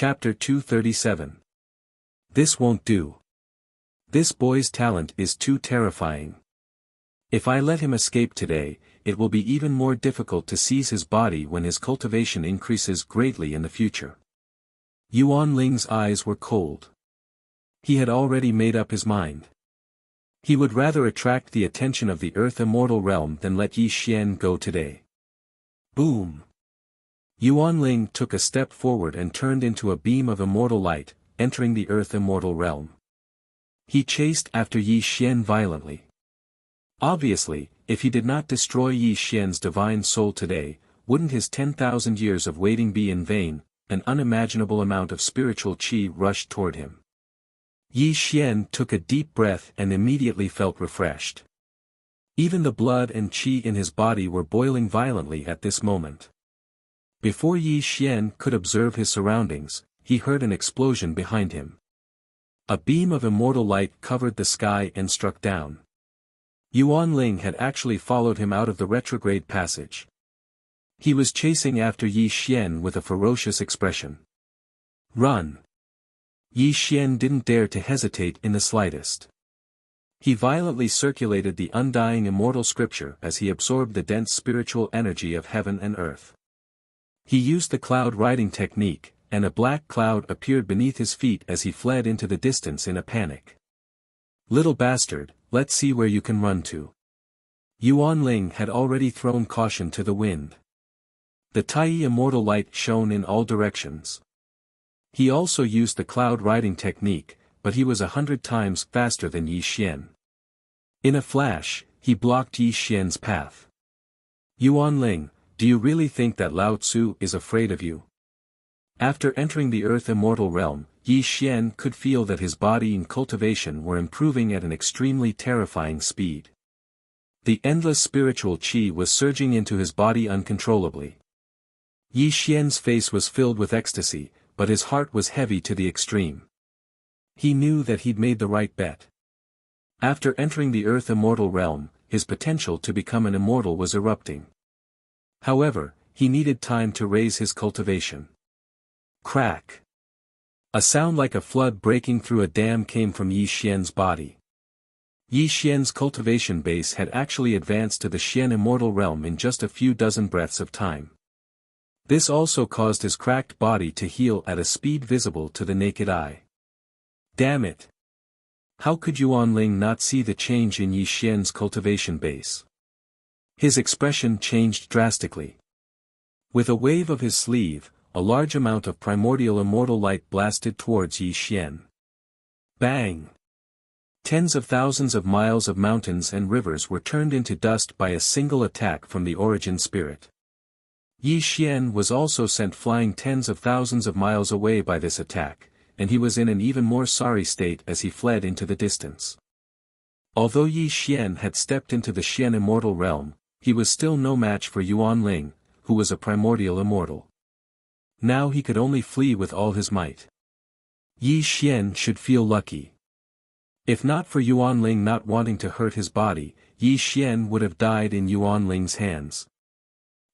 Chapter 237. This won't do. This boy's talent is too terrifying. If I let him escape today, it will be even more difficult to seize his body when his cultivation increases greatly in the future. Yuan Ling's eyes were cold. He had already made up his mind. He would rather attract the attention of the Earth Immortal Realm than let Yi Xian go today. Boom! Yuan Ling took a step forward and turned into a beam of immortal light, entering the Earth Immortal Realm. He chased after Yi Xian violently. Obviously, if he did not destroy Yi Xian's divine soul today, wouldn't his 10,000 years of waiting be in vain? An unimaginable amount of spiritual qi rushed toward him. Yi Xian took a deep breath and immediately felt refreshed. Even the blood and qi in his body were boiling violently at this moment. Before Yi Xian could observe his surroundings, he heard an explosion behind him. A beam of immortal light covered the sky and struck down. Yuan Ling had actually followed him out of the retrograde passage. He was chasing after Yi Xian with a ferocious expression. Run! Yi Xian didn't dare to hesitate in the slightest. He violently circulated the undying immortal scripture as he absorbed the dense spiritual energy of heaven and earth. He used the cloud riding technique, and a black cloud appeared beneath his feet as he fled into the distance in a panic. Little bastard, let's see where you can run to. Yuan Ling had already thrown caution to the wind. The Tai immortal light shone in all directions. He also used the cloud riding technique, but he was 100 times faster than Yi Xian. In a flash, he blocked Yi Xian's path. Yuan Ling, do you really think that Lao Tzu is afraid of you? After entering the Earth Immortal Realm, Yi Xian could feel that his body and cultivation were improving at an extremely terrifying speed. The endless spiritual qi was surging into his body uncontrollably. Yi Xian's face was filled with ecstasy, but his heart was heavy to the extreme. He knew that he'd made the right bet. After entering the Earth Immortal Realm, his potential to become an immortal was erupting. However, he needed time to raise his cultivation. Crack! A sound like a flood breaking through a dam came from Yi Xian's body. Yi Xian's cultivation base had actually advanced to the Xian Immortal Realm in just a few dozen breaths of time. This also caused his cracked body to heal at a speed visible to the naked eye. Damn it! How could Yuan Ling not see the change in Yi Xian's cultivation base? His expression changed drastically. With a wave of his sleeve, a large amount of primordial immortal light blasted towards Yi Xian. Bang! Tens of thousands of miles of mountains and rivers were turned into dust by a single attack from the origin spirit. Yi Xian was also sent flying tens of thousands of miles away by this attack, and he was in an even more sorry state as he fled into the distance. Although Yi Xian had stepped into the Xian Immortal Realm, he was still no match for Yuan Ling, who was a primordial immortal. Now he could only flee with all his might. Yi Xian should feel lucky. If not for Yuan Ling not wanting to hurt his body, Yi Xian would have died in Yuan Ling's hands.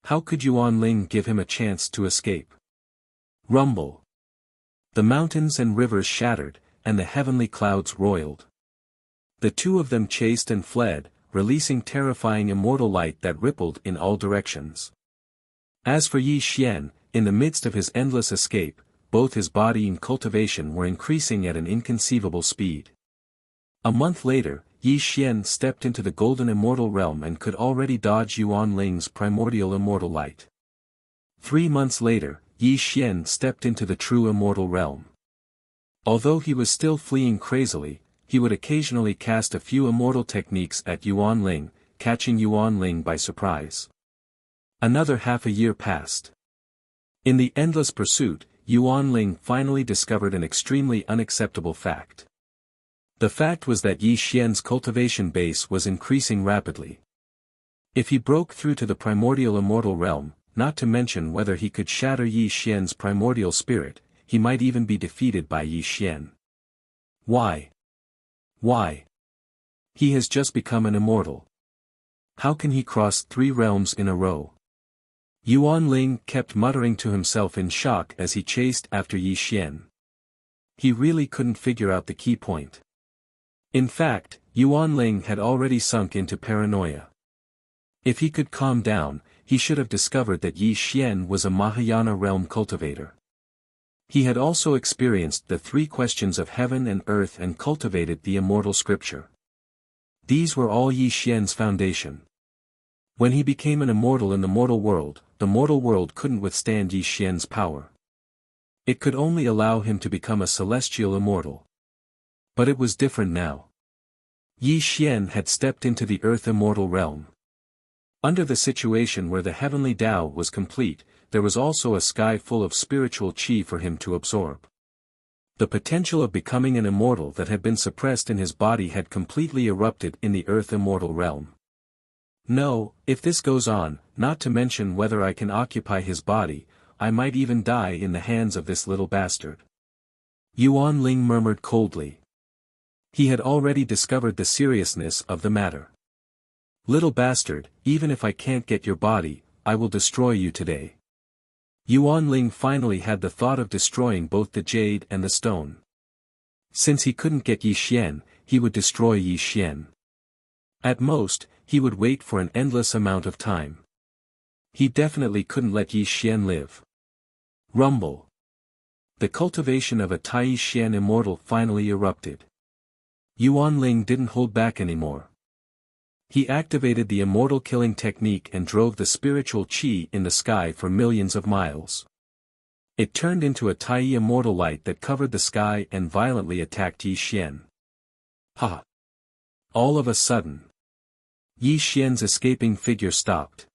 How could Yuan Ling give him a chance to escape? Rumble. The mountains and rivers shattered, and the heavenly clouds roiled. The two of them chased and fled, releasing terrifying immortal light that rippled in all directions. As for Yi Xian, in the midst of his endless escape, both his body and cultivation were increasing at an inconceivable speed. A month later, Yi Xian stepped into the golden immortal realm and could already dodge Yuan Ling's primordial immortal light. 3 months later, Yi Xian stepped into the true immortal realm. Although he was still fleeing crazily, he would occasionally cast a few immortal techniques at Yuan Ling, catching Yuan Ling by surprise. Another half a year passed. In the endless pursuit, Yuan Ling finally discovered an extremely unacceptable fact. The fact was that Yi Xian's cultivation base was increasing rapidly. If he broke through to the primordial immortal realm, not to mention whether he could shatter Yi Xian's primordial spirit, he might even be defeated by Yi Xian. Why? Why? He has just become an immortal. How can he cross 3 realms in a row? Yuan Ling kept muttering to himself in shock as he chased after Yi Xian. He really couldn't figure out the key point. In fact, Yuan Ling had already sunk into paranoia. If he could calm down, he should have discovered that Yi Xian was a Mahayana realm cultivator. He had also experienced the three questions of heaven and earth and cultivated the immortal scripture. These were all Yi Xian's foundation. When he became an immortal in the mortal world couldn't withstand Yi Xian's power. It could only allow him to become a celestial immortal. But it was different now. Yi Xian had stepped into the earth immortal realm. Under the situation where the heavenly Tao was complete, there was also a sky full of spiritual qi for him to absorb. The potential of becoming an immortal that had been suppressed in his body had completely erupted in the earth immortal realm. No, if this goes on, not to mention whether I can occupy his body, I might even die in the hands of this little bastard. Yuan Ling murmured coldly. He had already discovered the seriousness of the matter. Little bastard, even if I can't get your body, I will destroy you today. Yuan Ling finally had the thought of destroying both the jade and the stone. Since he couldn't get Yi Xian, he would destroy Yi Xian. At most, he would wait for an endless amount of time. He definitely couldn't let Yi Xian live. Rumble. The cultivation of a Tai Xian immortal finally erupted. Yuan Ling didn't hold back anymore. He activated the immortal killing technique and drove the spiritual qi in the sky for millions of miles. It turned into a Tai immortal light that covered the sky and violently attacked Yi Xian. Ha! All of a sudden, Yi Xian's escaping figure stopped.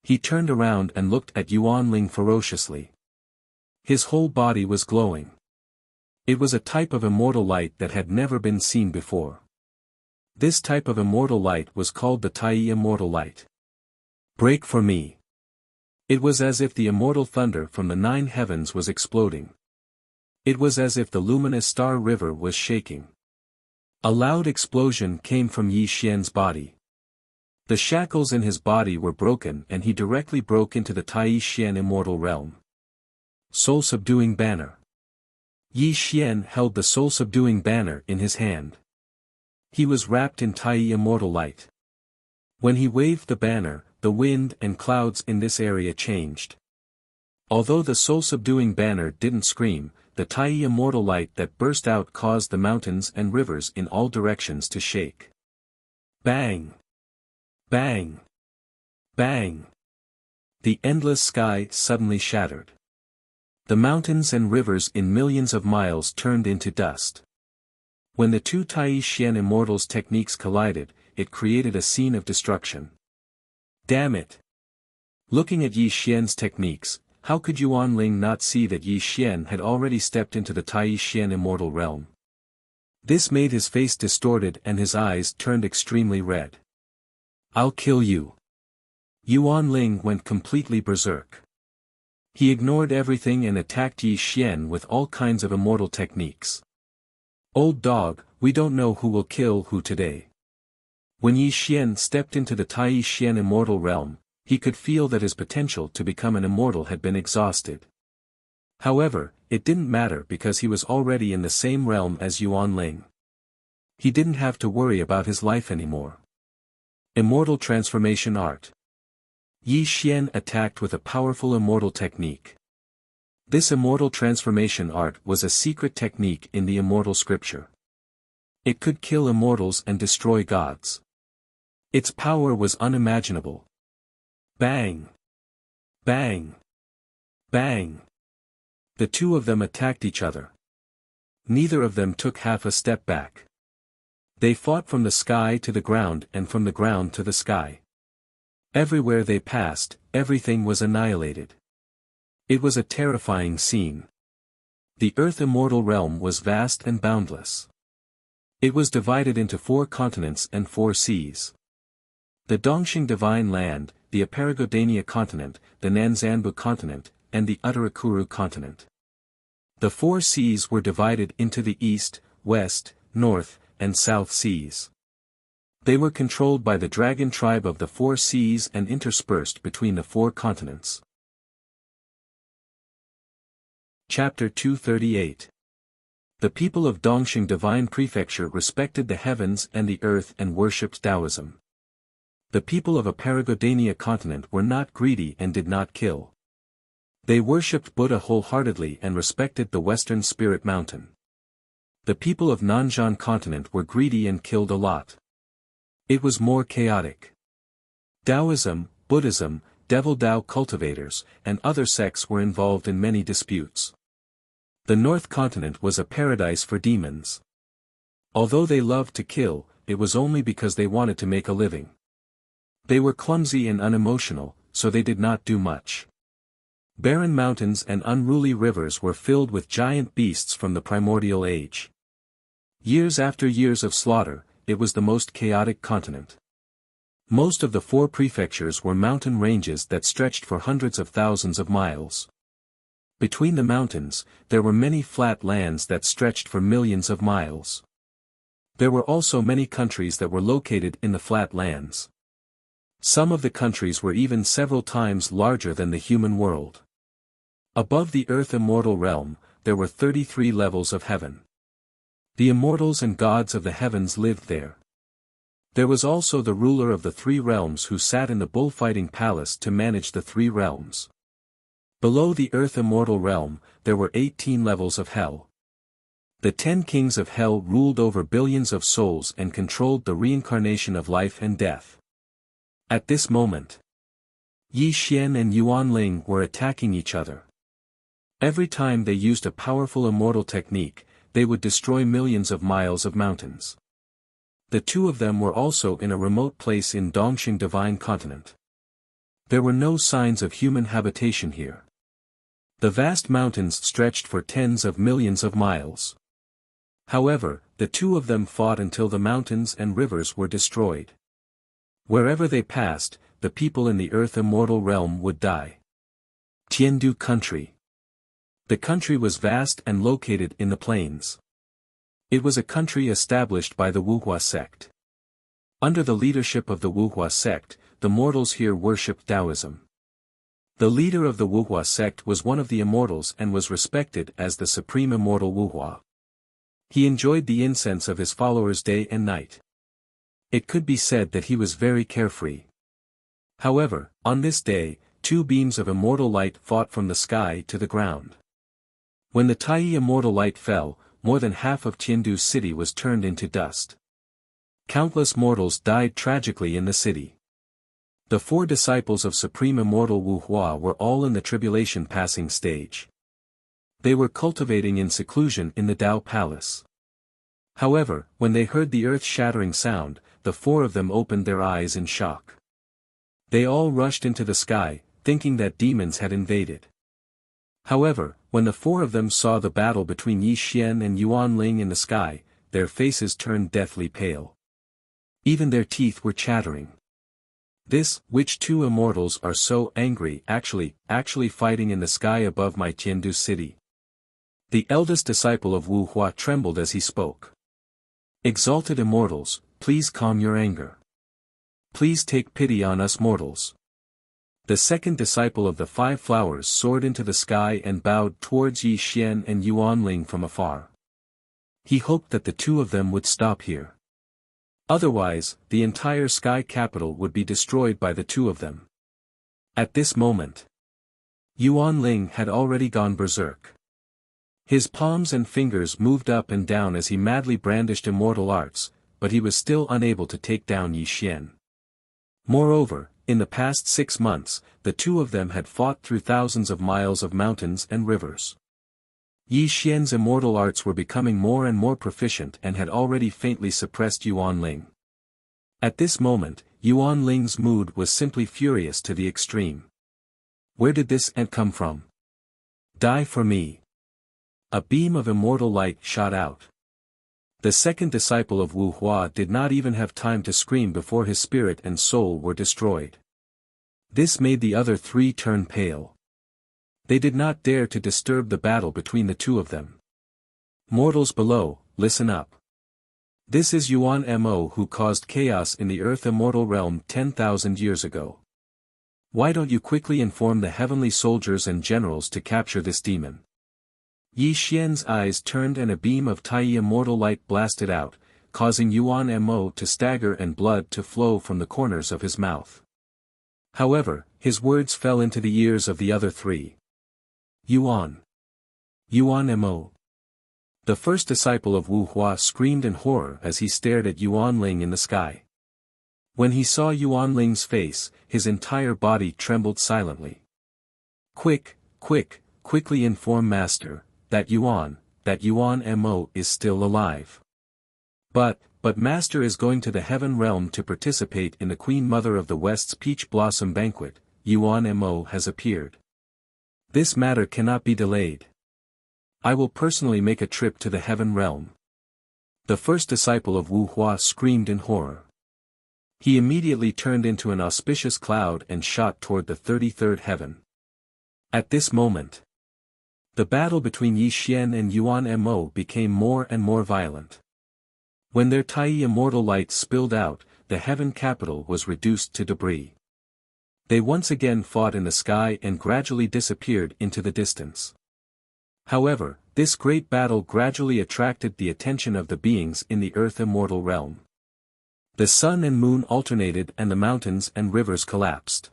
He turned around and looked at Yuan Ling ferociously. His whole body was glowing. It was a type of immortal light that had never been seen before. This type of immortal light was called the Tai immortal light. Break for me. It was as if the immortal thunder from the 9 heavens was exploding. It was as if the luminous star river was shaking. A loud explosion came from Yi Xian's body. The shackles in his body were broken and he directly broke into the Tai Xian immortal realm. Soul-subduing banner. Yi Xian held the soul-subduing banner in his hand. He was wrapped in Tai immortal light. When he waved the banner, the wind and clouds in this area changed. Although the soul-subduing banner didn't scream, the Tai immortal light that burst out caused the mountains and rivers in all directions to shake. Bang! Bang! Bang! The endless sky suddenly shattered. The mountains and rivers in millions of miles turned into dust. When the two Tai Xian immortals' techniques collided, it created a scene of destruction. Damn it! Looking at Yi Xian's techniques, how could Yuan Ling not see that Yi Xian had already stepped into the Tai Xian immortal realm? This made his face distorted and his eyes turned extremely red. I'll kill you. Yuan Ling went completely berserk. He ignored everything and attacked Yi Xian with all kinds of immortal techniques. Old dog, we don't know who will kill who today. When Yi Xian stepped into the Tai Xian immortal realm, he could feel that his potential to become an immortal had been exhausted. However, it didn't matter because he was already in the same realm as Yuan Ling. He didn't have to worry about his life anymore. Immortal Transformation Art. Yi Xian attacked with a powerful immortal technique. This immortal transformation art was a secret technique in the immortal scripture. It could kill immortals and destroy gods. Its power was unimaginable. Bang! Bang! Bang! The two of them attacked each other. Neither of them took half a step back. They fought from the sky to the ground and from the ground to the sky. Everywhere they passed, everything was annihilated. It was a terrifying scene. The earth immortal realm was vast and boundless. It was divided into 4 continents and 4 seas. The Dongxing Divine Land, the Aparagodania continent, the Nanzanbu continent, and the Uttarakuru continent. The 4 seas were divided into the east, west, north, and south seas. They were controlled by the dragon tribe of the four seas and interspersed between the four continents. Chapter 238. The people of Dongxing Divine Prefecture respected the heavens and the earth and worshipped Taoism. The people of a Paragodania continent were not greedy and did not kill. They worshipped Buddha wholeheartedly and respected the Western Spirit Mountain. The people of Nanzhan continent were greedy and killed a lot. It was more chaotic. Taoism, Buddhism, Devil Tao cultivators, and other sects were involved in many disputes. The North Continent was a paradise for demons. Although they loved to kill, it was only because they wanted to make a living. They were clumsy and unemotional, so they did not do much. Barren mountains and unruly rivers were filled with giant beasts from the primordial age. Years after years of slaughter, it was the most chaotic continent. Most of the four prefectures were mountain ranges that stretched for hundreds of thousands of miles. Between the mountains, there were many flat lands that stretched for millions of miles. There were also many countries that were located in the flat lands. Some of the countries were even several times larger than the human world. Above the earth immortal realm, there were 33 levels of heaven. The immortals and gods of the heavens lived there. There was also the ruler of the three realms who sat in the bullfighting palace to manage the three realms. Below the earth immortal realm, there were 18 levels of hell. The 10 kings of hell ruled over billions of souls and controlled the reincarnation of life and death. At this moment, Yi Xian and Yuan Ling were attacking each other. Every time they used a powerful immortal technique, they would destroy millions of miles of mountains. The two of them were also in a remote place in Dongxing Divine Continent. There were no signs of human habitation here. The vast mountains stretched for tens of millions of miles. However, the two of them fought until the mountains and rivers were destroyed. Wherever they passed, the people in the earth immortal realm would die. Tiandu Country. The country was vast and located in the plains. It was a country established by the Wuxia sect. Under the leadership of the Wuxia sect, the mortals here worshipped Taoism. The leader of the Wuxia sect was one of the immortals and was respected as the supreme immortal Wuxia. He enjoyed the incense of his followers day and night. It could be said that he was very carefree. However, on this day, two beams of immortal light fought from the sky to the ground. When the Taiyi immortal light fell, more than half of Tiandu's city was turned into dust. Countless mortals died tragically in the city. The four disciples of Supreme Immortal Wuxia were all in the tribulation passing stage. They were cultivating in seclusion in the Tao Palace. However, when they heard the earth-shattering sound, the four of them opened their eyes in shock. They all rushed into the sky, thinking that demons had invaded. However, when the four of them saw the battle between Yi Xian and Yuan Ling in the sky, their faces turned deathly pale. Even their teeth were chattering. Which two immortals are so angry actually fighting in the sky above my Tiandu city? The eldest disciple of Wuxia trembled as he spoke. Exalted immortals, please calm your anger. Please take pity on us mortals. The second disciple of the five flowers soared into the sky and bowed towards Yi Xian and Yuan Ling from afar. He hoped that the two of them would stop here. Otherwise, the entire sky capital would be destroyed by the two of them. At this moment, Yuan Ling had already gone berserk. His palms and fingers moved up and down as he madly brandished immortal arts, but he was still unable to take down Yi Xian. Moreover, in the past 6 months, the two of them had fought through thousands of miles of mountains and rivers. Yi Xian's immortal arts were becoming more and more proficient and had already faintly suppressed Yuan Ling. At this moment, Yuan Ling's mood was simply furious to the extreme. Where did this ant come from? Die for me. A beam of immortal light shot out. The second disciple of Wuxia did not even have time to scream before his spirit and soul were destroyed. This made the other three turn pale. They did not dare to disturb the battle between the two of them. Mortals below, listen up. This is Yuan Mo who caused chaos in the Earth Immortal realm 10,000 years ago. Why don't you quickly inform the heavenly soldiers and generals to capture this demon? Yi Xian's eyes turned and a beam of Tai immortal light blasted out, causing Yuan Mo to stagger and blood to flow from the corners of his mouth. However, his words fell into the ears of the other three. Yuan Mo. The first disciple of Wu Hua screamed in horror as he stared at Yuan Ling in the sky. When he saw Yuan Ling's face, his entire body trembled silently. Quickly inform Master, that Yuan Mo is still alive. But Master is going to the Heaven Realm to participate in the Queen Mother of the West's Peach Blossom Banquet. Yuan Mo has appeared. This matter cannot be delayed. I will personally make a trip to the Heaven Realm. The first disciple of Wu Hua screamed in horror. He immediately turned into an auspicious cloud and shot toward the 33rd heaven. At this moment, the battle between Yi Xian and Yuan Mo became more and more violent. When their Tai immortal light spilled out, the heaven capital was reduced to debris. They once again fought in the sky and gradually disappeared into the distance. However, this great battle gradually attracted the attention of the beings in the Earth Immortal realm. The sun and moon alternated and the mountains and rivers collapsed.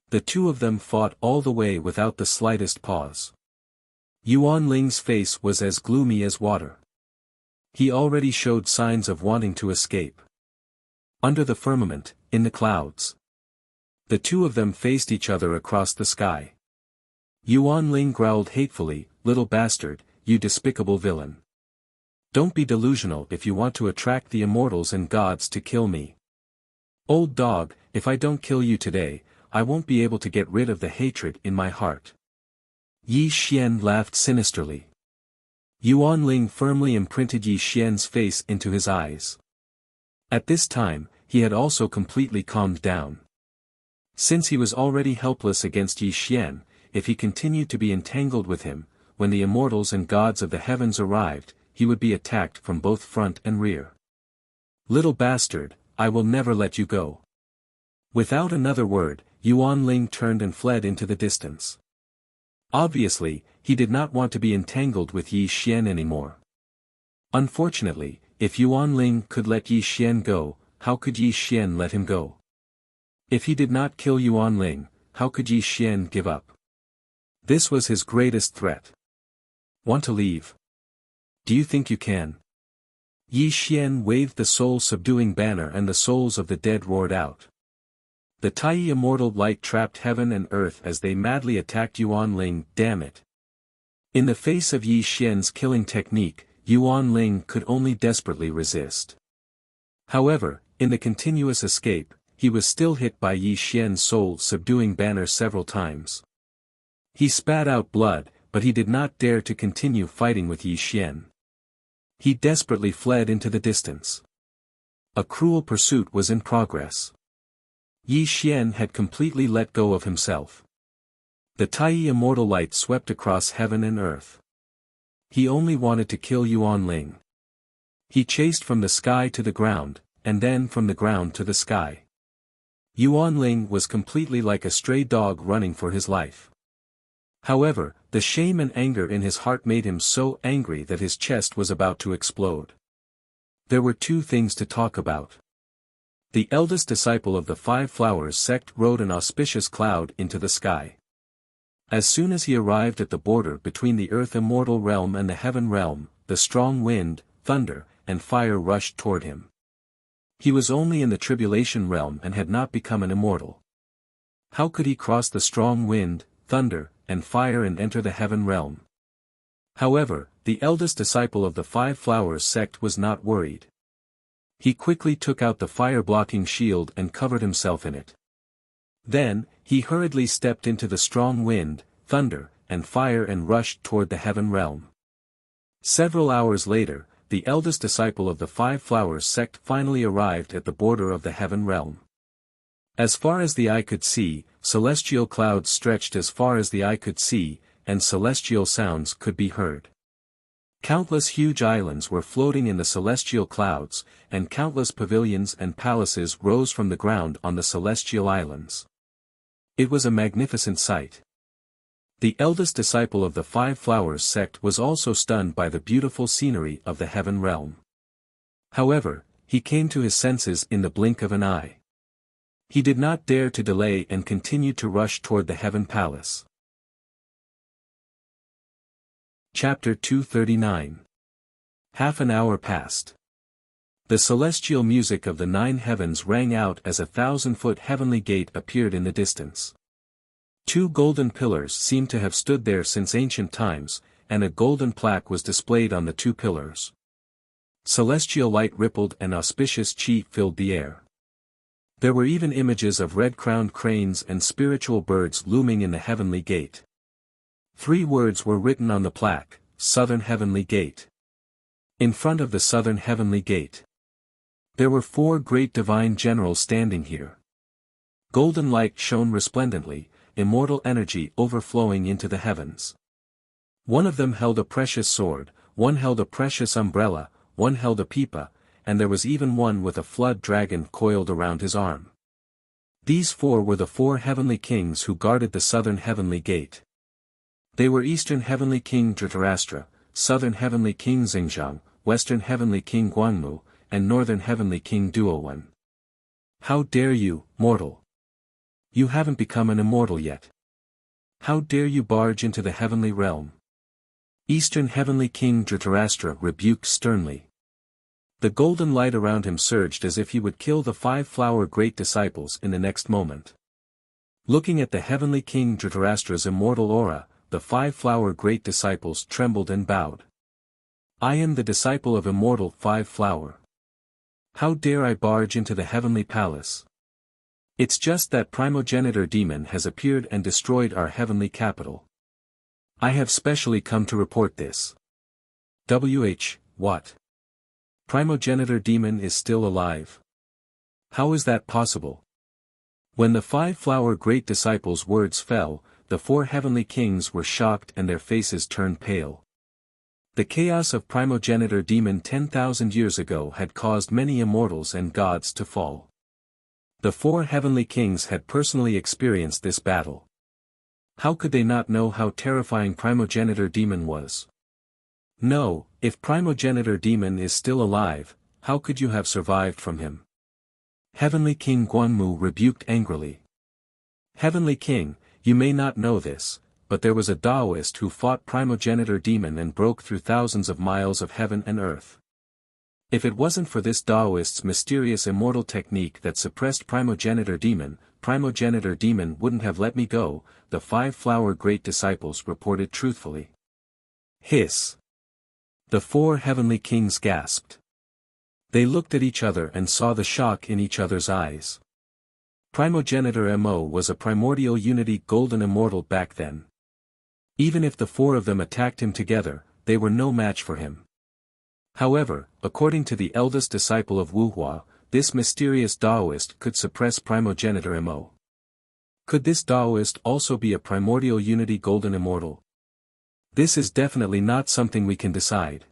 The two of them fought all the way without the slightest pause. Yuan Ling's face was as gloomy as water. He already showed signs of wanting to escape. Under the firmament, in the clouds, the two of them faced each other across the sky. Yuan Ling growled hatefully, "Little bastard, you despicable villain. Don't be delusional if you want to attract the immortals and gods to kill me. Old dog, if I don't kill you today, I won't be able to get rid of the hatred in my heart." Yi Xian laughed sinisterly. Yuan Ling firmly imprinted Yi Xian's face into his eyes. At this time, he had also completely calmed down. Since he was already helpless against Yi Xian, if he continued to be entangled with him, when the immortals and gods of the heavens arrived, he would be attacked from both front and rear. "Little bastard, I will never let you go." Without another word, Yuan Ling turned and fled into the distance. Obviously, he did not want to be entangled with Yi Xian anymore. Unfortunately, if Yuan Ling could let Yi Xian go, how could Yi Xian let him go? If he did not kill Yuan Ling, how could Yi Xian give up? This was his greatest threat. "Want to leave? Do you think you can?" Yi Xian waved the soul-subduing banner and the souls of the dead roared out. The Tai immortal light trapped heaven and earth as they madly attacked Yuan Ling. Damn it. In the face of Yi Xian's killing technique, Yuan Ling could only desperately resist. However, in the continuous escape, he was still hit by Yi Xian's soul-subduing banner several times. He spat out blood, but he did not dare to continue fighting with Yi Xian. He desperately fled into the distance. A cruel pursuit was in progress. Yi Xian had completely let go of himself. The Tai immortal light swept across heaven and earth. He only wanted to kill Yuan Ling. He chased from the sky to the ground, and then from the ground to the sky. Yuan Ling was completely like a stray dog running for his life. However, the shame and anger in his heart made him so angry that his chest was about to explode. There were two things to talk about. The eldest disciple of the Five Flowers sect rode an auspicious cloud into the sky. As soon as he arrived at the border between the Earth Immortal realm and the Heaven realm, the strong wind, thunder, and fire rushed toward him. He was only in the Tribulation realm and had not become an immortal. How could he cross the strong wind, thunder, and fire and enter the Heaven realm? However, the eldest disciple of the Five Flowers sect was not worried. He quickly took out the fire-blocking shield and covered himself in it. Then, he hurriedly stepped into the strong wind, thunder, and fire and rushed toward the Heaven realm. Several hours later, the eldest disciple of the Five Flowers sect finally arrived at the border of the Heaven realm. As far as the eye could see, celestial clouds stretched as far as the eye could see, and celestial sounds could be heard. Countless huge islands were floating in the celestial clouds, and countless pavilions and palaces rose from the ground on the celestial islands. It was a magnificent sight. The eldest disciple of the Five Flowers sect was also stunned by the beautiful scenery of the heaven realm. However, he came to his senses in the blink of an eye. He did not dare to delay and continued to rush toward the heaven palace. Chapter 239. Half an hour passed. The celestial music of the 9 heavens rang out as a 1,000-foot heavenly gate appeared in the distance. 2 golden pillars seemed to have stood there since ancient times, and a golden plaque was displayed on the 2 pillars. Celestial light rippled and auspicious chi filled the air. There were even images of red-crowned cranes and spiritual birds looming in the heavenly gate. 3 words were written on the plaque: Southern Heavenly Gate. In front of the Southern Heavenly Gate, there were 4 great divine generals standing here. Golden light shone resplendently, immortal energy overflowing into the heavens. One of them held a precious sword, one held a precious umbrella, one held a pipa, and there was even one with a flood dragon coiled around his arm. These 4 were the 4 heavenly kings who guarded the Southern Heavenly Gate. They were Eastern Heavenly King Dhritarashtra, Southern Heavenly King Xingzhang, Western Heavenly King Guangmu, and Northern Heavenly King Duowen. How dare you, mortal! You haven't become an immortal yet. How dare you barge into the heavenly realm? Eastern Heavenly King Dhritarashtra rebuked sternly. The golden light around him surged as if he would kill the 5 flower great disciples in the next moment. Looking at the Heavenly King Dhritarashtra's immortal aura, the 5 flower great disciples trembled and bowed. I am the disciple of immortal 5 flower. How dare I barge into the heavenly palace? It's just that primogenitor demon has appeared and destroyed our heavenly capital. I have specially come to report this. What? Primogenitor demon is still alive? How is that possible? When the 5 flower great disciples' words fell, the 4 heavenly kings were shocked and their faces turned pale. The chaos of primogenitor demon 10,000 years ago had caused many immortals and gods to fall. The 4 heavenly kings had personally experienced this battle. How could they not know how terrifying primogenitor demon was? No, if primogenitor demon is still alive, how could you have survived from him? Heavenly King Guanmu rebuked angrily. Heavenly King, you may not know this, but there was a Taoist who fought primogenitor demon and broke through thousands of miles of heaven and earth. If it wasn't for this Taoist's mysterious immortal technique that suppressed primogenitor demon wouldn't have let me go, the 5 flower great disciples reported truthfully. Hiss! The 4 heavenly kings gasped. They looked at each other and saw the shock in each other's eyes. Primogenitor Mo was a primordial unity golden immortal back then. Even if the 4 of them attacked him together, they were no match for him. However, according to the eldest disciple of Wuxia, this mysterious Taoist could suppress primogenitor Mo. Could this Taoist also be a primordial unity golden immortal? This is definitely not something we can decide.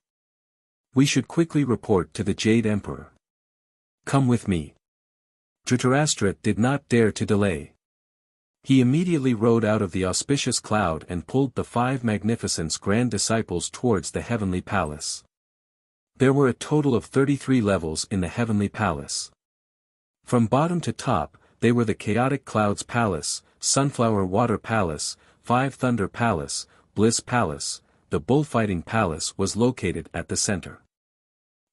We should quickly report to the Jade Emperor. Come with me. Dhritarashtra did not dare to delay. He immediately rode out of the auspicious cloud and pulled the 5 magnificence grand disciples towards the heavenly palace. There were a total of 33 levels in the heavenly palace. From bottom to top, they were the Chaotic Clouds Palace, Sunflower Water Palace, 5 Thunder Palace, Bliss Palace. The Bullfighting Palace was located at the center.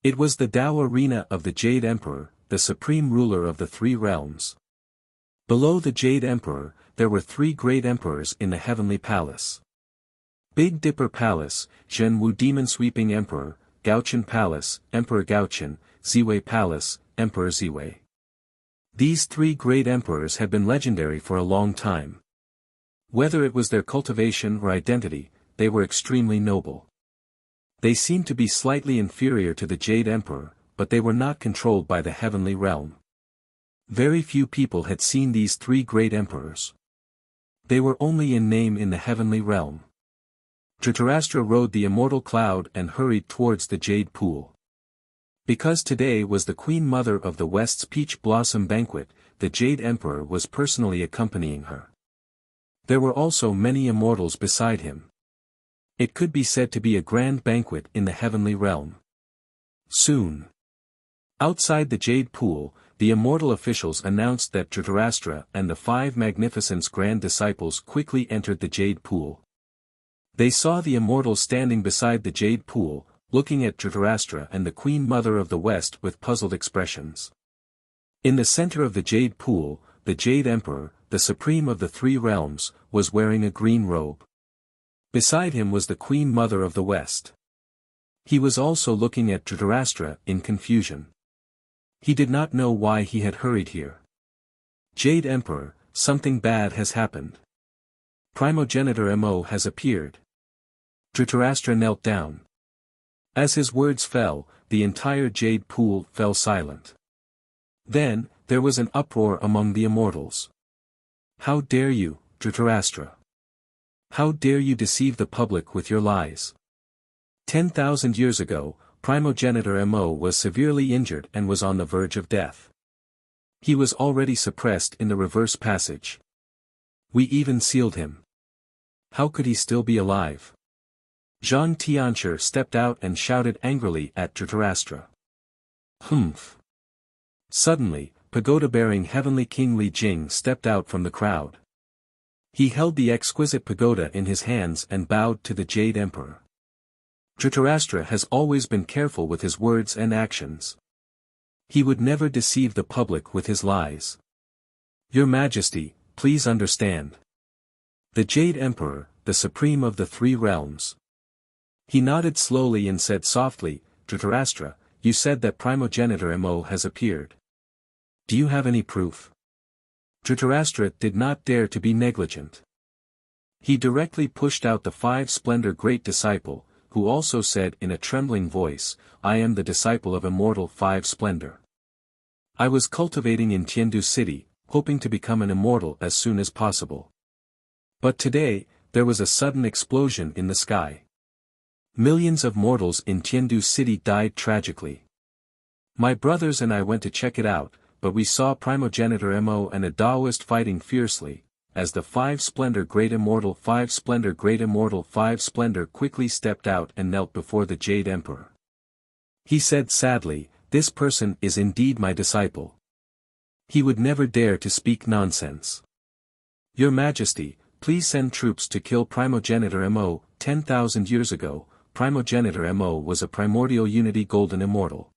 It was the Tao Arena of the Jade Emperor, the supreme ruler of the 3 realms. Below the Jade Emperor, there were 3 great emperors in the heavenly palace. Big Dipper Palace, Zhen Wu Demon Sweeping Emperor, Gaochen Palace, Emperor Gaochen, Ziwei Palace, Emperor Ziwei. These 3 great emperors had been legendary for a long time. Whether it was their cultivation or identity, they were extremely noble. They seemed to be slightly inferior to the Jade Emperor, but they were not controlled by the heavenly realm. Very few people had seen these 3 great emperors. They were only in name in the heavenly realm. Dhritarashtra rode the immortal cloud and hurried towards the jade pool. Because today was the Queen Mother of the West's peach blossom banquet, the Jade Emperor was personally accompanying her. There were also many immortals beside him. It could be said to be a grand banquet in the heavenly realm. Soon. Outside the jade pool, the immortal officials announced that Dhritarashtra and the 5 Magnificent's grand disciples quickly entered the jade pool. They saw the immortals standing beside the jade pool, looking at Dhritarashtra and the Queen Mother of the West with puzzled expressions. In the center of the jade pool, the Jade Emperor, the supreme of the 3 realms, was wearing a green robe. Beside him was the Queen Mother of the West. He was also looking at Dhritarashtra in confusion. He did not know why he had hurried here. Jade Emperor, something bad has happened. Primogenitor Mo has appeared. Dhritarashtra knelt down. As his words fell, the entire jade pool fell silent. Then, there was an uproar among the immortals. How dare you, Dhritarashtra? How dare you deceive the public with your lies? 10,000 years ago, Primogenitor Mo was severely injured and was on the verge of death. He was already suppressed in the reverse passage. We even sealed him. How could he still be alive? Zhang Tianshi stepped out and shouted angrily at Dhritarashtra. Humph! Suddenly, pagoda-bearing Heavenly King Li Jing stepped out from the crowd. He held the exquisite pagoda in his hands and bowed to the Jade Emperor. Dhritarashtra has always been careful with his words and actions. He would never deceive the public with his lies. Your Majesty, please understand. The Jade Emperor, the supreme of the 3 realms. He nodded slowly and said softly, Dhritarashtra, you said that Primogenitor Mo has appeared. Do you have any proof? Dhritarashtra did not dare to be negligent. He directly pushed out the 5 Splendor Great Disciple, who also said in a trembling voice, I am the disciple of Immortal 5 Splendor. I was cultivating in Tiandu City, hoping to become an immortal as soon as possible. But today, there was a sudden explosion in the sky. Millions of mortals in Tiandu City died tragically. My brothers and I went to check it out, but we saw Primogenitor Mo and a Taoist fighting fiercely, as the 5 Splendor Great Immortal 5 Splendor Great Immortal 5 Splendor quickly stepped out and knelt before the Jade Emperor. He said sadly, this person is indeed my disciple. He would never dare to speak nonsense. Your Majesty, please send troops to kill Primogenitor Mo. 10,000 years ago, Primogenitor Mo was a primordial unity golden immortal.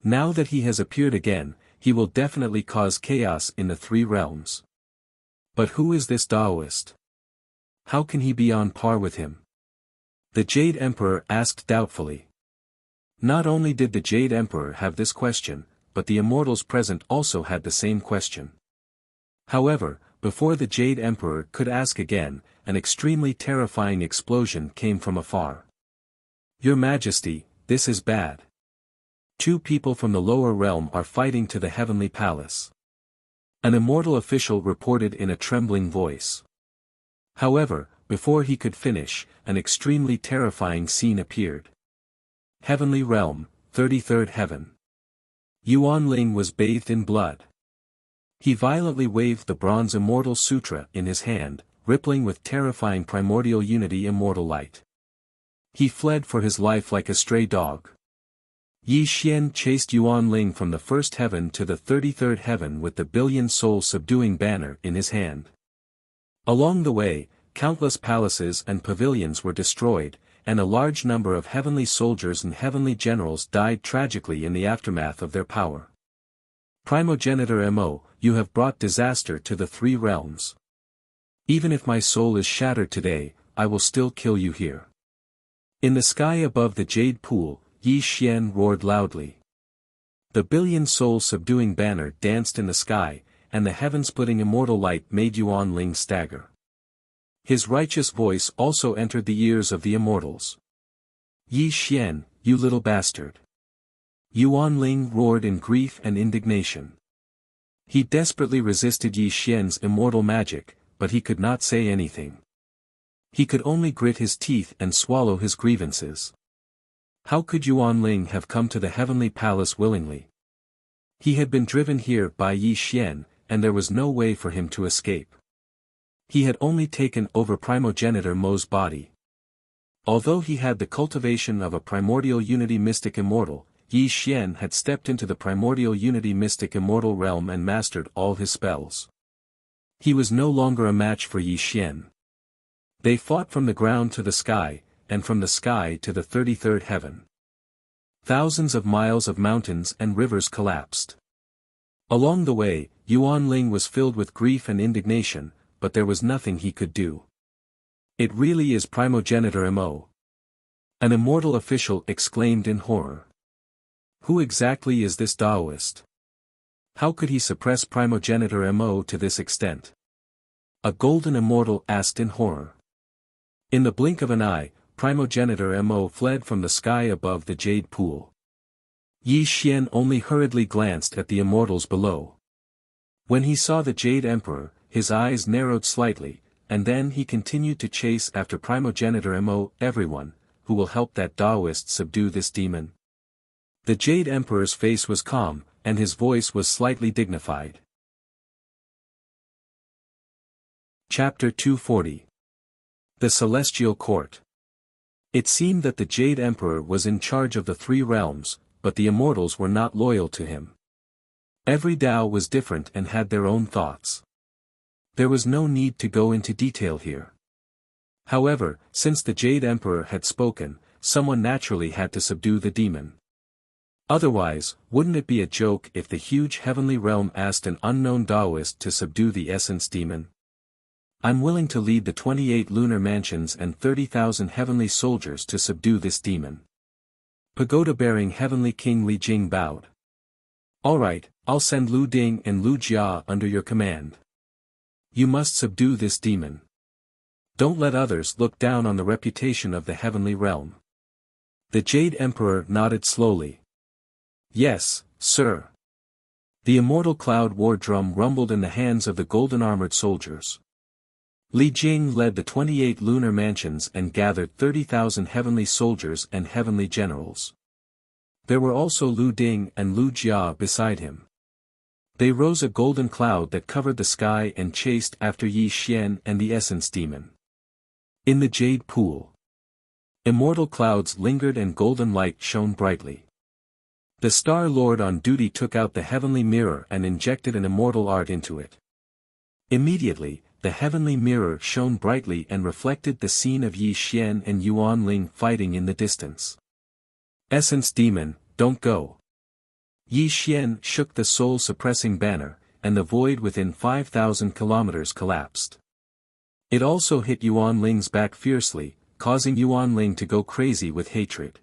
Now that he has appeared again, he will definitely cause chaos in the 3 realms. But who is this Taoist? How can he be on par with him? The Jade Emperor asked doubtfully. Not only did the Jade Emperor have this question, but the immortals present also had the same question. However, before the Jade Emperor could ask again, an extremely terrifying explosion came from afar. Your Majesty, this is bad. 2 people from the lower realm are fighting to the heavenly palace. An immortal official reported in a trembling voice. However, before he could finish, an extremely terrifying scene appeared. Heavenly Realm, 33rd Heaven. Yuan Ling was bathed in blood. He violently waved the bronze Immortal Sutra in his hand, rippling with terrifying primordial unity immortal light. He fled for his life like a stray dog. Yi Xian chased Yuan Ling from the 1st heaven to the 33rd heaven with the billion-soul subduing banner in his hand. Along the way, countless palaces and pavilions were destroyed, and a large number of heavenly soldiers and heavenly generals died tragically in the aftermath of their power. Primogenitor Mo, you have brought disaster to the 3 realms. Even if my soul is shattered today, I will still kill you here. In the sky above the jade pool, Yi Xian roared loudly. The billion-soul subduing banner danced in the sky, and the heaven-splitting immortal light made Yuan Ling stagger. His righteous voice also entered the ears of the immortals. Yi Xian, you little bastard. Yuan Ling roared in grief and indignation. He desperately resisted Yi Xian's immortal magic, but he could not say anything. He could only grit his teeth and swallow his grievances. How could Yuan Ling have come to the heavenly palace willingly? He had been driven here by Yi Xian, and there was no way for him to escape. He had only taken over primogenitor Mo's body. Although he had the cultivation of a primordial unity mystic immortal, Yi Xian had stepped into the primordial unity mystic immortal realm and mastered all his spells. He was no longer a match for Yi Xian. They fought from the ground to the sky, and from the sky to the 33rd heaven. Thousands of miles of mountains and rivers collapsed. Along the way, Yuan Ling was filled with grief and indignation, but there was nothing he could do. It really is primogenitor Mo. An immortal official exclaimed in horror. Who exactly is this Taoist? How could he suppress primogenitor Mo to this extent? A golden immortal asked in horror. In the blink of an eye, primogenitor Mo fled from the sky above the jade pool. Yi Xian only hurriedly glanced at the immortals below. When he saw the Jade Emperor, his eyes narrowed slightly, and then he continued to chase after primogenitor Mo. Everyone, who will help that Taoist subdue this demon? The Jade Emperor's face was calm, and his voice was slightly dignified. Chapter 240. The Celestial Court. It seemed that the Jade Emperor was in charge of the three realms, but the immortals were not loyal to him. Every Tao was different and had their own thoughts. There was no need to go into detail here. However, since the Jade Emperor had spoken, someone naturally had to subdue the demon. Otherwise, wouldn't it be a joke if the huge heavenly realm asked an unknown Taoist to subdue the essence demon? I'm willing to lead the 28 lunar mansions and 30,000 heavenly soldiers to subdue this demon. Pagoda-bearing heavenly king Li Jing bowed. Alright, I'll send Lu Ding and Lu Jia under your command. You must subdue this demon. Don't let others look down on the reputation of the heavenly realm. The Jade Emperor nodded slowly. Yes, sir. The immortal cloud war drum rumbled in the hands of the golden-armored soldiers. Li Jing led the 28 lunar mansions and gathered 30,000 heavenly soldiers and heavenly generals. There were also Lu Ding and Lu Jia beside him. They rose a golden cloud that covered the sky and chased after Yi Xian and the essence demon. In the jade pool, immortal clouds lingered and golden light shone brightly. The Star Lord on duty took out the heavenly mirror and injected an immortal art into it. Immediately, the heavenly mirror shone brightly and reflected the scene of Yi Xian and Yuan Ling fighting in the distance. Essence demon, don't go. Yi Xian shook the soul-suppressing banner, and the void within 5,000 kilometers collapsed. It also hit Yuan Ling's back fiercely, causing Yuan Ling to go crazy with hatred.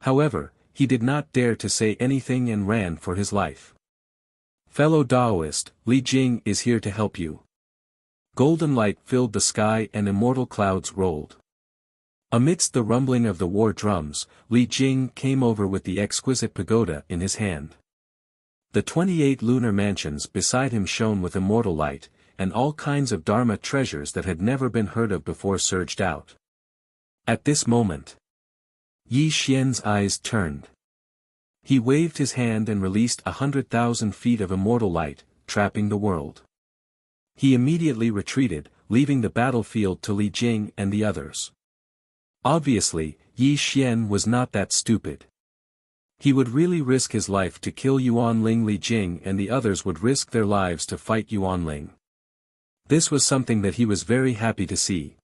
However, he did not dare to say anything and ran for his life. Fellow Taoist, Li Jing is here to help you. Golden light filled the sky and immortal clouds rolled. Amidst the rumbling of the war drums, Li Jing came over with the exquisite pagoda in his hand. The 28 lunar mansions beside him shone with immortal light, and all kinds of Dharma treasures that had never been heard of before surged out. At this moment, Yi Xian's eyes turned. He waved his hand and released 100,000 feet of immortal light, trapping the world. He immediately retreated, leaving the battlefield to Li Jing and the others. Obviously, Yi Xian was not that stupid. He would really risk his life to kill Yuan Ling. Li Jing and the others would risk their lives to fight Yuan Ling. This was something that he was very happy to see.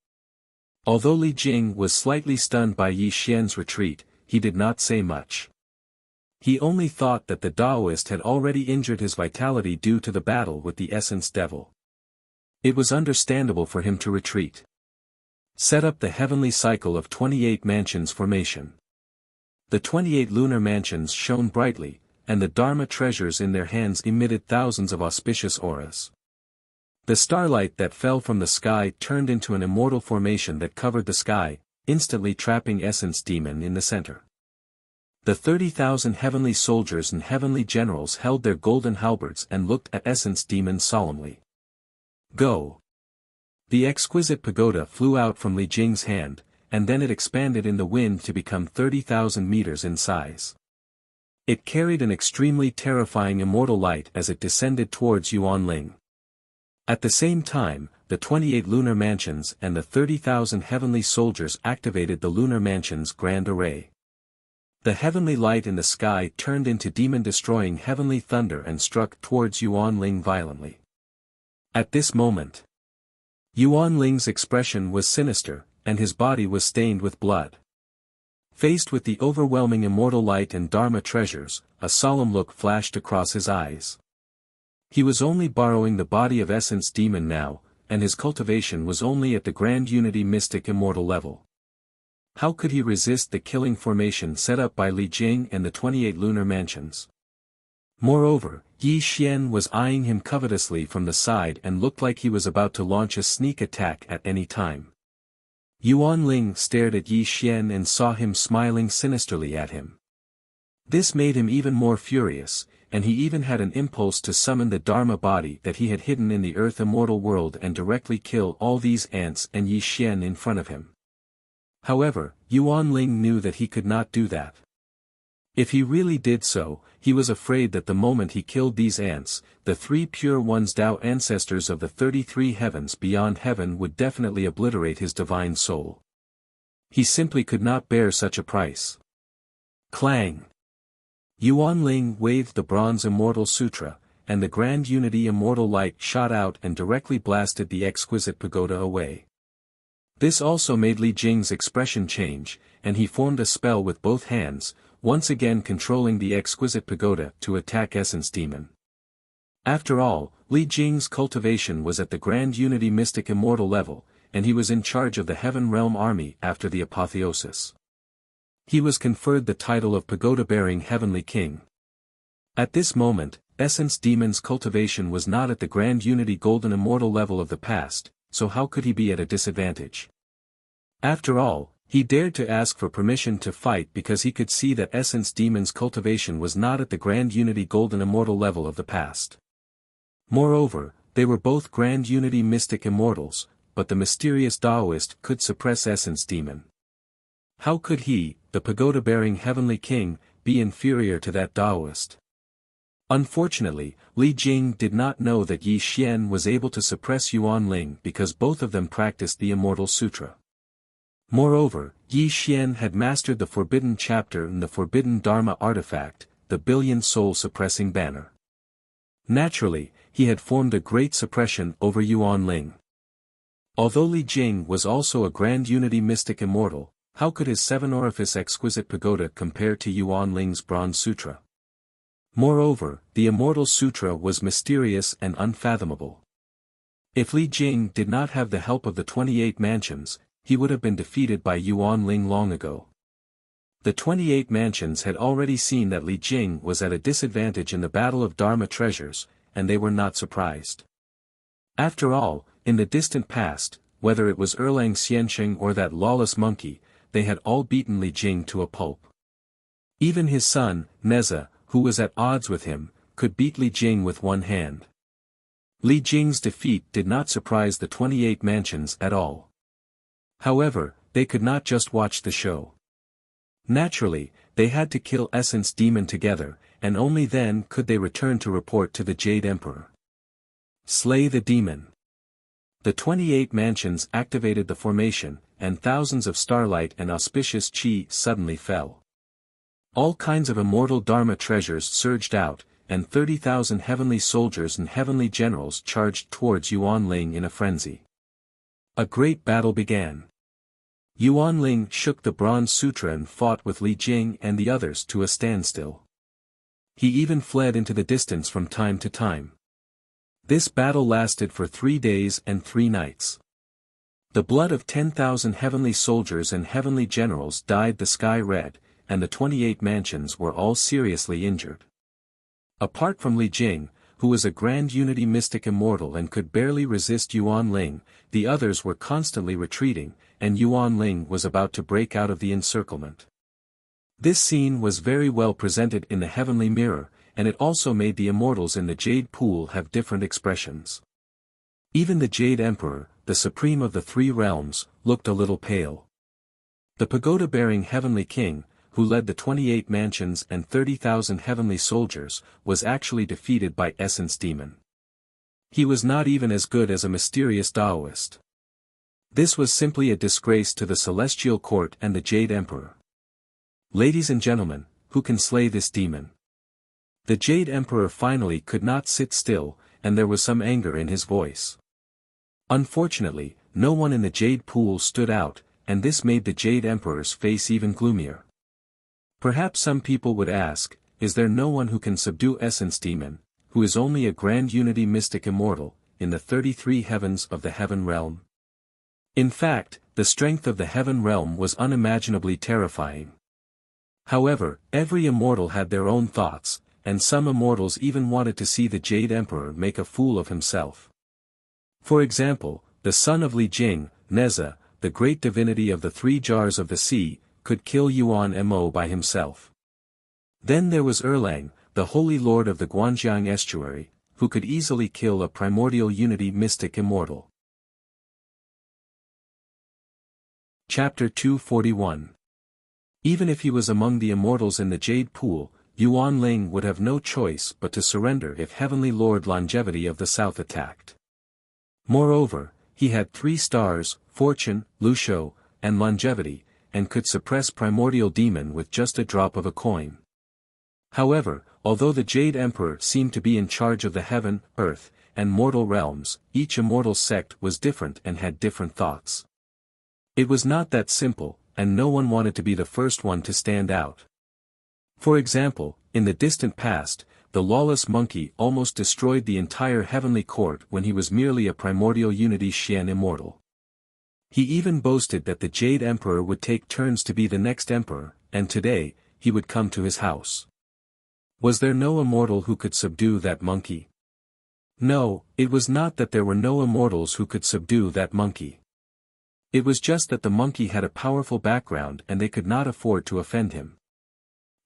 Although Li Jing was slightly stunned by Yi Xian's retreat, he did not say much. He only thought that the Taoist had already injured his vitality due to the battle with the essence devil. It was understandable for him to retreat. Set up the heavenly cycle of 28 mansions formation. The 28 lunar mansions shone brightly, and the Dharma treasures in their hands emitted thousands of auspicious auras. The starlight that fell from the sky turned into an immortal formation that covered the sky, instantly trapping Essence Demon in the center. The 30,000 heavenly soldiers and heavenly generals held their golden halberds and looked at Essence Demon solemnly. Go! The exquisite pagoda flew out from Li Jing's hand, and then it expanded in the wind to become 30,000 meters in size. It carried an extremely terrifying immortal light as it descended towards Yuanling. At the same time, the 28 lunar mansions and the 30,000 heavenly soldiers activated the lunar mansion's grand array. The heavenly light in the sky turned into demon-destroying heavenly thunder and struck towards Yuanling violently. At this moment, Yuanling's expression was sinister, and his body was stained with blood. Faced with the overwhelming immortal light and Dharma treasures, a solemn look flashed across his eyes. He was only borrowing the body of essence demon now, and his cultivation was only at the grand unity mystic immortal level. How could he resist the killing formation set up by Li Jing and the 28 lunar mansions? Moreover, Yi Xian was eyeing him covetously from the side and looked like he was about to launch a sneak attack at any time. Yuanling stared at Yi Xian and saw him smiling sinisterly at him. This made him even more furious, and he even had an impulse to summon the Dharma body that he had hidden in the earth immortal world and directly kill all these ants and Yi Xian in front of him. However, Yuanling knew that he could not do that. If he really did so, he was afraid that the moment he killed these ants, the three pure ones Tao ancestors of the 33 heavens beyond heaven would definitely obliterate his divine soul. He simply could not bear such a price. Clang! Yuanling waved the bronze immortal sutra, and the grand unity immortal light shot out and directly blasted the exquisite pagoda away. This also made Li Jing's expression change, and he formed a spell with both hands, once again controlling the exquisite pagoda to attack Essence Demon. After all, Li Jing's cultivation was at the grand unity mystic immortal level, and he was in charge of the Heaven Realm army after the apotheosis. He was conferred the title of pagoda-bearing Heavenly King. At this moment, Essence Demon's cultivation was not at the grand unity golden immortal level of the past, so how could he be at a disadvantage? After all, he dared to ask for permission to fight because he could see that Essence Demon's cultivation was not at the grand unity golden immortal level of the past. Moreover, they were both grand unity mystic immortals, but the mysterious Taoist could suppress Essence Demon. How could he, the pagoda-bearing Heavenly King, be inferior to that Taoist? Unfortunately, Li Jing did not know that Yi Xian was able to suppress Yuanling because both of them practiced the Immortal Sutra. Moreover, Yi Xian had mastered the forbidden chapter in the forbidden Dharma artifact, the billion soul suppressing banner. Naturally, he had formed a great suppression over Yuanling. Although Li Jing was also a grand unity mystic immortal, how could his seven-orifice exquisite pagoda compare to Yuanling's bronze sutra? Moreover, the Immortal Sutra was mysterious and unfathomable. If Li Jing did not have the help of the 28 mansions, he would have been defeated by Yuanling long ago. The 28 mansions had already seen that Li Jing was at a disadvantage in the battle of Dharma treasures, and they were not surprised. After all, in the distant past, whether it was Erlang Xiansheng or that lawless monkey, they had all beaten Li Jing to a pulp. Even his son, Neza, who was at odds with him, could beat Li Jing with one hand. Li Jing's defeat did not surprise the 28 mansions at all. However, they could not just watch the show. Naturally, they had to kill Essence Demon together, and only then could they return to report to the Jade Emperor. Slay the demon. The 28 mansions activated the formation, and thousands of starlight and auspicious chi suddenly fell. All kinds of immortal Dharma treasures surged out, and 30,000 heavenly soldiers and heavenly generals charged towards Yuanling in a frenzy. A great battle began. Yuanling shook the bronze sutra and fought with Li Jing and the others to a standstill. He even fled into the distance from time to time. This battle lasted for 3 days and 3 nights. The blood of 10,000 heavenly soldiers and heavenly generals dyed the sky red, and the 28 mansions were all seriously injured. Apart from Li Jing, who was a grand unity mystic immortal and could barely resist Yuanling, the others were constantly retreating, and Yuanling was about to break out of the encirclement. This scene was very well presented in the heavenly mirror, and it also made the immortals in the Jade Pool have different expressions. Even the Jade Emperor, the supreme of the three realms, looked a little pale. The pagoda-bearing heavenly king, who led the 28 mansions and 30,000 heavenly soldiers, was actually defeated by Essence Demon. He was not even as good as a mysterious Taoist. This was simply a disgrace to the Celestial Court and the Jade Emperor. Ladies and gentlemen, who can slay this demon? The Jade Emperor finally could not sit still, and there was some anger in his voice. Unfortunately, no one in the Jade Pool stood out, and this made the Jade Emperor's face even gloomier. Perhaps some people would ask, is there no one who can subdue Essence Demon, who is only a grand unity mystic immortal, in the 33 heavens of the Heaven Realm? In fact, the strength of the Heaven Realm was unimaginably terrifying. However, every immortal had their own thoughts, and some immortals even wanted to see the Jade Emperor make a fool of himself. For example, the son of Li Jing, Neza, the great divinity of the three jars of the sea, could kill Yuan Mo by himself. Then there was Erlang, the holy lord of the Guanjiang estuary, who could easily kill a primordial unity mystic immortal. Chapter 241. Even if he was among the immortals in the Jade Pool, Yuan Ling would have no choice but to surrender if Heavenly Lord Longevity of the South attacked. Moreover, he had 3 stars, Fortune, Lushou, and Longevity, and could suppress Primordial Demon with just a drop of a coin. However, although the Jade Emperor seemed to be in charge of the heaven, earth, and mortal realms, each immortal sect was different and had different thoughts. It was not that simple, and no one wanted to be the first one to stand out. For example, in the distant past, the lawless monkey almost destroyed the entire heavenly court when he was merely a primordial unity Xian immortal. He even boasted that the Jade Emperor would take turns to be the next emperor, and today, he would come to his house. Was there no immortal who could subdue that monkey? No, it was not that there were no immortals who could subdue that monkey. It was just that the monkey had a powerful background and they could not afford to offend him.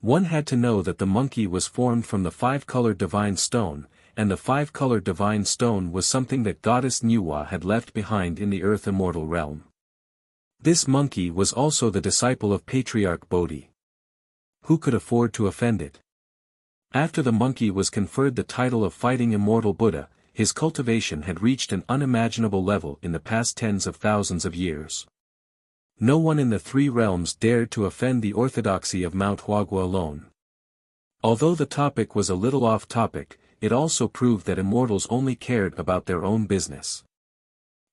One had to know that the monkey was formed from the 5-colored divine stone, and the 5-colored divine stone was something that goddess Nuwa had left behind in the earth immortal realm. This monkey was also the disciple of Patriarch Bodhi. Who could afford to offend it? After the monkey was conferred the title of Fighting Immortal Buddha, his cultivation had reached an unimaginable level in the past tens of thousands of years. No one in the 3 realms dared to offend the orthodoxy of Mount Huagua alone. Although the topic was a little off topic, it also proved that immortals only cared about their own business.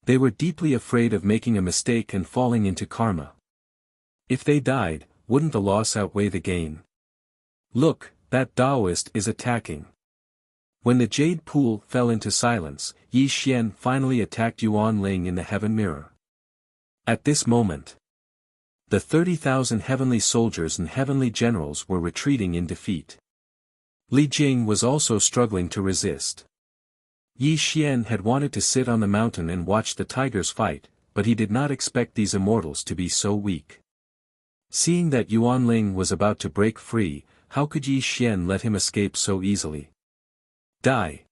They were deeply afraid of making a mistake and falling into karma. If they died, wouldn't the loss outweigh the gain? Look, that Taoist is attacking. When the Jade Pool fell into silence, Yi Xian finally attacked Yuan Ling in the heaven mirror. At this moment, the 30,000 heavenly soldiers and heavenly generals were retreating in defeat. Li Jing was also struggling to resist. Yi Xian had wanted to sit on the mountain and watch the tigers fight, but he did not expect these immortals to be so weak. Seeing that Yuan Ling was about to break free, how could Yi Xian let him escape so easily? Die!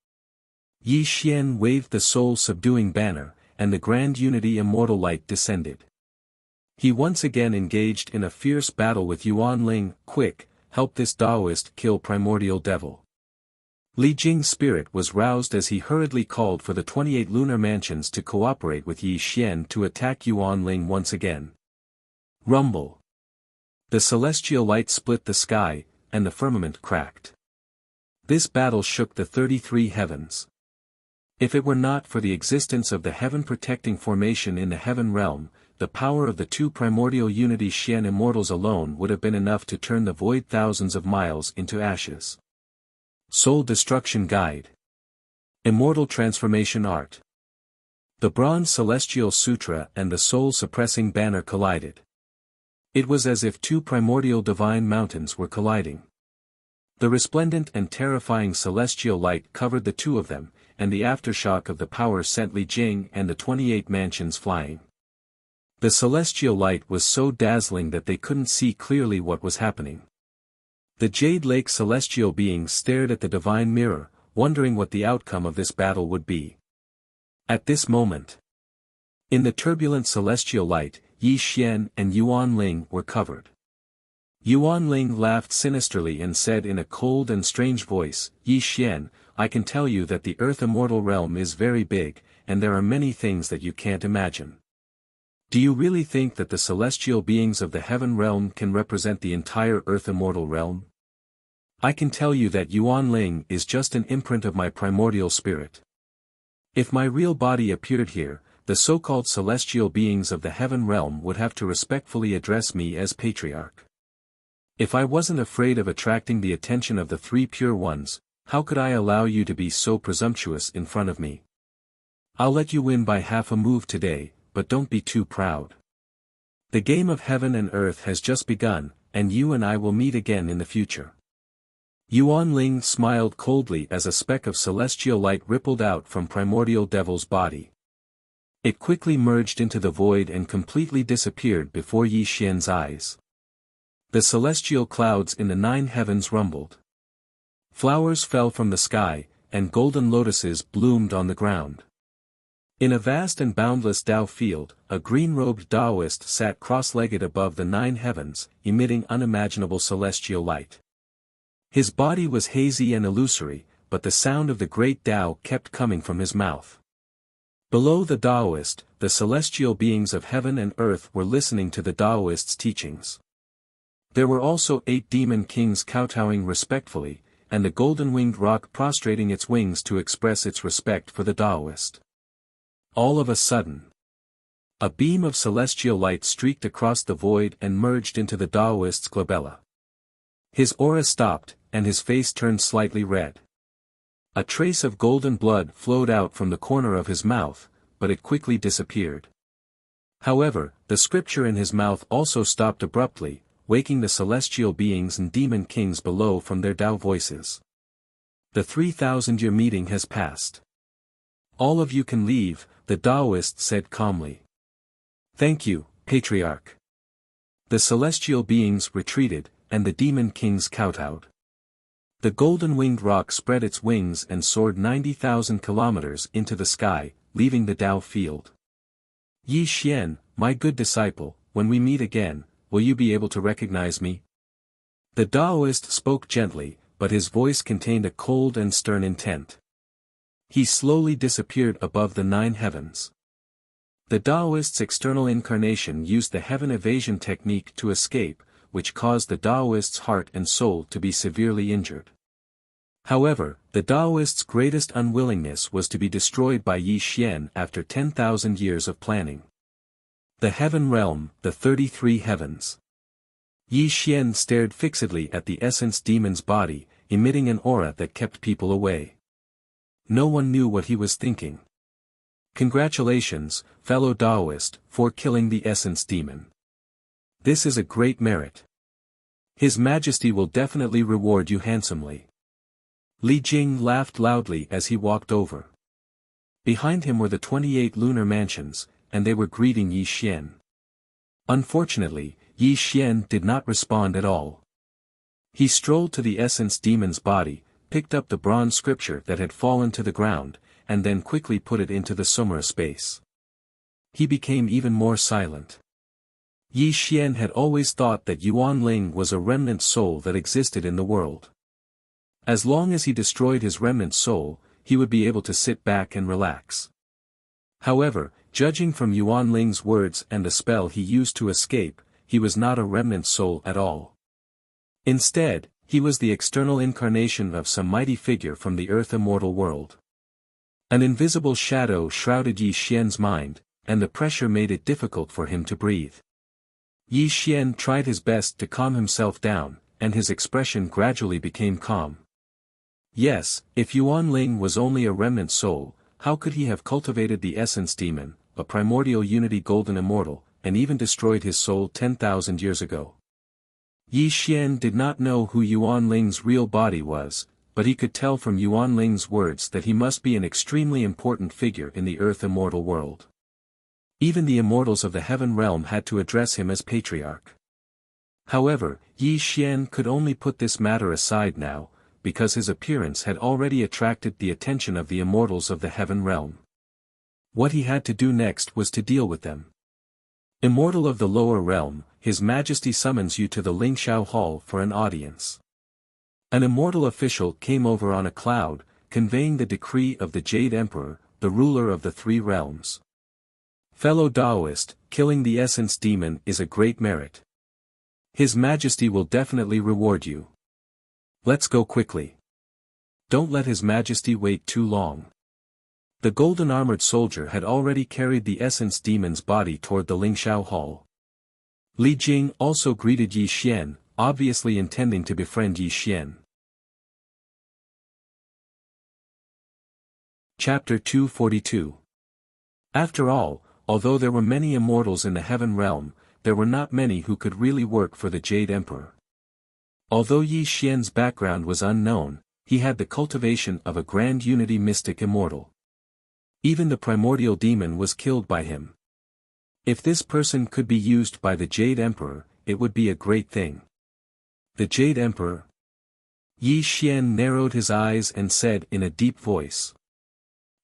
Yi Xian waved the soul-subduing banner, and the grand unity immortal light descended. He once again engaged in a fierce battle with Yuan Ling. Quick, help this Taoist kill primordial devil. Li Jing's spirit was roused as he hurriedly called for the 28 lunar mansions to cooperate with Yi Xian to attack Yuan Ling once again. Rumble. The celestial light split the sky, and the firmament cracked. This battle shook the 33 heavens. If it were not for the existence of the heaven-protecting formation in the heaven realm, the power of the 2 primordial unity Xian immortals alone would have been enough to turn the void thousands of miles into ashes. Soul Destruction Guide. Immortal Transformation Art. The Bronze Celestial Sutra and the Soul-Suppressing Banner collided. It was as if 2 primordial divine mountains were colliding. The resplendent and terrifying celestial light covered the 2 of them, and the aftershock of the power sent Li Jing and the 28 mansions flying. The celestial light was so dazzling that they couldn't see clearly what was happening. The Jade Lake celestial beings stared at the divine mirror, wondering what the outcome of this battle would be. At this moment, In the turbulent celestial light, Yi Xian and Yuan Ling were covered. Yuan Ling laughed sinisterly and said in a cold and strange voice, Yi Xian, I can tell you that the Earth Immortal realm is very big, and there are many things that you can't imagine. Do you really think that the celestial beings of the heaven realm can represent the entire Earth Immortal realm? I can tell you that Yuan Ling is just an imprint of my primordial spirit. If my real body appeared here, the so-called celestial beings of the heaven realm would have to respectfully address me as patriarch. If I wasn't afraid of attracting the attention of the three pure ones, how could I allow you to be so presumptuous in front of me? I'll let you win by half a move today, but don't be too proud. The game of heaven and earth has just begun, and you and I will meet again in the future. Yuan Ling smiled coldly as a speck of celestial light rippled out from primordial devil's body. It quickly merged into the void and completely disappeared before Yi Xian's eyes. The celestial clouds in the 9 heavens rumbled. Flowers fell from the sky, and golden lotuses bloomed on the ground. In a vast and boundless Tao field, a green-robed Taoist sat cross-legged above the 9 heavens, emitting unimaginable celestial light. His body was hazy and illusory, but the sound of the great Tao kept coming from his mouth. Below the Taoist, the celestial beings of heaven and earth were listening to the Taoist's teachings. There were also 8 demon kings kowtowing respectfully, and the golden-winged rock prostrating its wings to express its respect for the Taoist. All of a sudden, a beam of celestial light streaked across the void and merged into the Taoist's glabella. His aura stopped, and his face turned slightly red. A trace of golden blood flowed out from the corner of his mouth, but it quickly disappeared. However, the scripture in his mouth also stopped abruptly, waking the celestial beings and demon kings below from their Tao voices. The 3,000-year meeting has passed. All of you can leave, the Taoist said calmly. Thank you, Patriarch. The celestial beings retreated, and the demon kings kowtowed. The golden-winged rock spread its wings and soared 90,000 kilometers into the sky, leaving the Tao field. Yi Xian, my good disciple, when we meet again, will you be able to recognize me? The Taoist spoke gently, but his voice contained a cold and stern intent. He slowly disappeared above the 9 heavens. The Taoist's external incarnation used the heaven evasion technique to escape, which caused the Taoist's heart and soul to be severely injured. However, the Taoist's greatest unwillingness was to be destroyed by Yi Xian after 10,000 years of planning. The heaven realm, the 33 heavens. Yi Xian stared fixedly at the essence demon's body, emitting an aura that kept people away. No one knew what he was thinking. Congratulations, fellow Taoist, for killing the essence demon. This is a great merit. His Majesty will definitely reward you handsomely. Li Jing laughed loudly as he walked over. Behind him were the 28 lunar mansions, and they were greeting Yi Xian. Unfortunately, Yi Xian did not respond at all. He strolled to the essence demon's body, picked up the bronze scripture that had fallen to the ground, and then quickly put it into the Sumera space. He became even more silent. Yi Xian had always thought that Yuan Ling was a remnant soul that existed in the world. As long as he destroyed his remnant soul, he would be able to sit back and relax. However, judging from Yuan Ling's words and the spell he used to escape, he was not a remnant soul at all. Instead, he was the external incarnation of some mighty figure from the Earth Immortal world. An invisible shadow shrouded Yi Xian's mind, and the pressure made it difficult for him to breathe. Yi Xian tried his best to calm himself down, and his expression gradually became calm. Yes, if Yuan Ling was only a remnant soul, how could he have cultivated the essence demon, a primordial unity golden immortal, and even destroyed his soul 10,000 years ago? Yi Xian did not know who Yuan Ling's real body was, but he could tell from Yuan Ling's words that he must be an extremely important figure in the Earth Immortal world. Even the immortals of the heaven realm had to address him as patriarch. However, Yi Xian could only put this matter aside now, because his appearance had already attracted the attention of the immortals of the heaven realm. What he had to do next was to deal with them. Immortal of the lower realm, His Majesty summons you to the Lingxiao Hall for an audience. An immortal official came over on a cloud, conveying the decree of the Jade Emperor, the ruler of the three realms. Fellow Taoist, killing the essence demon is a great merit. His Majesty will definitely reward you. Let's go quickly. Don't let His Majesty wait too long. The golden armored soldier had already carried the essence demon's body toward the Lingxiao Hall. Li Jing also greeted Yi Xian, obviously intending to befriend Yi Xian. Chapter 242. After all, although there were many immortals in the heaven realm, there were not many who could really work for the Jade Emperor. Although Yi Xian's background was unknown, he had the cultivation of a grand unity mystic immortal. Even the primordial demon was killed by him. If this person could be used by the Jade Emperor, it would be a great thing. The Jade Emperor? Yi Xian narrowed his eyes and said in a deep voice.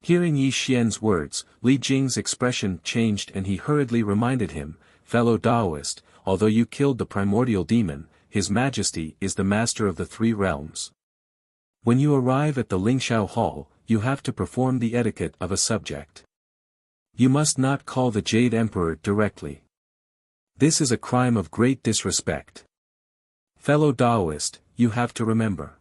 Hearing Yi Xian's words, Li Jing's expression changed and he hurriedly reminded him, "Fellow Taoist, although you killed the primordial demon, His Majesty is the master of the three realms. When you arrive at the Lingxiao Hall, you have to perform the etiquette of a subject. You must not call the Jade Emperor directly. This is a crime of great disrespect. Fellow Taoist, you have to remember."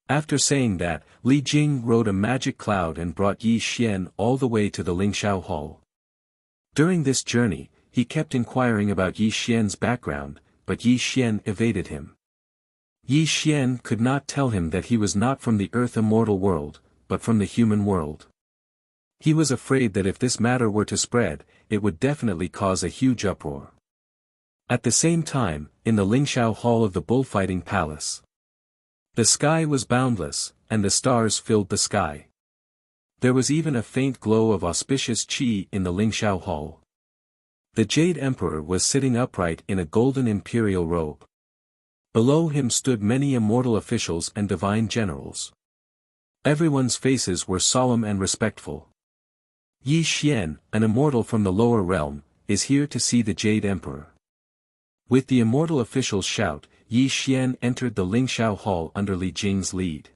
After saying that, Li Jing rode a magic cloud and brought Yi Xian all the way to the Lingxiao Hall. During this journey, he kept inquiring about Yi Xian's background, but Yi Xian evaded him. Yi Xian could not tell him that he was not from the earth immortal world, but from the human world. He was afraid that if this matter were to spread, it would definitely cause a huge uproar. At the same time, in the Lingxiao Hall of the bullfighting palace, the sky was boundless, and the stars filled the sky. There was even a faint glow of auspicious qi in the Lingxiao Hall. The Jade Emperor was sitting upright in a golden imperial robe. Below him stood many immortal officials and divine generals. Everyone's faces were solemn and respectful. Yi Xian, an immortal from the lower realm, is here to see the Jade Emperor. With the immortal officials' shout, Yi Xian entered the Lingxiao Hall under Li Jing's lead.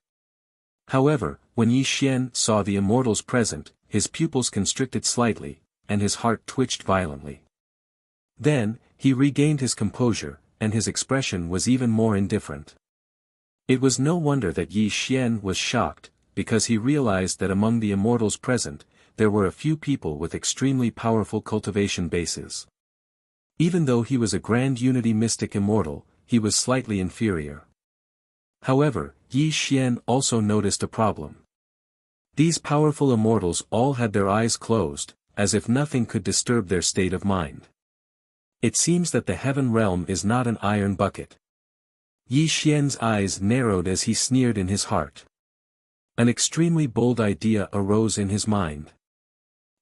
However, when Yi Xian saw the immortals present, his pupils constricted slightly, and his heart twitched violently. Then, he regained his composure, and his expression was even more indifferent. It was no wonder that Yi Xian was shocked, because he realized that among the immortals present, there were a few people with extremely powerful cultivation bases. Even though he was a grand unity mystic immortal, he was slightly inferior. However, Yi Xian also noticed a problem. These powerful immortals all had their eyes closed, as if nothing could disturb their state of mind. It seems that the heaven realm is not an iron bucket. Yi Xian's eyes narrowed as he sneered in his heart. An extremely bold idea arose in his mind.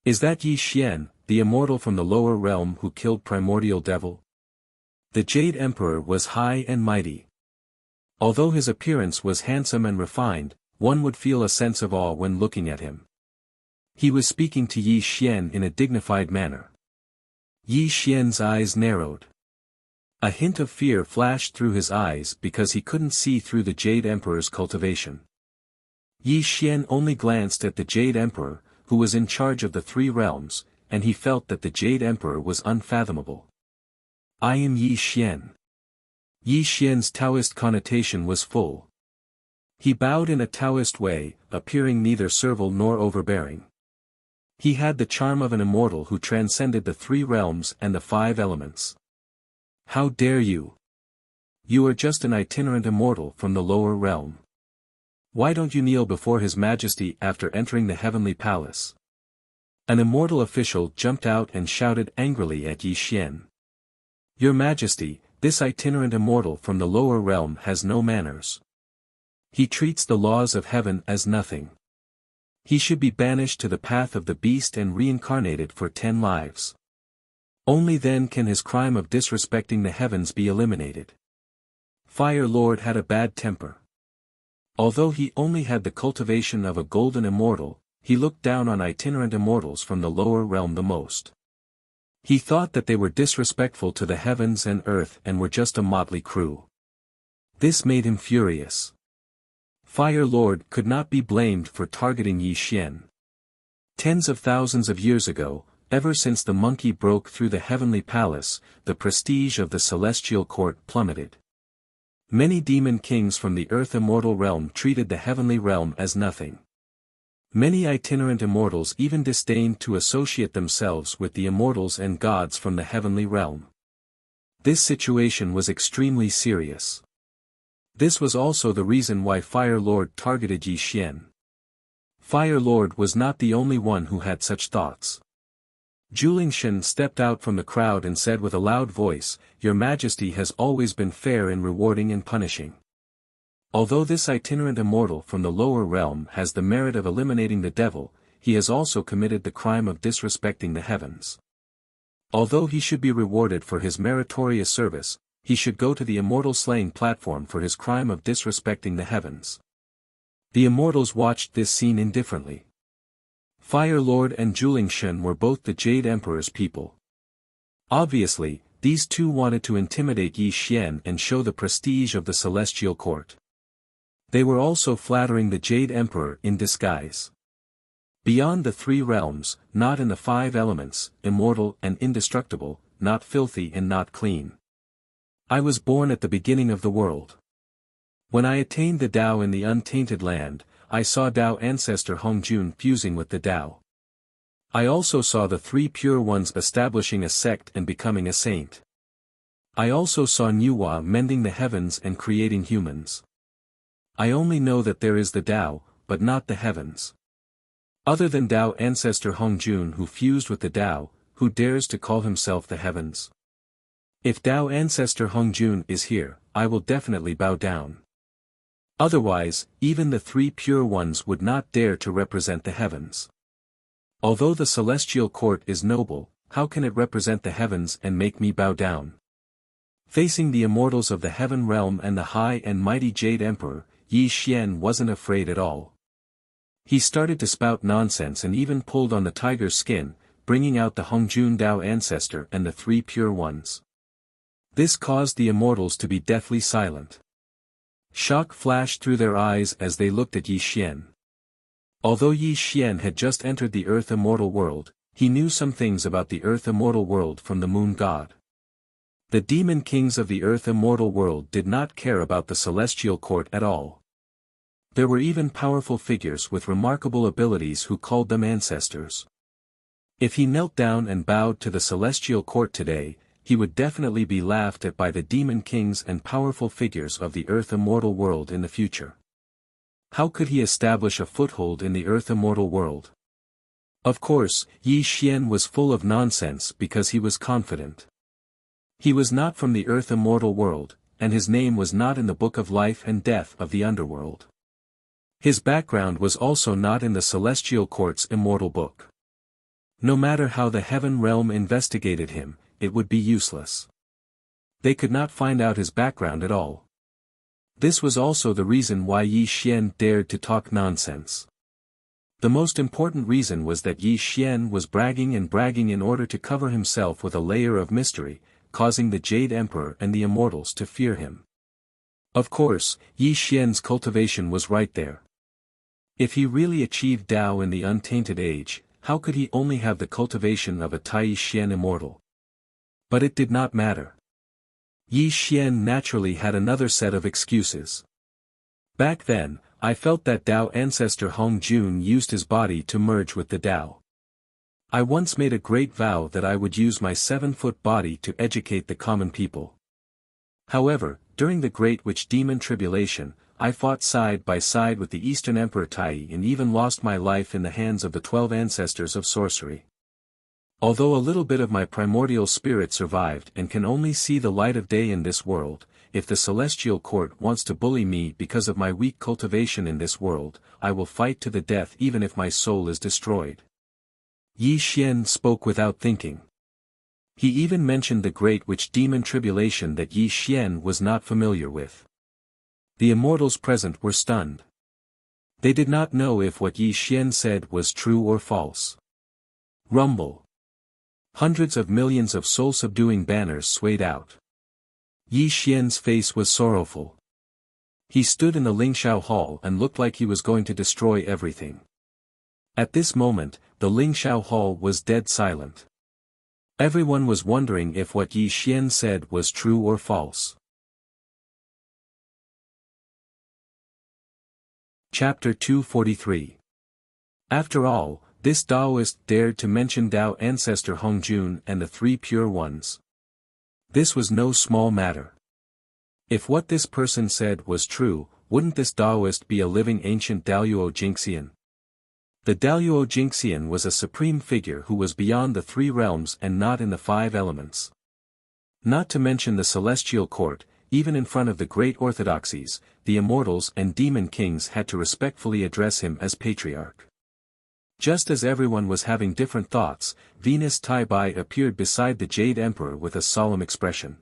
Is that Yi Xian, the immortal from the lower realm who killed primordial devil? The Jade Emperor was high and mighty. Although his appearance was handsome and refined, one would feel a sense of awe when looking at him. He was speaking to Yi Xian in a dignified manner. Yi Xian's eyes narrowed. A hint of fear flashed through his eyes because he couldn't see through the Jade Emperor's cultivation. Yi Xian only glanced at the Jade Emperor, who was in charge of the three realms, and he felt that the Jade Emperor was unfathomable. I am Yi Xian. Yi Xian's Taoist connotation was full. He bowed in a Taoist way, appearing neither servile nor overbearing. He had the charm of an immortal who transcended the three realms and the five elements. How dare you? You are just an itinerant immortal from the lower realm. Why don't you kneel before His Majesty after entering the heavenly palace? An immortal official jumped out and shouted angrily at Yi Xian. Your Majesty, this itinerant immortal from the lower realm has no manners. He treats the laws of heaven as nothing. He should be banished to the path of the beast and reincarnated for 10 lives. Only then can his crime of disrespecting the heavens be eliminated. Fire Lord had a bad temper. Although he only had the cultivation of a golden immortal, he looked down on itinerant immortals from the lower realm the most. He thought that they were disrespectful to the heavens and earth and were just a motley crew. This made him furious. Fire Lord could not be blamed for targeting Yi Xian. Tens of thousands of years ago, ever since the monkey broke through the heavenly palace, the prestige of the celestial court plummeted. Many demon kings from the earth immortal realm treated the heavenly realm as nothing. Many itinerant immortals even disdained to associate themselves with the immortals and gods from the heavenly realm. This situation was extremely serious. This was also the reason why Fire Lord targeted Yi Xian. Fire Lord was not the only one who had such thoughts. Julingshan stepped out from the crowd and said with a loud voice, "Your Majesty has always been fair in rewarding and punishing. Although this itinerant immortal from the lower realm has the merit of eliminating the devil, he has also committed the crime of disrespecting the heavens. Although he should be rewarded for his meritorious service, he should go to the immortal slaying platform for his crime of disrespecting the heavens." The immortals watched this scene indifferently. Fire Lord and Julingshan were both the Jade Emperor's people. Obviously, these two wanted to intimidate Yi Xian and show the prestige of the celestial court. They were also flattering the Jade Emperor in disguise. Beyond the three realms, not in the five elements, immortal and indestructible, not filthy and not clean. I was born at the beginning of the world. When I attained the Tao in the untainted land, I saw Tao ancestor Hongjun fusing with the Tao. I also saw the three pure ones establishing a sect and becoming a saint. I also saw Nuwa mending the heavens and creating humans. I only know that there is the Tao, but not the heavens. Other than Tao ancestor Hongjun who fused with the Tao, who dares to call himself the heavens? If Tao ancestor Hongjun is here, I will definitely bow down. Otherwise, even the three pure ones would not dare to represent the heavens. Although the celestial court is noble, how can it represent the heavens and make me bow down? Facing the immortals of the heaven realm and the high and mighty Jade Emperor, Yi Xian wasn't afraid at all. He started to spout nonsense and even pulled on the tiger's skin, bringing out the Hongjun Tao ancestor and the three pure ones. This caused the immortals to be deathly silent. Shock flashed through their eyes as they looked at Yi Xian. Although Yi Xian had just entered the Earth Immortal world, he knew some things about the Earth Immortal world from the Moon God. The demon kings of the Earth Immortal world did not care about the celestial court at all. There were even powerful figures with remarkable abilities who called them ancestors. If he knelt down and bowed to the celestial court today, he would definitely be laughed at by the demon kings and powerful figures of the Earth Immortal world in the future. How could he establish a foothold in the Earth Immortal world? Of course, Yi Xian was full of nonsense because he was confident. He was not from the Earth Immortal world, and his name was not in the Book of Life and Death of the Underworld. His background was also not in the Celestial Court's Immortal Book. No matter how the Heaven Realm investigated him, it would be useless. They could not find out his background at all. This was also the reason why Yi Xian dared to talk nonsense. The most important reason was that Yi Xian was bragging in order to cover himself with a layer of mystery, causing the Jade Emperor and the Immortals to fear him. Of course, Yi Xian's cultivation was right there. If he really achieved Tao in the untainted age, how could he only have the cultivation of a Tai Xian immortal? But it did not matter. Yi Xian naturally had another set of excuses. Back then, I felt that Tao ancestor Hongjun used his body to merge with the Tao. I once made a great vow that I would use my 7-foot body to educate the common people. However, during the Great Witch Demon Tribulation, I fought side by side with the Eastern Emperor Tai and even lost my life in the hands of the 12 ancestors of sorcery. Although a little bit of my primordial spirit survived and can only see the light of day in this world, if the Celestial Court wants to bully me because of my weak cultivation in this world, I will fight to the death even if my soul is destroyed. Yi Xian spoke without thinking. He even mentioned the Great Witch Demon Tribulation that Yi Xian was not familiar with. The immortals present were stunned. They did not know if what Yi Xian said was true or false. Rumble. Hundreds of millions of soul-subduing banners swayed out. Yi Xian's face was sorrowful. He stood in the Lingshao Hall and looked like he was going to destroy everything. At this moment, the Lingshao Hall was dead silent. Everyone was wondering if what Yi Xian said was true or false. Chapter 243. After all, this Taoist dared to mention Tao ancestor Hongjun and the three pure ones. This was no small matter. If what this person said was true, wouldn't this Taoist be a living ancient Daoyuo Jingxian? The Daoyuo Jingxian was a supreme figure who was beyond the three realms and not in the five elements. Not to mention the celestial court, even in front of the great orthodoxies, the immortals and demon kings had to respectfully address him as patriarch. Just as everyone was having different thoughts, Venus Tai Bai appeared beside the Jade Emperor with a solemn expression.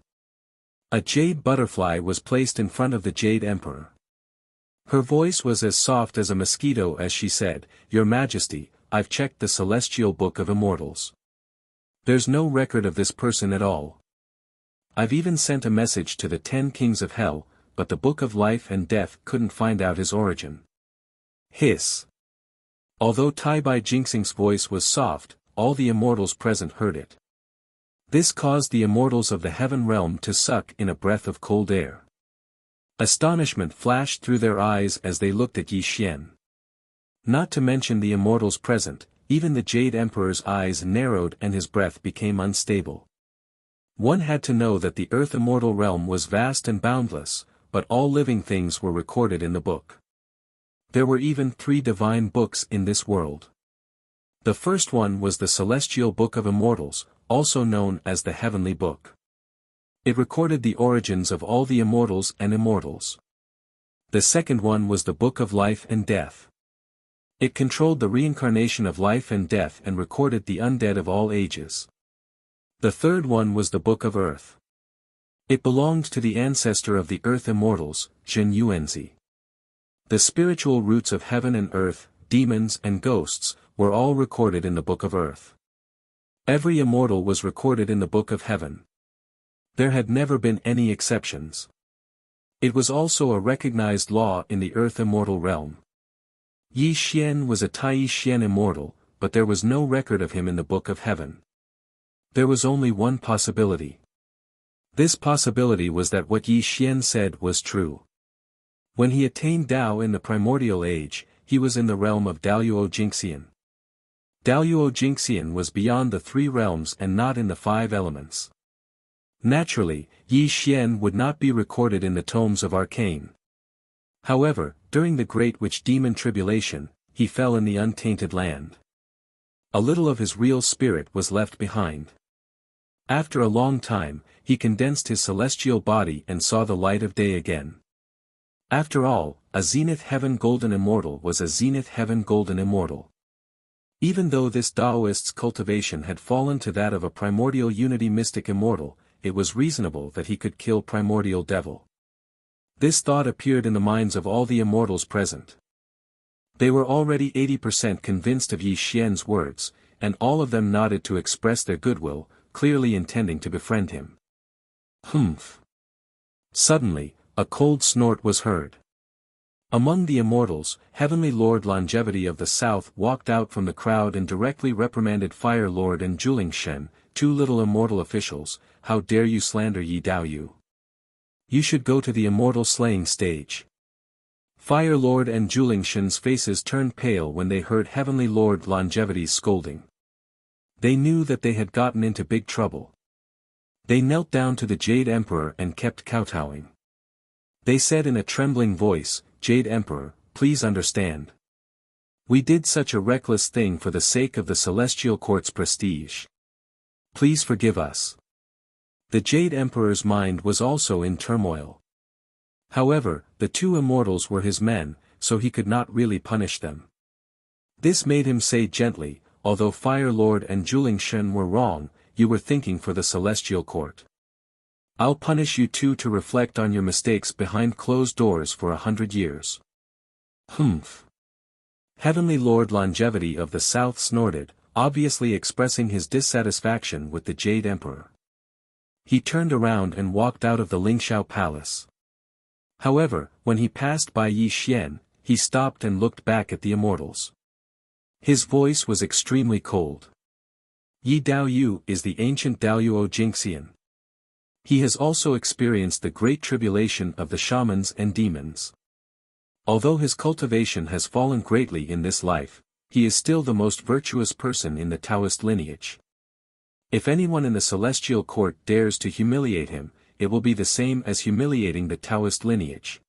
A jade butterfly was placed in front of the Jade Emperor. Her voice was as soft as a mosquito as she said, "Your Majesty, I've checked the celestial book of immortals. There's no record of this person at all. I've even sent a message to the 10 kings of hell, but the book of life and death couldn't find out his origin." Hiss. Although Tai Bai Jingxing's voice was soft, all the immortals present heard it. This caused the immortals of the heaven realm to suck in a breath of cold air. Astonishment flashed through their eyes as they looked at Yi Xian. Not to mention the immortals present, even the Jade Emperor's eyes narrowed and his breath became unstable. One had to know that the earth immortal realm was vast and boundless, but all living things were recorded in the book. There were even 3 divine books in this world. The first one was the Celestial Book of Immortals, also known as the Heavenly Book. It recorded the origins of all the immortals and immortals. The second one was the Book of Life and Death. It controlled the reincarnation of life and death and recorded the undead of all ages. The third one was the Book of Earth. It belonged to the ancestor of the Earth Immortals, Zhen Yuanzi. The spiritual roots of heaven and earth, demons and ghosts, were all recorded in the Book of Earth. Every immortal was recorded in the Book of Heaven. There had never been any exceptions. It was also a recognized law in the Earth Immortal realm. Yi Xian was a Tai Xian immortal, but there was no record of him in the Book of Heaven. There was only one possibility. This possibility was that what Yi Xian said was true. When he attained Tao in the primordial age, he was in the realm of Daoyuo Jingxian. Daoyuo Jingxian was beyond the 3 realms and not in the 5 elements. Naturally, Yi Xian would not be recorded in the tomes of arcane. However, during the Great Witch Demon Tribulation, he fell in the untainted land. A little of his real spirit was left behind. After a long time, he condensed his celestial body and saw the light of day again. After all, a Zenith Heaven Golden Immortal was a Zenith Heaven Golden Immortal. Even though this Taoist's cultivation had fallen to that of a primordial unity mystic immortal, it was reasonable that he could kill primordial devil. This thought appeared in the minds of all the immortals present. They were already 80% convinced of Yi Xian's words, and all of them nodded to express their goodwill, clearly intending to befriend him. Humph. Suddenly, a cold snort was heard. Among the immortals, Heavenly Lord Longevity of the South walked out from the crowd and directly reprimanded Fire Lord and Juling Shen, 2 little immortal officials. "How dare you slander Yi Daoyu? You should go to the immortal slaying stage." Fire Lord and Juling Shen's faces turned pale when they heard Heavenly Lord Longevity's scolding. They knew that they had gotten into big trouble. They knelt down to the Jade Emperor and kept kowtowing. They said in a trembling voice, "Jade Emperor, please understand. We did such a reckless thing for the sake of the Celestial Court's prestige. Please forgive us." The Jade Emperor's mind was also in turmoil. However, the 2 immortals were his men, so he could not really punish them. This made him say gently, "Although Fire Lord and Juling Shen were wrong, you were thinking for the Celestial Court. I'll punish you 2 to reflect on your mistakes behind closed doors for 100 years. Humph. Heavenly Lord Longevity of the South snorted, obviously expressing his dissatisfaction with the Jade Emperor. He turned around and walked out of the Lingxiao Palace. However, when he passed by Yi Xian, he stopped and looked back at the immortals. His voice was extremely cold. Yi Daoyu is the ancient Daoyuo Jingxian. He has also experienced the great tribulation of the shamans and demons. Although his cultivation has fallen greatly in this life, he is still the most virtuous person in the Taoist lineage. If anyone in the celestial court dares to humiliate him, it will be the same as humiliating the Taoist lineage.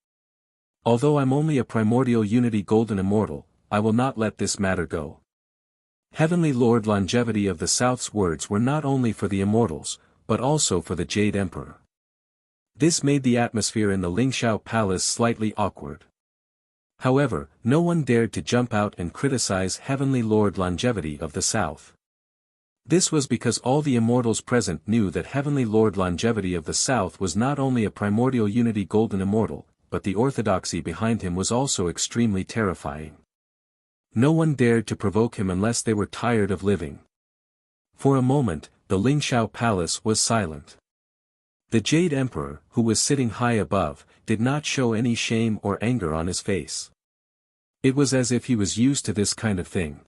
Although I'm only a primordial unity golden immortal, I will not let this matter go. Heavenly Lord Longevity of the South's words were not only for the immortals, but also for the Jade Emperor. This made the atmosphere in the Lingxiao Palace slightly awkward. However, no one dared to jump out and criticize Heavenly Lord Longevity of the South. This was because all the immortals present knew that Heavenly Lord Longevity of the South was not only a primordial unity golden immortal, but the orthodoxy behind him was also extremely terrifying. No one dared to provoke him unless they were tired of living. For a moment, the Lingxiao Palace was silent. The Jade Emperor, who was sitting high above, did not show any shame or anger on his face. It was as if he was used to this kind of thing.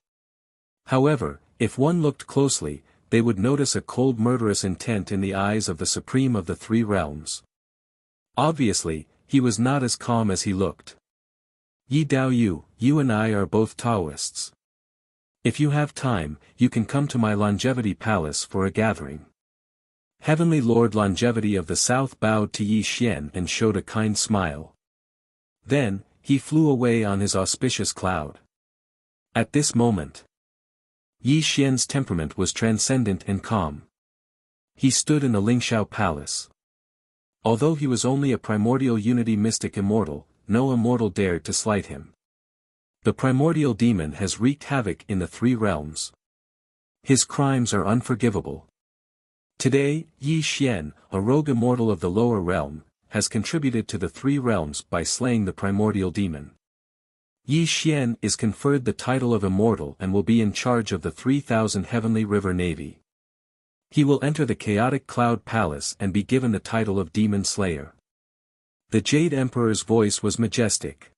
However, if one looked closely, they would notice a cold murderous intent in the eyes of the Supreme of the Three Realms. Obviously, he was not as calm as he looked. Yi Daoyu, you and I are both Taoists. If you have time, you can come to my Longevity Palace for a gathering. Heavenly Lord Longevity of the South bowed to Yi Xian and showed a kind smile. Then, he flew away on his auspicious cloud. At this moment, Yi Xian's temperament was transcendent and calm. He stood in the Lingxiao Palace. Although he was only a primordial unity mystic immortal, no immortal dared to slight him. The primordial demon has wreaked havoc in the Three Realms. His crimes are unforgivable. Today, Yi Xian, a rogue immortal of the lower realm, has contributed to the Three Realms by slaying the primordial demon. Yi Xian is conferred the title of Immortal and will be in charge of the 3,000 Heavenly River Navy. He will enter the chaotic Cloud Palace and be given the title of Demon Slayer. The Jade Emperor's voice was majestic.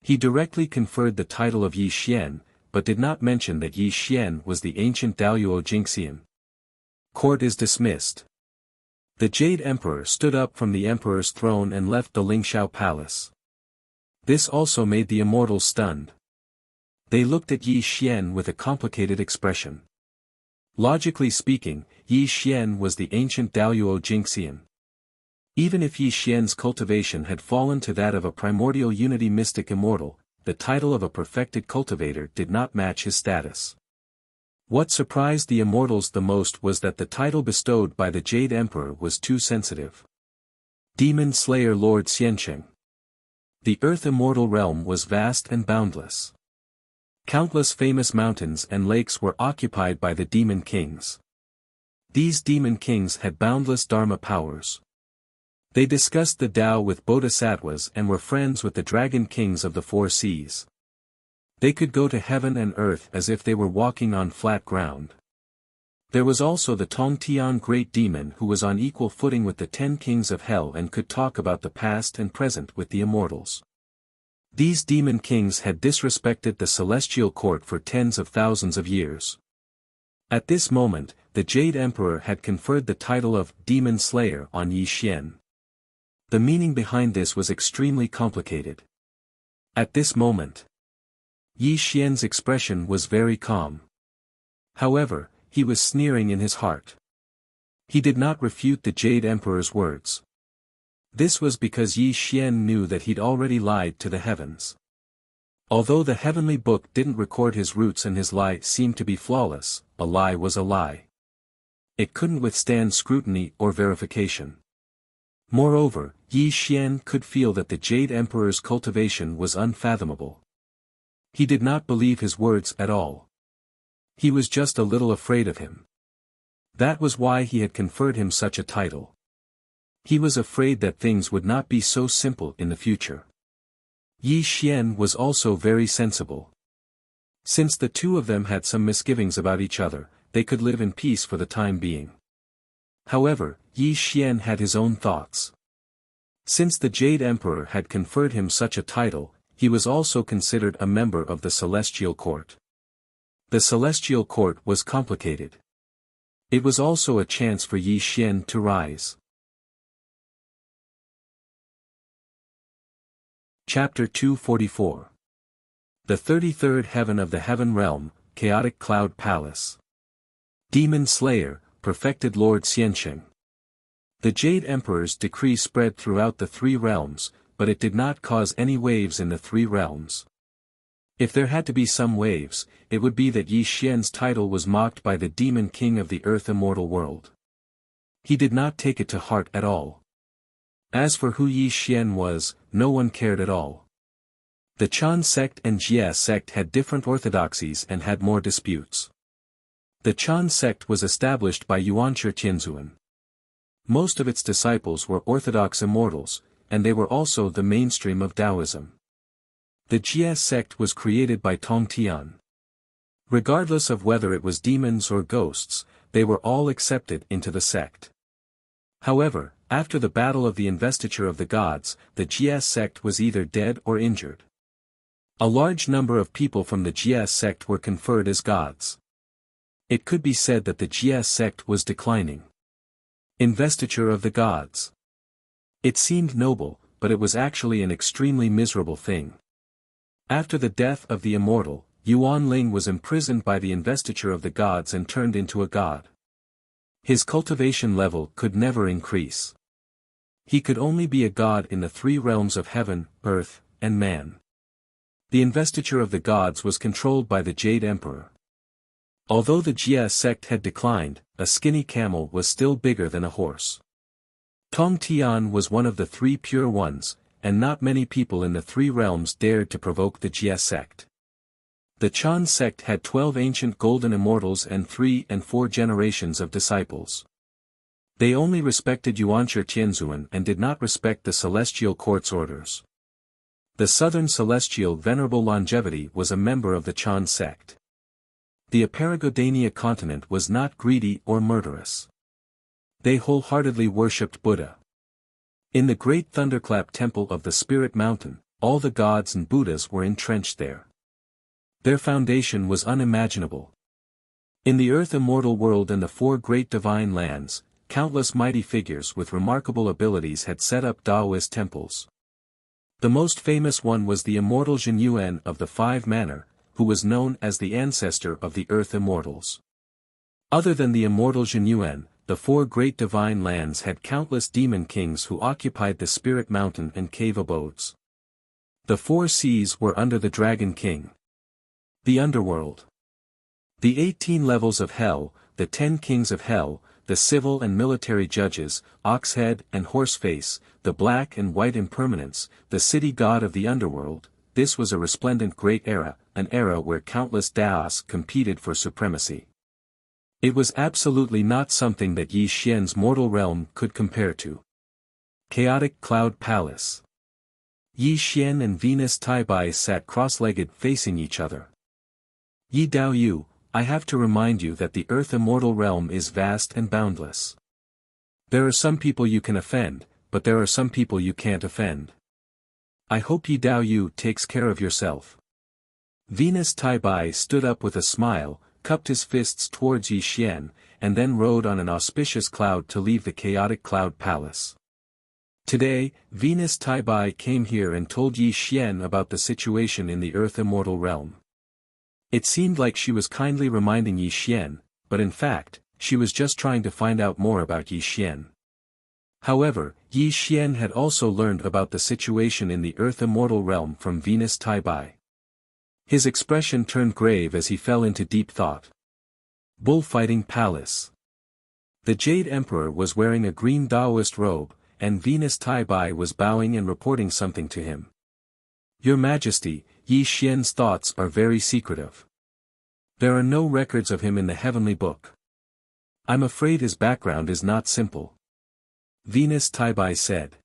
He directly conferred the title of Yi Xian, but did not mention that Yi Xian was the ancient Daoyuo Jingxian. Court is dismissed. The Jade Emperor stood up from the Emperor's throne and left the Lingxiao Palace. This also made the immortals stunned. They looked at Yi Xian with a complicated expression. Logically speaking, Yi Xian was the ancient Daoyuo Jingxian. Even if Yi Xian's cultivation had fallen to that of a primordial unity mystic immortal, the title of a perfected cultivator did not match his status. What surprised the immortals the most was that the title bestowed by the Jade Emperor was too sensitive. Demon Slayer Lord Xiancheng. The Earth Immortal Realm was vast and boundless. Countless famous mountains and lakes were occupied by the Demon Kings. These Demon Kings had boundless Dharma powers. They discussed the Tao with bodhisattvas and were friends with the Dragon Kings of the Four Seas. They could go to heaven and earth as if they were walking on flat ground. There was also the Tongtian Great Demon who was on equal footing with the 10 Kings of Hell and could talk about the past and present with the immortals. These Demon Kings had disrespected the celestial court for tens of thousands of years. At this moment, the Jade Emperor had conferred the title of Demon Slayer on Yi Xian. The meaning behind this was extremely complicated. At this moment, Yi Xian's expression was very calm. However, he was sneering in his heart. He did not refute the Jade Emperor's words. This was because Yi Xian knew that he'd already lied to the heavens. Although the heavenly book didn't record his roots and his lie seemed to be flawless, a lie was a lie. It couldn't withstand scrutiny or verification. Moreover, Yi Xian could feel that the Jade Emperor's cultivation was unfathomable. He did not believe his words at all. He was just a little afraid of him. That was why he had conferred him such a title. He was afraid that things would not be so simple in the future. Yi Xian was also very sensible. Since the two of them had some misgivings about each other, they could live in peace for the time being. However, Yi Xian had his own thoughts. Since the Jade Emperor had conferred him such a title, he was also considered a member of the Celestial Court. The Celestial Court was complicated. It was also a chance for Yi Xian to rise. Chapter 244. The 33rd Heaven of the Heaven Realm, Chaotic Cloud Palace. Demon Slayer, Perfected Lord Xiansheng. The Jade Emperor's decree spread throughout the three realms, but it did not cause any waves in the three realms. If there had to be some waves, it would be that Yi Xian's title was mocked by the Demon King of the Earth Immortal world. He did not take it to heart at all. As for who Yi Xian was, no one cared at all. The Chan sect and Jie sect had different orthodoxies and had more disputes. The Chan sect was established by Yuanshi Tianzuan. Most of its disciples were orthodox immortals, and they were also the mainstream of Taoism. The Jie sect was created by Tong Tian. Regardless of whether it was demons or ghosts, they were all accepted into the sect. However, after the battle of the investiture of the gods, the Jie sect was either dead or injured. A large number of people from the Jie sect were conferred as gods. It could be said that the Jie sect was declining. Investiture of the gods. It seemed noble, but it was actually an extremely miserable thing. After the death of the immortal, Yuan Ling was imprisoned by the investiture of the gods and turned into a god. His cultivation level could never increase. He could only be a god in the three realms of heaven, earth, and man. The investiture of the gods was controlled by the Jade Emperor. Although the Jie sect had declined, a skinny camel was still bigger than a horse. Tong Tian was one of the three pure ones, and not many people in the three realms dared to provoke the Jie sect. The Chan sect had 12 ancient golden immortals and 3 and 4 generations of disciples. They only respected Yuanshi Tianzuan and did not respect the Celestial Court's orders. The Southern Celestial Venerable Longevity was a member of the Chan sect. The Aparagodania continent was not greedy or murderous. They wholeheartedly worshipped Buddha. In the great thunderclap temple of the Spirit Mountain, all the gods and Buddhas were entrenched there. Their foundation was unimaginable. In the Earth Immortal world and the 4 great divine lands, countless mighty figures with remarkable abilities had set up Taoist temples. The most famous one was the immortal Zhen Yuan of the 5 manor, who was known as the ancestor of the Earth Immortals. Other than the immortal Zhen Yuan, the 4 great divine lands had countless demon kings who occupied the Spirit Mountain and cave abodes. The 4 seas were under the Dragon King. The Underworld. The 18 levels of Hell, the 10 kings of Hell, the civil and military judges, Oxhead and Horseface, the black and white impermanents, the city god of the underworld. This was a resplendent great era, an era where countless Daos competed for supremacy. It was absolutely not something that Yi Xian's mortal realm could compare to. Chaotic Cloud Palace. Yi Xian and Venus Taibai sat cross-legged facing each other. Yi Dao Yu, I have to remind you that the Earth Immortal realm is vast and boundless. There are some people you can offend, but there are some people you can't offend. I hope Yi Dao Yu takes care of yourself. Venus Taibai stood up with a smile, cupped his fists towards Yi Xian, and then rode on an auspicious cloud to leave the chaotic cloud palace. Today, Venus Taibai came here and told Yi Xian about the situation in the Earth Immortal realm. It seemed like she was kindly reminding Yi Xian, but in fact, she was just trying to find out more about Yi Xian. However, Yi Xian had also learned about the situation in the Earth Immortal realm from Venus Taibai. His expression turned grave as he fell into deep thought. Bullfighting Palace. The Jade Emperor was wearing a green Taoist robe, and Venus Taibai was bowing and reporting something to him. Your Majesty, Yi Xian's thoughts are very secretive. There are no records of him in the heavenly book. I'm afraid his background is not simple. Venus Taibai said.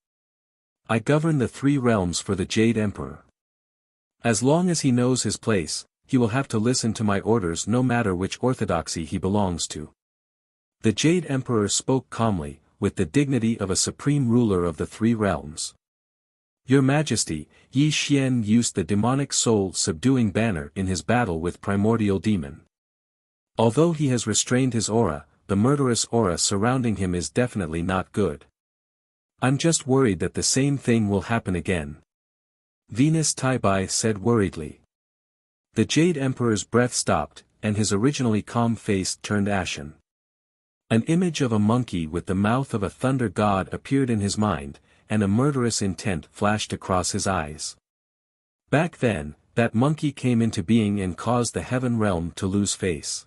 I govern the 3 realms for the Jade Emperor. As long as he knows his place, he will have to listen to my orders no matter which orthodoxy he belongs to. The Jade Emperor spoke calmly, with the dignity of a supreme ruler of the three realms. Your Majesty, Yi Xian used the demonic soul-subduing banner in his battle with primordial demon. Although he has restrained his aura, the murderous aura surrounding him is definitely not good. I'm just worried that the same thing will happen again. Venus Taibai said worriedly. The Jade Emperor's breath stopped, and his originally calm face turned ashen. An image of a monkey with the mouth of a thunder god appeared in his mind, and a murderous intent flashed across his eyes. Back then, that monkey came into being and caused the heaven realm to lose face.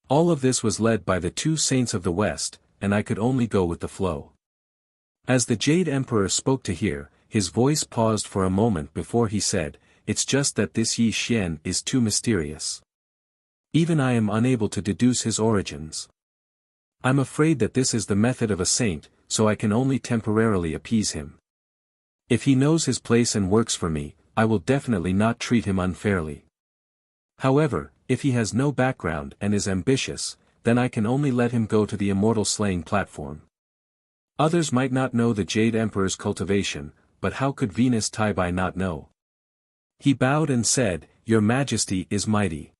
All of this was led by the two saints of the West, and I could only go with the flow. As the Jade Emperor spoke to hear, his voice paused for a moment before he said, "It's just that this Yi Xian is too mysterious. Even I am unable to deduce his origins. I'm afraid that this is the method of a saint, so I can only temporarily appease him. If he knows his place and works for me, I will definitely not treat him unfairly. However, if he has no background and is ambitious, then I can only let him go to the immortal slaying platform." Others might not know the Jade Emperor's cultivation, but how could Venus Taibai not know? He bowed and said, "Your Majesty is mighty."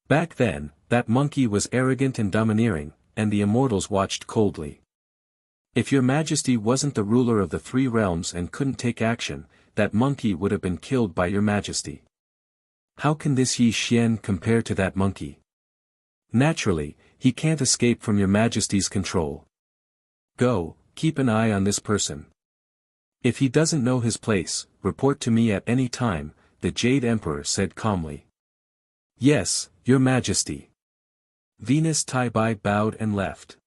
Back then, that monkey was arrogant and domineering, and the immortals watched coldly. If your Majesty wasn't the ruler of the three realms and couldn't take action, that monkey would have been killed by your Majesty. How can this Yi Xian compare to that monkey? Naturally, he can't escape from your Majesty's control. Go, keep an eye on this person. If he doesn't know his place, report to me at any time, the Jade Emperor said calmly. Yes, your Majesty. Venus Taibai bowed and left.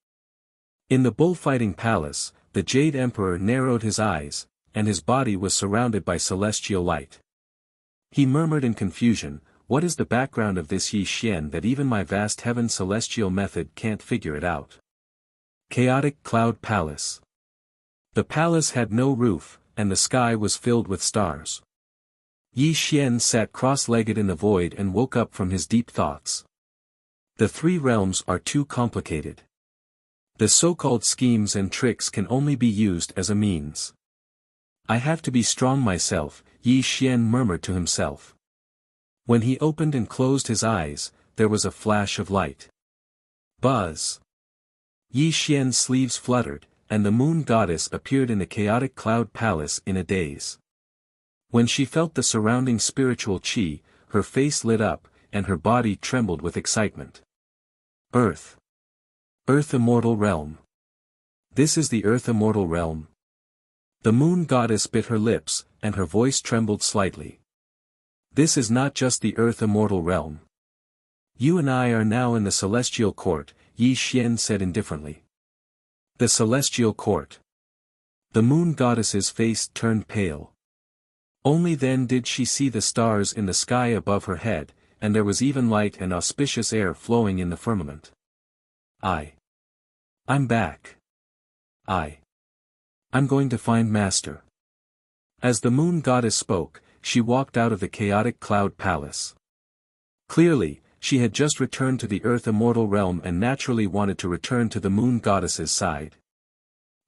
In the bullfighting palace, the Jade Emperor narrowed his eyes, and his body was surrounded by celestial light. He murmured in confusion, "What is the background of this Yi Xian that even my vast heaven celestial method can't figure it out?" Chaotic Cloud Palace. The palace had no roof, and the sky was filled with stars. Yi Xian sat cross-legged in the void and woke up from his deep thoughts. The three realms are too complicated. The so-called schemes and tricks can only be used as a means. I have to be strong myself, Yi Xian murmured to himself. When he opened and closed his eyes, there was a flash of light. Buzz! Yi Xian's sleeves fluttered, and the moon goddess appeared in the chaotic cloud palace in a daze. When she felt the surrounding spiritual chi, her face lit up, and her body trembled with excitement. Earth. Earth Immortal Realm. This is the Earth Immortal Realm. The moon goddess bit her lips, and her voice trembled slightly. This is not just the Earth Immortal Realm. You and I are now in the Celestial Court, Yi Xian said indifferently. The Celestial Court. The moon goddess's face turned pale. Only then did she see the stars in the sky above her head, and there was even light and auspicious air flowing in the firmament. I'm back. I'm going to find Master. As the moon goddess spoke, she walked out of the chaotic cloud palace. Clearly, she had just returned to the Earth Immortal Realm and naturally wanted to return to the moon goddess's side.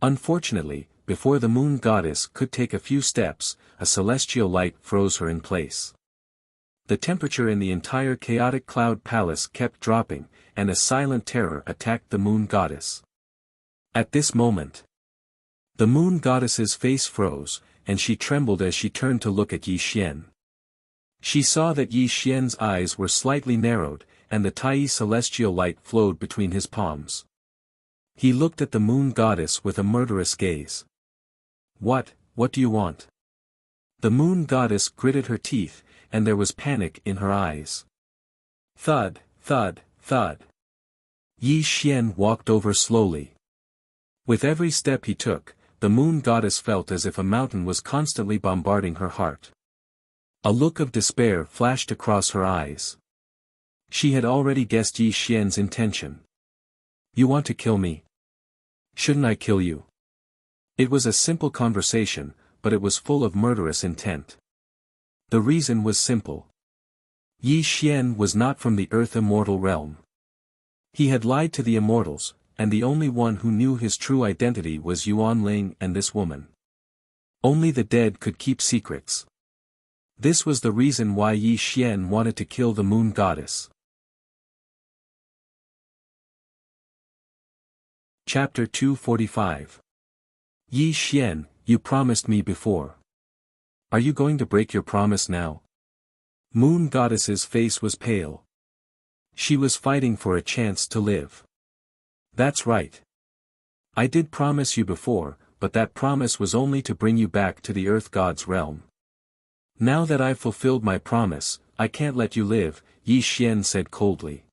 Unfortunately, before the moon goddess could take a few steps, a celestial light froze her in place. The temperature in the entire chaotic cloud palace kept dropping, and a silent terror attacked the moon goddess. At this moment, the moon goddess's face froze, and she trembled as she turned to look at Yi Xian. She saw that Yi Xian's eyes were slightly narrowed, and the Tai celestial light flowed between his palms. He looked at the moon goddess with a murderous gaze. What do you want? The moon goddess gritted her teeth, and there was panic in her eyes. Thud, thud, thud. Yi Xian walked over slowly. With every step he took, the moon goddess felt as if a mountain was constantly bombarding her heart. A look of despair flashed across her eyes. She had already guessed Yi Xian's intention. You want to kill me? Shouldn't I kill you? It was a simple conversation, but it was full of murderous intent. The reason was simple. Yi Xian was not from the Earth Immortal realm. He had lied to the Immortals, and the only one who knew his true identity was Yuan Ling and this woman. Only the dead could keep secrets. This was the reason why Yi Xian wanted to kill the Moon Goddess. Chapter 245. Yi Xian, you promised me before. Are you going to break your promise now? Moon Goddess's face was pale. She was fighting for a chance to live. That's right. I did promise you before, but that promise was only to bring you back to the Earth God's realm. Now that I've fulfilled my promise, I can't let you live, Yi Xian said coldly.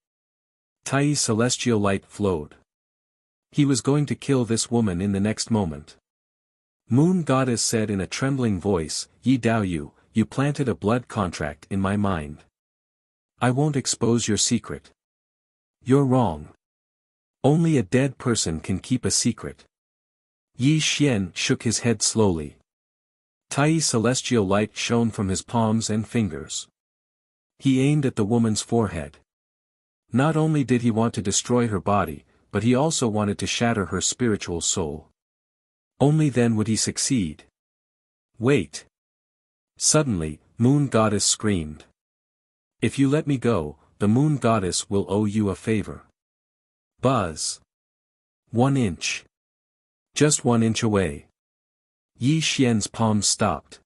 Tai's celestial light flowed. He was going to kill this woman in the next moment. Moon Goddess said in a trembling voice, Yi Daoyu, you planted a blood contract in my mind. I won't expose your secret. You're wrong. Only a dead person can keep a secret. Yi Xian shook his head slowly. Tai's celestial light shone from his palms and fingers. He aimed at the woman's forehead. Not only did he want to destroy her body, but he also wanted to shatter her spiritual soul. Only then would he succeed. Wait. Suddenly, Moon Goddess screamed. If you let me go, the Moon Goddess will owe you a favor. Buzz. 1 inch. Just 1 inch away. Yi Xian's palms stopped.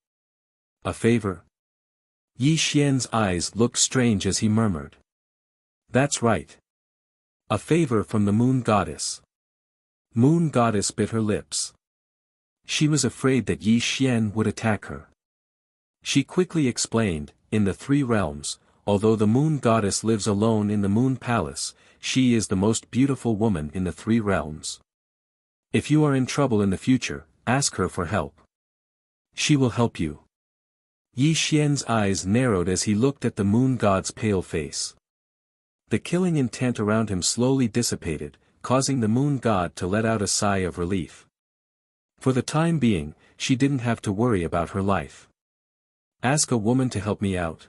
A favor? Yi Xian's eyes looked strange as he murmured. That's right. A favor from the Moon Goddess. Moon Goddess bit her lips. She was afraid that Yi Xian would attack her. She quickly explained, in the 3 realms, although the Moon Goddess lives alone in the Moon Palace, she is the most beautiful woman in the 3 realms. If you are in trouble in the future, ask her for help. She will help you. Yi Xian's eyes narrowed as he looked at the Moon God's pale face. The killing intent around him slowly dissipated, causing the Moon God to let out a sigh of relief. For the time being, she didn't have to worry about her life. Ask a woman to help me out.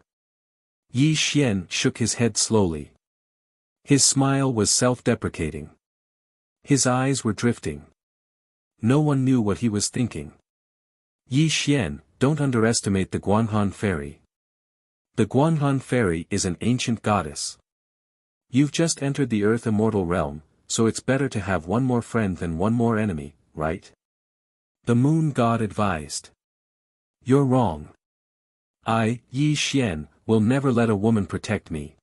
Yi Xian shook his head slowly. His smile was self-deprecating. His eyes were drifting. No one knew what he was thinking. Yi Xian, don't underestimate the Guanhan fairy. The Guanhan fairy is an ancient goddess. You've just entered the Earth Immortal realm, so it's better to have one more friend than one more enemy, right? The Moon God advised. You're wrong. I, Yi Xian, will never let a woman protect me.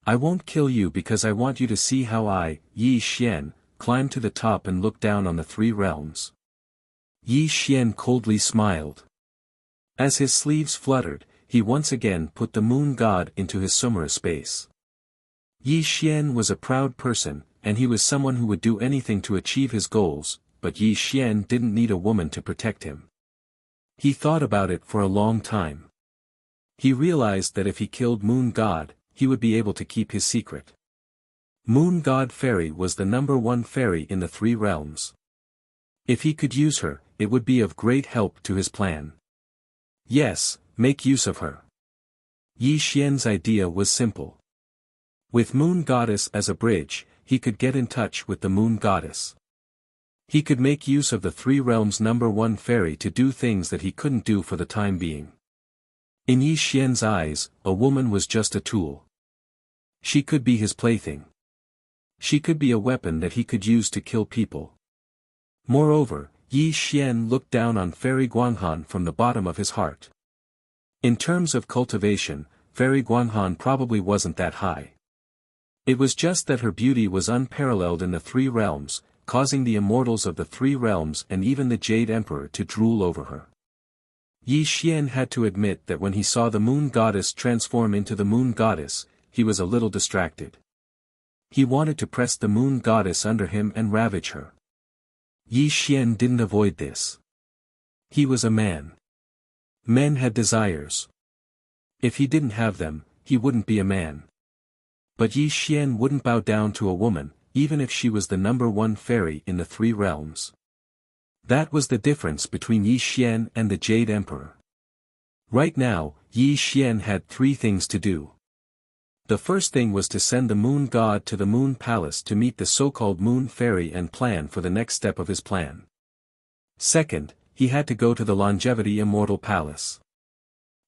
I won't kill you because I want you to see how I, Yi Xian, climb to the top and look down on the 3 realms. Yi Xian coldly smiled. As his sleeves fluttered, he once again put the Moon God into his Sumera space. Yi Xian was a proud person, and he was someone who would do anything to achieve his goals, but Yi Xian didn't need a woman to protect him. He thought about it for a long time. He realized that if he killed Moon God, he would be able to keep his secret. Moon God Fairy was the #1 fairy in the 3 realms. If he could use her, it would be of great help to his plan. Yes, make use of her. Yi Xian's idea was simple. With Moon Goddess as a bridge, he could get in touch with the Moon Goddess. He could make use of the 3 realms #1 fairy to do things that he couldn't do for the time being. In Yi Xian's eyes, a woman was just a tool. She could be his plaything. She could be a weapon that he could use to kill people. Moreover, Yi Xian looked down on Fairy Guanhan from the bottom of his heart. In terms of cultivation, Fairy Guanhan probably wasn't that high. It was just that her beauty was unparalleled in the 3 realms, causing the immortals of the 3 realms and even the Jade Emperor to drool over her. Yi Xian had to admit that when he saw the Moon Goddess transform into the Moon Goddess, he was a little distracted. He wanted to press the Moon Goddess under him and ravage her. Yi Xian didn't avoid this. He was a man. Men had desires. If he didn't have them, he wouldn't be a man. But Yi Xian wouldn't bow down to a woman, even if she was the #1 fairy in the 3 realms. That was the difference between Yi Xian and the Jade Emperor. Right now, Yi Xian had 3 things to do. The first thing was to send the moon god to the moon palace to meet the so-called moon fairy and plan for the next step of his plan. Second, he had to go to the Longevity Immortal Palace.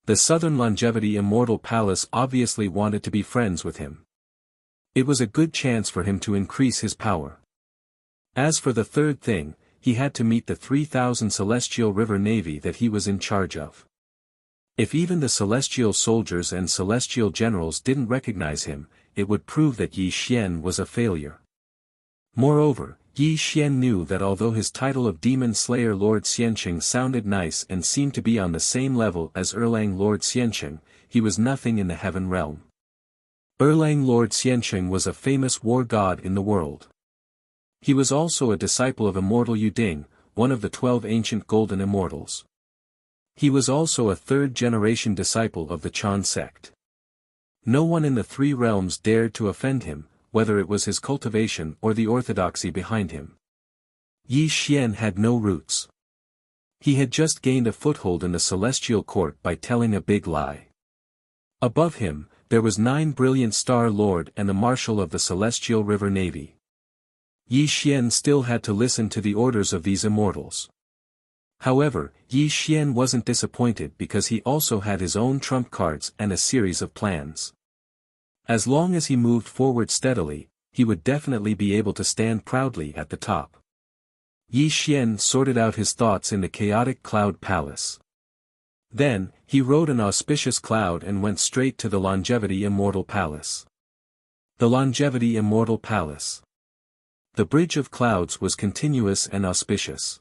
The Southern Longevity Immortal Palace obviously wanted to be friends with him. It was a good chance for him to increase his power. As for the third thing, he had to meet the 3,000 Celestial River Navy that he was in charge of. If even the Celestial soldiers and Celestial generals didn't recognize him, it would prove that Yi Xian was a failure. Moreover, Yi Xian knew that although his title of Demon Slayer Lord Xianqing sounded nice and seemed to be on the same level as Erlang Lord Xianqing, he was nothing in the heaven realm. Erlang Lord Xianqing was a famous war god in the world. He was also a disciple of Immortal Yuding, one of the 12 ancient golden immortals. He was also a third-generation disciple of the Chan sect. No one in the three realms dared to offend him, whether it was his cultivation or the orthodoxy behind him. Yi Xian had no roots. He had just gained a foothold in the celestial court by telling a big lie. Above him, there was 9 brilliant Star Lord and the Marshal of the Celestial River Navy. Yi Xian still had to listen to the orders of these immortals. However, Yi Xian wasn't disappointed because he also had his own trump cards and a series of plans. As long as he moved forward steadily, he would definitely be able to stand proudly at the top. Yi Xian sorted out his thoughts in the chaotic cloud palace. Then, he rode an auspicious cloud and went straight to the Longevity Immortal Palace. The Longevity Immortal Palace. The bridge of clouds was continuous and auspicious.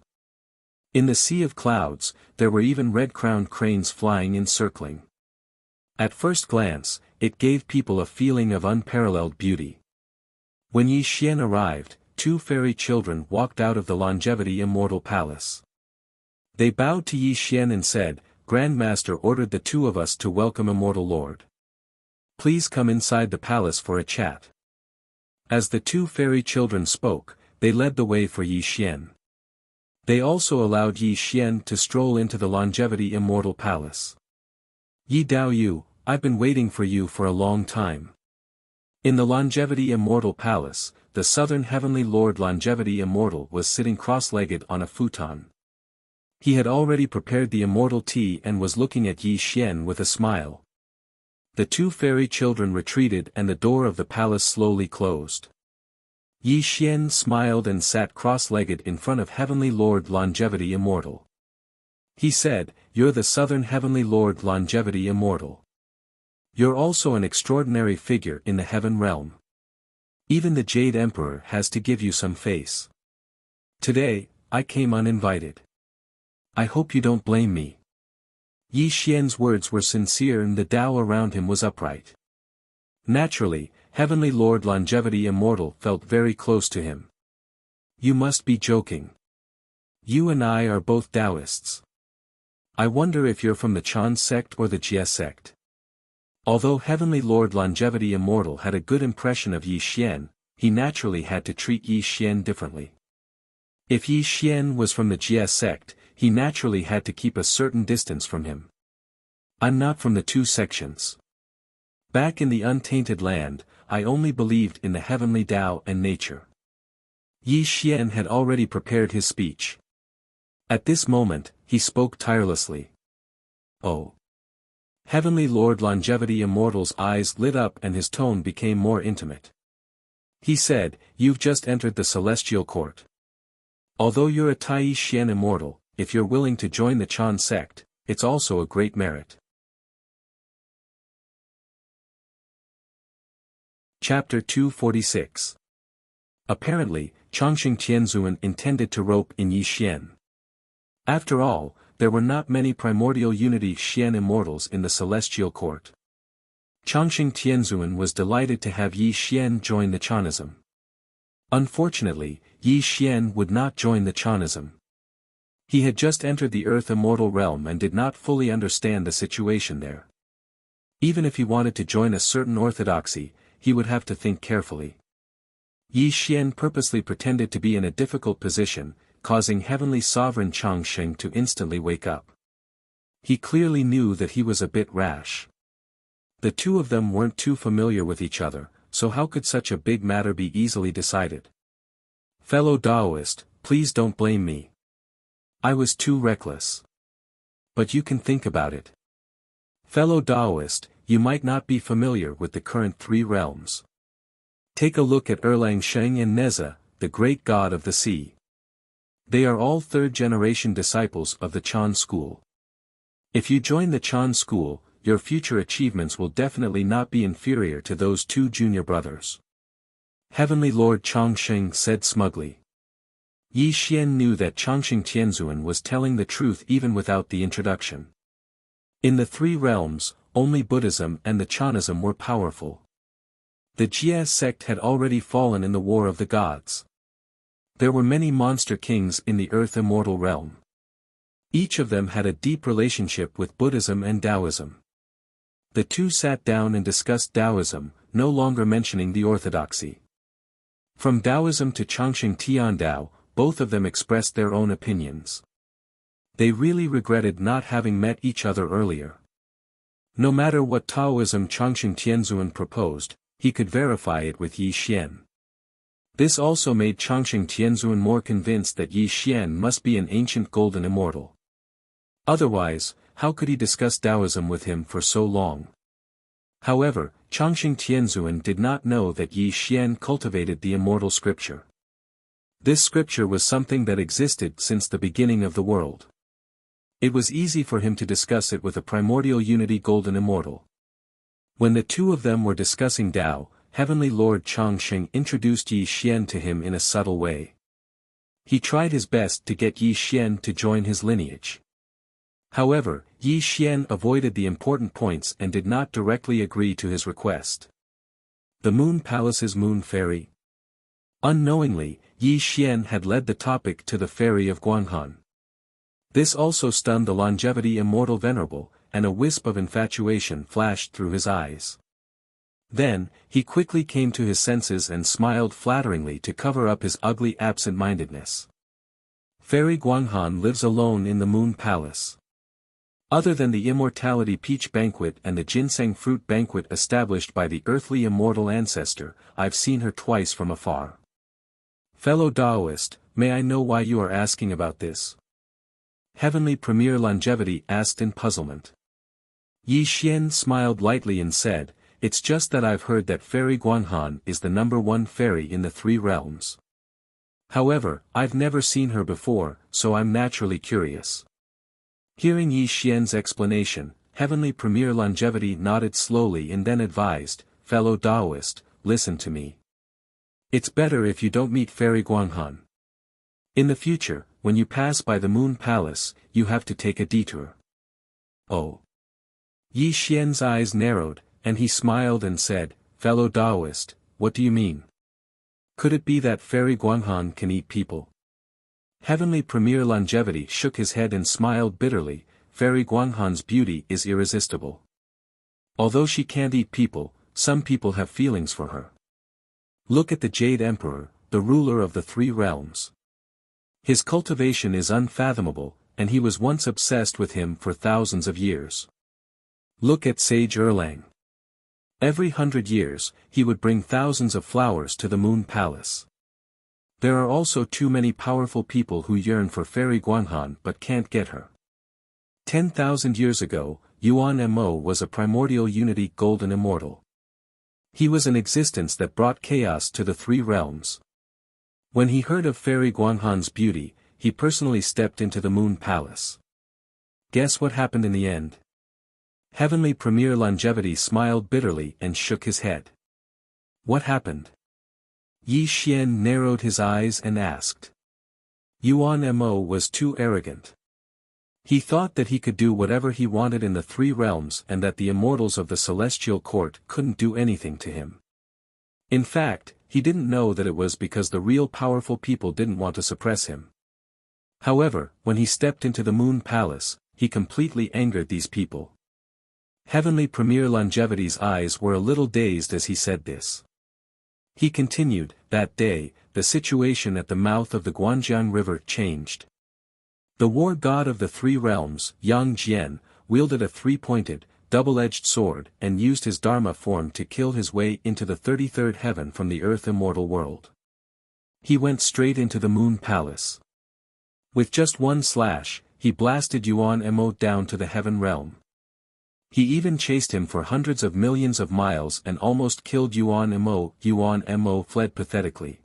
In the sea of clouds, there were even red-crowned cranes flying and circling. At first glance, it gave people a feeling of unparalleled beauty. When Yi Xian arrived, 2 fairy children walked out of the Longevity Immortal Palace. They bowed to Yi Xian and said, "Grandmaster ordered the 2 of us to welcome Immortal Lord. Please come inside the palace for a chat." As the 2 fairy children spoke, they led the way for Yi Xian. They also allowed Yi Xian to stroll into the Longevity Immortal Palace. "Yi Daoyu, I've been waiting for you for a long time." In the Longevity Immortal Palace, the Southern Heavenly Lord Longevity Immortal was sitting cross-legged on a futon. He had already prepared the immortal tea and was looking at Yi Xian with a smile. The 2 fairy children retreated and the door of the palace slowly closed. Yi Xian smiled and sat cross-legged in front of Heavenly Lord Longevity Immortal. He said, "You're the Southern Heavenly Lord Longevity Immortal. You're also an extraordinary figure in the heaven realm. Even the Jade Emperor has to give you some face. Today, I came uninvited. I hope you don't blame me." Yi Xian's words were sincere and the Tao around him was upright. Naturally, Heavenly Lord Longevity Immortal felt very close to him. "You must be joking. You and I are both Taoists. I wonder if you're from the Chan sect or the Jie sect." Although Heavenly Lord Longevity Immortal had a good impression of Yi Xian, he naturally had to treat Yi Xian differently. If Yi Xian was from the Jie sect, he naturally had to keep a certain distance from him. "I'm not from the 2 sections. Back in the untainted land, I only believed in the heavenly Tao and nature." Yi Xian had already prepared his speech. At this moment, he spoke tirelessly. "Oh." Heavenly Lord Longevity Immortal's eyes lit up and his tone became more intimate. He said, "You've just entered the celestial court. Although you're a Tai Xian Immortal, if you're willing to join the Chan sect, it's also a great merit." Chapter 246. Apparently, Changxing Tianzuan intended to rope in Yi Xian. After all, there were not many primordial unity Xian immortals in the celestial court. Changxing Tianzuan was delighted to have Yi Xian join the Chanism. Unfortunately, Yi Xian would not join the Chanism. He had just entered the Earth Immortal realm and did not fully understand the situation there. Even if he wanted to join a certain orthodoxy, he would have to think carefully. Yi Xian purposely pretended to be in a difficult position, causing Heavenly Sovereign Changxing to instantly wake up. He clearly knew that he was a bit rash. The two of them weren't too familiar with each other, so how could such a big matter be easily decided? Fellow Taoist, please don't blame me. I was too reckless. But you can think about it. Fellow Taoist, you might not be familiar with the current three realms. Take a look at Erlang Sheng and Neza, the great god of the sea. They are all third-generation disciples of the Chan school. If you join the Chan school, your future achievements will definitely not be inferior to those two junior brothers. Heavenly Lord Changsheng said smugly. Yi Xian knew that Changsheng Tianzuan was telling the truth even without the introduction. In the three realms, only Buddhism and the Chanism were powerful. The Jia sect had already fallen in the War of the Gods. There were many monster kings in the Earth Immortal realm. Each of them had a deep relationship with Buddhism and Taoism. The two sat down and discussed Taoism, no longer mentioning the orthodoxy. From Taoism to Changsheng Tiandao, both of them expressed their own opinions. They really regretted not having met each other earlier. No matter what Taoism Changsheng Tianzuan proposed, he could verify it with Yi Xian. This also made Changsheng Tianzuan more convinced that Yi Xian must be an ancient golden immortal. Otherwise, how could he discuss Taoism with him for so long? However, Changsheng Tianzuan did not know that Yi Xian cultivated the immortal scripture. This scripture was something that existed since the beginning of the world. It was easy for him to discuss it with a primordial unity golden immortal. When the two of them were discussing Tao, Heavenly Lord Changsheng introduced Yi Xian to him in a subtle way. He tried his best to get Yi Xian to join his lineage. However, Yi Xian avoided the important points and did not directly agree to his request. The Moon Palace's Moon Fairy. Unknowingly, Yi Xian had led the topic to the Fairy of Guanghan. This also stunned the longevity immortal venerable, and a wisp of infatuation flashed through his eyes. Then, he quickly came to his senses and smiled flatteringly to cover up his ugly absent-mindedness. Fairy Guanghan lives alone in the Moon Palace. Other than the Immortality Peach Banquet and the Ginseng Fruit Banquet established by the earthly immortal ancestor, I've seen her twice from afar. Fellow Taoist, may I know why you are asking about this? Heavenly Premier Longevity asked in puzzlement. Yi Xian smiled lightly and said, it's just that I've heard that Fairy Guanghan is the #1 fairy in the three realms. However, I've never seen her before, so I'm naturally curious. Hearing Yi Xian's explanation, Heavenly Premier Longevity nodded slowly and then advised, fellow Taoist, listen to me. It's better if you don't meet Fairy Guanghan. In the future, when you pass by the Moon Palace, you have to take a detour. Oh. Yi Xian's eyes narrowed, and he smiled and said, fellow Taoist, what do you mean? Could it be that Fairy Guanghan can eat people? Heavenly Premier Longevity shook his head and smiled bitterly, Fairy Guanghan's beauty is irresistible. Although she can't eat people, some people have feelings for her. Look at the Jade Emperor, the ruler of the three realms. His cultivation is unfathomable, and he was once obsessed with him for thousands of years. Look at Sage Erlang. Every 100 years, he would bring thousands of flowers to the Moon Palace. There are also too many powerful people who yearn for Fairy Guanghan but can't get her. 10,000 years ago, Yuan Mo was a primordial unity golden immortal. He was an existence that brought chaos to the three realms. When he heard of Fairy Guanghan's beauty, he personally stepped into the Moon Palace. Guess what happened in the end? Heavenly Premier Longevity smiled bitterly and shook his head. What happened? Yi Xian narrowed his eyes and asked. Yuan Mo was too arrogant. He thought that he could do whatever he wanted in the three realms and that the immortals of the celestial court couldn't do anything to him. In fact, he didn't know that it was because the real powerful people didn't want to suppress him. However, when he stepped into the Moon Palace, he completely angered these people. Heavenly Premier Longevity's eyes were a little dazed as he said this. He continued, that day, the situation at the mouth of the Guanjiang River changed. The war god of the three realms, Yang Jian, wielded a three-pointed, double-edged sword and used his Dharma form to kill his way into the 33rd heaven from the earth immortal world. He went straight into the Moon Palace. With just one slash, he blasted Yuan Mo down to the heaven realm. He even chased him for hundreds of millions of miles and almost killed Yuan Mo. Yuan Mo fled pathetically.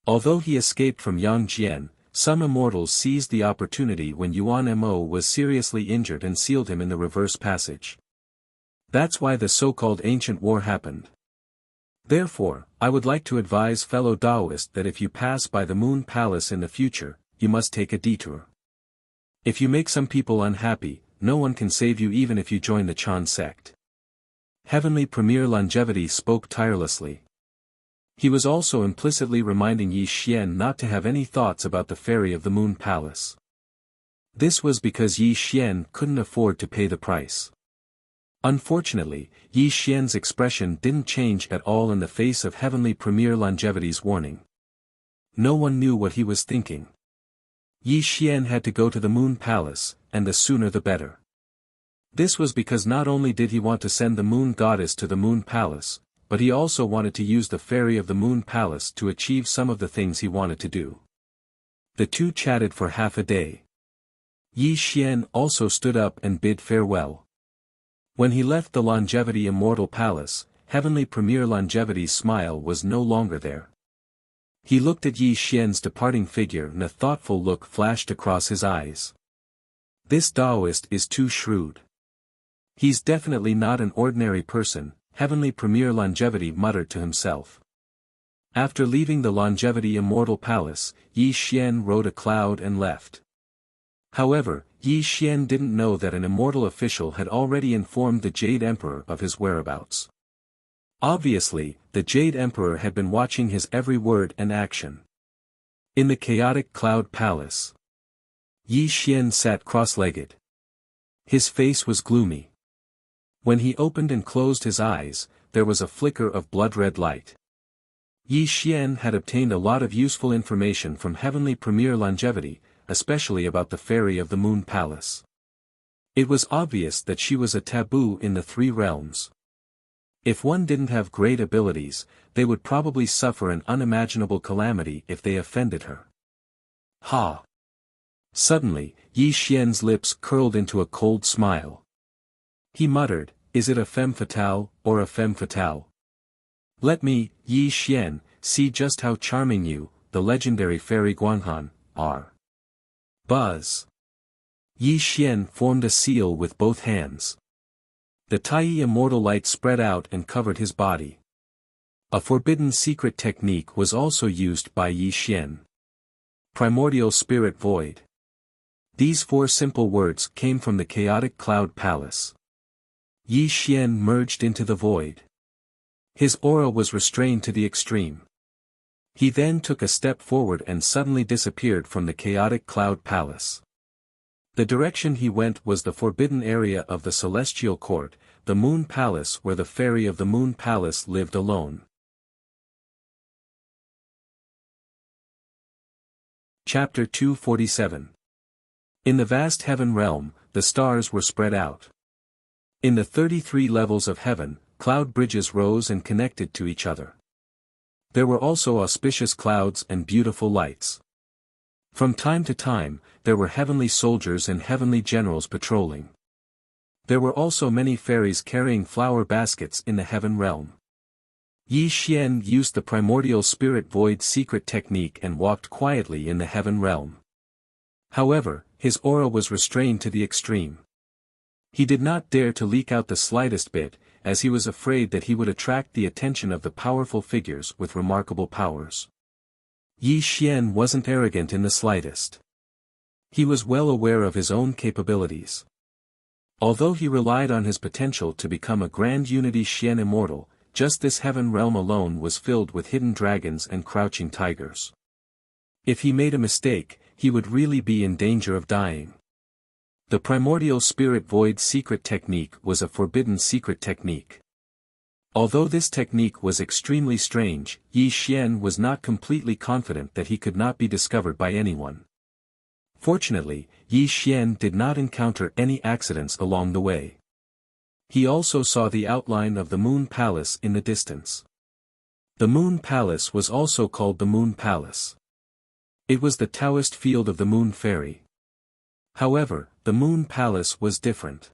Although he escaped from Yang Jian, some immortals seized the opportunity when Yuan Mo was seriously injured and sealed him in the reverse passage. That's why the so-called ancient war happened. Therefore, I would like to advise fellow Taoists that if you pass by the Moon Palace in the future, you must take a detour. If you make some people unhappy, no one can save you even if you join the Chan sect. Heavenly Premier Longevity spoke tirelessly. He was also implicitly reminding Yi Xian not to have any thoughts about the Fairy of the Moon Palace. This was because Yi Xian couldn't afford to pay the price. Unfortunately, Yi Xian's expression didn't change at all in the face of Heavenly Premier Longevity's warning. No one knew what he was thinking. Yi Xian had to go to the Moon Palace, and the sooner the better. This was because not only did he want to send the Moon Goddess to the Moon Palace, but he also wanted to use the Fairy of the Moon Palace to achieve some of the things he wanted to do. The two chatted for half a day. Yi Xian also stood up and bid farewell. When he left the Longevity Immortal Palace, Heavenly Premier Longevity's smile was no longer there. He looked at Yi Xian's departing figure and a thoughtful look flashed across his eyes. This Taoist is too shrewd. He's definitely not an ordinary person, Heavenly Premier Longevity muttered to himself. After leaving the Longevity Immortal Palace, Yi Xian rode a cloud and left. However, Yi Xian didn't know that an immortal official had already informed the Jade Emperor of his whereabouts. Obviously, the Jade Emperor had been watching his every word and action. In the chaotic Cloud Palace, Yi Xian sat cross-legged. His face was gloomy. When he opened and closed his eyes, there was a flicker of blood-red light. Yi Xian had obtained a lot of useful information from Heavenly Premier Longevity, especially about the Fairy of the Moon Palace. It was obvious that she was a taboo in the three realms. If one didn't have great abilities, they would probably suffer an unimaginable calamity if they offended her. Ha! Suddenly, Yi Xian's lips curled into a cold smile. He muttered, "Is it a femme fatale, or a femme fatale? Let me, Yi Xian, see just how charming you, the legendary fairy Guanghan, are." Buzz. Yi Xian formed a seal with both hands. The Taiyi immortal light spread out and covered his body. A forbidden secret technique was also used by Yi Xian. Primordial Spirit Void. These four simple words came from the chaotic Cloud Palace. Yi Xian merged into the void. His aura was restrained to the extreme. He then took a step forward and suddenly disappeared from the chaotic Cloud Palace. The direction he went was the forbidden area of the Celestial Court, the Moon Palace where the Fairy of the Moon Palace lived alone. Chapter 247. In the vast heaven realm, the stars were spread out. In the 33 levels of heaven, cloud bridges rose and connected to each other. There were also auspicious clouds and beautiful lights. From time to time, there were heavenly soldiers and heavenly generals patrolling. There were also many fairies carrying flower baskets in the heaven realm. Yi Xian used the primordial spirit void secret technique and walked quietly in the heaven realm. However, his aura was restrained to the extreme. He did not dare to leak out the slightest bit, as he was afraid that he would attract the attention of the powerful figures with remarkable powers. Yi Xian wasn't arrogant in the slightest. He was well aware of his own capabilities. Although he relied on his potential to become a Grand Unity Xian Immortal, just this heaven realm alone was filled with hidden dragons and crouching tigers. If he made a mistake, he would really be in danger of dying. The primordial spirit void secret technique was a forbidden secret technique. Although this technique was extremely strange, Yi Xian was not completely confident that he could not be discovered by anyone. Fortunately, Yi Xian did not encounter any accidents along the way. He also saw the outline of the Moon Palace in the distance. The Moon Palace was also called the Moon Palace. It was the Taoist field of the Moon Fairy. However, the Moon Palace was different.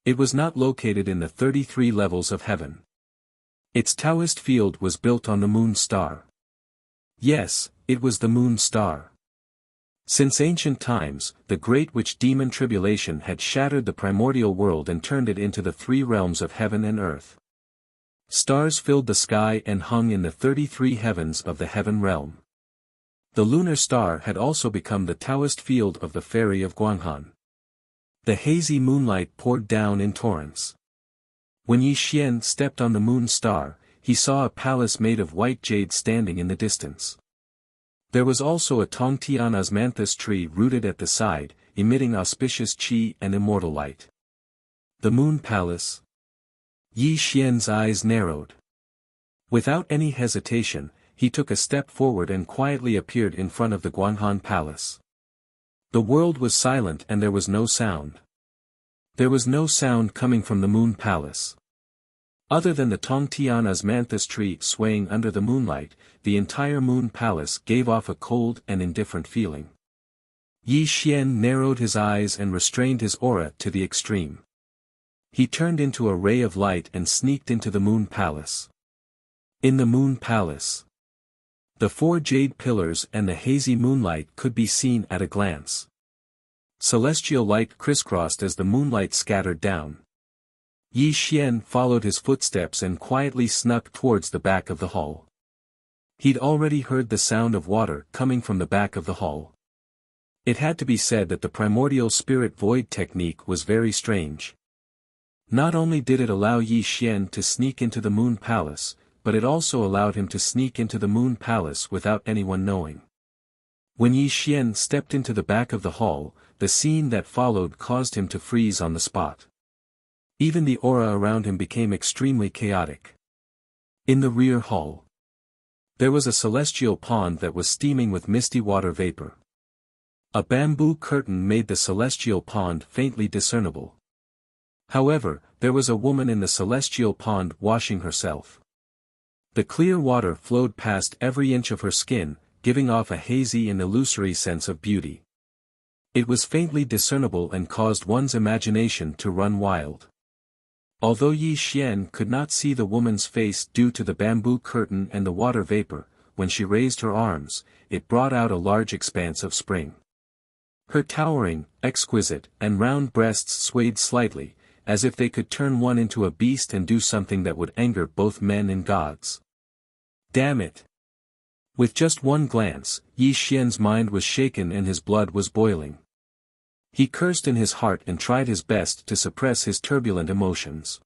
It was not located in the 33 levels of heaven. Its Taoist field was built on the Moon Star. Yes, it was the Moon Star. Since ancient times, the great witch demon tribulation had shattered the primordial world and turned it into the three realms of heaven and earth. Stars filled the sky and hung in the 33 heavens of the heaven realm. The lunar star had also become the Taoist field of the fairy of Guanghan. The hazy moonlight poured down in torrents. When Yi Xian stepped on the moon star, he saw a palace made of white jade standing in the distance. There was also a Tongtian osmanthus tree rooted at the side, emitting auspicious qi and immortal light. The Moon Palace. Yi Xian's eyes narrowed. Without any hesitation, he took a step forward and quietly appeared in front of the Guanghan Palace. The world was silent and there was no sound. There was no sound coming from the Moon Palace. Other than the Tongtian osmanthus tree swaying under the moonlight, the entire Moon Palace gave off a cold and indifferent feeling. Yi Xian narrowed his eyes and restrained his aura to the extreme. He turned into a ray of light and sneaked into the Moon Palace. In the Moon Palace, the four jade pillars and the hazy moonlight could be seen at a glance. Celestial light crisscrossed as the moonlight scattered down. Yi Xian followed his footsteps and quietly snuck towards the back of the hall. He'd already heard the sound of water coming from the back of the hall. It had to be said that the primordial spirit void technique was very strange. Not only did it allow Yi Xian to sneak into the Moon Palace, but it also allowed him to sneak into the Moon Palace without anyone knowing. When Yi Xian stepped into the back of the hall, the scene that followed caused him to freeze on the spot. Even the aura around him became extremely chaotic. In the rear hall, there was a celestial pond that was steaming with misty water vapor. A bamboo curtain made the celestial pond faintly discernible. However, there was a woman in the celestial pond washing herself. The clear water flowed past every inch of her skin, giving off a hazy and illusory sense of beauty. It was faintly discernible and caused one's imagination to run wild. Although Yi Xian could not see the woman's face due to the bamboo curtain and the water vapor, when she raised her arms, it brought out a large expanse of spring. Her towering, exquisite, and round breasts swayed slightly, as if they could turn one into a beast and do something that would anger both men and gods. Damn it! With just one glance, Yi Xian's mind was shaken and his blood was boiling. He cursed in his heart and tried his best to suppress his turbulent emotions.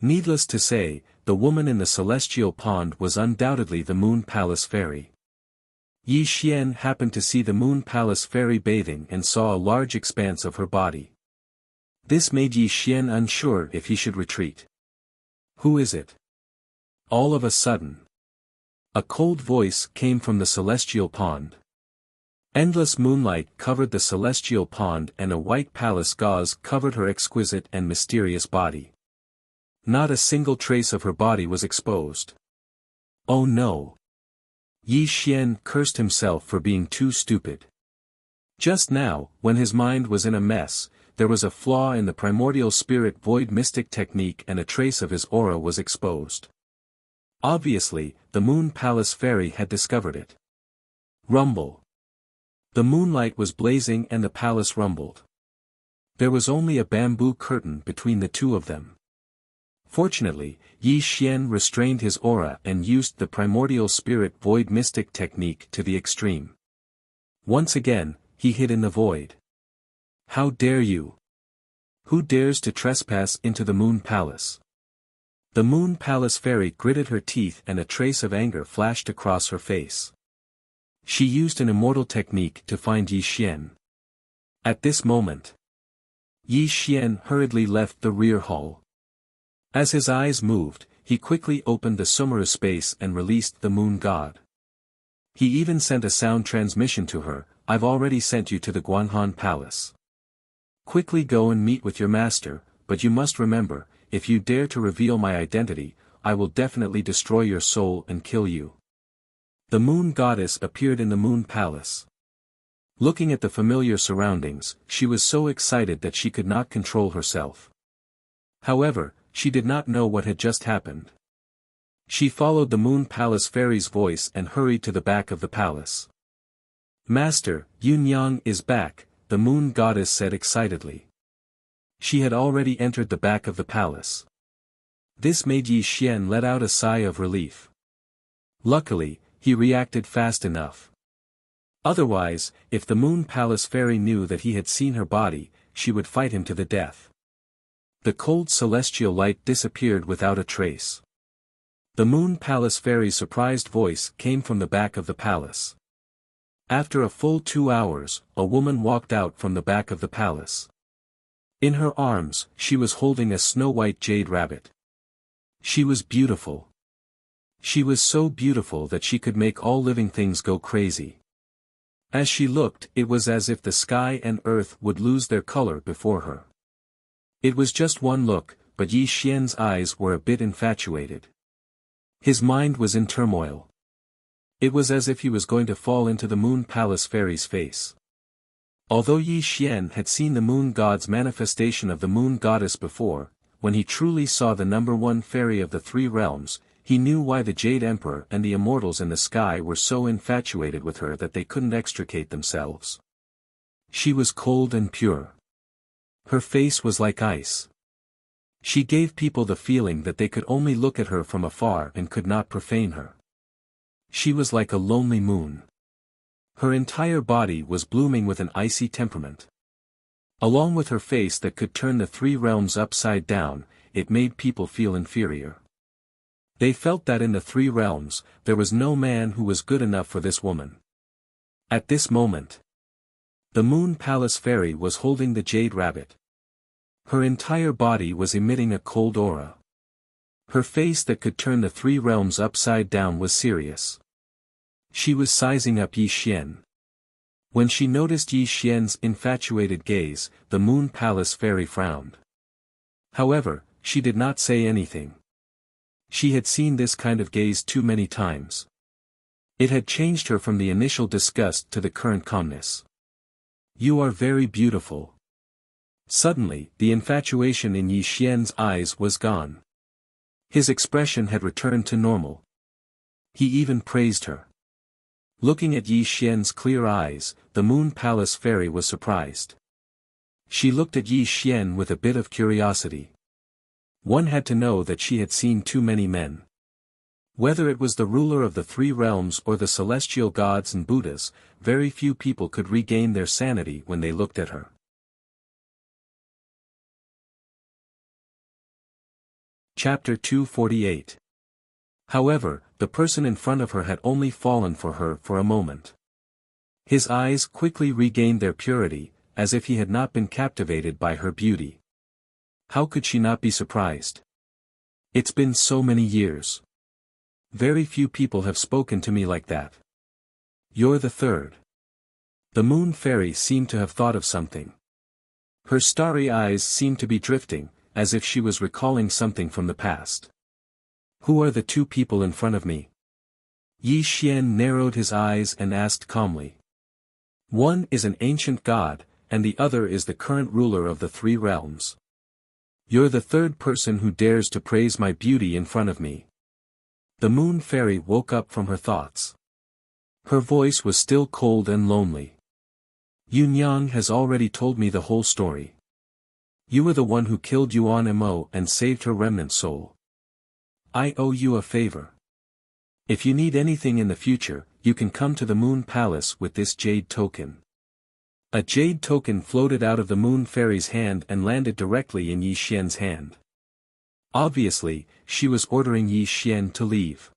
Needless to say, the woman in the celestial pond was undoubtedly the Moon Palace fairy. Yi Xian happened to see the Moon Palace fairy bathing and saw a large expanse of her body. This made Yi Xian unsure if he should retreat. Who is it? All of a sudden, a cold voice came from the celestial pond. Endless moonlight covered the celestial pond and a white palace gauze covered her exquisite and mysterious body. Not a single trace of her body was exposed. Oh no! Yi Xian cursed himself for being too stupid. Just now, when his mind was in a mess, there was a flaw in the primordial spirit void mystic technique and a trace of his aura was exposed. Obviously, the Moon Palace fairy had discovered it. Rumble. The moonlight was blazing and the palace rumbled. There was only a bamboo curtain between the two of them. Fortunately, Yi Xian restrained his aura and used the primordial spirit void mystic technique to the extreme. Once again, he hid in the void. How dare you? Who dares to trespass into the Moon Palace? The Moon Palace fairy gritted her teeth and a trace of anger flashed across her face. She used an immortal technique to find Yi Xian. At this moment, Yi Xian hurriedly left the rear hall. As his eyes moved, he quickly opened the Sumeru space and released the moon god. He even sent a sound transmission to her, "I've already sent you to the Guanghan Palace. Quickly go and meet with your master, but but you must remember, if you dare to reveal my identity, I will definitely destroy your soul and kill you." The moon goddess appeared in the moon palace. Looking at the familiar surroundings, she was so excited that she could not control herself. However, she did not know what had just happened. She followed the moon palace fairy's voice and hurried to the back of the palace. "Master, Yunyang is back," the moon goddess said excitedly. She had already entered the back of the palace. This made Yi Xian let out a sigh of relief. Luckily, he reacted fast enough. Otherwise, if the moon palace fairy knew that he had seen her body, she would fight him to the death. The cold celestial light disappeared without a trace. The moon palace fairy's surprised voice came from the back of the palace. After a full 2 hours, a woman walked out from the back of the palace. In her arms, she was holding a snow-white jade rabbit. She was beautiful. She was so beautiful that she could make all living things go crazy. As she looked, it was as if the sky and earth would lose their color before her. It was just one look, but Yi Xian's eyes were a bit infatuated. His mind was in turmoil. It was as if he was going to fall into the moon palace fairy's face. Although Yi Xian had seen the moon god's manifestation of the moon goddess before, when he truly saw the number one fairy of the 3 realms, he knew why the Jade Emperor and the immortals in the sky were so infatuated with her that they couldn't extricate themselves. She was cold and pure. Her face was like ice. She gave people the feeling that they could only look at her from afar and could not profane her. She was like a lonely moon. Her entire body was blooming with an icy temperament. Along with her face that could turn the 3 realms upside down, it made people feel inferior. They felt that in the 3 realms, there was no man who was good enough for this woman. At this moment, the moon palace fairy was holding the jade rabbit. Her entire body was emitting a cold aura. Her face that could turn the 3 realms upside down was serious. She was sizing up Yi Xian. When she noticed Yi Xian's infatuated gaze, the moon palace fairy frowned. However, she did not say anything. She had seen this kind of gaze too many times. It had changed her from the initial disgust to the current calmness. "You are very beautiful." Suddenly, the infatuation in Yi Xian's eyes was gone. His expression had returned to normal. He even praised her. Looking at Yi Xian's clear eyes, the moon palace fairy was surprised. She looked at Yi Xian with a bit of curiosity. One had to know that she had seen too many men. Whether it was the ruler of the 3 realms or the celestial gods and Buddhas, very few people could regain their sanity when they looked at her. Chapter 248. However, the person in front of her had only fallen for her for a moment. His eyes quickly regained their purity, as if he had not been captivated by her beauty. How could she not be surprised? It's been so many years. Very few people have spoken to me like that. You're the third. The moon fairy seemed to have thought of something. Her starry eyes seemed to be drifting, as if she was recalling something from the past. Who are the 2 people in front of me? Yi Xian narrowed his eyes and asked calmly. One is an ancient god, and the other is the current ruler of the 3 realms. You're the third person who dares to praise my beauty in front of me. The moon fairy woke up from her thoughts. Her voice was still cold and lonely. Yunyang has already told me the whole story. You were the one who killed Yuan Mo and saved her remnant soul. I owe you a favor. If you need anything in the future, you can come to the moon palace with this jade token. A jade token floated out of the moon fairy's hand and landed directly in Yi Xian's hand. Obviously, she was ordering Yi Xian to leave.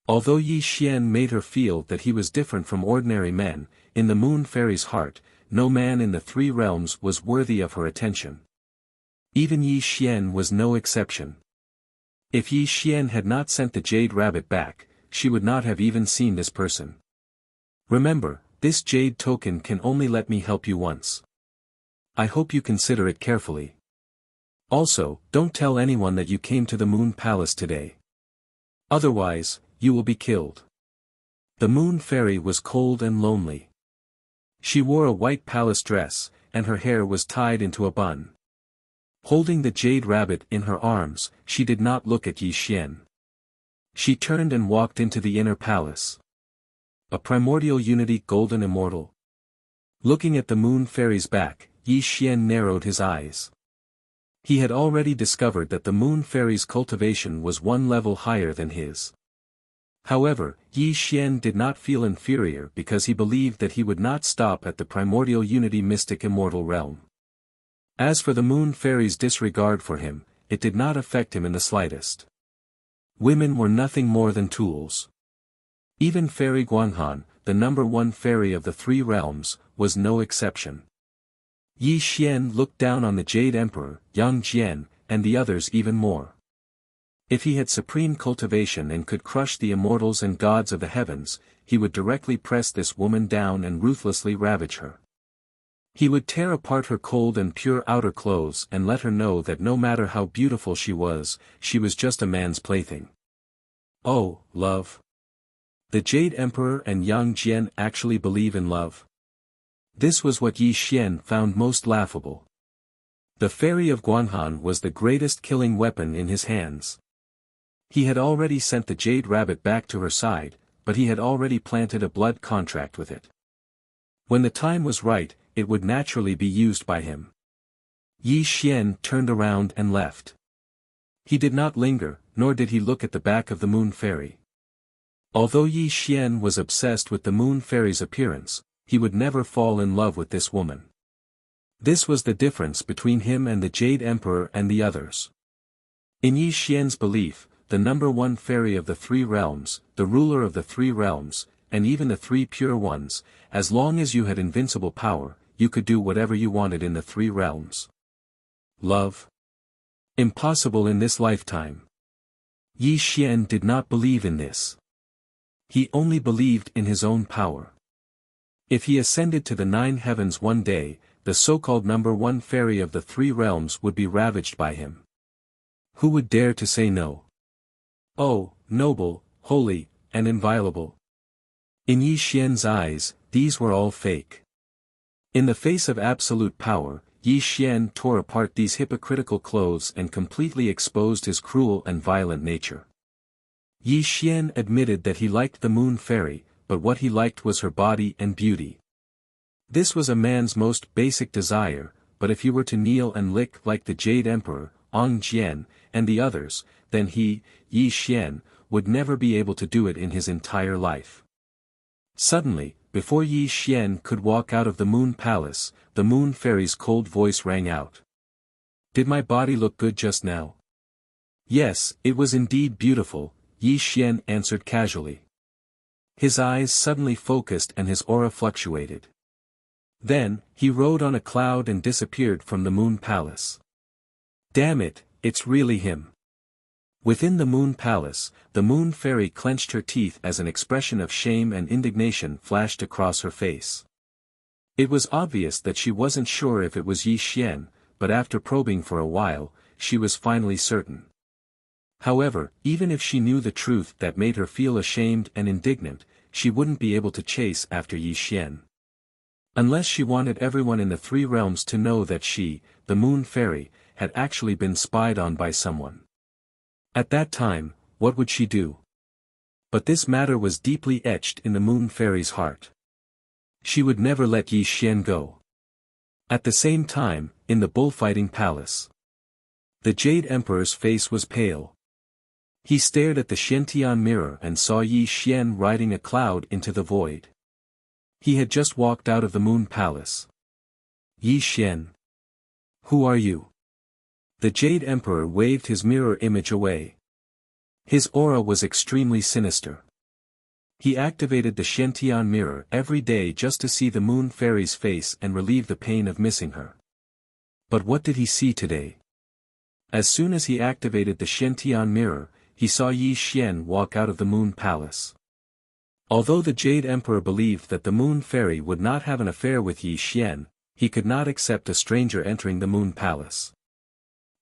Although Yi Xian made her feel that he was different from ordinary men, in the moon fairy's heart, no man in the 3 realms was worthy of her attention. Even Yi Xian was no exception. If Yi Xian had not sent the jade rabbit back, she would not have even seen this person. Remember, this jade token can only let me help you once. I hope you consider it carefully. Also, don't tell anyone that you came to the Moon Palace today. Otherwise, you will be killed. The Moon Fairy was cold and lonely. She wore a white palace dress, and her hair was tied into a bun. Holding the jade rabbit in her arms, she did not look at Yi Xian. She turned and walked into the inner palace. A primordial unity golden immortal. Looking at the Moon Fairy's back, Yi Xian narrowed his eyes. He had already discovered that the Moon Fairy's cultivation was one level higher than his. However, Yi Xian did not feel inferior because he believed that he would not stop at the primordial unity mystic immortal realm. As for the Moon Fairy's disregard for him, it did not affect him in the slightest. Women were nothing more than tools. Even Fairy Guanghan, the number one fairy of the three realms, was no exception. Yi Xian looked down on the Jade Emperor, Yang Jian, and the others even more. If he had supreme cultivation and could crush the immortals and gods of the heavens, he would directly press this woman down and ruthlessly ravage her. He would tear apart her cold and pure outer clothes and let her know that no matter how beautiful she was just a man's plaything. Oh, love. The Jade Emperor and Yang Jian actually believe in love. This was what Yi Xian found most laughable. The Fairy of Guanghan was the greatest killing weapon in his hands. He had already sent the Jade Rabbit back to her side, but he had already planted a blood contract with it. When the time was right, it would naturally be used by him. Yi Xian turned around and left. He did not linger, nor did he look at the back of the Moon Fairy. Although Yi Xian was obsessed with the Moon Fairy's appearance, he would never fall in love with this woman. This was the difference between him and the Jade Emperor and the others. In Yi Xian's belief, the number one fairy of the three realms, the ruler of the three realms, and even the three pure ones, as long as you had invincible power, you could do whatever you wanted in the three realms. Love? Impossible in this lifetime. Yi Xian did not believe in this. He only believed in his own power. If he ascended to the 9 heavens one day, the so-called number one fairy of the three realms would be ravaged by him. Who would dare to say no? Oh, noble, holy, and inviolable. In Yi Xian's eyes, these were all fake. In the face of absolute power, Yi Xian tore apart these hypocritical clothes and completely exposed his cruel and violent nature. Yi Xian admitted that he liked the Moon Fairy, but what he liked was her body and beauty. This was a man's most basic desire, but if he were to kneel and lick like the Jade Emperor, Yang Jian, and the others, then he, Yi Xian, would never be able to do it in his entire life. Suddenly, before Yi Xian could walk out of the Moon Palace, the Moon Fairy's cold voice rang out. Did my body look good just now? Yes, it was indeed beautiful, Yi Xian answered casually. His eyes suddenly focused and his aura fluctuated. Then, he rode on a cloud and disappeared from the Moon Palace. Damn it, it's really him. Within the Moon Palace, the Moon Fairy clenched her teeth as an expression of shame and indignation flashed across her face. It was obvious that she wasn't sure if it was Yi Xian, but after probing for a while, she was finally certain. However, even if she knew the truth that made her feel ashamed and indignant, she wouldn't be able to chase after Yi Xian. Unless she wanted everyone in the three realms to know that she, the Moon Fairy, had actually been spied on by someone. At that time, what would she do? But this matter was deeply etched in the Moon Fairy's heart. She would never let Yi Xian go. At the same time, in the bullfighting palace, the Jade Emperor's face was pale. He stared at the Xiantian mirror and saw Yi Xian riding a cloud into the void. He had just walked out of the Moon Palace. Yi Xian. Who are you? The Jade Emperor waved his mirror image away. His aura was extremely sinister. He activated the Xiantian mirror every day just to see the Moon Fairy's face and relieve the pain of missing her. But what did he see today? As soon as he activated the Xiantian mirror, he saw Yi Xian walk out of the Moon Palace. Although the Jade Emperor believed that the Moon Fairy would not have an affair with Yi Xian, he could not accept a stranger entering the Moon Palace.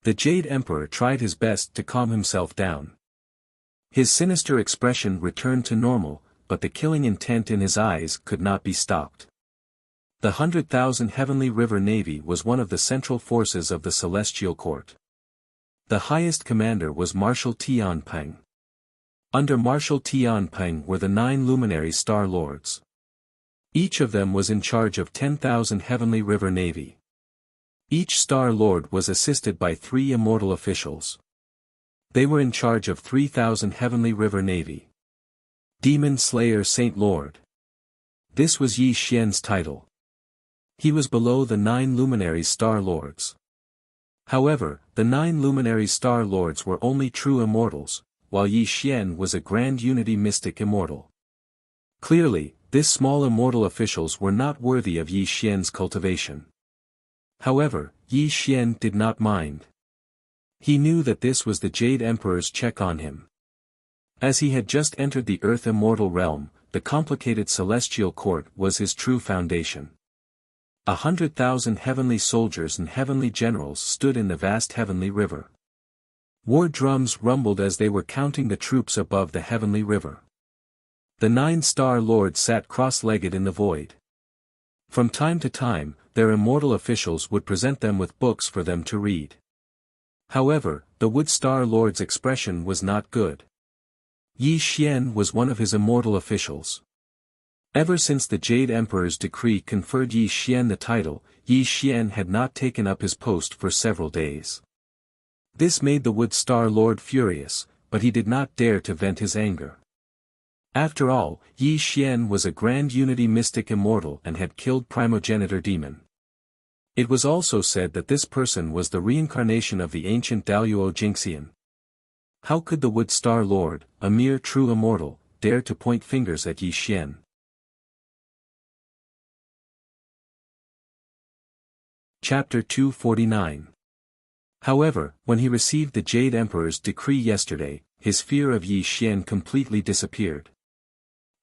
The Jade Emperor tried his best to calm himself down. His sinister expression returned to normal, but the killing intent in his eyes could not be stopped. The 100,000 Heavenly River Navy was one of the central forces of the Celestial Court. The highest commander was Marshal Tianpeng. Under Marshal Tianpeng were the 9 luminary Star Lords. Each of them was in charge of 10,000 Heavenly River Navy. Each Star Lord was assisted by 3 immortal officials. They were in charge of 3,000 Heavenly River Navy. Demon Slayer Saint Lord. This was Yi Xian's title. He was below the 9 luminary Star Lords. However, the 9 luminary Star Lords were only true immortals, while Yi Xian was a Grand Unity Mystic Immortal. Clearly, this small immortal officials were not worthy of Yi Xian's cultivation. However, Yi Xian did not mind. He knew that this was the Jade Emperor's check on him. As he had just entered the Earth Immortal realm, the complicated Celestial Court was his true foundation. 100,000 heavenly soldiers and heavenly generals stood in the vast heavenly river. War drums rumbled as they were counting the troops above the heavenly river. The 9 Star Lords sat cross-legged in the void. From time to time, their immortal officials would present them with books for them to read. However, the Wood Star Lord's expression was not good. Yi Xian was one of his immortal officials. Ever since the Jade Emperor's decree conferred Yi Xian the title, Yi Xian had not taken up his post for several days. This made the Wood Star Lord furious, but he did not dare to vent his anger. After all, Yi Xian was a Grand Unity Mystic Immortal and had killed Primogenitor Demon. It was also said that this person was the reincarnation of the ancient Daluo Jinxian. How could the Wood Star Lord, a mere true immortal, dare to point fingers at Yi Xian? Chapter 249. However, when he received the Jade Emperor's decree yesterday, his fear of Yi Xian completely disappeared.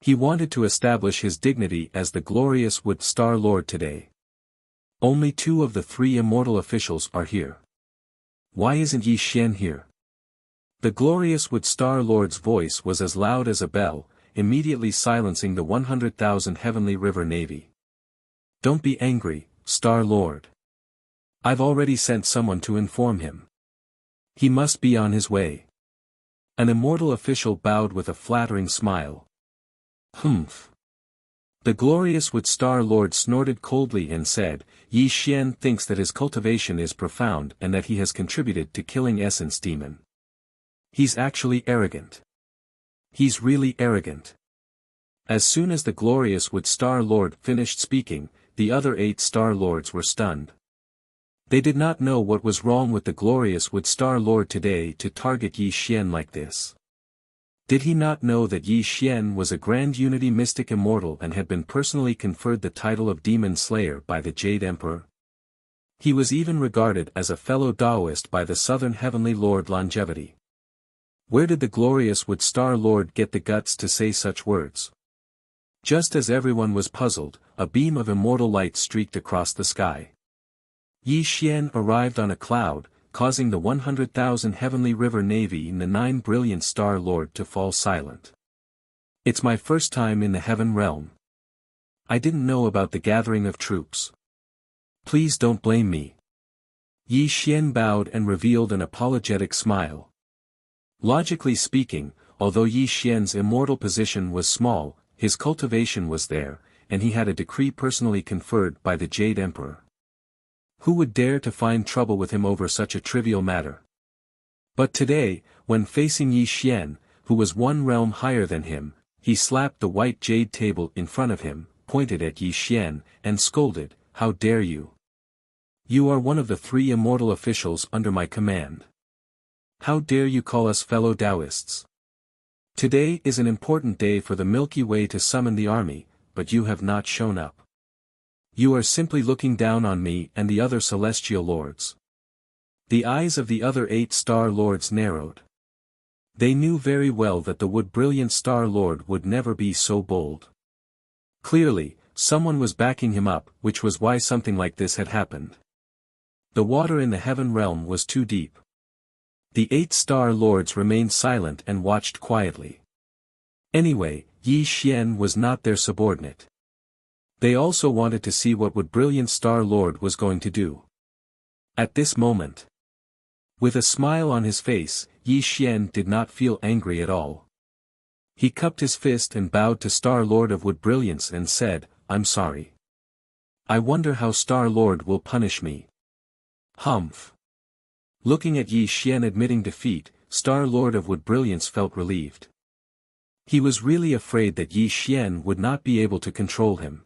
He wanted to establish his dignity as the glorious Wood Star Lord today. Only 2 of the 3 immortal officials are here. Why isn't Yi Xian here? The glorious Wood Star Lord's voice was as loud as a bell, immediately silencing the 100,000 Heavenly River Navy. Don't be angry, Star Lord. I've already sent someone to inform him. He must be on his way. An immortal official bowed with a flattering smile. Humph. The glorious Wood Star Lord snorted coldly and said, Yi Xian thinks that his cultivation is profound and that he has contributed to killing Essence Demon. He's actually arrogant. He's really arrogant. As soon as the glorious Wood Star Lord finished speaking, the other 8 Star Lords were stunned. They did not know what was wrong with the glorious Wood Star Lord today to target Yi Xian like this. Did he not know that Yi Xian was a Grand Unity Mystic Immortal and had been personally conferred the title of Demon Slayer by the Jade Emperor? He was even regarded as a fellow Taoist by the Southern Heavenly Lord Longevity. Where did the glorious Wood Star Lord get the guts to say such words? Just as everyone was puzzled, a beam of immortal light streaked across the sky. Yi Xian arrived on a cloud, causing the 100,000 Heavenly River Navy and the 9 brilliant Star Lord to fall silent. It's my first time in the Heaven Realm. I didn't know about the gathering of troops. Please don't blame me. Yi Xian bowed and revealed an apologetic smile. Logically speaking, although Yi Xian's immortal position was small, his cultivation was there, and he had a decree personally conferred by the Jade Emperor. Who would dare to find trouble with him over such a trivial matter? But today, when facing Yi Xian, who was 1 realm higher than him, he slapped the white jade table in front of him, pointed at Yi Xian, and scolded, "How dare you? You are one of the 3 immortal officials under my command. How dare you call us fellow Taoists? Today is an important day for the Milky Way to summon the army, but you have not shown up. You are simply looking down on me and the other Celestial Lords." The eyes of the other 8 Star Lords narrowed. They knew very well that the Wood Brilliant Star Lord would never be so bold. Clearly, someone was backing him up, which was why something like this had happened. The water in the heaven realm was too deep. The 8 star lords remained silent and watched quietly. Anyway, Yi Xian was not their subordinate. They also wanted to see what Wood Brilliant Star Lord was going to do. At this moment, with a smile on his face, Yi Xian did not feel angry at all. He cupped his fist and bowed to Star Lord of Wood Brilliance and said, "I'm sorry. I wonder how Star Lord will punish me." Humph. Looking at Yi Xian admitting defeat, Star Lord of Wood Brilliance felt relieved. He was really afraid that Yi Xian would not be able to control him.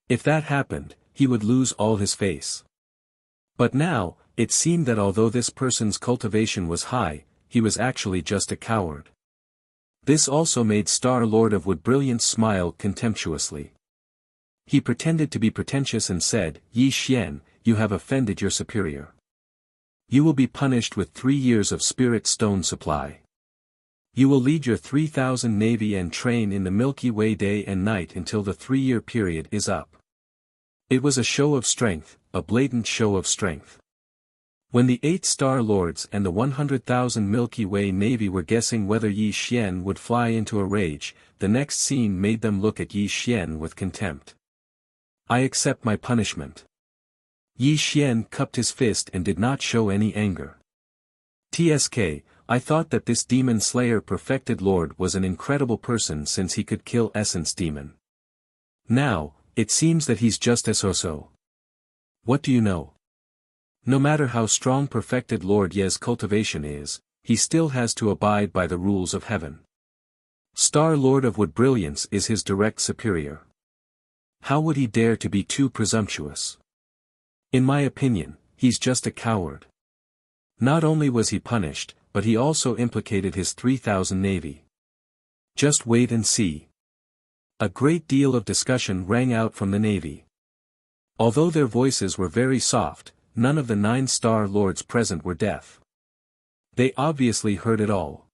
If that happened, he would lose all his face. But now, it seemed that although this person's cultivation was high, he was actually just a coward. This also made Star Lord of Wood Brilliance smile contemptuously. He pretended to be pretentious and said, "Yi Xian, you have offended your superior. You will be punished with 3 years of spirit stone supply. You will lead your 3,000 navy and train in the Milky Way day and night until the 3-year period is up." It was a show of strength, a blatant show of strength. When the 8 Star Lords and the 100,000 Milky Way Navy were guessing whether Yi Xian would fly into a rage, the next scene made them look at Yi Xian with contempt. "I accept my punishment." Yi Xian cupped his fist and did not show any anger. "TSK, I thought that this Demon Slayer Perfected Lord was an incredible person since he could kill Essence Demon. Now, it seems that he's just as so. What do you know? No matter how strong Perfected Lord Ye's cultivation is, he still has to abide by the rules of heaven. Star Lord of Wood Brilliance is his direct superior. How would he dare to be too presumptuous? In my opinion, he's just a coward." Not only was he punished, but he also implicated his 3,000 navy. Just wait and see. A great deal of discussion rang out from the navy. Although their voices were very soft, none of the 9 Star Lords present were deaf. They obviously heard it all.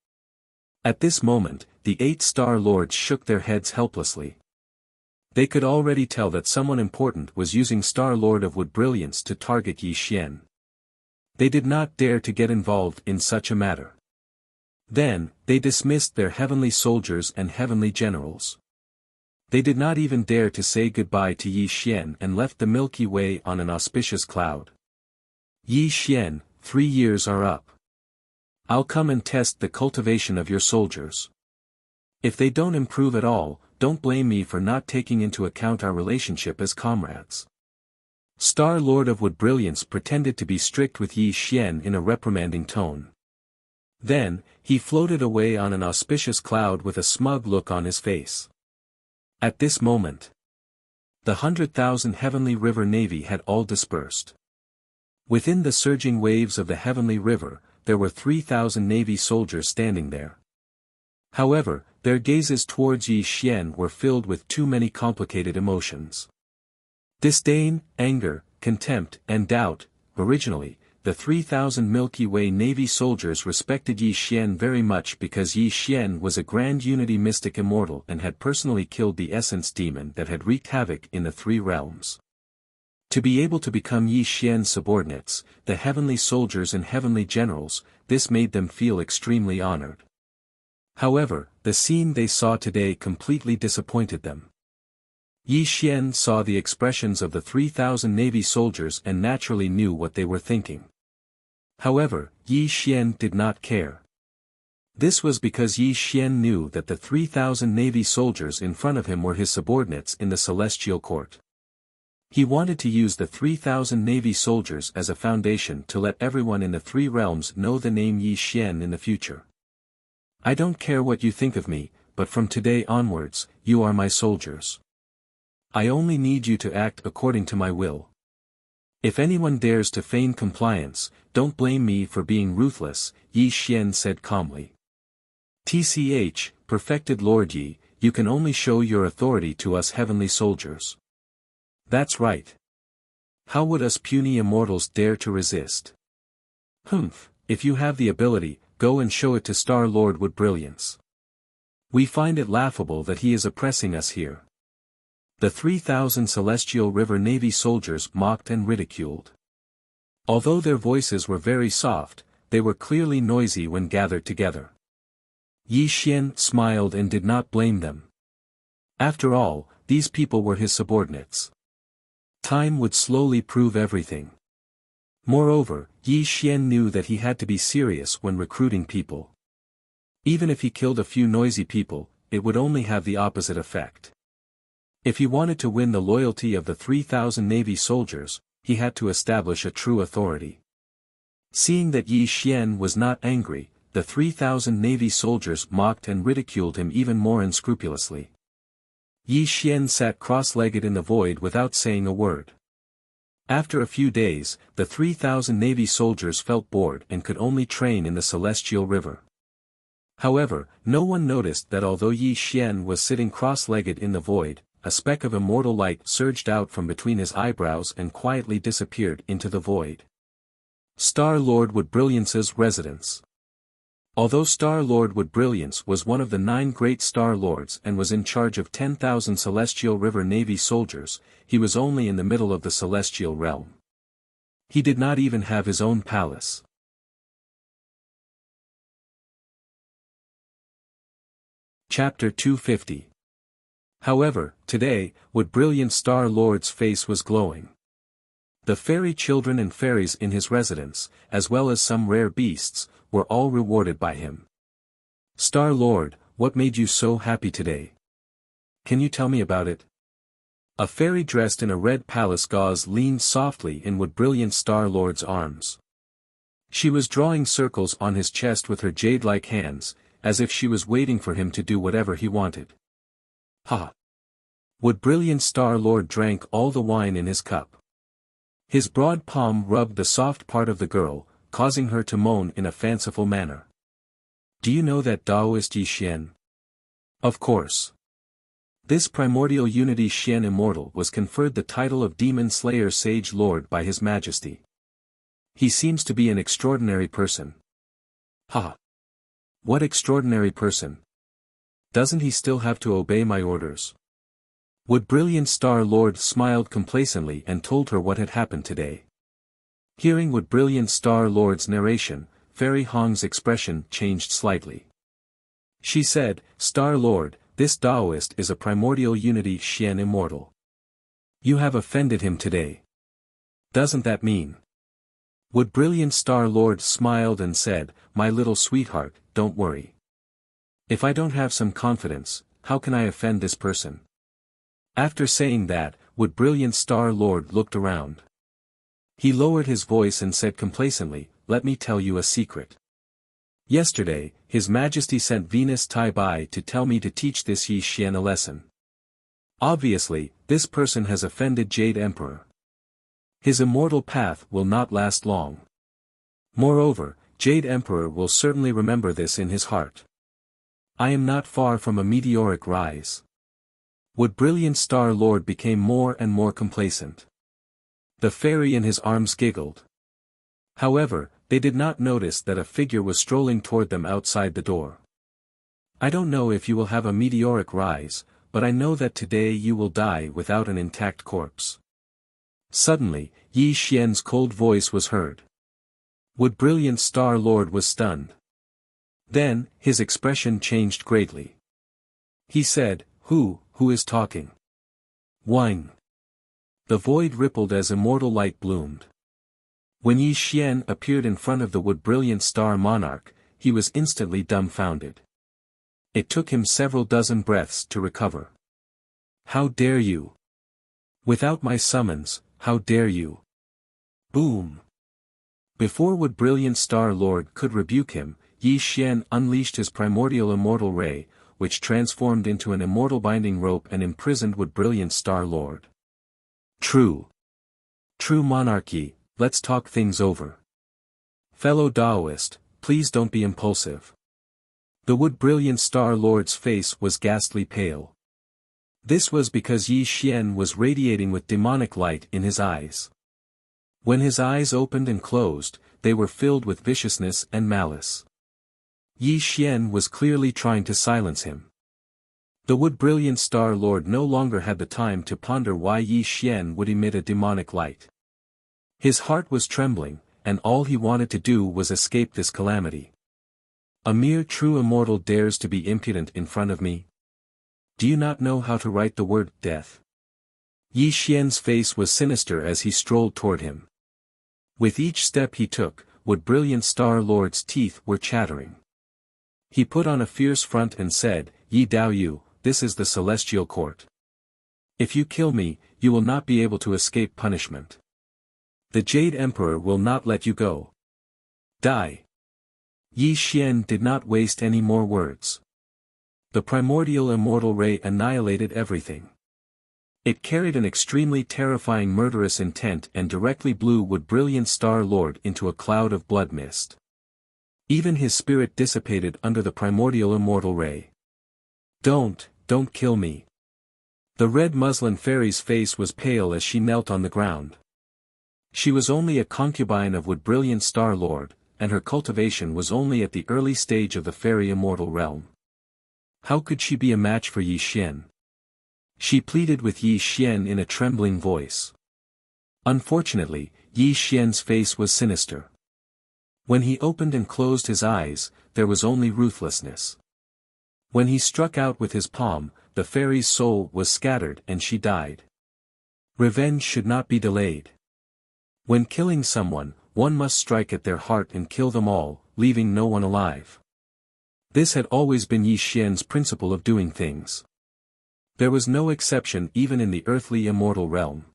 At this moment, the 8 Star Lords shook their heads helplessly. They could already tell that someone important was using Star Lord of Wood Brilliance to target Yi Xian. They did not dare to get involved in such a matter. Then, they dismissed their heavenly soldiers and heavenly generals. They did not even dare to say goodbye to Yi Xian and left the Milky Way on an auspicious cloud. "Yi Xian, 3 years are up. I'll come and test the cultivation of your soldiers. If they don't improve at all, don't blame me for not taking into account our relationship as comrades." Star Lord of Wood Brilliance pretended to be strict with Yi Xian in a reprimanding tone. Then, he floated away on an auspicious cloud with a smug look on his face. At this moment, the 100,000 Heavenly River Navy had all dispersed. Within the surging waves of the Heavenly River, there were 3,000 Navy soldiers standing there. However, their gazes towards Yi Xian were filled with too many complicated emotions. Disdain, anger, contempt, and doubt. Originally, the 3,000 Milky Way Navy soldiers respected Yi Xian very much because Yi Xian was a Grand Unity Mystic Immortal and had personally killed the Essence Demon that had wreaked havoc in the 3 realms. To be able to become Yi Xian's subordinates, the heavenly soldiers and heavenly generals, this made them feel extremely honored. However, the scene they saw today completely disappointed them. Yi Xian saw the expressions of the 3,000 Navy soldiers and naturally knew what they were thinking. However, Yi Xian did not care. This was because Yi Xian knew that the 3,000 Navy soldiers in front of him were his subordinates in the Celestial Court. He wanted to use the 3,000 Navy soldiers as a foundation to let everyone in the 3 realms know the name Yi Xian in the future. "I don't care what you think of me, but from today onwards, you are my soldiers. I only need you to act according to my will. If anyone dares to feign compliance, don't blame me for being ruthless," Yi Xian said calmly. "TCH, Perfected Lord Yi, you can only show your authority to us heavenly soldiers." "That's right. How would us puny immortals dare to resist?" "Humph, if you have the ability, go and show it to Star Lord Wood Brilliance. We find it laughable that he is oppressing us here." The 3,000 Celestial River Navy soldiers mocked and ridiculed. Although their voices were very soft, they were clearly noisy when gathered together. Yi Xian smiled and did not blame them. After all, these people were his subordinates. Time would slowly prove everything. Moreover, Yi Xian knew that he had to be serious when recruiting people. Even if he killed a few noisy people, it would only have the opposite effect. If he wanted to win the loyalty of the 3,000 Navy soldiers, he had to establish a true authority. Seeing that Yi Xian was not angry, the 3,000 Navy soldiers mocked and ridiculed him even more unscrupulously. Yi Xian sat cross-legged in the void without saying a word. After a few days, the 3,000 Navy soldiers felt bored and could only train in the Celestial River. However, no one noticed that although Yi Xian was sitting cross-legged in the void, a speck of immortal light surged out from between his eyebrows and quietly disappeared into the void. Star-Lord Wood Brilliance's residence. Although Star-Lord Wood Brilliance was one of the 9 great Star-Lords and was in charge of 10,000 Celestial River Navy soldiers, he was only in the middle of the Celestial Realm. He did not even have his own palace. Chapter 250. However, today, Wood Brilliant Star-Lord's face was glowing. The fairy children and fairies in his residence, as well as some rare beasts, were all rewarded by him. Star-Lord, what made you so happy today? Can you tell me about it? A fairy dressed in a red palace gauze leaned softly in Wood Brilliant Star-Lord's arms. She was drawing circles on his chest with her jade-like hands, as if she was waiting for him to do whatever he wanted. Ha! Wood Brilliant Star-Lord drank all the wine in his cup. His broad palm rubbed the soft part of the girl, causing her to moan in a fanciful manner. Do you know that Taoist Yi Xian? Of course. This primordial unity Xian Immortal was conferred the title of Demon Slayer Sage Lord by His Majesty. He seems to be an extraordinary person. Ha! What extraordinary person? Doesn't he still have to obey my orders? Wood Brilliant Star-Lord smiled complacently and told her what had happened today. Hearing Wood Brilliant Star-Lord's narration, Fairy Hong's expression changed slightly. She said, Star-Lord, this Taoist is a primordial unity Xian Immortal. You have offended him today. Doesn't that mean? Wood Brilliant Star-Lord smiled and said, My little sweetheart, don't worry. If I don't have some confidence, how can I offend this person? After saying that, Wood Brilliant Star-Lord looked around. He lowered his voice and said complacently, Let me tell you a secret. Yesterday, His Majesty sent Venus Tai Bai to tell me to teach this Yi Xian a lesson. Obviously, this person has offended Jade Emperor. His immortal path will not last long. Moreover, Jade Emperor will certainly remember this in his heart. I am not far from a meteoric rise. Wood Brilliant Star-Lord became more and more complacent. The fairy in his arms giggled. However, they did not notice that a figure was strolling toward them outside the door. I don't know if you will have a meteoric rise, but I know that today you will die without an intact corpse. Suddenly, Yi Xian's cold voice was heard. Wood Brilliant Star-Lord was stunned. Then, his expression changed greatly. He said, Who is talking? Whine. The void rippled as immortal light bloomed. When Yi Xian appeared in front of the Wood Brilliant Star Monarch, he was instantly dumbfounded. It took him several dozen breaths to recover. How dare you? Without my summons, how dare you? Boom! Before Wood Brilliant Star-Lord could rebuke him, Yi Xian unleashed his primordial immortal ray, which transformed into an immortal binding rope and imprisoned Wood Brilliant Star-Lord. True monarchy, let's talk things over. Fellow Taoist, please don't be impulsive. The Wood Brilliant Star-Lord's face was ghastly pale. This was because Yi Xian was radiating with demonic light in his eyes. When his eyes opened and closed, they were filled with viciousness and malice. Yi Xian was clearly trying to silence him. The Wood Brilliant Star-Lord no longer had the time to ponder why Yi Xian would emit a demonic light. His heart was trembling, and all he wanted to do was escape this calamity. A mere true immortal dares to be impudent in front of me? Do you not know how to write the word death? Yi Xian's face was sinister as he strolled toward him. With each step he took, Wood Brilliant Star Lord's teeth were chattering. He put on a fierce front and said, Yi Dao Yu, this is the Celestial Court. If you kill me, you will not be able to escape punishment. The Jade Emperor will not let you go. Die. Yi Xian did not waste any more words. The primordial immortal ray annihilated everything. It carried an extremely terrifying murderous intent and directly blew Wood Brilliant Star Lord into a cloud of blood mist. Even his spirit dissipated under the primordial immortal ray. Don't kill me. The red muslin fairy's face was pale as she knelt on the ground. She was only a concubine of Wood Brilliant Star Lord, and her cultivation was only at the early stage of the fairy immortal realm. How could she be a match for Yi Xian? She pleaded with Yi Xian in a trembling voice. Unfortunately, Yi Xian's face was sinister. When he opened and closed his eyes, there was only ruthlessness. When he struck out with his palm, the fairy's soul was scattered and she died. Revenge should not be delayed. When killing someone, one must strike at their heart and kill them all, leaving no one alive. This had always been Yi Xian's principle of doing things. There was no exception even in the earthly immortal realm.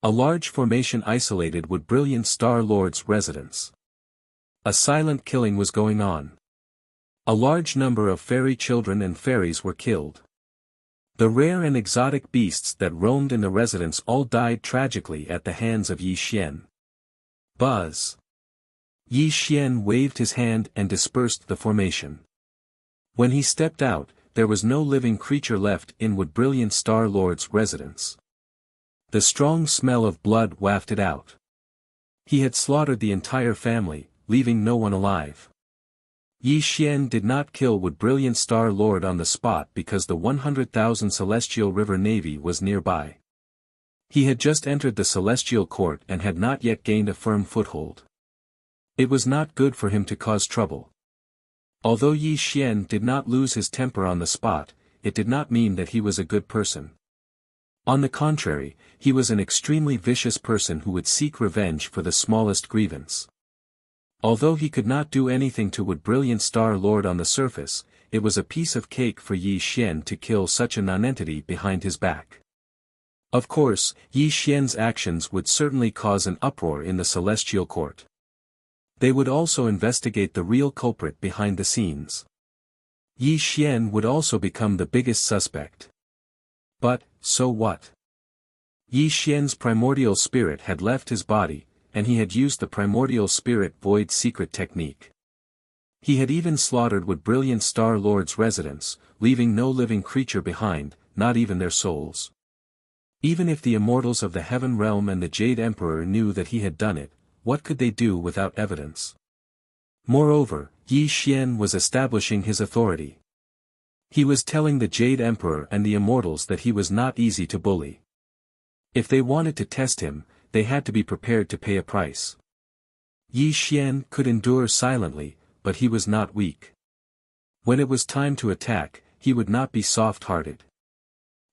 A large formation isolated Wood Brilliant Star Lord's residence. A silent killing was going on. A large number of fairy children and fairies were killed. The rare and exotic beasts that roamed in the residence all died tragically at the hands of Yi Xian. Buzz. Yi Xian waved his hand and dispersed the formation. When he stepped out, there was no living creature left in Wood Brilliant Star Lord's residence. The strong smell of blood wafted out. He had slaughtered the entire family, leaving no one alive. Yi Xian did not kill Wood Brilliant Star Lord on the spot because the 100,000 Celestial River Navy was nearby. He had just entered the Celestial Court and had not yet gained a firm foothold. It was not good for him to cause trouble. Although Yi Xian did not lose his temper on the spot, it did not mean that he was a good person. On the contrary, he was an extremely vicious person who would seek revenge for the smallest grievance. Although he could not do anything to Wood Brilliant Star Lord on the surface, it was a piece of cake for Yi Xian to kill such a nonentity behind his back. Of course, Yi Xian's actions would certainly cause an uproar in the Celestial Court. They would also investigate the real culprit behind the scenes. Yi Xian would also become the biggest suspect. But, so what? Yi Xian's primordial spirit had left his body, and he had used the primordial spirit void secret technique. He had even slaughtered Wood Brilliant Star Lord's residence, leaving no living creature behind, not even their souls. Even if the immortals of the Heaven Realm and the Jade Emperor knew that he had done it, what could they do without evidence? Moreover, Yi Xian was establishing his authority. He was telling the Jade Emperor and the immortals that he was not easy to bully. If they wanted to test him, they had to be prepared to pay a price. Yi Xian could endure silently, but he was not weak. When it was time to attack, he would not be soft-hearted.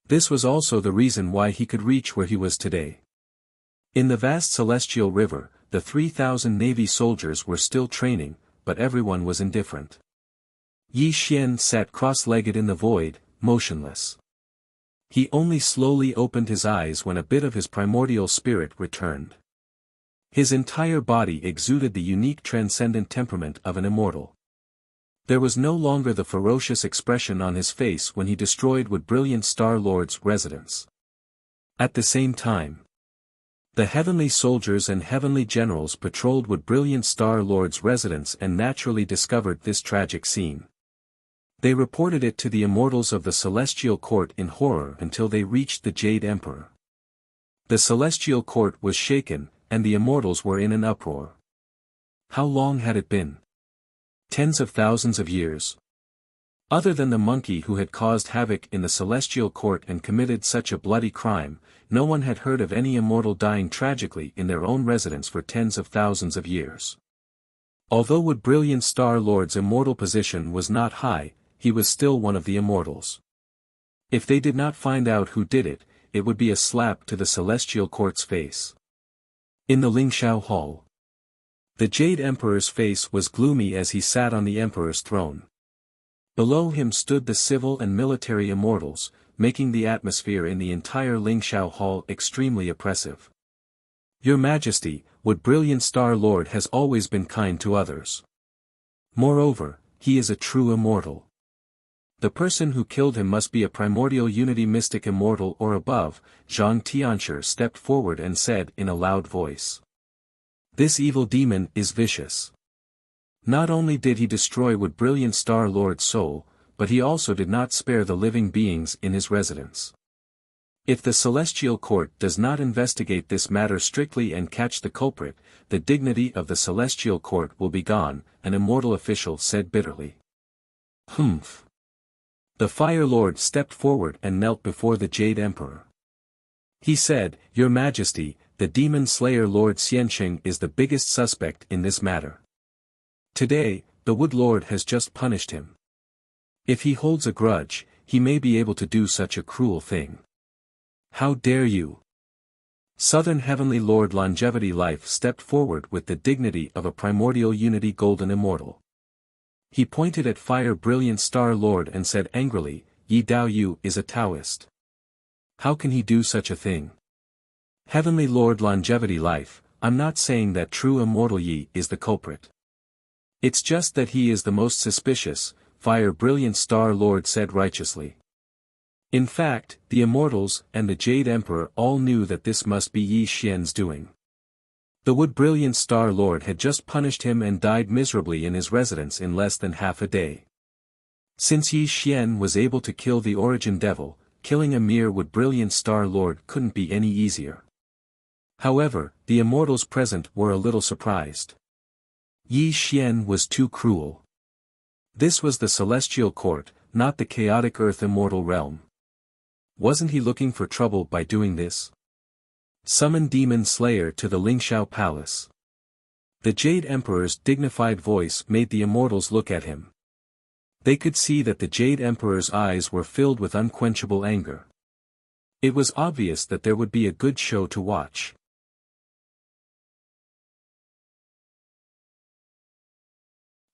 This was also the reason why he could reach where he was today. In the vast celestial river, the 3,000 Navy soldiers were still training, but everyone was indifferent. Yi Xian sat cross-legged in the void, motionless. He only slowly opened his eyes when a bit of his primordial spirit returned. His entire body exuded the unique transcendent temperament of an immortal. There was no longer the ferocious expression on his face when he destroyed Wood Brilliant Star Lord's residence. At the same time, the heavenly soldiers and heavenly generals patrolled Wood Brilliant Star Lord's residence and naturally discovered this tragic scene. They reported it to the immortals of the Celestial Court in horror until they reached the Jade Emperor. The Celestial Court was shaken, and the immortals were in an uproar. How long had it been? Tens of thousands of years. Other than the monkey who had caused havoc in the celestial court and committed such a bloody crime, no one had heard of any immortal dying tragically in their own residence for tens of thousands of years. Although Wood Brilliant Star Lord's immortal position was not high, he was still one of the immortals. If they did not find out who did it, it would be a slap to the celestial court's face. In the Lingxiao Hall, the Jade Emperor's face was gloomy as he sat on the Emperor's throne. Below him stood the civil and military immortals, making the atmosphere in the entire Lingxiao Hall extremely oppressive. Your Majesty, Wood Brilliant Star Lord has always been kind to others. Moreover, he is a true immortal. The person who killed him must be a primordial unity mystic immortal or above. Zhang Tianshi stepped forward and said in a loud voice. This evil demon is vicious. Not only did he destroy Wood Brilliant Star Lord's soul, but he also did not spare the living beings in his residence. If the Celestial Court does not investigate this matter strictly and catch the culprit, the dignity of the Celestial Court will be gone, an immortal official said bitterly. Humph. The Fire Lord stepped forward and knelt before the Jade Emperor. He said, Your Majesty, the Demon Slayer Lord Xianqing is the biggest suspect in this matter. Today, the Wood Lord has just punished him. If he holds a grudge, he may be able to do such a cruel thing. How dare you? Southern Heavenly Lord Longevity Life stepped forward with the dignity of a primordial unity golden immortal. He pointed at Fire Brilliant Star Lord and said angrily, Yi Dao Yu is a Taoist. How can he do such a thing? Heavenly Lord Longevity Life, I'm not saying that true immortal Yi is the culprit. It's just that he is the most suspicious, Fire Brilliant Star Lord said righteously. In fact, the Immortals and the Jade Emperor all knew that this must be Yi Xian's doing. The Wood Brilliant Star Lord had just punished him and died miserably in his residence in less than half a day. Since Yi Xian was able to kill the Origin Devil, killing a mere Wood Brilliant Star Lord couldn't be any easier. However, the Immortals present were a little surprised. Yi Xian was too cruel. This was the Celestial Court, not the chaotic Earth Immortal Realm. Wasn't he looking for trouble by doing this? Summon Demon Slayer to the Lingxiao Palace. The Jade Emperor's dignified voice made the Immortals look at him. They could see that the Jade Emperor's eyes were filled with unquenchable anger. It was obvious that there would be a good show to watch.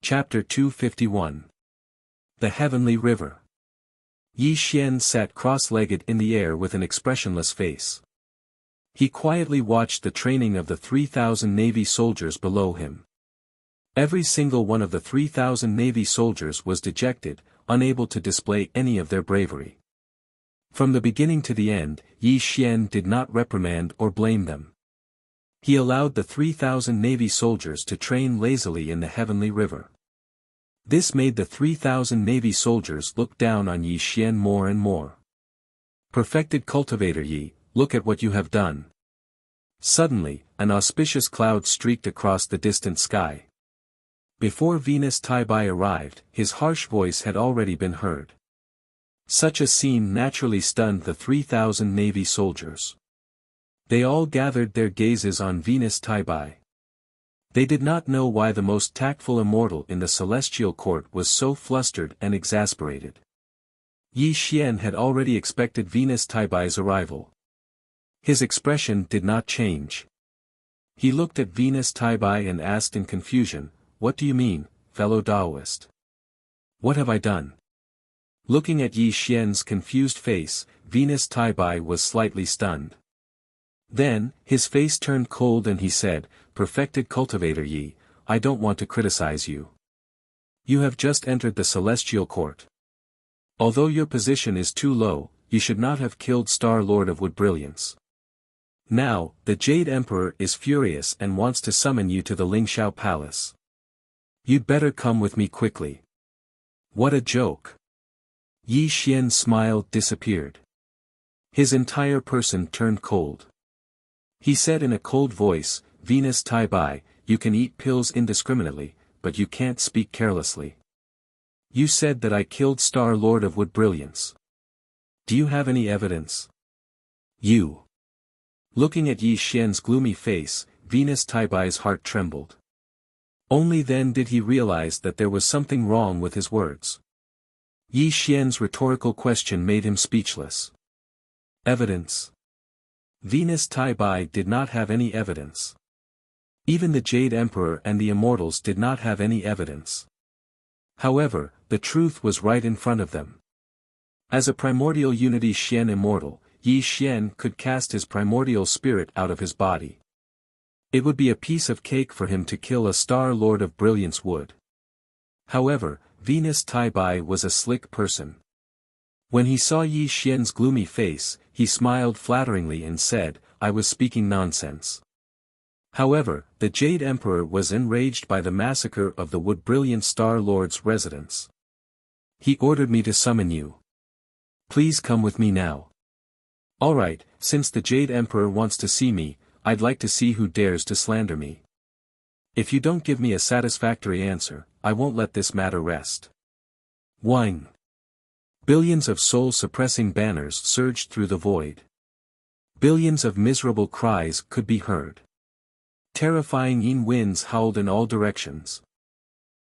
Chapter 251. The Heavenly River. Yi Xian sat cross-legged in the air with an expressionless face. He quietly watched the training of the 3,000 Navy soldiers below him. Every single one of the 3,000 Navy soldiers was dejected, unable to display any of their bravery. From the beginning to the end, Yi Xian did not reprimand or blame them. He allowed the 3,000 Navy soldiers to train lazily in the Heavenly River. This made the 3,000 Navy soldiers look down on Yi Xian more and more. Perfected cultivator Yi, look at what you have done. Suddenly, an auspicious cloud streaked across the distant sky. Before Venus Taibai arrived, his harsh voice had already been heard. Such a scene naturally stunned the 3,000 Navy soldiers. They all gathered their gazes on Venus Taibai. They did not know why the most tactful immortal in the Celestial Court was so flustered and exasperated. Yi Xian had already expected Venus Taibai's arrival. His expression did not change. He looked at Venus Taibai and asked in confusion, What do you mean, fellow Taoist? What have I done? Looking at Yi Xian's confused face, Venus Taibai was slightly stunned. Then, his face turned cold and he said, Perfected cultivator Yi, I don't want to criticize you. You have just entered the Celestial Court. Although your position is too low, you should not have killed Star Lord of Wood Brilliance. Now, the Jade Emperor is furious and wants to summon you to the Lingxiao Palace. You'd better come with me quickly. What a joke. Yi Xian's smile disappeared. His entire person turned cold. He said in a cold voice, Venus Taibai, you can eat pills indiscriminately, but you can't speak carelessly. You said that I killed Star Lord of Wood Brilliance. Do you have any evidence? You. Looking at Yi Xian's gloomy face, Venus Taibai's heart trembled. Only then did he realize that there was something wrong with his words. Yi Xian's rhetorical question made him speechless. Evidence? Venus Taibai did not have any evidence. Even the Jade Emperor and the Immortals did not have any evidence. However, the truth was right in front of them. As a primordial unity Xian immortal, Yi Xian could cast his primordial spirit out of his body. It would be a piece of cake for him to kill a Star Lord of Brilliance would. However, Venus Taibai was a slick person. When he saw Yi Xian's gloomy face, he smiled flatteringly and said, "I was speaking nonsense." However, the Jade Emperor was enraged by the massacre of the Wood Brilliant Star Lord's residence. He ordered me to summon you. Please come with me now. Alright, since the Jade Emperor wants to see me, I'd like to see who dares to slander me. If you don't give me a satisfactory answer, I won't let this matter rest. Whine. Billions of soul-suppressing banners surged through the void. Billions of miserable cries could be heard. Terrifying yin winds howled in all directions.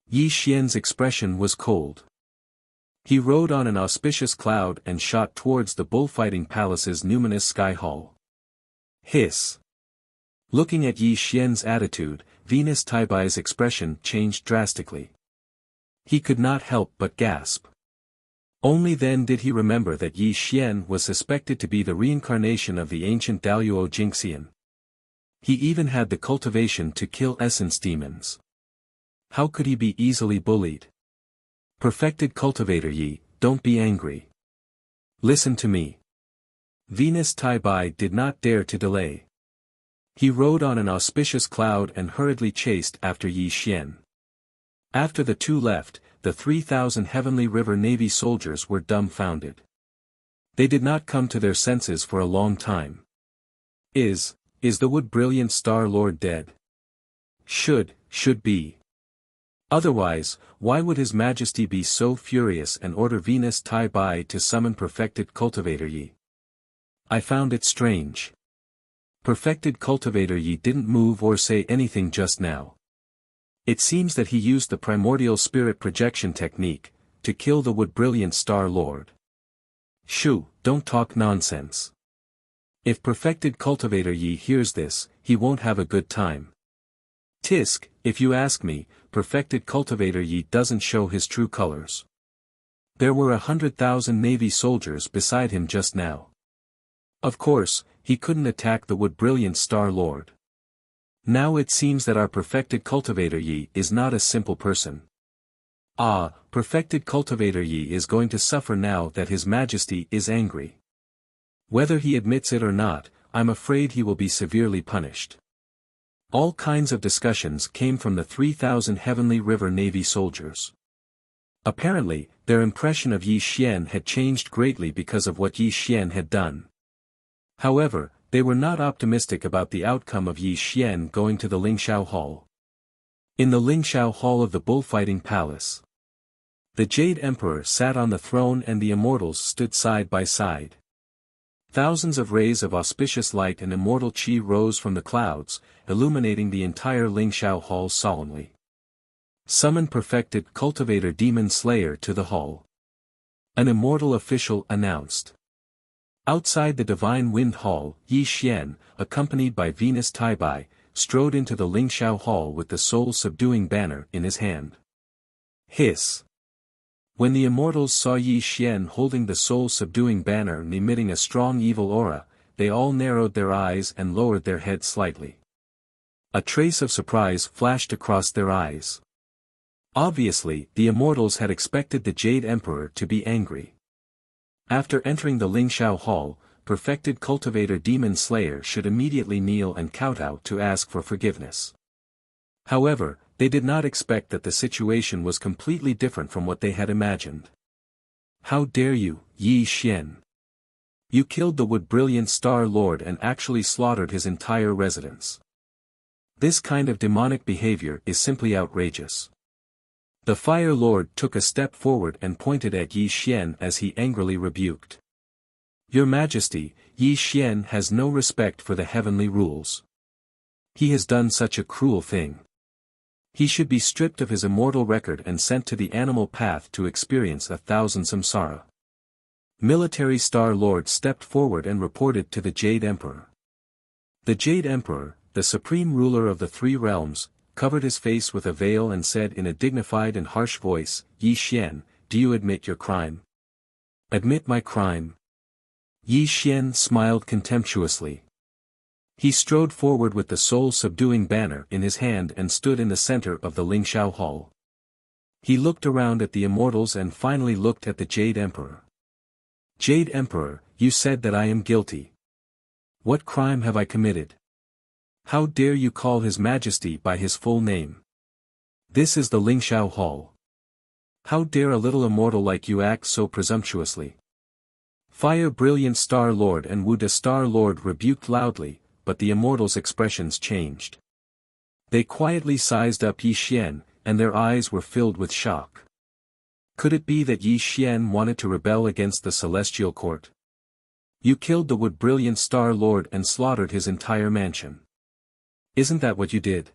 Yi Xian's expression was cold. He rode on an auspicious cloud and shot towards the bullfighting palace's numinous sky hall. Hiss. Looking at Yi Xian's attitude, Venus Taibai's expression changed drastically. He could not help but gasp. Only then did he remember that Yi Xian was suspected to be the reincarnation of the ancient Daluo Jingxian. He even had the cultivation to kill essence demons. How could he be easily bullied? Perfected cultivator Yi, don't be angry. Listen to me. Venus Taibai did not dare to delay. He rode on an auspicious cloud and hurriedly chased after Yi Xian. After the two left, the 3,000 Heavenly River Navy soldiers were dumbfounded. They did not come to their senses for a long time. Is the Wood Brilliant Star Lord dead? Should be. Otherwise, why would His Majesty be so furious and order Venus Taibai to summon Perfected Cultivator Yi? I found it strange. Perfected Cultivator Yi didn't move or say anything just now. It seems that he used the primordial spirit projection technique to kill the Wood Brilliant Star Lord. Shoo, don't talk nonsense. If Perfected Cultivator Yi hears this, he won't have a good time. Tisk, if you ask me, Perfected Cultivator Yi doesn't show his true colors. There were 100,000 Navy soldiers beside him just now. Of course, he couldn't attack the Wood Brilliant Star Lord. Now it seems that our Perfected Cultivator Yi is not a simple person. Perfected Cultivator Yi is going to suffer now that His Majesty is angry. Whether he admits it or not, I'm afraid he will be severely punished. All kinds of discussions came from the 3,000 Heavenly River Navy soldiers. Apparently, their impression of Yi Xian had changed greatly because of what Yi Xian had done. However, they were not optimistic about the outcome of Yi Xian going to the Lingxiao Hall. In the Lingxiao Hall of the Bullfighting Palace, the Jade Emperor sat on the throne and the Immortals stood side by side. Thousands of rays of auspicious light and immortal qi rose from the clouds, illuminating the entire Lingxiao Hall solemnly. Summon Perfected Cultivator Demon Slayer to the hall. An immortal official announced. Outside the Divine Wind Hall, Yi Xian, accompanied by Venus Taibai, strode into the Lingxiao Hall with the soul-subduing banner in his hand. Hiss. When the Immortals saw Yi Xian holding the soul-subduing banner and emitting a strong evil aura, they all narrowed their eyes and lowered their heads slightly. A trace of surprise flashed across their eyes. Obviously, the Immortals had expected the Jade Emperor to be angry. After entering the Lingxiao Hall, Perfected Cultivator Demon Slayer should immediately kneel and kowtow to ask for forgiveness. However, they did not expect that the situation was completely different from what they had imagined. How dare you, Yi Xian? You killed the Wood Brilliant Star Lord and actually slaughtered his entire residence. This kind of demonic behavior is simply outrageous. The Fire Lord took a step forward and pointed at Yi Xian as he angrily rebuked. Your Majesty, Yi Xian has no respect for the heavenly rules. He has done such a cruel thing. He should be stripped of his immortal record and sent to the animal path to experience 1,000 samsara. Military Star Lord stepped forward and reported to the Jade Emperor. The Jade Emperor, the supreme ruler of the three realms, covered his face with a veil and said in a dignified and harsh voice, Yi Xian, do you admit your crime? Admit my crime? Yi Xian smiled contemptuously. He strode forward with the soul-subduing banner in his hand and stood in the center of the Lingxiao Hall. He looked around at the immortals and finally looked at the Jade Emperor. Jade Emperor, you said that I am guilty. What crime have I committed? How dare you call His Majesty by his full name? This is the Lingxiao Hall. How dare a little immortal like you act so presumptuously? Fire Brilliant Star Lord and Wuda Star Lord rebuked loudly, but the immortals' expressions changed. They quietly sized up Yi Xian, and their eyes were filled with shock. Could it be that Yi Xian wanted to rebel against the celestial court? You killed the Wood Brilliant Star Lord and slaughtered his entire mansion. Isn't that what you did?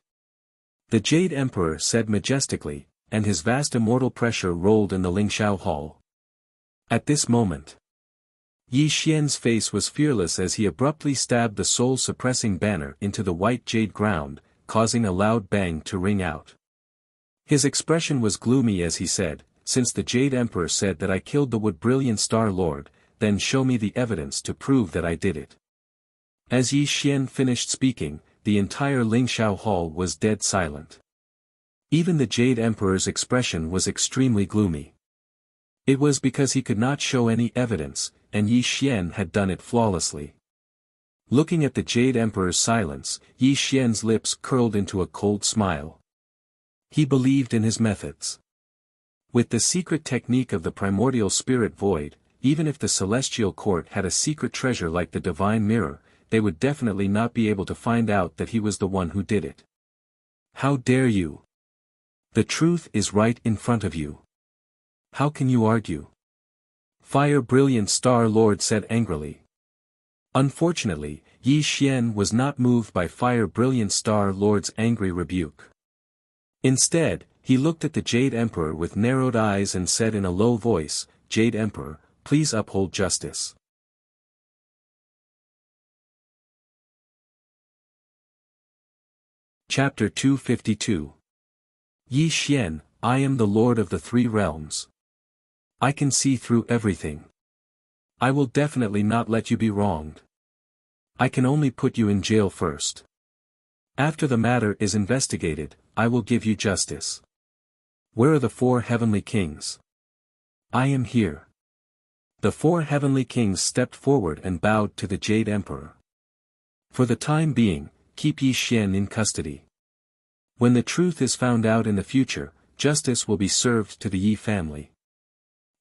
The Jade Emperor said majestically, and his vast immortal pressure rolled in the Lingxiao Hall. At this moment, Yi Xian's face was fearless as he abruptly stabbed the soul-suppressing banner into the white jade ground, causing a loud bang to ring out. His expression was gloomy as he said, since the Jade Emperor said that I killed the Wood Brilliant Star Lord, then show me the evidence to prove that I did it. As Yi Xian finished speaking, the entire Lingxiao Hall was dead silent. Even the Jade Emperor's expression was extremely gloomy. It was because he could not show any evidence, and Yi Xian had done it flawlessly. Looking at the Jade Emperor's silence, Yi Xian's lips curled into a cold smile. He believed in his methods. With the secret technique of the primordial spirit void, even if the celestial court had a secret treasure like the divine mirror, they would definitely not be able to find out that he was the one who did it. How dare you? The truth is right in front of you. How can you argue? Fire Brilliant Star Lord said angrily. Unfortunately, Yi Xian was not moved by Fire Brilliant Star Lord's angry rebuke. Instead, he looked at the Jade Emperor with narrowed eyes and said in a low voice, Jade Emperor, please uphold justice. Chapter 252. Yi Xian, I am the Lord of the Three Realms. I can see through everything. I will definitely not let you be wronged. I can only put you in jail first. After the matter is investigated, I will give you justice. Where are the four heavenly kings? I am here. The four heavenly kings stepped forward and bowed to the Jade Emperor. For the time being, keep Yi Xian in custody. When the truth is found out in the future, justice will be served to the Yi family.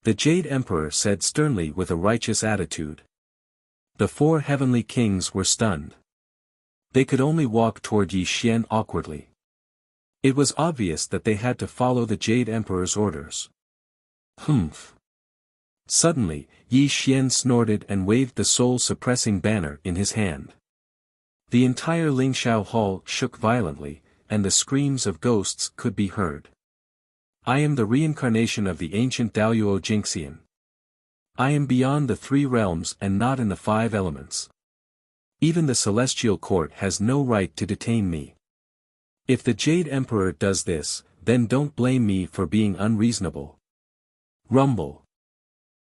The Jade Emperor said sternly with a righteous attitude. The four heavenly kings were stunned. They could only walk toward Yi Xian awkwardly. It was obvious that they had to follow the Jade Emperor's orders. Humph. Suddenly, Yi Xian snorted and waved the soul-suppressing banner in his hand. The entire Lingxiao Hall shook violently, and the screams of ghosts could be heard. I am the reincarnation of the ancient Daoyuo Jinxian. I am beyond the three realms and not in the five elements. Even the celestial court has no right to detain me. If the Jade Emperor does this, then don't blame me for being unreasonable. Rumble.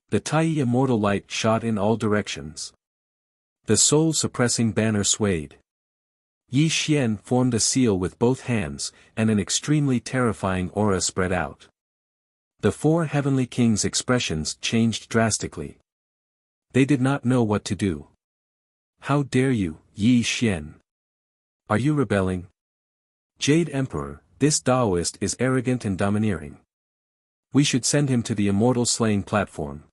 The tiny immortal light shot in all directions. The soul-suppressing banner swayed. Yi Xian formed a seal with both hands, and an extremely terrifying aura spread out. The four heavenly kings' expressions changed drastically. They did not know what to do. How dare you, Yi Xian? Are you rebelling? Jade Emperor, this Taoist is arrogant and domineering. We should send him to the immortal slaying platform.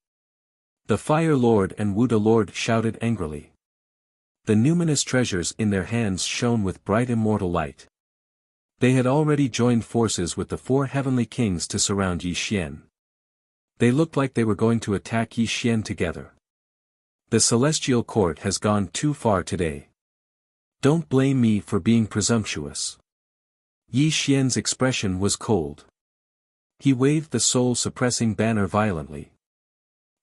The Fire Lord and Wuda Lord shouted angrily. The numinous treasures in their hands shone with bright immortal light. They had already joined forces with the 4 heavenly kings to surround Yi Xian. They looked like they were going to attack Yi Xian together. The celestial court has gone too far today. Don't blame me for being presumptuous. Yi Xian's expression was cold. He waved the soul-suppressing banner violently.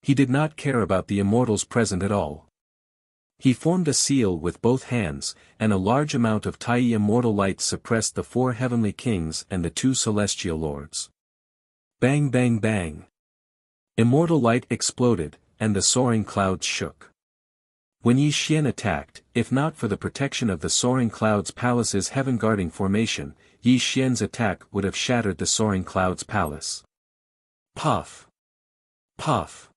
He did not care about the immortals present at all. He formed a seal with both hands, and a large amount of Tai immortal light suppressed the 4 heavenly kings and the 2 celestial lords. Bang bang bang. Immortal light exploded, and the soaring clouds shook. When Yi Xian attacked, if not for the protection of the soaring clouds palace's heaven-guarding formation, Yi Xian's attack would have shattered the soaring clouds palace. Puff! Puff!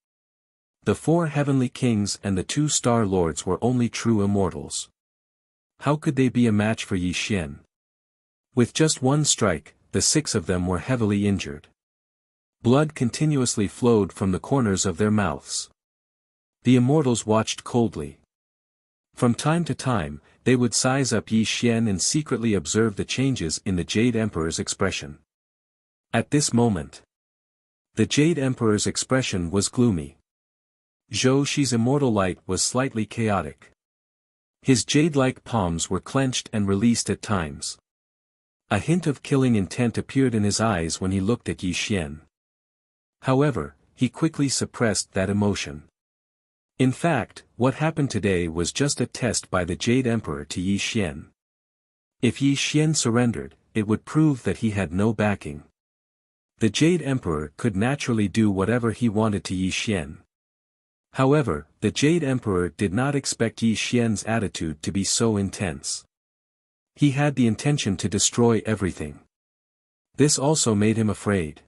The 4 heavenly kings and the 2 star lords were only true immortals. How could they be a match for Yi Xian? With just one strike, the 6 of them were heavily injured. Blood continuously flowed from the corners of their mouths. The immortals watched coldly. From time to time, they would size up Yi Xian and secretly observe the changes in the Jade Emperor's expression. At this moment, the Jade Emperor's expression was gloomy. Zhou Shi's immortal light was slightly chaotic. His jade-like palms were clenched and released at times. A hint of killing intent appeared in his eyes when he looked at Yi Xian. However, he quickly suppressed that emotion. In fact, what happened today was just a test by the Jade Emperor to Yi Xian. If Yi Xian surrendered, it would prove that he had no backing. The Jade Emperor could naturally do whatever he wanted to Yi Xian. However, the Jade Emperor did not expect Yi Xian's attitude to be so intense. He had the intention to destroy everything. This also made him afraid.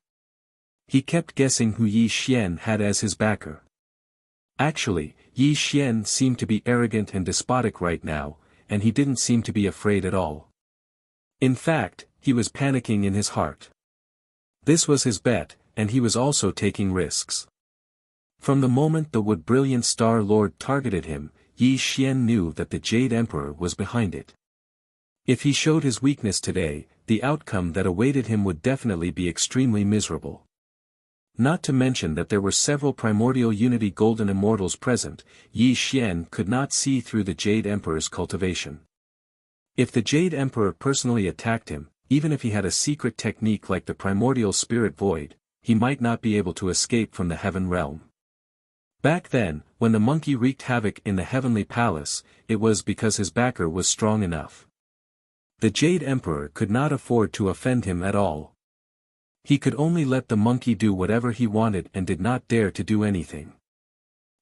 He kept guessing who Yi Xian had as his backer. Actually, Yi Xian seemed to be arrogant and despotic right now, and he didn't seem to be afraid at all. In fact, he was panicking in his heart. This was his bet, and he was also taking risks. From the moment the Wood Brilliant Star Lord targeted him, Yi Xian knew that the Jade Emperor was behind it. If he showed his weakness today, the outcome that awaited him would definitely be extremely miserable. Not to mention that there were several primordial unity golden immortals present, Yi Xian could not see through the Jade Emperor's cultivation. If the Jade Emperor personally attacked him, even if he had a secret technique like the primordial spirit void, he might not be able to escape from the heaven realm. Back then, when the monkey wreaked havoc in the heavenly palace, it was because his backer was strong enough. The Jade Emperor could not afford to offend him at all. He could only let the monkey do whatever he wanted and did not dare to do anything.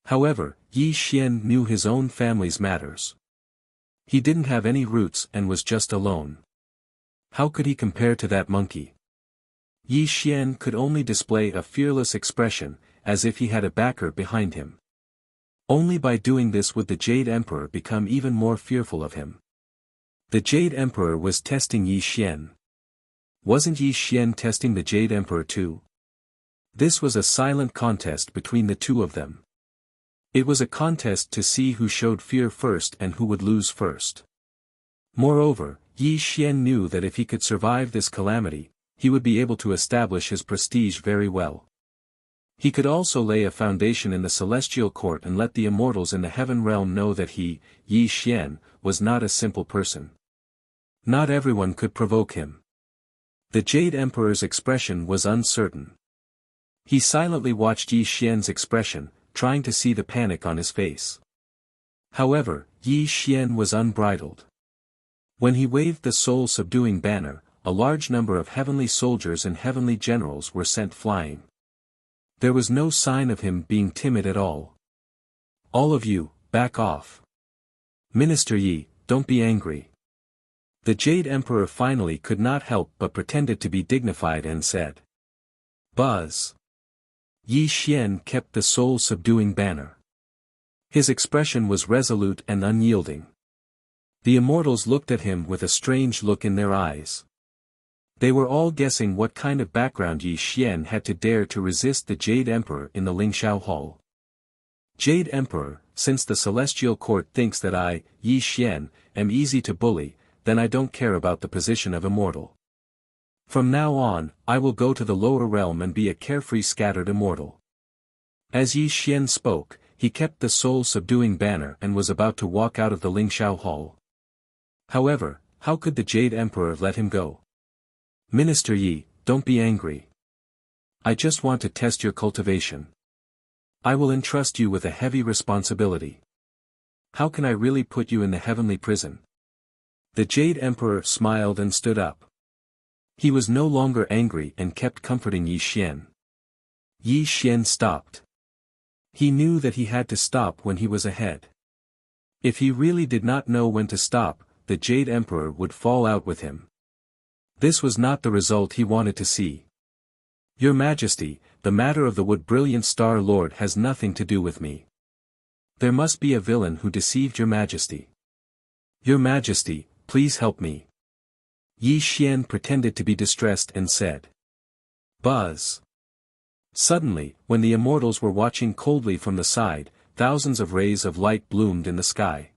However, Yi Xian knew his own family's matters. He didn't have any roots and was just alone. How could he compare to that monkey? Yi Xian could only display a fearless expression, as if he had a backer behind him. Only by doing this would the Jade Emperor become even more fearful of him. The Jade Emperor was testing Yi Xian. Wasn't Yi Xian testing the Jade Emperor too? This was a silent contest between the two of them. It was a contest to see who showed fear first and who would lose first. Moreover, Yi Xian knew that if he could survive this calamity, he would be able to establish his prestige very well. He could also lay a foundation in the celestial court and let the immortals in the heaven realm know that he, Yi Xian, was not a simple person. Not everyone could provoke him. The Jade Emperor's expression was uncertain. He silently watched Yi Xian's expression, trying to see the panic on his face. However, Yi Xian was unbridled. When he waved the soul-subduing banner, a large number of heavenly soldiers and heavenly generals were sent flying. There was no sign of him being timid at all. All of you, back off. Minister Yi, don't be angry. The Jade Emperor finally could not help but pretended to be dignified and said. Buzz. Yi Xian kept the soul-subduing banner. His expression was resolute and unyielding. The immortals looked at him with a strange look in their eyes. They were all guessing what kind of background Yi Xian had to dare to resist the Jade Emperor in the Lingxiao Hall. Jade Emperor, since the Celestial Court thinks that I, Yi Xian, am easy to bully, then I don't care about the position of immortal. From now on, I will go to the lower realm and be a carefree scattered immortal. As Yi Xian spoke, he kept the soul-subduing banner and was about to walk out of the Lingxiao Hall. However, how could the Jade Emperor let him go? Minister Yi, don't be angry. I just want to test your cultivation. I will entrust you with a heavy responsibility. How can I really put you in the heavenly prison? The Jade Emperor smiled and stood up. He was no longer angry and kept comforting Yi Xian. Yi Xian stopped. He knew that he had to stop when he was ahead. If he really did not know when to stop, the Jade Emperor would fall out with him. This was not the result he wanted to see. Your Majesty, the matter of the Wood Brilliant Star Lord has nothing to do with me. There must be a villain who deceived your Majesty. Your Majesty, please help me. Yi Xian pretended to be distressed and said. Buzz. Suddenly, when the immortals were watching coldly from the side, thousands of rays of light bloomed in the sky.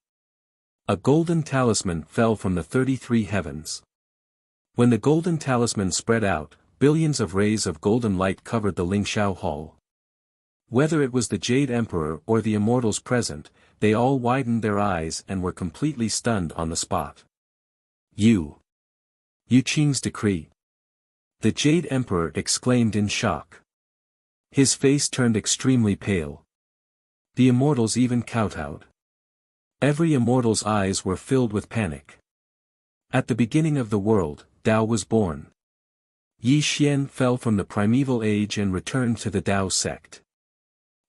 A golden talisman fell from the 33 heavens. When the golden talisman spread out, billions of rays of golden light covered the Lingxiao Hall. Whether it was the Jade Emperor or the immortals present, they all widened their eyes and were completely stunned on the spot. Yu Qing's decree. The Jade Emperor exclaimed in shock. His face turned extremely pale. The immortals even kowtowed. Every immortal's eyes were filled with panic. At the beginning of the world, Tao was born. Yi Xian fell from the primeval age and returned to the Tao sect.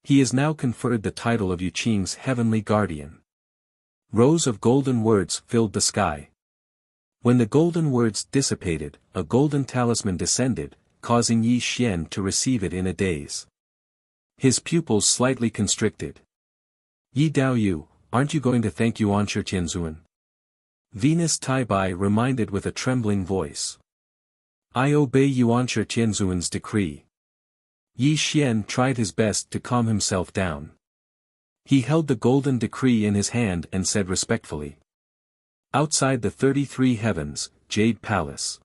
He is now conferred the title of Yu Qing's heavenly guardian. Rows of golden words filled the sky. When the golden words dissipated, a golden talisman descended, causing Yi Xian to receive it in a daze. His pupils slightly constricted. Yi Dao Yu, aren't you going to thank Yuan Shi Tianzuan? Venus Taibai reminded with a trembling voice. I obey Yuan Shi Tianzuan's decree. Yi Xian tried his best to calm himself down. He held the golden decree in his hand and said respectfully. Outside the 33 heavens, Jade Palace.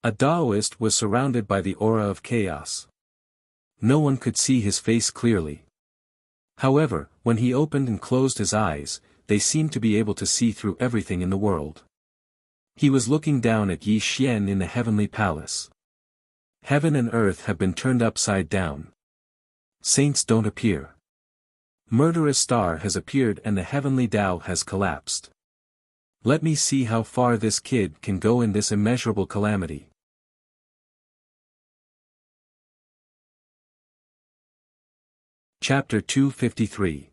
A Taoist was surrounded by the aura of chaos. No one could see his face clearly. However, when he opened and closed his eyes, they seemed to be able to see through everything in the world. He was looking down at Yi Xian in the heavenly palace. Heaven and earth have been turned upside down. Saints don't appear. Murderous star has appeared and the heavenly Tao has collapsed. Let me see how far this kid can go in this immeasurable calamity. Chapter 253.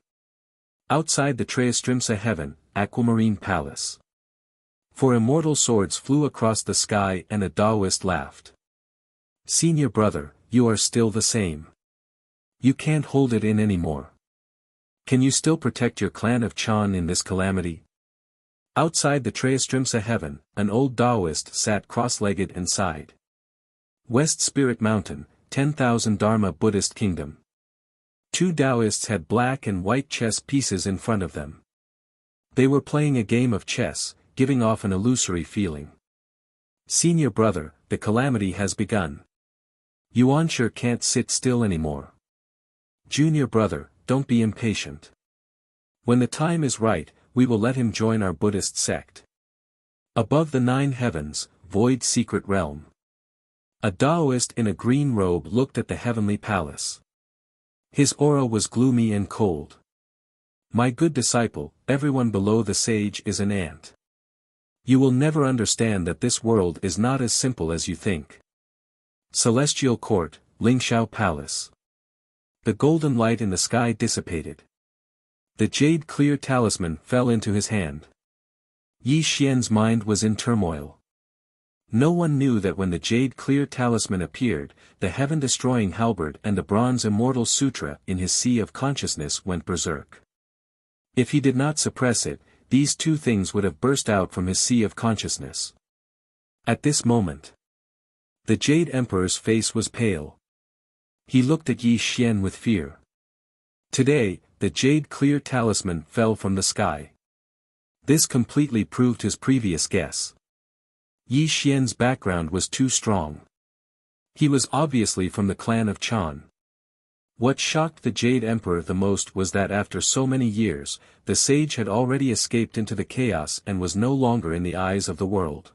Outside the Trayastrimsa heaven, Aquamarine Palace. For immortal swords flew across the sky and a Taoist laughed. Senior brother, you are still the same. You can't hold it in anymore. Can you still protect your clan of Chan in this calamity? Outside the Trayastrimsa heaven, an old Taoist sat cross-legged and sighed. West Spirit Mountain, 10,000 Dharma Buddhist Kingdom. Two Taoists had black and white chess pieces in front of them. They were playing a game of chess, giving off an illusory feeling. Senior brother, the calamity has begun. Yuan Shi can't sit still anymore. Junior brother, don't be impatient. When the time is right, we will let him join our Buddhist sect. Above the 9 heavens, void secret realm. A Taoist in a green robe looked at the heavenly palace. His aura was gloomy and cold. My good disciple, everyone below the sage is an ant. You will never understand that this world is not as simple as you think. Celestial Court, Lingxiao Palace. The golden light in the sky dissipated. The jade clear talisman fell into his hand. Yi Xian's mind was in turmoil. No one knew that when the jade clear talisman appeared, the heaven-destroying halberd and the bronze immortal sutra in his sea of consciousness went berserk. If he did not suppress it, these two things would have burst out from his sea of consciousness. At this moment, the Jade Emperor's face was pale. He looked at Yi Xian with fear. Today, the jade clear talisman fell from the sky. This completely proved his previous guess. Yi Xian's background was too strong. He was obviously from the clan of Chan. What shocked the Jade Emperor the most was that after so many years, the sage had already escaped into the chaos and was no longer in the eyes of the world.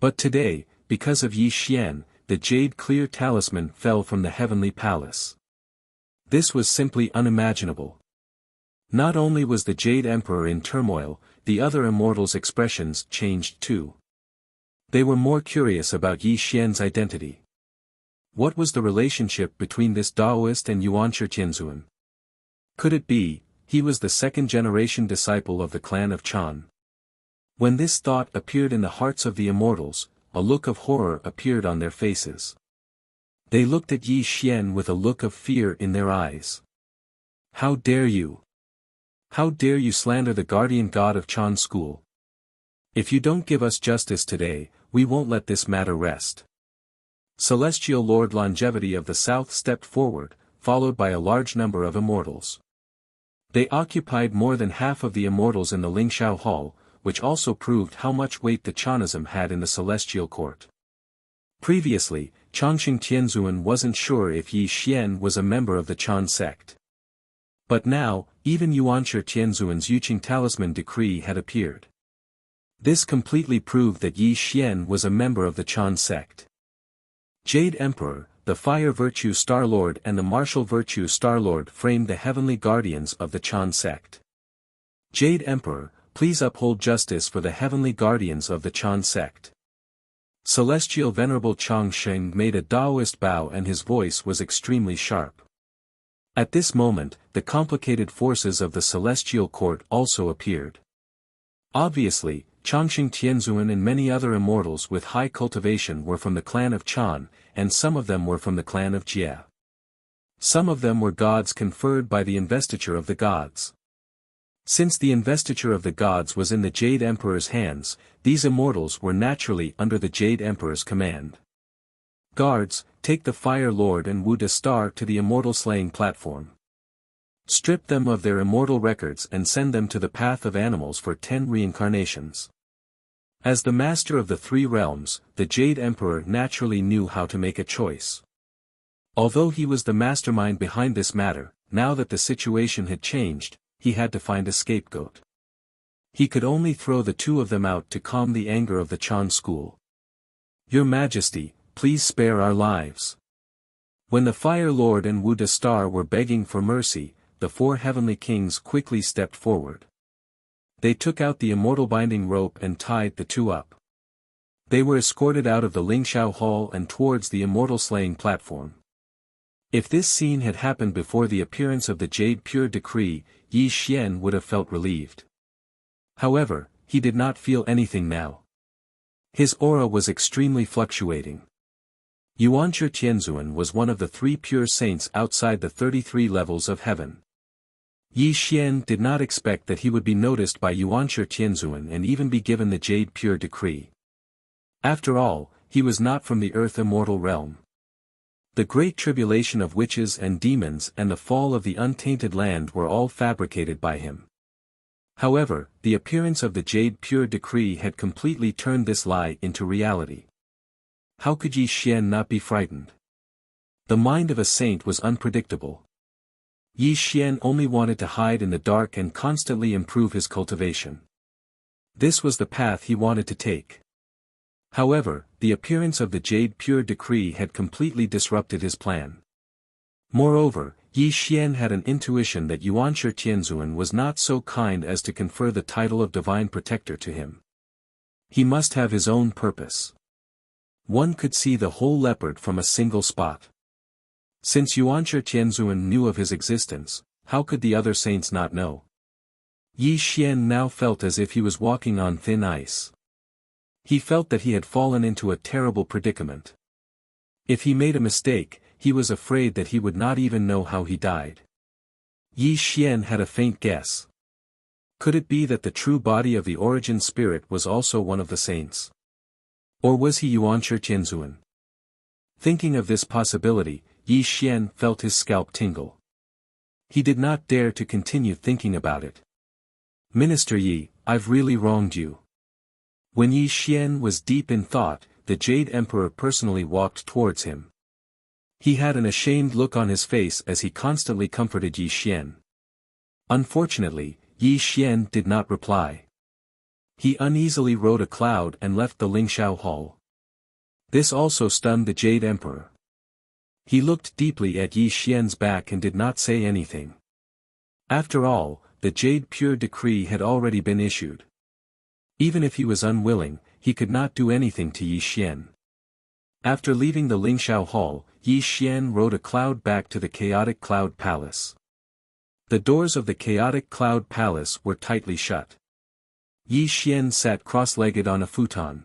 But today, because of Yi Xian, the jade clear talisman fell from the heavenly palace. This was simply unimaginable. Not only was the Jade Emperor in turmoil, the other immortals' expressions changed too. They were more curious about Yi Xian's identity. What was the relationship between this Daoist and Yuanshi Tianzuan? Could it be, he was the second-generation disciple of the clan of Chan? When this thought appeared in the hearts of the immortals, a look of horror appeared on their faces. They looked at Yi Xian with a look of fear in their eyes. How dare you? How dare you slander the guardian god of Chan school? If you don't give us justice today, we won't let this matter rest. Celestial Lord Longevity of the South stepped forward, followed by a large number of immortals. They occupied more than half of the immortals in the Lingxiao Hall, which also proved how much weight the Chanism had in the celestial court. Previously, Changxing Tianzuan wasn't sure if Yi Xian was a member of the Chan sect. But now, even Yuanshi Tianzuan's Yuqing Talisman decree had appeared. This completely proved that Yi Xian was a member of the Chan sect. Jade Emperor, the Fire Virtue Star Lord and the Martial Virtue Star Lord framed the heavenly guardians of the Chan sect. Jade Emperor, please uphold justice for the heavenly guardians of the Chan sect. Celestial Venerable Changsheng made a Taoist bow and his voice was extremely sharp. At this moment, the complicated forces of the celestial court also appeared. Obviously, Changxing Tianzuan and many other immortals with high cultivation were from the clan of Chan, and some of them were from the clan of Jie. Some of them were gods conferred by the investiture of the gods. Since the investiture of the gods was in the Jade Emperor's hands, these immortals were naturally under the Jade Emperor's command. Guards, take the Fire Lord and Wu De Star to the immortal slaying platform. Strip them of their immortal records and send them to the path of animals for 10 reincarnations. As the master of the three realms, the Jade Emperor naturally knew how to make a choice. Although he was the mastermind behind this matter, now that the situation had changed, he had to find a scapegoat. He could only throw the two of them out to calm the anger of the Chan school. Your Majesty, please spare our lives. When the Fire Lord and Wu De Star were begging for mercy, the four heavenly kings quickly stepped forward. They took out the immortal binding rope and tied the two up. They were escorted out of the Lingxiao Hall and towards the immortal slaying platform. If this scene had happened before the appearance of the Jade Pure Decree, Yi Xian would have felt relieved. However, he did not feel anything now. His aura was extremely fluctuating. Yuanshi Tianzuan was one of the 3 pure saints outside the 33 levels of heaven. Yi Xian did not expect that he would be noticed by Yuanshi Tianzuan and even be given the Jade Pure Decree. After all, he was not from the Earth Immortal realm. The great tribulation of witches and demons and the fall of the untainted land were all fabricated by him. However, the appearance of the Jade Pure Decree had completely turned this lie into reality. How could Yi Xian not be frightened? The mind of a saint was unpredictable. Yi Xian only wanted to hide in the dark and constantly improve his cultivation. This was the path he wanted to take. However, the appearance of the Jade Pure Decree had completely disrupted his plan. Moreover, Yi Xian had an intuition that Yuanshi Tianzuan was not so kind as to confer the title of Divine Protector to him. He must have his own purpose. One could see the whole leopard from a single spot. Since Yuanshi Tianzuan knew of his existence, how could the other saints not know? Yi Xian now felt as if he was walking on thin ice. He felt that he had fallen into a terrible predicament. If he made a mistake, he was afraid that he would not even know how he died. Yi Xian had a faint guess. Could it be that the true body of the origin spirit was also one of the saints? Or was he Yuanshi Tianzuan? Thinking of this possibility, Yi Xian felt his scalp tingle. He did not dare to continue thinking about it. Minister Yi, I've really wronged you. When Yi Xian was deep in thought, the Jade Emperor personally walked towards him. He had an ashamed look on his face as he constantly comforted Yi Xian. Unfortunately, Yi Xian did not reply. He uneasily rode a cloud and left the Lingxiao Hall. This also stunned the Jade Emperor. He looked deeply at Yi Xian's back and did not say anything. After all, the Jade Pure Decree had already been issued. Even if he was unwilling, he could not do anything to Yi Xian. After leaving the Lingxiao Hall, Yi Xian rode a cloud back to the Chaotic Cloud Palace. The doors of the Chaotic Cloud Palace were tightly shut. Yi Xian sat cross-legged on a futon.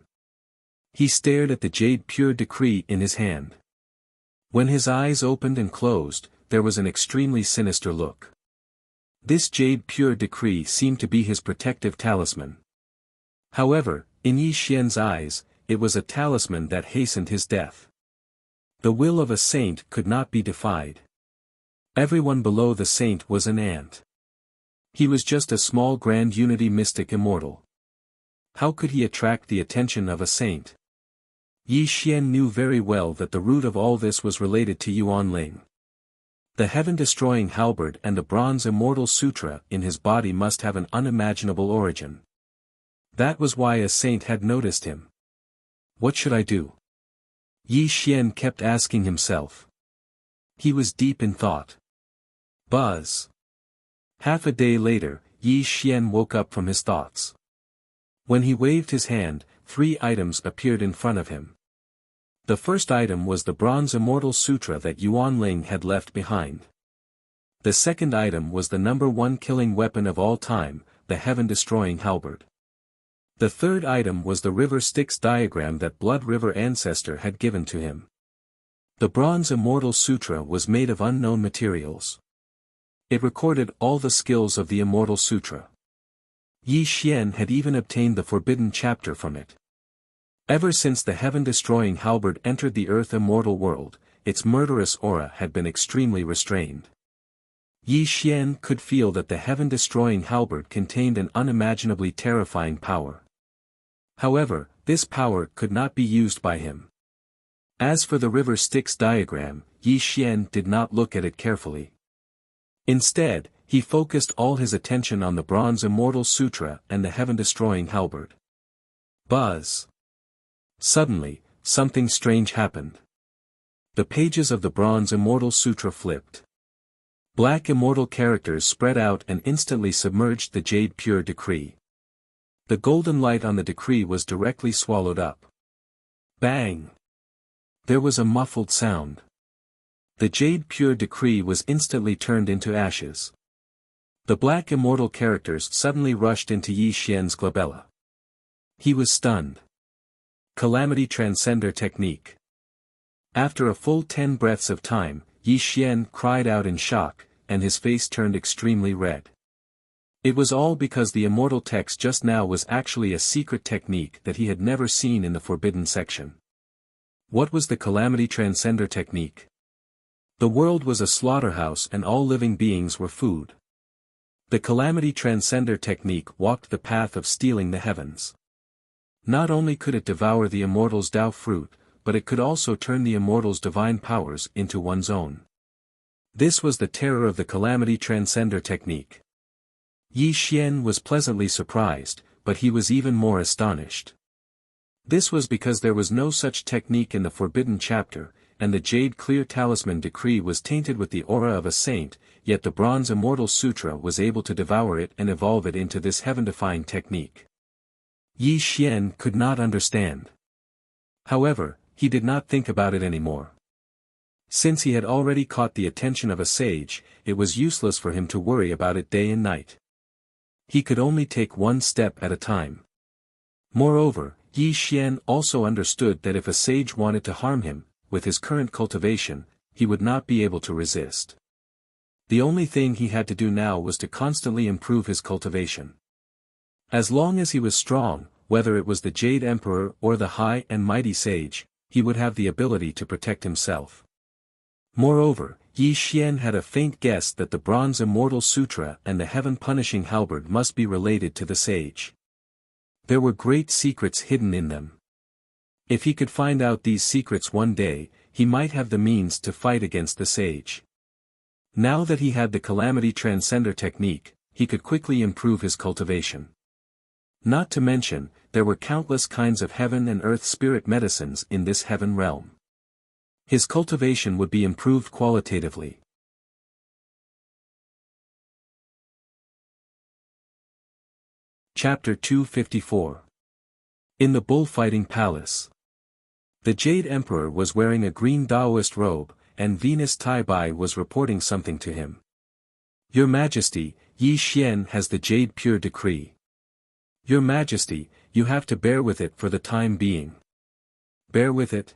He stared at the Jade Pure Decree in his hand. When his eyes opened and closed, there was an extremely sinister look. This Jade Pure Decree seemed to be his protective talisman. However, in Yi Xian's eyes, it was a talisman that hastened his death. The will of a saint could not be defied. Everyone below the saint was an ant. He was just a small grand unity mystic immortal. How could he attract the attention of a saint? Yi Xian knew very well that the root of all this was related to Yuan Ling. The heaven-destroying halberd and the bronze immortal sutra in his body must have an unimaginable origin. That was why a saint had noticed him. What should I do? Yi Xian kept asking himself. He was deep in thought. Buzz. Half a day later, Yi Xian woke up from his thoughts. When he waved his hand, 3 items appeared in front of him. The first item was the bronze immortal sutra that Yuan Ling had left behind. The second item was the #1 killing weapon of all time, the heaven-destroying halberd. The third item was the river Styx diagram that Blood River Ancestor had given to him. The bronze immortal sutra was made of unknown materials. It recorded all the skills of the immortal sutra. Yi Xian had even obtained the forbidden chapter from it. Ever since the heaven-destroying halberd entered the earth immortal world, its murderous aura had been extremely restrained. Yi Xian could feel that the heaven-destroying halberd contained an unimaginably terrifying power. However, this power could not be used by him. As for the river Styx diagram, Yi Xian did not look at it carefully. Instead, he focused all his attention on the bronze immortal sutra and the heaven-destroying halberd. Buzz. Suddenly, something strange happened. The pages of the bronze immortal sutra flipped. Black immortal characters spread out and instantly submerged the Jade Pure Decree. The golden light on the decree was directly swallowed up. Bang! There was a muffled sound. The Jade Pure Decree was instantly turned into ashes. The black immortal characters suddenly rushed into Yi Xian's glabella. He was stunned. Calamity Transcender Technique. After a full 10 breaths of time, Yi Xian cried out in shock, and his face turned extremely red. It was all because the immortal text just now was actually a secret technique that he had never seen in the forbidden section. What was the Calamity Transcender Technique? The world was a slaughterhouse and all living beings were food. The Calamity Transcender Technique walked the path of stealing the heavens. Not only could it devour the immortal's Tao fruit, but it could also turn the immortal's divine powers into one's own. This was the terror of the Calamity Transcender Technique. Yi Xian was pleasantly surprised, but he was even more astonished. This was because there was no such technique in the forbidden chapter, and the Jade Clear Talisman Decree was tainted with the aura of a saint, yet the Bronze Immortal Sutra was able to devour it and evolve it into this heaven-defying technique. Yi Xian could not understand. However, he did not think about it anymore. Since he had already caught the attention of a sage, it was useless for him to worry about it day and night. He could only take one step at a time. Moreover, Yi Xian also understood that if a sage wanted to harm him, with his current cultivation, he would not be able to resist. The only thing he had to do now was to constantly improve his cultivation. As long as he was strong, whether it was the Jade Emperor or the High and Mighty Sage, he would have the ability to protect himself. Moreover, Yi Xian had a faint guess that the Bronze Immortal Sutra and the Heaven-Punishing Halberd must be related to the sage. There were great secrets hidden in them. If he could find out these secrets one day, he might have the means to fight against the sage. Now that he had the Calamity Transcender technique, he could quickly improve his cultivation. Not to mention, there were countless kinds of heaven and earth spirit medicines in this heaven realm. His cultivation would be improved qualitatively. Chapter 254. In the Bullfighting Palace. The Jade Emperor was wearing a green Taoist robe, and Venus Tai Bai was reporting something to him. Your Majesty, Yi Xian has the Jade Pure Decree. Your Majesty, you have to bear with it for the time being. Bear with it?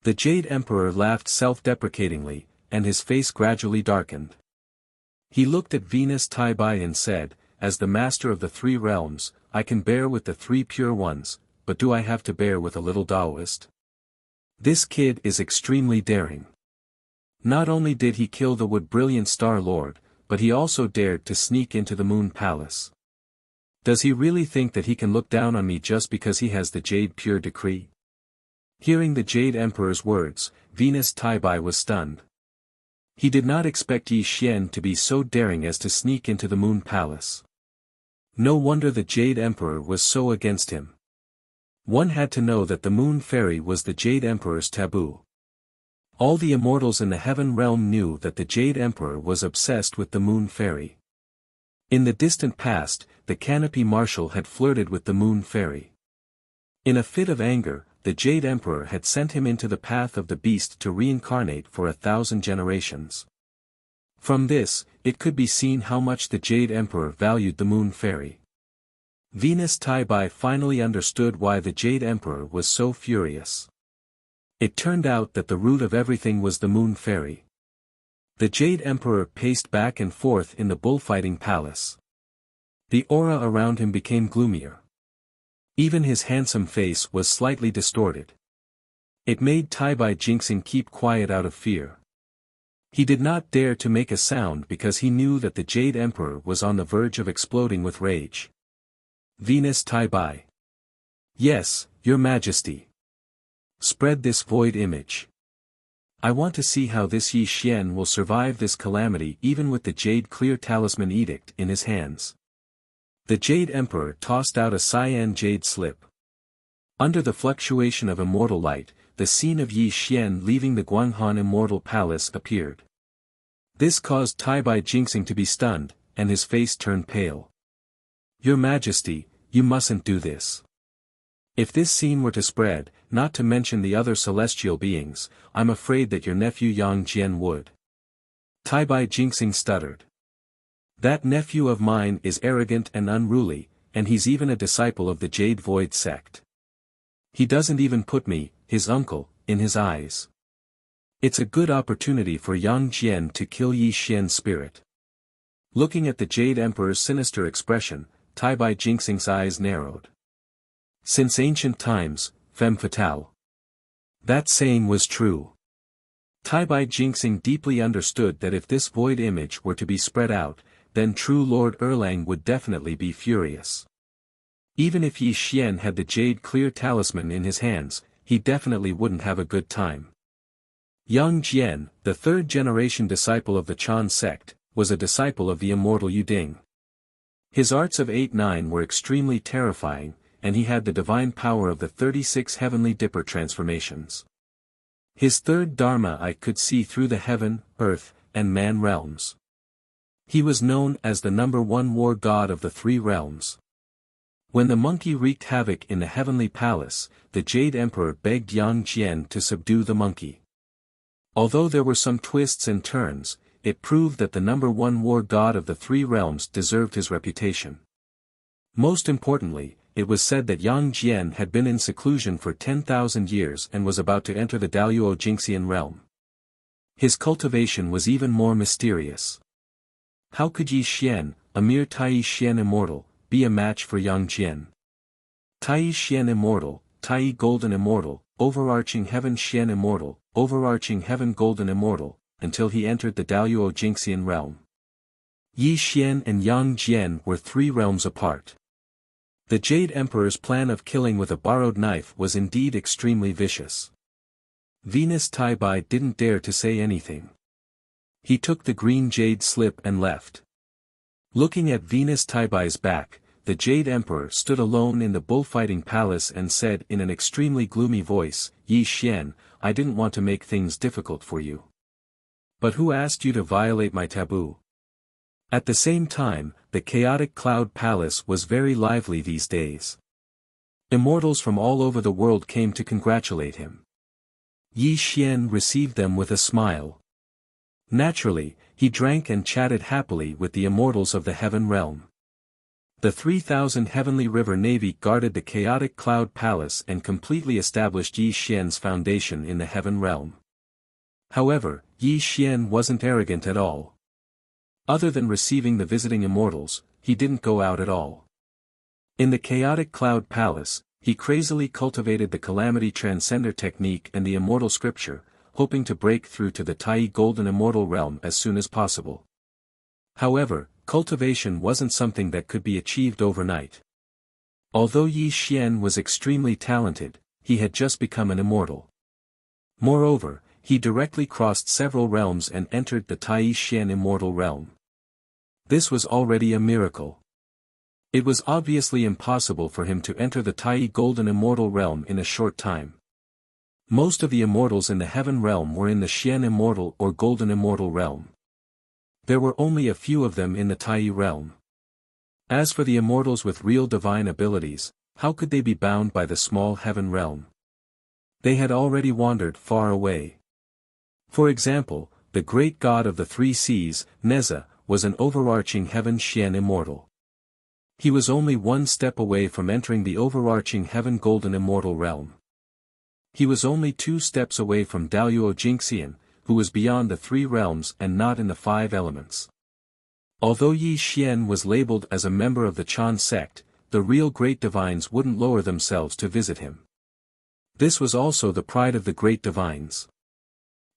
The Jade Emperor laughed self-deprecatingly, and his face gradually darkened. He looked at Venus Tai Bai and said, as the master of the three realms, I can bear with the three pure ones, but do I have to bear with a little Taoist? This kid is extremely daring. Not only did he kill the Wood-Brilliant Star Lord, but he also dared to sneak into the Moon Palace. Does he really think that he can look down on me just because he has the Jade Pure Decree? Hearing the Jade Emperor's words, Venus Tai Bai was stunned. He did not expect Yi Xian to be so daring as to sneak into the Moon Palace. No wonder the Jade Emperor was so against him. One had to know that the Moon Fairy was the Jade Emperor's taboo. All the immortals in the Heaven Realm knew that the Jade Emperor was obsessed with the Moon Fairy. In the distant past, the Canopy Marshal had flirted with the Moon Fairy. In a fit of anger, the Jade Emperor had sent him into the path of the beast to reincarnate for 1,000 generations. From this, it could be seen how much the Jade Emperor valued the Moon Fairy. Venus Tai Bai finally understood why the Jade Emperor was so furious. It turned out that the root of everything was the Moon Fairy. The Jade Emperor paced back and forth in the bullfighting palace. The aura around him became gloomier. Even his handsome face was slightly distorted. It made Tai Bai Jinxing keep quiet out of fear. He did not dare to make a sound because he knew that the Jade Emperor was on the verge of exploding with rage. Venus Tai Bai. Yes, Your Majesty. Spread this void image. I want to see how this Yi Xian will survive this calamity even with the Jade Clear Talisman Edict in his hands. The Jade Emperor tossed out a cyan jade slip. Under the fluctuation of immortal light, the scene of Yi Xian leaving the Guanghan Immortal Palace appeared. This caused Tai Bai Jinxing to be stunned, and his face turned pale. Your Majesty, you mustn't do this. If this scene were to spread, not to mention the other celestial beings, I'm afraid that your nephew Yang Jian would. Tai Bai Jinxing stuttered. That nephew of mine is arrogant and unruly, and he's even a disciple of the Jade Void sect. He doesn't even put me, his uncle, in his eyes. It's a good opportunity for Yang Jian to kill Yi Xian's spirit. Looking at the Jade Emperor's sinister expression, Tai Bai Jinxing's eyes narrowed. Since ancient times, femme fatale. That saying was true. Tai Bai Jinxing deeply understood that if this void image were to be spread out, then true Lord Erlang would definitely be furious. Even if Yi Xian had the Jade Clear Talisman in his hands, he definitely wouldn't have a good time. Yang Jian, the third-generation disciple of the Chan sect, was a disciple of the immortal Yuding. His arts of 8-9 were extremely terrifying, and he had the divine power of the 36 heavenly Dipper transformations. His third Dharma eye could see through the heaven, earth, and man realms. He was known as the #1 war god of the three realms. When the monkey wreaked havoc in the heavenly palace, the Jade Emperor begged Yang Jian to subdue the monkey. Although there were some twists and turns, it proved that the #1 war god of the three realms deserved his reputation. Most importantly, it was said that Yang Jian had been in seclusion for 10,000 years and was about to enter the Daluo Jinxian realm. His cultivation was even more mysterious. How could Yi Xian, a mere Tai Xian Immortal, be a match for Yang Jian? Tai Xian Immortal, Tai Golden Immortal, Overarching Heaven Xian Immortal, Overarching Heaven Golden Immortal, until he entered the Daluo Jinxian realm. Yi Xian and Yang Jian were 3 realms apart. The Jade Emperor's plan of killing with a borrowed knife was indeed extremely vicious. Venus Taibai didn't dare to say anything. He took the green jade slip and left. Looking at Venus Taibai's back, the Jade Emperor stood alone in the bullfighting palace and said in an extremely gloomy voice, "Yi Xian, I didn't want to make things difficult for you. But who asked you to violate my taboo?" At the same time, the chaotic cloud palace was very lively these days. Immortals from all over the world came to congratulate him. Yi Xian received them with a smile. Naturally, he drank and chatted happily with the immortals of the heaven realm. The 3,000 Heavenly River Navy guarded the chaotic cloud palace and completely established Yi Xian's foundation in the heaven realm. However, Yi Xian wasn't arrogant at all. Other than receiving the visiting immortals, he didn't go out at all. In the chaotic cloud palace, he crazily cultivated the Calamity Transcender technique and the immortal scripture, hoping to break through to the Tai Golden Immortal realm as soon as possible. However, cultivation wasn't something that could be achieved overnight. Although Yi Xian was extremely talented, he had just become an immortal. Moreover, he directly crossed several realms and entered the Tai Xian Immortal realm. This was already a miracle. It was obviously impossible for him to enter the Tai Golden Immortal realm in a short time. Most of the immortals in the heaven realm were in the Xian Immortal or Golden Immortal realm. There were only a few of them in the Tai realm. As for the immortals with real divine abilities, how could they be bound by the small heaven realm? They had already wandered far away. For example, the great god of the three seas, Neza, was an overarching heaven Xian Immortal. He was only one step away from entering the overarching heaven Golden Immortal realm. He was only 2 steps away from Daoyuo Jingxian, who was beyond the 3 realms and not in the 5 elements. Although Yi Xian was labeled as a member of the Chan sect, the real great divines wouldn't lower themselves to visit him. This was also the pride of the great divines.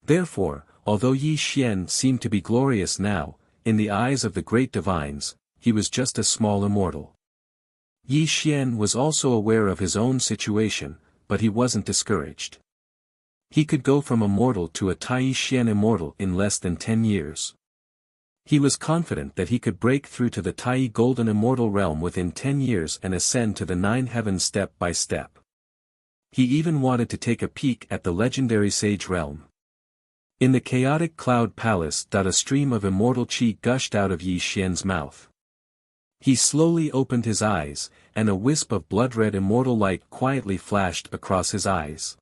Therefore, although Yi Xian seemed to be glorious now, in the eyes of the great divines, he was just a small immortal. Yi Xian was also aware of his own situation, but he wasn't discouraged. He could go from immortal to a Tai Xian Immortal in less than 10 years. He was confident that he could break through to the Tai Golden Immortal realm within 10 years and ascend to the 9 heavens step by step. He even wanted to take a peek at the legendary Sage realm. In the chaotic cloud palace, a stream of immortal qi gushed out of Yi Xian's mouth. He slowly opened his eyes, and a wisp of blood-red immortal light quietly flashed across his eyes.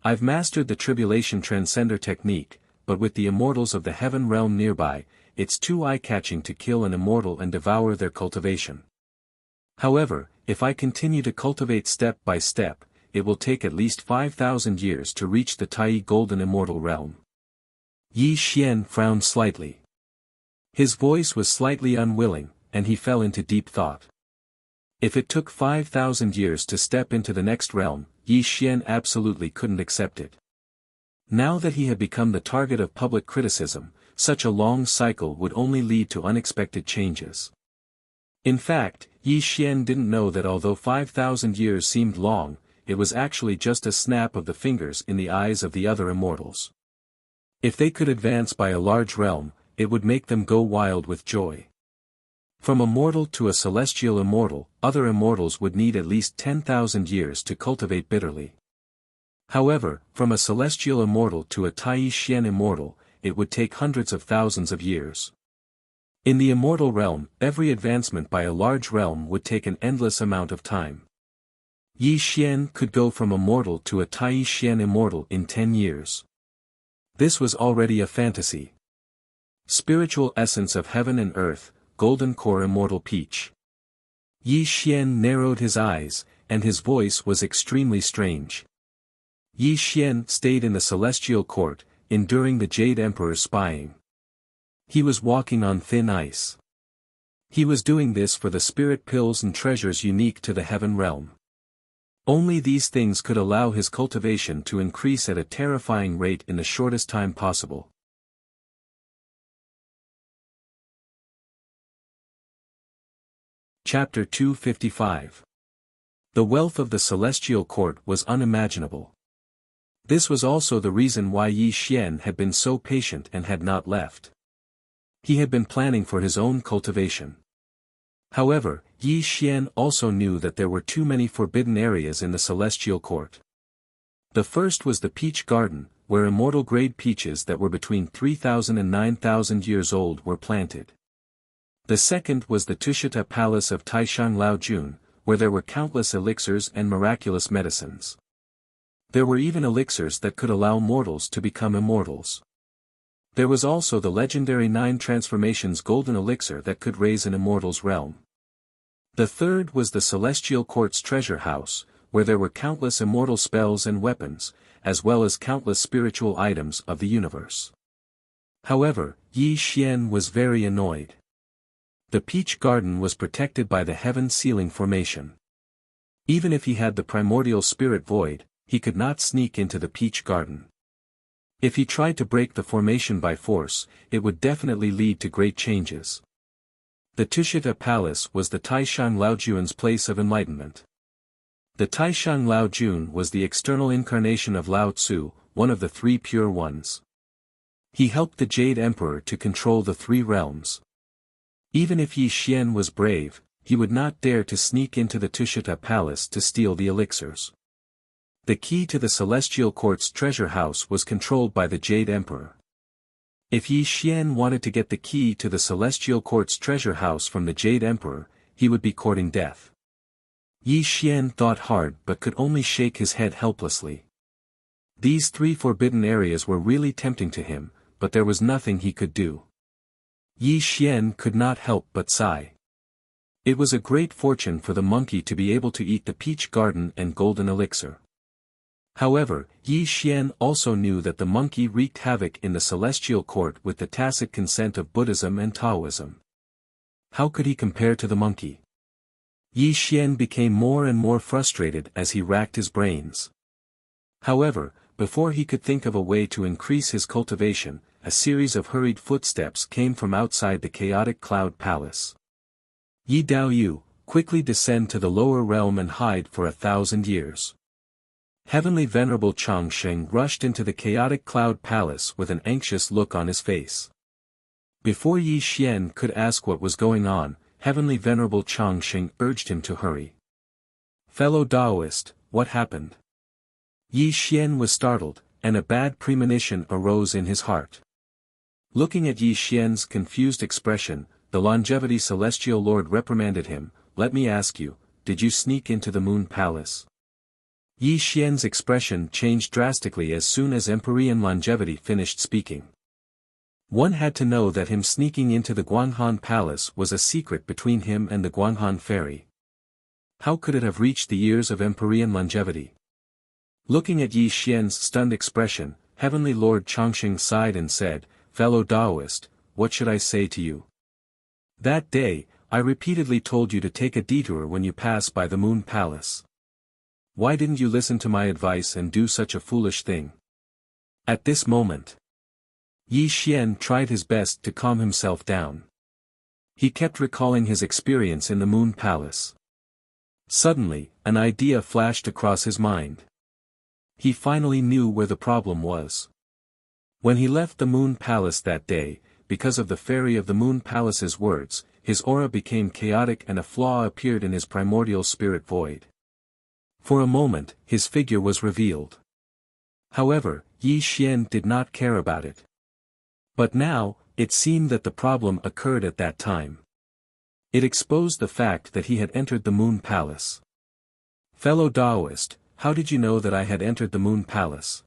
"I've mastered the Tribulation Transcender technique, but with the immortals of the heaven realm nearby, it's too eye-catching to kill an immortal and devour their cultivation. However, if I continue to cultivate step by step, it will take at least 5,000 years to reach the Tai Golden Immortal realm." Yi Xian frowned slightly. His voice was slightly unwilling, and he fell into deep thought. If it took 5,000 years to step into the next realm, Yi Xian absolutely couldn't accept it. Now that he had become the target of public criticism, such a long cycle would only lead to unexpected changes. In fact, Yi Xian didn't know that although 5,000 years seemed long, it was actually just a snap of the fingers in the eyes of the other immortals. If they could advance by a large realm, it would make them go wild with joy. From a mortal to a celestial immortal, other immortals would need at least 10,000 years to cultivate bitterly. However, from a celestial immortal to a Tai Xian Immortal, it would take hundreds of thousands of years. In the immortal realm, every advancement by a large realm would take an endless amount of time. Yi Xian could go from immortal to a Tai Xian Immortal in 10 years. This was already a fantasy. Spiritual essence of heaven and earth, Golden Core Immortal Peach. Yi Xian narrowed his eyes, and his voice was extremely strange. Yi Xian stayed in the celestial court, enduring the Jade Emperor's spying. He was walking on thin ice. He was doing this for the spirit pills and treasures unique to the heaven realm. Only these things could allow his cultivation to increase at a terrifying rate in the shortest time possible. Chapter 255. The wealth of the celestial court was unimaginable. This was also the reason why Yi Xian had been so patient and had not left. He had been planning for his own cultivation. However, Yi Xian also knew that there were too many forbidden areas in the celestial court. The first was the peach garden, where immortal grade peaches that were between 3,000 and 9,000 years old were planted. The second was the Tushita Palace of Taishang Laojun, where there were countless elixirs and miraculous medicines. There were even elixirs that could allow mortals to become immortals. There was also the legendary 9 transformations golden elixir that could raise an immortal's realm. The third was the celestial court's treasure house, where there were countless immortal spells and weapons, as well as countless spiritual items of the universe. However, Yi Xian was very annoyed. The peach garden was protected by the heaven sealing formation. Even if he had the primordial spirit void, he could not sneak into the peach garden. If he tried to break the formation by force, it would definitely lead to great changes. The Tushita Palace was the Taishang Laojun's place of enlightenment. The Taishang Laojun was the external incarnation of Lao Tzu, one of the 3 pure ones. He helped the Jade Emperor to control the 3 realms. Even if Yi Xian was brave, he would not dare to sneak into the Tushita Palace to steal the elixirs. The key to the celestial court's treasure house was controlled by the Jade Emperor. If Yi Xian wanted to get the key to the celestial court's treasure house from the Jade Emperor, he would be courting death. Yi Xian thought hard but could only shake his head helplessly. These 3 forbidden areas were really tempting to him, but there was nothing he could do. Yi Xian could not help but sigh. It was a great fortune for the monkey to be able to eat the peach garden and golden elixir. However, Yi Xian also knew that the monkey wreaked havoc in the celestial court with the tacit consent of Buddhism and Taoism. How could he compare to the monkey? Yi Xian became more and more frustrated as he racked his brains. However, before he could think of a way to increase his cultivation, a series of hurried footsteps came from outside the chaotic cloud palace. Yi Daoyu, quickly descend to the lower realm and hide for 1,000 years. Heavenly Venerable Changsheng rushed into the chaotic cloud palace with an anxious look on his face. Before Yi Xian could ask what was going on, Heavenly Venerable Changsheng urged him to hurry. Fellow Taoist, what happened? Yi Xian was startled, and a bad premonition arose in his heart. Looking at Yi Xian's confused expression, the Longevity Celestial Lord reprimanded him, "Let me ask you, did you sneak into the Moon Palace?" Yi Xian's expression changed drastically as soon as Empyrean Longevity finished speaking. One had to know that him sneaking into the Guanghan Palace was a secret between him and the Guanghan Fairy. How could it have reached the ears of Empyrean Longevity? Looking at Yi Xian's stunned expression, Heavenly Lord Changsheng sighed and said, "Fellow Taoist, what should I say to you? That day, I repeatedly told you to take a detour when you pass by the Moon Palace. Why didn't you listen to my advice and do such a foolish thing?" At this moment, Yi Xian tried his best to calm himself down. He kept recalling his experience in the Moon Palace. Suddenly, an idea flashed across his mind. He finally knew where the problem was. When he left the Moon Palace that day, because of the Fairy of the Moon Palace's words, his aura became chaotic and a flaw appeared in his primordial spirit void. For a moment, his figure was revealed. However, Yi Xian did not care about it. But now, it seemed that the problem occurred at that time. It exposed the fact that he had entered the Moon Palace. Fellow Taoist, how did you know that I had entered the Moon Palace?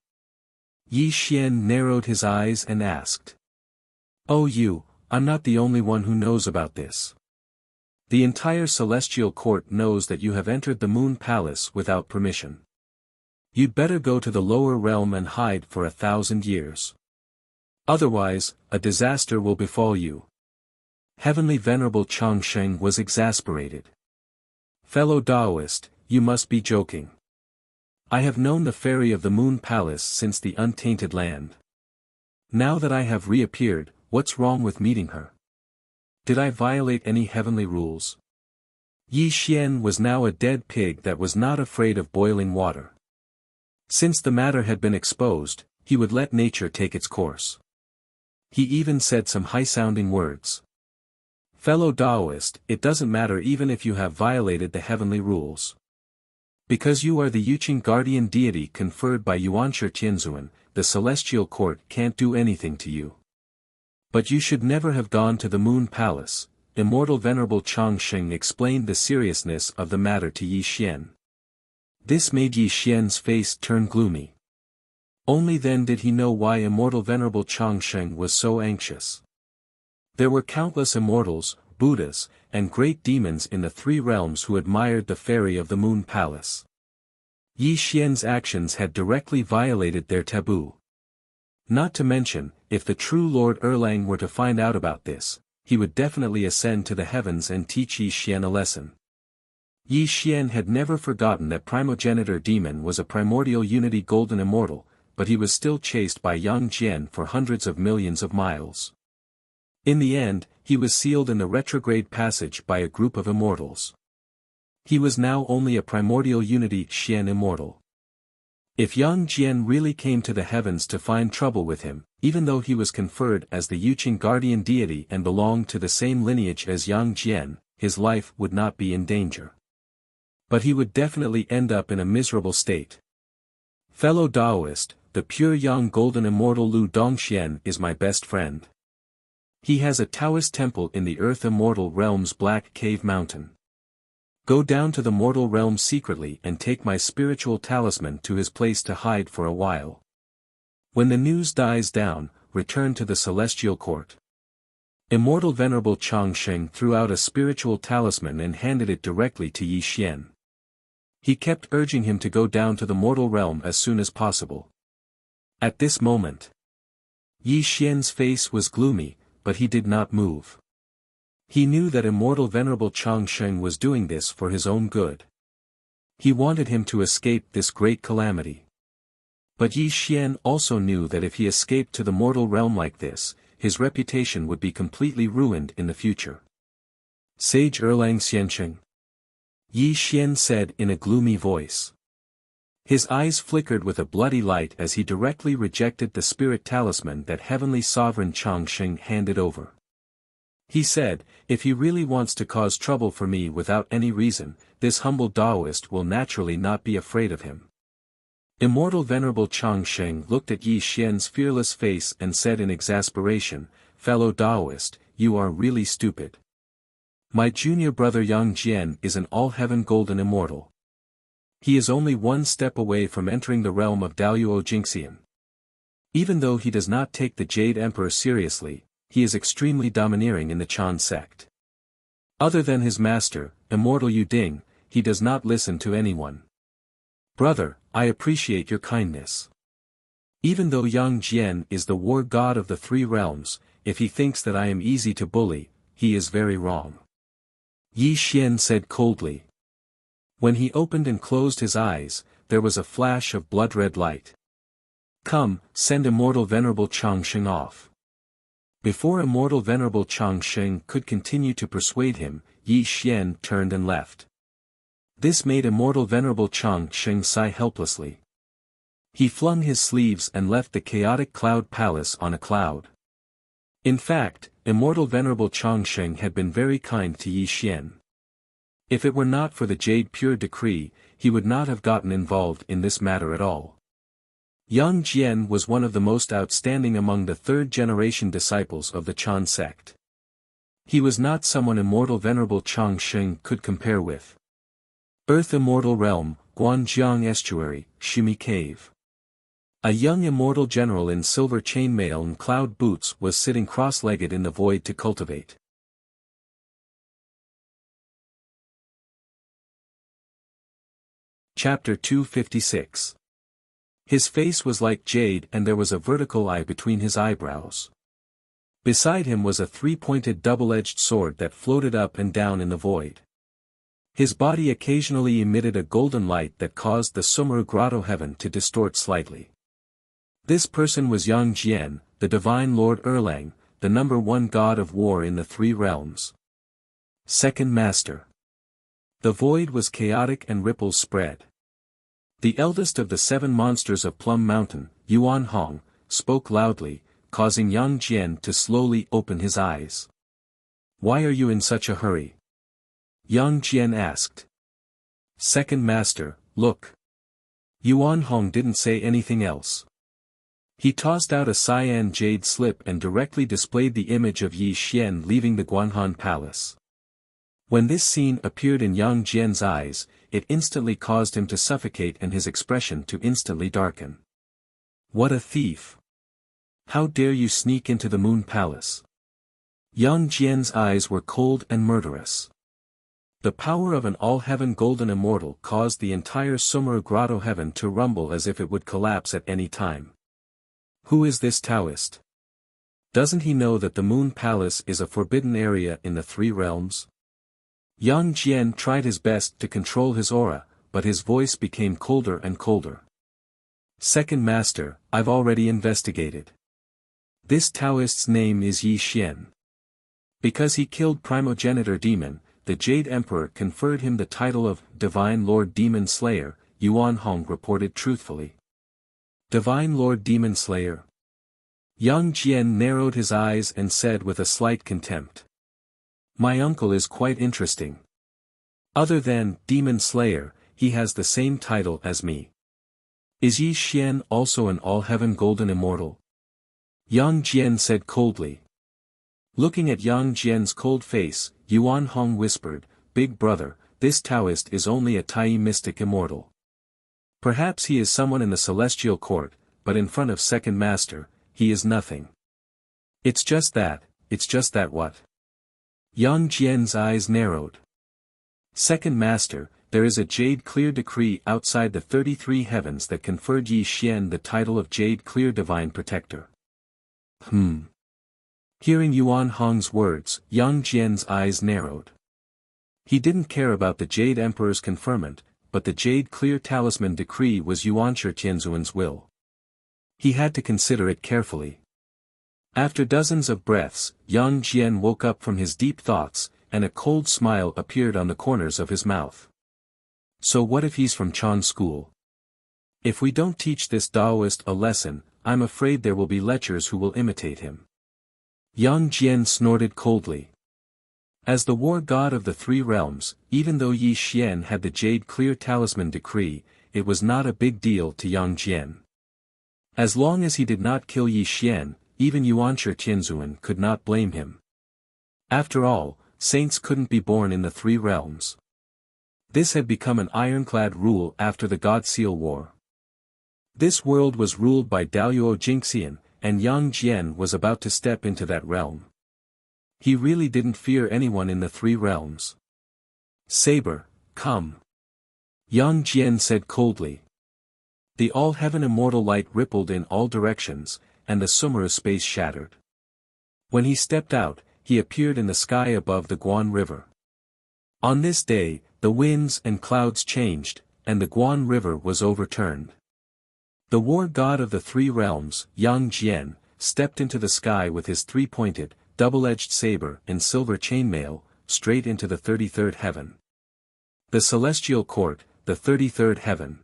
Yi Xian narrowed his eyes and asked. Oh I'm not the only one who knows about this. The entire celestial court knows that you have entered the Moon Palace without permission. You'd better go to the lower realm and hide for 1,000 years. Otherwise, a disaster will befall you. Heavenly Venerable Changsheng was exasperated. Fellow Taoist, you must be joking. I have known the Fairy of the Moon Palace since the Untainted Land. Now that I have reappeared, what's wrong with meeting her? Did I violate any heavenly rules? Yi Xian was now a dead pig that was not afraid of boiling water. Since the matter had been exposed, he would let nature take its course. He even said some high-sounding words. Fellow Taoist, it doesn't matter even if you have violated the heavenly rules. Because you are the Yuqing guardian deity conferred by Yuanshi Tianzuan, the celestial court can't do anything to you. But you should never have gone to the Moon Palace. Immortal Venerable Changsheng explained the seriousness of the matter to Yi Xian. This made Yi Xian's face turn gloomy. Only then did he know why Immortal Venerable Changsheng was so anxious. There were countless immortals, Buddhas, and great demons in the three realms who admired the fairy of the Moon Palace. Yi Xian's actions had directly violated their taboo. Not to mention, if the true Lord Erlang were to find out about this, he would definitely ascend to the heavens and teach Yi Xian a lesson. Yi Xian had never forgotten that primogenitor demon was a primordial unity golden immortal, but he was still chased by Yang Jian for hundreds of millions of miles. In the end, he was sealed in the retrograde passage by a group of immortals. He was now only a primordial unity Xian immortal. If Yang Jian really came to the heavens to find trouble with him, even though he was conferred as the Yuqing guardian deity and belonged to the same lineage as Yang Jian, his life would not be in danger. But he would definitely end up in a miserable state. Fellow Taoist, the pure young golden immortal Lu Dongxian is my best friend. He has a Taoist temple in the Earth Immortal Realm's Black Cave Mountain. Go down to the mortal realm secretly and take my spiritual talisman to his place to hide for a while. When the news dies down, return to the celestial court. Immortal Venerable Changsheng threw out a spiritual talisman and handed it directly to Yi Xian. He kept urging him to go down to the mortal realm as soon as possible. At this moment, Yi Xian's face was gloomy, but he did not move. He knew that Immortal Venerable Changsheng was doing this for his own good. He wanted him to escape this great calamity. But Yi Xian also knew that if he escaped to the mortal realm like this, his reputation would be completely ruined in the future. Sage Erlang Xiansheng, Yi Xian said in a gloomy voice. His eyes flickered with a bloody light as he directly rejected the spirit talisman that Heavenly Sovereign Changsheng handed over. He said, if he really wants to cause trouble for me without any reason, this humble Taoist will naturally not be afraid of him. Immortal Venerable Changsheng looked at Yi Xian's fearless face and said in exasperation, fellow Taoist, you are really stupid. My junior brother Yang Jian is an all-heaven golden immortal. He is only one step away from entering the realm of Daluo Jingxian. Even though he does not take the Jade Emperor seriously, he is extremely domineering in the Chan sect. Other than his master, Immortal Yuding, he does not listen to anyone. Brother, I appreciate your kindness. Even though Yang Jian is the war god of the three realms, if he thinks that I am easy to bully, he is very wrong. Yi Xian said coldly. When he opened and closed his eyes, there was a flash of blood-red light. Come, send Immortal Venerable Changsheng off. Before Immortal Venerable Changsheng could continue to persuade him, Yi Xian turned and left. This made Immortal Venerable Changsheng sigh helplessly. He flung his sleeves and left the chaotic cloud palace on a cloud. In fact, Immortal Venerable Changsheng had been very kind to Yi Xian. If it were not for the Jade Pure Decree, he would not have gotten involved in this matter at all. Yang Jian was one of the most outstanding among the third-generation disciples of the Chan sect. He was not someone Immortal Venerable Changsheng could compare with. Earth Immortal Realm, Guanjiang Estuary, Shimi Cave. A young immortal general in silver chainmail and cloud boots was sitting cross-legged in the void to cultivate. Chapter 256. His face was like jade and there was a vertical eye between his eyebrows. Beside him was a three-pointed double-edged sword that floated up and down in the void. His body occasionally emitted a golden light that caused the Sumeru Grotto heaven to distort slightly. This person was Yang Jian, the divine Lord Erlang, the number one god of war in the three realms. Second Master. The void was chaotic and ripples spread. The eldest of the 7 monsters of Plum Mountain, Yuan Hong, spoke loudly, causing Yang Jian to slowly open his eyes. "Why are you in such a hurry?" Yang Jian asked. "Second master, look." Yuan Hong didn't say anything else. He tossed out a cyan jade slip and directly displayed the image of Yi Xian leaving the Guanhan Palace. When this scene appeared in Yang Jian's eyes, it instantly caused him to suffocate and his expression to instantly darken. "What a thief! How dare you sneak into the Moon Palace?" Yang Jian's eyes were cold and murderous. The power of an all-heaven golden immortal caused the entire Sumeru Grotto heaven to rumble as if it would collapse at any time. Who is this Taoist? Doesn't he know that the Moon Palace is a forbidden area in the 3 realms? Yang Jian tried his best to control his aura, but his voice became colder and colder. "Second master, I've already investigated. This Taoist's name is Yi Xian. Because he killed Primogenitor Demon, the Jade Emperor conferred him the title of Divine Lord Demon Slayer," Yuan Hong reported truthfully. "Divine Lord Demon Slayer?" Yang Jian narrowed his eyes and said with a slight contempt. "My uncle is quite interesting. Other than Demon Slayer, he has the same title as me. Is Yi Xian also an all-heaven golden immortal?" Yang Jian said coldly. Looking at Yang Jian's cold face, Yuan Hong whispered, "Big brother, this Taoist is only a Tai mystic immortal. Perhaps he is someone in the celestial court, but in front of second master, he is nothing." It's just that what?" Yang Jian's eyes narrowed. "Second master, there is a Jade Clear decree outside the 33 heavens that conferred Yi Xian the title of Jade Clear Divine Protector." Hearing Yuan Hong's words, Yang Jian's eyes narrowed. He didn't care about the Jade Emperor's conferment, but the Jade Clear Talisman decree was Yuanshi Tianzuan's will. He had to consider it carefully. After dozens of breaths, Yang Jian woke up from his deep thoughts, and a cold smile appeared on the corners of his mouth. "So what if he's from Chan school? If we don't teach this Taoist a lesson, I'm afraid there will be lechers who will imitate him." Yang Jian snorted coldly. As the war god of the 3 realms, even though Yi Xian had the Jade Clear Talisman decree, it was not a big deal to Yang Jian. As long as he did not kill Yi Xian, even Yuanshi Tianzuan could not blame him. After all, saints couldn't be born in the 3 realms. This had become an ironclad rule after the God Seal War. This world was ruled by Daluo Jingxian, and Yang Jian was about to step into that realm. He really didn't fear anyone in the 3 realms. "Saber, come." Yang Jian said coldly. The all-heaven immortal light rippled in all directions, and the Sumeru space shattered. When he stepped out, he appeared in the sky above the Guan River. On this day, the winds and clouds changed, and the Guan River was overturned. The war god of the 3 realms, Yang Jian, stepped into the sky with his 3-pointed, double-edged saber and silver chainmail, straight into the 33rd heaven. The celestial court, the 33rd heaven.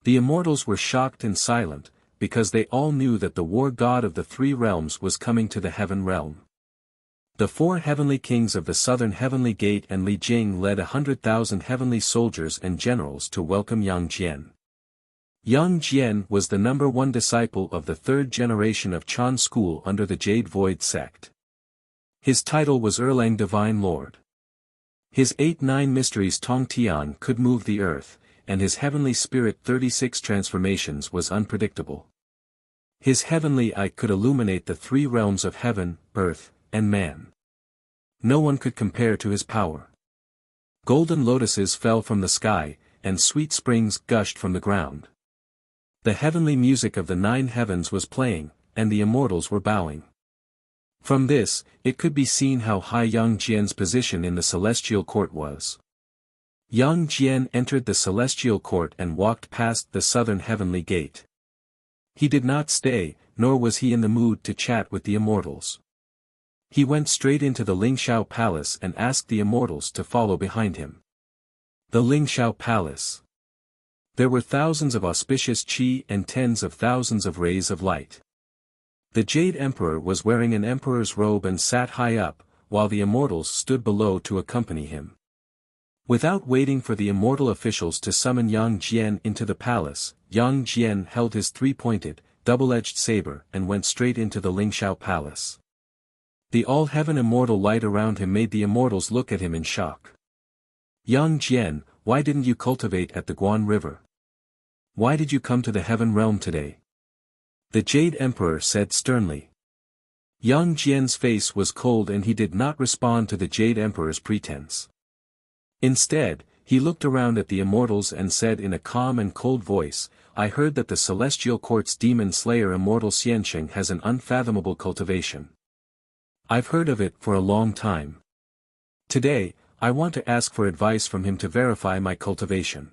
The immortals were shocked and silent, because they all knew that the war god of the 3 realms was coming to the heaven realm. The 4 heavenly kings of the southern heavenly gate and Li Jing led 100,000 heavenly soldiers and generals to welcome Yang Jian. Yang Jian was the #1 disciple of the 3rd generation of Chan school under the Jade Void sect. His title was Erlang Divine Lord. His 8-9 mysteries Tong Tian could move the earth, and his heavenly spirit 36 transformations was unpredictable. His heavenly eye could illuminate the 3 realms of heaven, earth, and man. No one could compare to his power. Golden lotuses fell from the sky, and sweet springs gushed from the ground. The heavenly music of the 9 heavens was playing, and the immortals were bowing. From this, it could be seen how high Yang Jian's position in the celestial court was. Yang Jian entered the celestial court and walked past the southern heavenly gate. He did not stay, nor was he in the mood to chat with the immortals. He went straight into the Lingxiao Palace and asked the immortals to follow behind him. The Lingxiao Palace. There were thousands of auspicious qi and tens of thousands of rays of light. The Jade Emperor was wearing an emperor's robe and sat high up, while the immortals stood below to accompany him. Without waiting for the immortal officials to summon Yang Jian into the palace, Yang Jian held his three-pointed, double-edged saber and went straight into the Lingxiao Palace. The all-heaven immortal light around him made the immortals look at him in shock. Yang Jian, why didn't you cultivate at the Guan River? Why did you come to the heaven realm today? The Jade Emperor said sternly. Yang Jian's face was cold and he did not respond to the Jade Emperor's pretense. Instead, he looked around at the immortals and said in a calm and cold voice, I heard that the Celestial Court's demon slayer Immortal Xiansheng has an unfathomable cultivation. I've heard of it for a long time. Today, I want to ask for advice from him to verify my cultivation.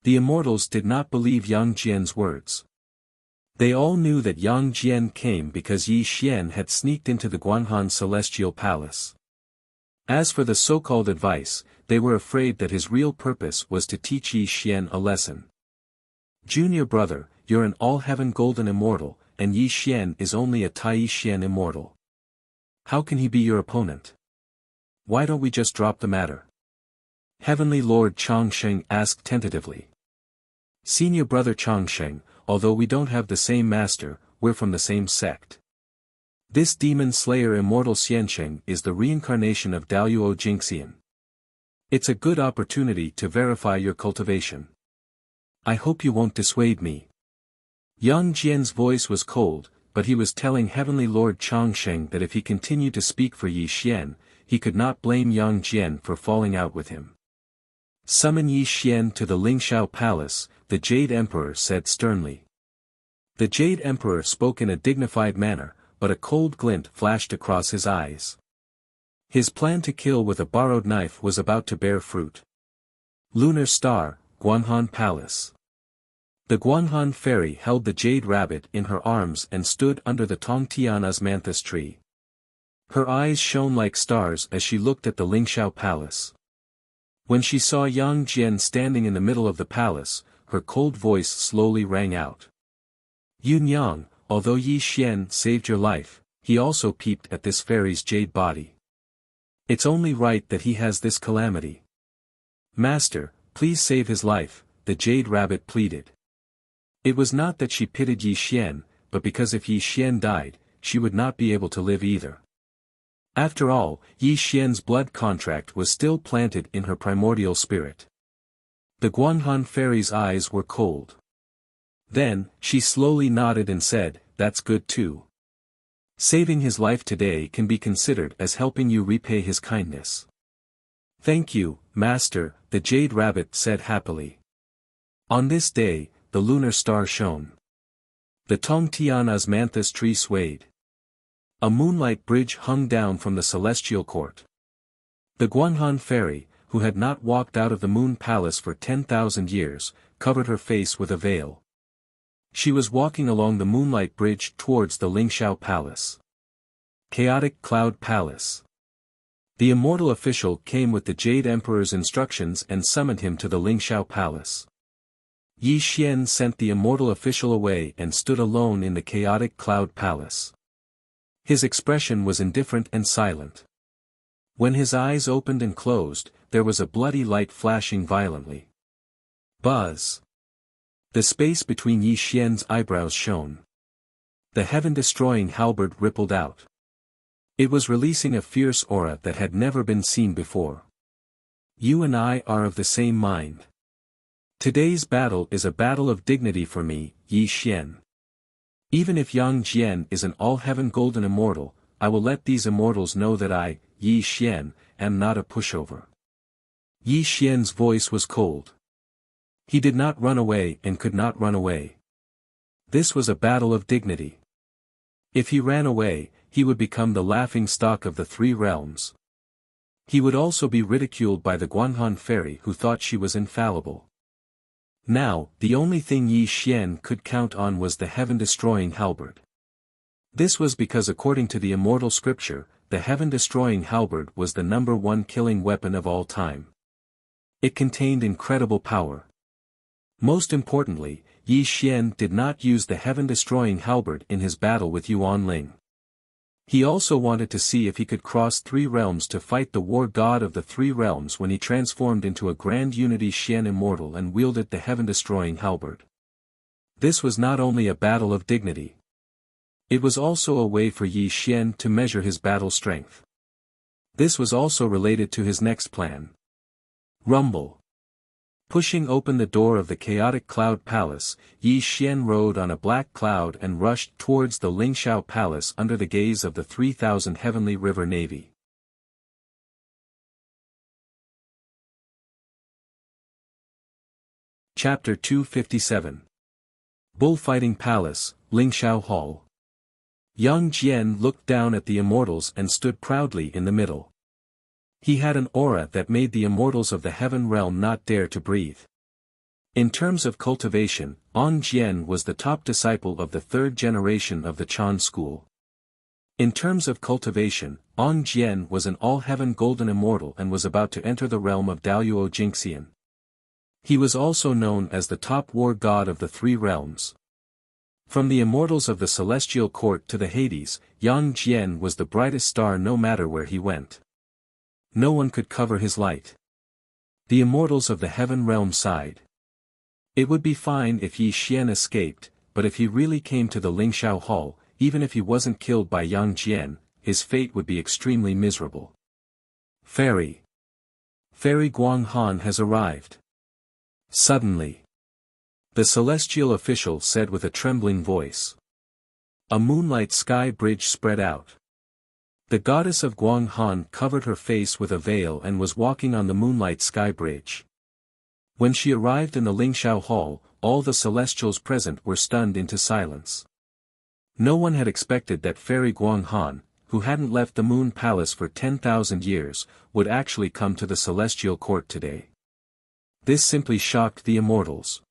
The immortals did not believe Yang Jian's words. They all knew that Yang Jian came because Yi Xian had sneaked into the Guanhan Celestial Palace. As for the so-called advice, they were afraid that his real purpose was to teach Yi Xian a lesson. Junior brother, you're an all-heaven golden immortal, and Yi Xian is only a Tai Xian immortal. How can he be your opponent? Why don't we just drop the matter? Heavenly Lord Changsheng asked tentatively. Senior brother Changsheng, although we don't have the same master, we're from the same sect. This demon slayer Immortal Xiansheng is the reincarnation of Daluo Jingxian. It's a good opportunity to verify your cultivation. I hope you won't dissuade me. Yang Jian's voice was cold, but he was telling Heavenly Lord Changsheng that if he continued to speak for Yi Xian, he could not blame Yang Jian for falling out with him. Summon Yi Xian to the Lingxiao Palace, the Jade Emperor said sternly. The Jade Emperor spoke in a dignified manner, but a cold glint flashed across his eyes. His plan to kill with a borrowed knife was about to bear fruit. Lunar Star, Guanhan Palace. The Guanhan fairy held the jade rabbit in her arms and stood under the Tongtian osmanthus tree. Her eyes shone like stars as she looked at the Lingxiao Palace. When she saw Yang Jian standing in the middle of the palace, her cold voice slowly rang out. Yun Yang, although Yi Xian saved your life, he also peeped at this fairy's jade body. It's only right that he has this calamity. Master, please save his life, the jade rabbit pleaded. It was not that she pitied Yi Xian, but because if Yi Xian died, she would not be able to live either. After all, Yi Xian's blood contract was still planted in her primordial spirit. The Guanhan fairy's eyes were cold. Then, she slowly nodded and said, that's good too. Saving his life today can be considered as helping you repay his kindness. Thank you, Master, the Jade Rabbit said happily. On this day, the lunar star shone. The Tongtian osmanthus tree swayed. A moonlight bridge hung down from the celestial court. The Guanhan fairy, who had not walked out of the moon palace for 10,000 years, covered her face with a veil. She was walking along the moonlight bridge towards the Lingxiao Palace. Chaotic Cloud Palace. The immortal official came with the Jade Emperor's instructions and summoned him to the Lingxiao Palace. Yi Xian sent the immortal official away and stood alone in the chaotic Cloud Palace. His expression was indifferent and silent. When his eyes opened and closed, there was a bloody light flashing violently. Buzz! The space between Yi Xian's eyebrows shone. The heaven-destroying halberd rippled out. It was releasing a fierce aura that had never been seen before. You and I are of the same mind. Today's battle is a battle of dignity for me, Yi Xian. Even if Yang Jian is an all-heaven golden immortal, I will let these immortals know that I, Yi Xian, am not a pushover. Yi Xian's voice was cold. He did not run away and could not run away. This was a battle of dignity. If he ran away, he would become the laughing stock of the three realms. He would also be ridiculed by the Guanhan fairy who thought she was infallible. Now, the only thing Yi Xian could count on was the heaven-destroying halberd. This was because according to the immortal scripture, the heaven-destroying halberd was the #1 killing weapon of all time. It contained incredible power. Most importantly, Yi Xian did not use the heaven-destroying halberd in his battle with Yuan Ling. He also wanted to see if he could cross 3 realms to fight the war god of the 3 realms when he transformed into a Grand Unity Xian Immortal and wielded the heaven-destroying halberd. This was not only a battle of dignity. It was also a way for Yi Xian to measure his battle strength. This was also related to his next plan. Rumble. Pushing open the door of the chaotic cloud palace, Yi Xian rode on a black cloud and rushed towards the Lingxiao palace under the gaze of the 3,000 heavenly river navy. Chapter 257. Bullfighting Palace, Lingxiao Hall. Yang Jian looked down at the immortals and stood proudly in the middle. He had an aura that made the immortals of the heaven realm not dare to breathe. In terms of cultivation, An Jian was the top disciple of the 3rd generation of the Chan school. In terms of cultivation, An Jian was an all-heaven golden immortal and was about to enter the realm of Daoyuo Jingxian. He was also known as the top war god of the 3 realms. From the immortals of the celestial court to the Hades, Yang Jian was the brightest star no matter where he went. No one could cover his light. The immortals of the heaven realm sighed. It would be fine if Yi Xian escaped, but if he really came to the Lingxiao Hall, even if he wasn't killed by Yang Jian, his fate would be extremely miserable. Fairy Guang Han has arrived. Suddenly, the celestial official said with a trembling voice. A moonlight sky bridge spread out. The goddess of Guang Han covered her face with a veil and was walking on the moonlight sky bridge. When she arrived in the Lingxiao Hall, all the celestials present were stunned into silence. No one had expected that Fairy Guang Han, who hadn't left the Moon Palace for 10,000 years, would actually come to the celestial court today. This simply shocked the immortals.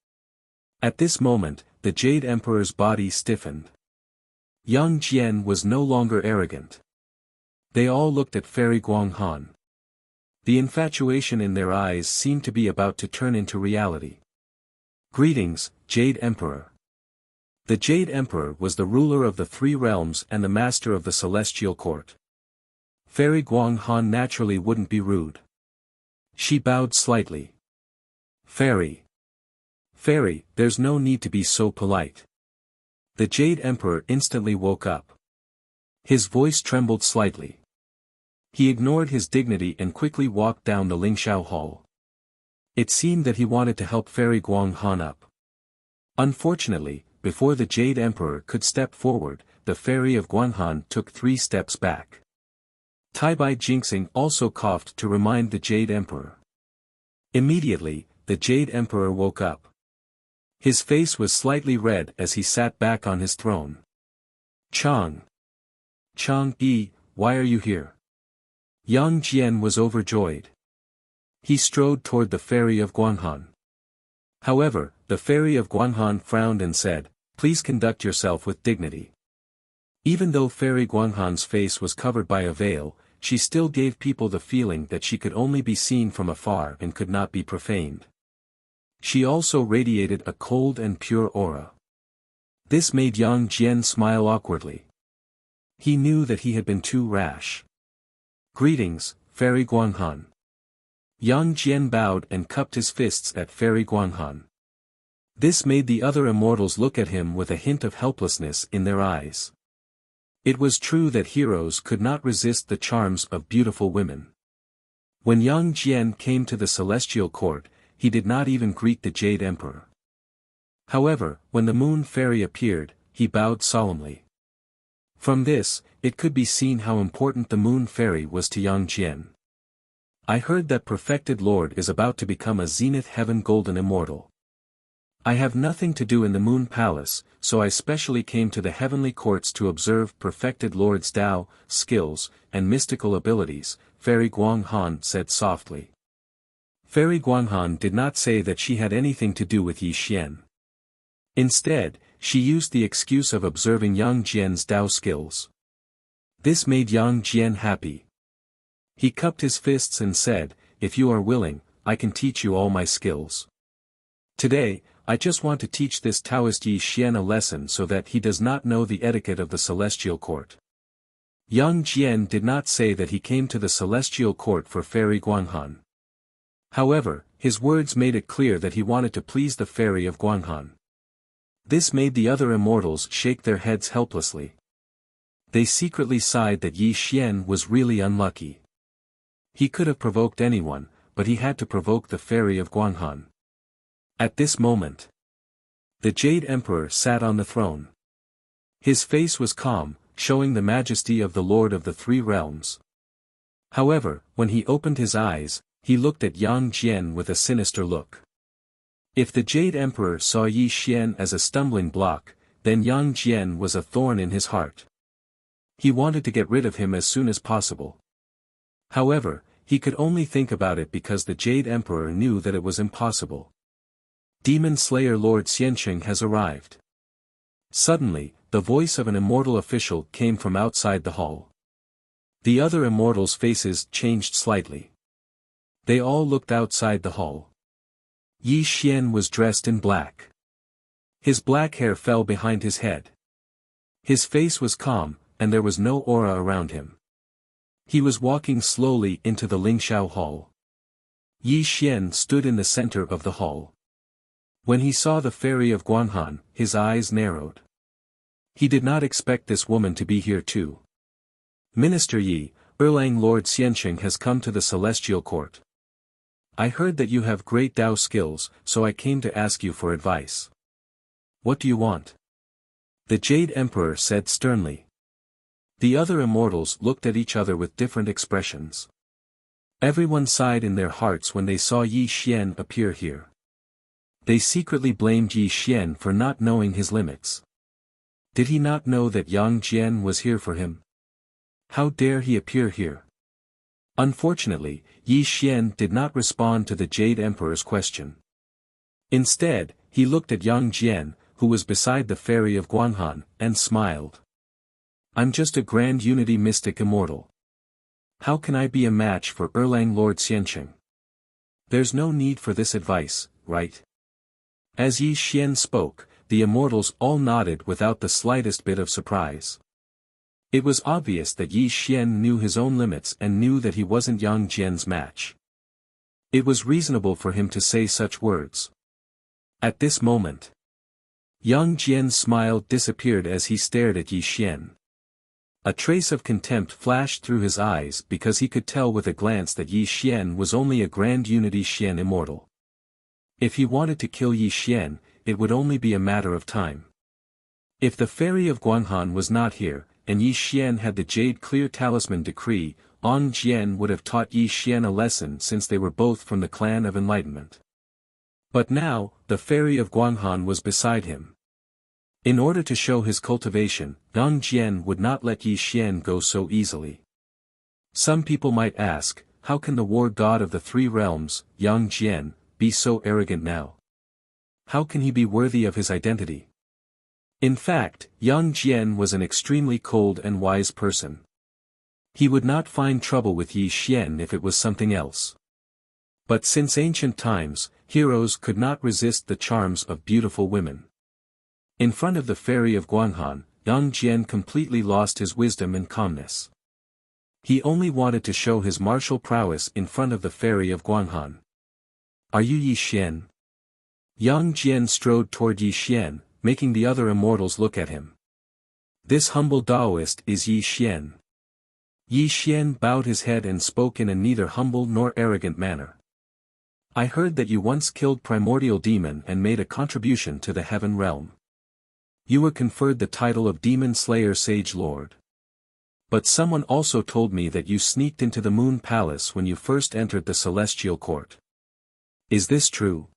At this moment, the Jade Emperor's body stiffened. Yang Jian was no longer arrogant. They all looked at Fairy Guang Han. The infatuation in their eyes seemed to be about to turn into reality. Greetings, Jade Emperor. The Jade Emperor was the ruler of the 3 realms and the master of the celestial court. Fairy Guang Han naturally wouldn't be rude. She bowed slightly. Fairy, there's no need to be so polite. The Jade Emperor instantly woke up. His voice trembled slightly. He ignored his dignity and quickly walked down the Lingxiao Hall. It seemed that he wanted to help Fairy Guang Han up. Unfortunately, before the Jade Emperor could step forward, the Fairy of Guang Han took 3 steps back. Tai-Bai Jinxing also coughed to remind the Jade Emperor. Immediately, the Jade Emperor woke up. His face was slightly red as he sat back on his throne. Chang-Yi, why are you here? Yang Jian was overjoyed. He strode toward the Fairy of Guang Han. However, the Fairy of Guang Han frowned and said, please conduct yourself with dignity. Even though Fairy Guang Han's face was covered by a veil, she still gave people the feeling that she could only be seen from afar and could not be profaned. She also radiated a cold and pure aura. This made Yang Jian smile awkwardly. He knew that he had been too rash. Greetings, Fairy Guang Han. Yang Jian bowed and cupped his fists at Fairy Guang Han. This made the other immortals look at him with a hint of helplessness in their eyes. It was true that heroes could not resist the charms of beautiful women. When Yang Jian came to the celestial court, he did not even greet the Jade Emperor. However, when the Moon Fairy appeared, he bowed solemnly. From this, it could be seen how important the Moon Fairy was to Yang Jian. I heard that Perfected Lord is about to become a Zenith Heaven Golden Immortal. I have nothing to do in the Moon Palace, so I specially came to the heavenly courts to observe Perfected Lord's Tao, skills, and mystical abilities, Fairy Guang Han said softly. Fairy Guang Han did not say that she had anything to do with Yi Xian. Instead, she used the excuse of observing Yang Jian's Tao skills. This made Yang Jian happy. He cupped his fists and said, if you are willing, I can teach you all my skills. Today, I just want to teach this Taoist Yi Xian a lesson so that he does not know the etiquette of the celestial court. Yang Jian did not say that he came to the celestial court for Fairy Guanghan. However, his words made it clear that he wanted to please the Fairy of Guanghan. This made the other immortals shake their heads helplessly. They secretly sighed that Yi Xian was really unlucky. He could have provoked anyone, but he had to provoke the Fairy of Guanghan. At this moment, the Jade Emperor sat on the throne. His face was calm, showing the majesty of the Lord of the Three Realms. However, when he opened his eyes, he looked at Yang Jian with a sinister look. If the Jade Emperor saw Yi Xian as a stumbling block, then Yang Jian was a thorn in his heart. He wanted to get rid of him as soon as possible. However, he could only think about it because the Jade Emperor knew that it was impossible. Demon Slayer Lord Xianqing has arrived. Suddenly, the voice of an immortal official came from outside the hall. The other immortals' faces changed slightly. They all looked outside the hall. Yi Xian was dressed in black. His black hair fell behind his head. His face was calm, and there was no aura around him. He was walking slowly into the Lingxiao Hall. Yi Xian stood in the center of the hall. When he saw the Fairy of Guanghan, his eyes narrowed. He did not expect this woman to be here too. Minister Yi, Erlang Lord Xianqing has come to the Celestial Court. I heard that you have great Dao skills, so I came to ask you for advice. What do you want? The Jade Emperor said sternly. The other immortals looked at each other with different expressions. Everyone sighed in their hearts when they saw Yi Xian appear here. They secretly blamed Yi Xian for not knowing his limits. Did he not know that Yang Jian was here for him? How dare he appear here? Unfortunately, Yi Xian did not respond to the Jade Emperor's question. Instead, he looked at Yang Jian, who was beside the Fairy of Guanghan, and smiled. I'm just a grand unity mystic immortal. How can I be a match for Erlang Lord Xianqing? There's no need for this advice, right? As Yi Xian spoke, the immortals all nodded without the slightest bit of surprise. It was obvious that Yi Xian knew his own limits and knew that he wasn't Yang Jian's match. It was reasonable for him to say such words. At this moment, Yang Jian's smile disappeared as he stared at Yi Xian. A trace of contempt flashed through his eyes because he could tell with a glance that Yi Xian was only a Grand Unity Xian immortal. If he wanted to kill Yi Xian, it would only be a matter of time. If the Fairy of Guanghan was not here, and Yi Xian had the Jade Clear Talisman decree, An Jian would have taught Yi Xian a lesson since they were both from the clan of enlightenment. But now, the Fairy of Guanghan was beside him. In order to show his cultivation, An Jian would not let Yi Xian go so easily. Some people might ask, how can the war god of the three realms, Yang Jian, be so arrogant now? How can he be worthy of his identity? In fact, Yang Jian was an extremely cold and wise person. He would not find trouble with Yi Xian if it was something else. But since ancient times, heroes could not resist the charms of beautiful women. In front of the Fairy of Guanghan, Yang Jian completely lost his wisdom and calmness. He only wanted to show his martial prowess in front of the Fairy of Guanghan. Are you Yi Xian? Yang Jian strode toward Yi Xian, making the other immortals look at him. This humble Taoist is Yi Xian. Yi Xian bowed his head and spoke in a neither humble nor arrogant manner. I heard that you once killed Primordial Demon and made a contribution to the Heaven Realm. You were conferred the title of Demon Slayer Sage Lord. But someone also told me that you sneaked into the Moon Palace when you first entered the Celestial Court. Is this true?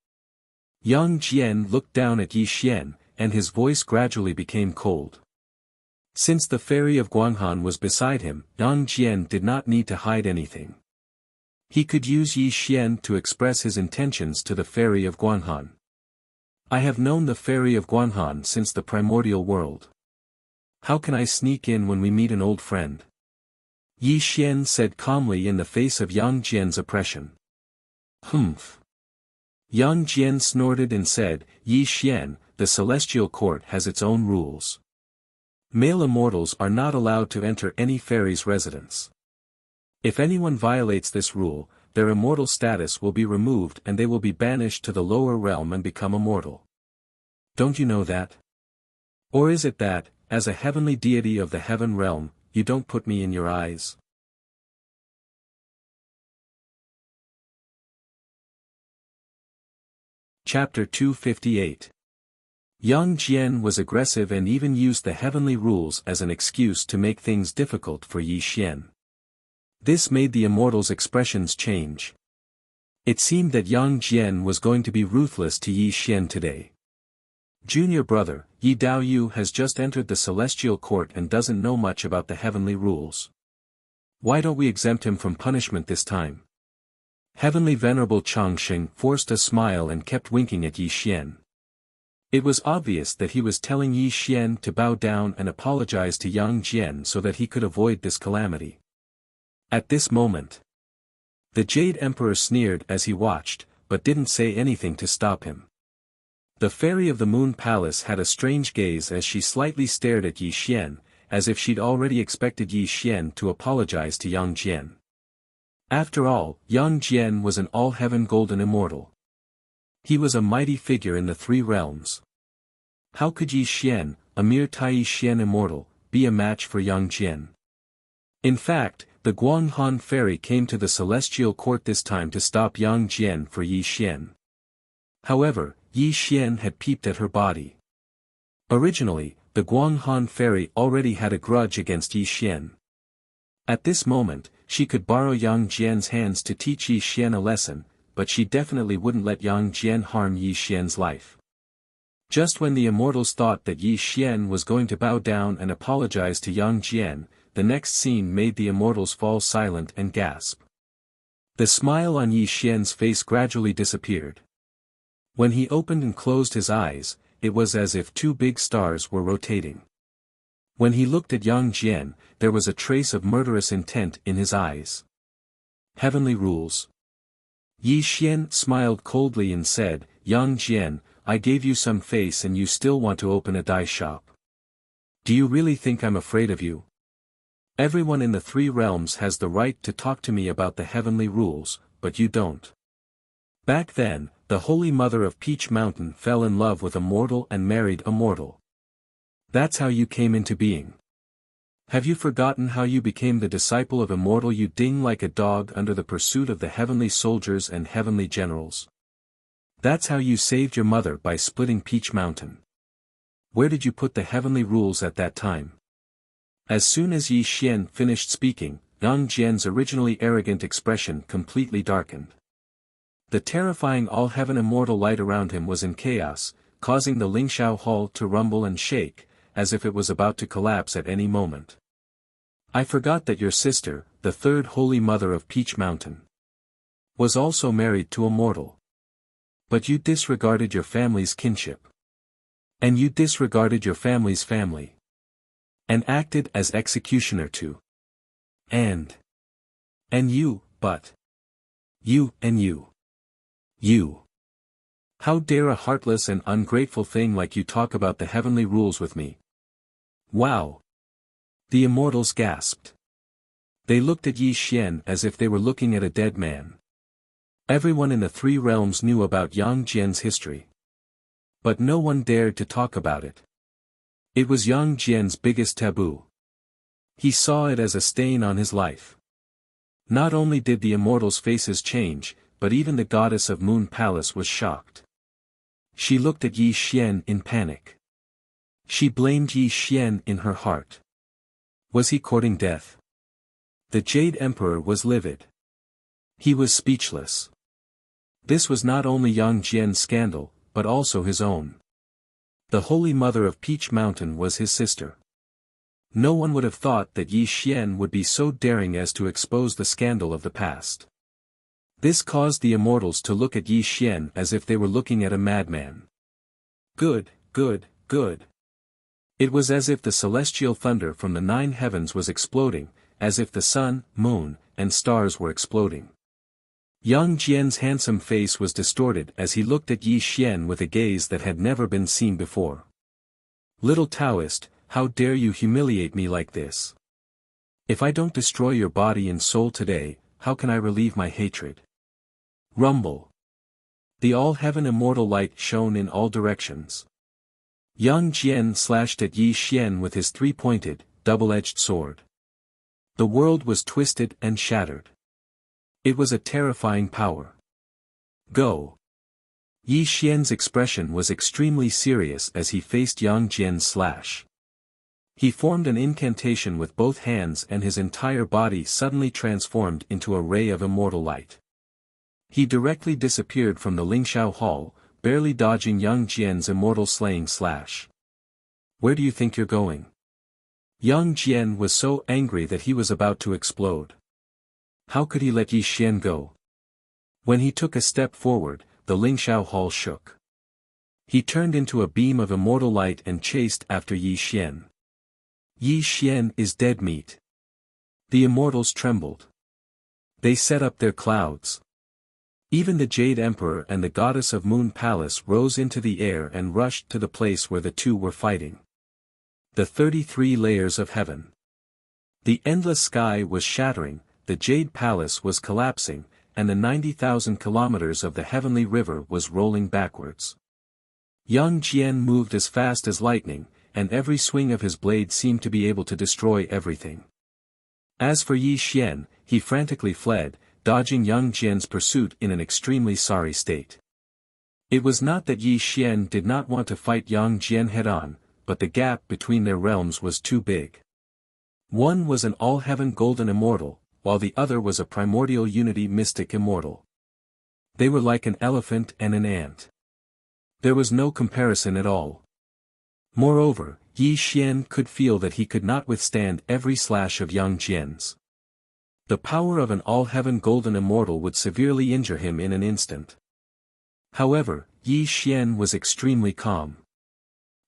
Yang Jian looked down at Yi Xian, and his voice gradually became cold. Since the Fairy of Guanghan was beside him, Yang Jian did not need to hide anything. He could use Yi Xian to express his intentions to the Fairy of Guanghan. I have known the Fairy of Guanghan since the primordial world. How can I sneak in when we meet an old friend? Yi Xian said calmly in the face of Yang Jian's oppression. Humph. Yang Jian snorted and said, Yi Xian, the celestial court has its own rules. Male immortals are not allowed to enter any fairy's residence. If anyone violates this rule, their immortal status will be removed and they will be banished to the lower realm and become immortal. Don't you know that? Or is it that, as a heavenly deity of the heaven realm, you don't put me in your eyes? Chapter 258. Yang Jian was aggressive and even used the heavenly rules as an excuse to make things difficult for Yi Xian. This made the immortal's expressions change. It seemed that Yang Jian was going to be ruthless to Yi Xian today. Junior brother, Yi Daoyu has just entered the celestial court and doesn't know much about the heavenly rules. Why don't we exempt him from punishment this time? Heavenly Venerable Changsheng forced a smile and kept winking at Yi Xian. It was obvious that he was telling Yi Xian to bow down and apologize to Yang Jian so that he could avoid this calamity. At this moment, the Jade Emperor sneered as he watched, but didn't say anything to stop him. The Fairy of the Moon Palace had a strange gaze as she slightly stared at Yi Xian, as if she'd already expected Yi Xian to apologize to Yang Jian. After all, Yang Jian was an all-heaven golden immortal. He was a mighty figure in the three realms. How could Yi Xian, a mere Tai Xian immortal, be a match for Yang Jian? In fact, the Guanghan fairy came to the celestial court this time to stop Yang Jian for Yi Xian. However, Yi Xian had peeped at her body. Originally, the Guanghan fairy already had a grudge against Yi Xian. At this moment, she could borrow Yang Jian's hands to teach Yi Xian a lesson, but she definitely wouldn't let Yang Jian harm Yi Xian's life. Just when the immortals thought that Yi Xian was going to bow down and apologize to Yang Jian, the next scene made the immortals fall silent and gasp. The smile on Yi Xian's face gradually disappeared. When he opened and closed his eyes, it was as if two big stars were rotating. When he looked at Yang Jian, there was a trace of murderous intent in his eyes. Heavenly rules. Yi Xian smiled coldly and said, Yang Jian, I gave you some face and you still want to open a dye shop. Do you really think I'm afraid of you? Everyone in the three realms has the right to talk to me about the heavenly rules, but you don't. Back then, the Holy Mother of Peach Mountain fell in love with a mortal and married a mortal. That's how you came into being. Have you forgotten how you became the disciple of Immortal Yu Ding like a dog under the pursuit of the heavenly soldiers and heavenly generals? That's how you saved your mother by splitting Peach Mountain. Where did you put the heavenly rules at that time? As soon as Yi Xian finished speaking, Yang Jian's originally arrogant expression completely darkened. The terrifying all-heaven immortal light around him was in chaos, causing the Lingxiao Hall to rumble and shake, as if it was about to collapse at any moment. I forgot that your sister, the third Holy Mother of Peach Mountain, was also married to a mortal. But you disregarded your family's kinship. And you disregarded your family's family. And acted as executioner to. And you, but. You and you. You. How dare a heartless and ungrateful thing like you talk about the heavenly rules with me? Wow. The immortals gasped. They looked at Yi Xian as if they were looking at a dead man. Everyone in the three realms knew about Yang Jian's history. But no one dared to talk about it. It was Yang Jian's biggest taboo. He saw it as a stain on his life. Not only did the immortals' faces change, but even the goddess of Moon Palace was shocked. She looked at Yi Xian in panic. She blamed Yi Xian in her heart. Was he courting death? The Jade Emperor was livid. He was speechless. This was not only Yang Jian's scandal, but also his own. The Holy Mother of Peach Mountain was his sister. No one would have thought that Yi Xian would be so daring as to expose the scandal of the past. This caused the immortals to look at Yi Xian as if they were looking at a madman. Good, good, good. It was as if the celestial thunder from the 9 heavens was exploding, as if the sun, moon, and stars were exploding. Yang Jian's handsome face was distorted as he looked at Yi Xian with a gaze that had never been seen before. Little Taoist, how dare you humiliate me like this? If I don't destroy your body and soul today, how can I relieve my hatred? Rumble. The all-heaven immortal light shone in all directions. Yang Jian slashed at Yi Xian with his three-pointed, double-edged sword. The world was twisted and shattered. It was a terrifying power. Go. Yi Xian's expression was extremely serious as he faced Yang Jian's slash. He formed an incantation with both hands and his entire body suddenly transformed into a ray of immortal light. He directly disappeared from the Lingxiao Hall, barely dodging Yang Jian's immortal slaying slash. Where do you think you're going? Yang Jian was so angry that he was about to explode. How could he let Yi Xian go? When he took a step forward, the Lingxiao Hall shook. He turned into a beam of immortal light and chased after Yi Xian. Yi Xian is dead meat. The immortals trembled. They set up their clouds. Even the Jade Emperor and the Goddess of Moon Palace rose into the air and rushed to the place where the two were fighting. The 33 layers of heaven. The endless sky was shattering, the Jade Palace was collapsing, and the 90,000 kilometers of the heavenly river was rolling backwards. Yang Jian moved as fast as lightning, and every swing of his blade seemed to be able to destroy everything. As for Yi Xian, he frantically fled, dodging Yang Jian's pursuit in an extremely sorry state. It was not that Yi Xian did not want to fight Yang Jian head-on, but the gap between their realms was too big. One was an all-heaven golden immortal, while the other was a primordial unity mystic immortal. They were like an elephant and an ant. There was no comparison at all. Moreover, Yi Xian could feel that he could not withstand every slash of Yang Jian's. The power of an all-heaven golden immortal would severely injure him in an instant. However, Yi Xian was extremely calm.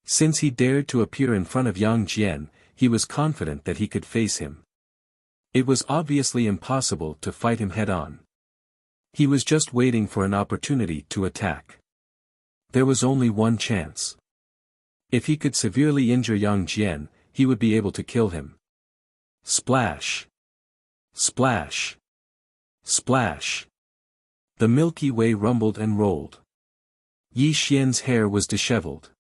Since he dared to appear in front of Yang Jian, he was confident that he could face him. It was obviously impossible to fight him head-on. He was just waiting for an opportunity to attack. There was only one chance. If he could severely injure Yang Jian, he would be able to kill him. Splash! Splash! Splash! The Milky Way rumbled and rolled. Yi Xian's hair was disheveled.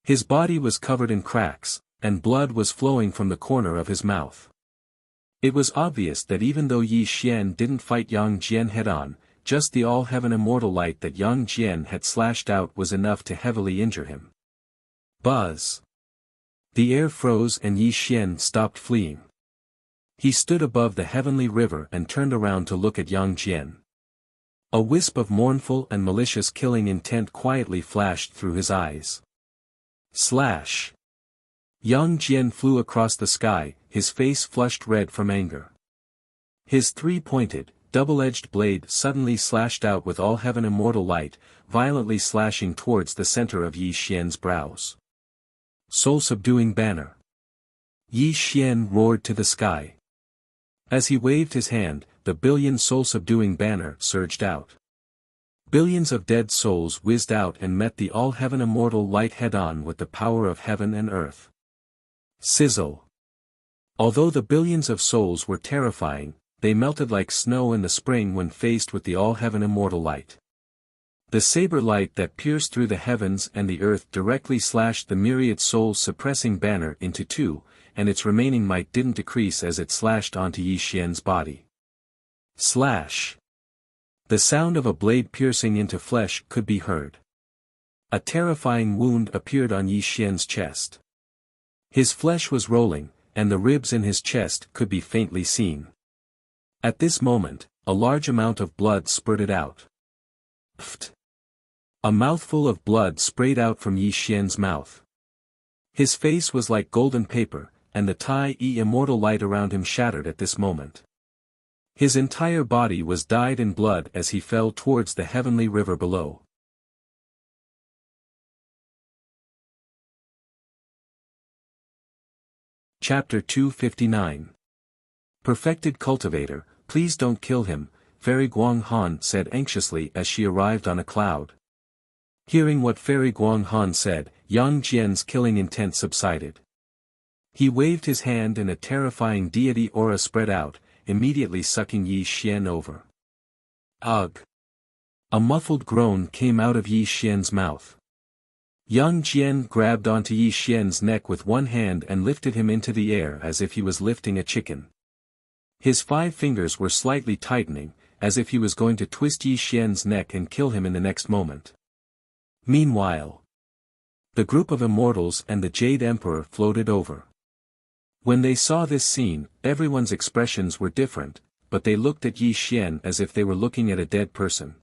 His body was covered in cracks, and blood was flowing from the corner of his mouth. It was obvious that even though Yi Xian didn't fight Yang Jian head-on, just the all-heaven immortal light that Yang Jian had slashed out was enough to heavily injure him. Buzz! The air froze and Yi Xian stopped fleeing. He stood above the heavenly river and turned around to look at Yang Jian. A wisp of mournful and malicious killing intent quietly flashed through his eyes. Slash! Yang Jian flew across the sky, his face flushed red from anger. His three-pointed, double-edged blade suddenly slashed out with all-heaven immortal light, violently slashing towards the center of Yi Xian's brows. Soul-subduing banner. Yi Xian roared to the sky. As he waved his hand, the billion soul-subduing banner surged out. Billions of dead souls whizzed out and met the all-heaven immortal light head-on with the power of heaven and earth. Sizzle. Although the billions of souls were terrifying, they melted like snow in the spring when faced with the all-heaven immortal light. The saber light that pierced through the heavens and the earth directly slashed the myriad souls-suppressing banner into two, and its remaining might didn't decrease as it slashed onto Yi Xian's body. Slash! The sound of a blade piercing into flesh could be heard. A terrifying wound appeared on Yi Xian's chest. His flesh was rolling, and the ribs in his chest could be faintly seen. At this moment, a large amount of blood spurted out. Pfft! A mouthful of blood sprayed out from Yi Xian's mouth. His face was like golden paper, and the Tai-E immortal light around him shattered at this moment. His entire body was dyed in blood as he fell towards the heavenly river below. Chapter 259. Perfected Cultivator, please don't kill him, Fairy Guang Han said anxiously as she arrived on a cloud. Hearing what Fairy Guang Han said, Yang Jian's killing intent subsided. He waved his hand and a terrifying deity aura spread out, immediately sucking Yi Xian over. Ugh! A muffled groan came out of Yi Xian's mouth. Yang Jian grabbed onto Yi Xian's neck with one hand and lifted him into the air as if he was lifting a chicken. His 5 fingers were slightly tightening, as if he was going to twist Yi Xian's neck and kill him in the next moment. Meanwhile, the group of immortals and the Jade Emperor floated over. When they saw this scene, everyone's expressions were different, but they looked at Yi Xian as if they were looking at a dead person.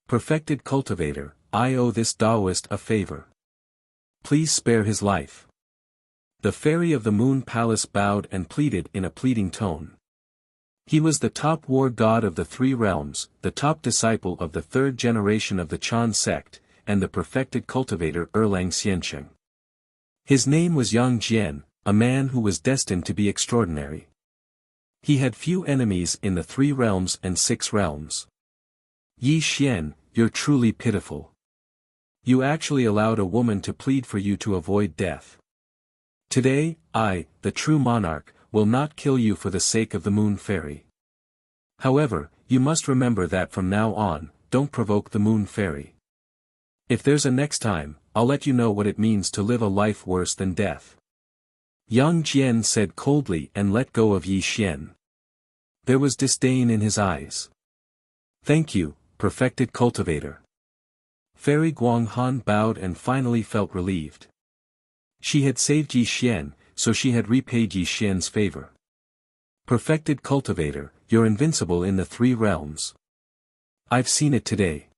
Perfected cultivator, I owe this Taoist a favor. Please spare his life. The fairy of the Moon Palace bowed and pleaded in a pleading tone. He was the top war god of the 3 realms, the top disciple of the 3rd generation of the Chan sect, and the perfected cultivator Erlang Xiancheng. His name was Yang Jian, a man who was destined to be extraordinary. He had few enemies in the 3 realms and 6 realms. Yi Xian, you're truly pitiful. You actually allowed a woman to plead for you to avoid death. Today, I, the true monarch, will not kill you for the sake of the Moon Fairy. However, you must remember that from now on, don't provoke the Moon Fairy. If there's a next time, I'll let you know what it means to live a life worse than death. Yang Jian said coldly and let go of Yi Xian. There was disdain in his eyes. Thank you, perfected cultivator. Fairy Guang Han bowed and finally felt relieved. She had saved Yi Xian, so she had repaid Yi Xian's favor. Perfected cultivator, you're invincible in the 3 realms. I've seen it today.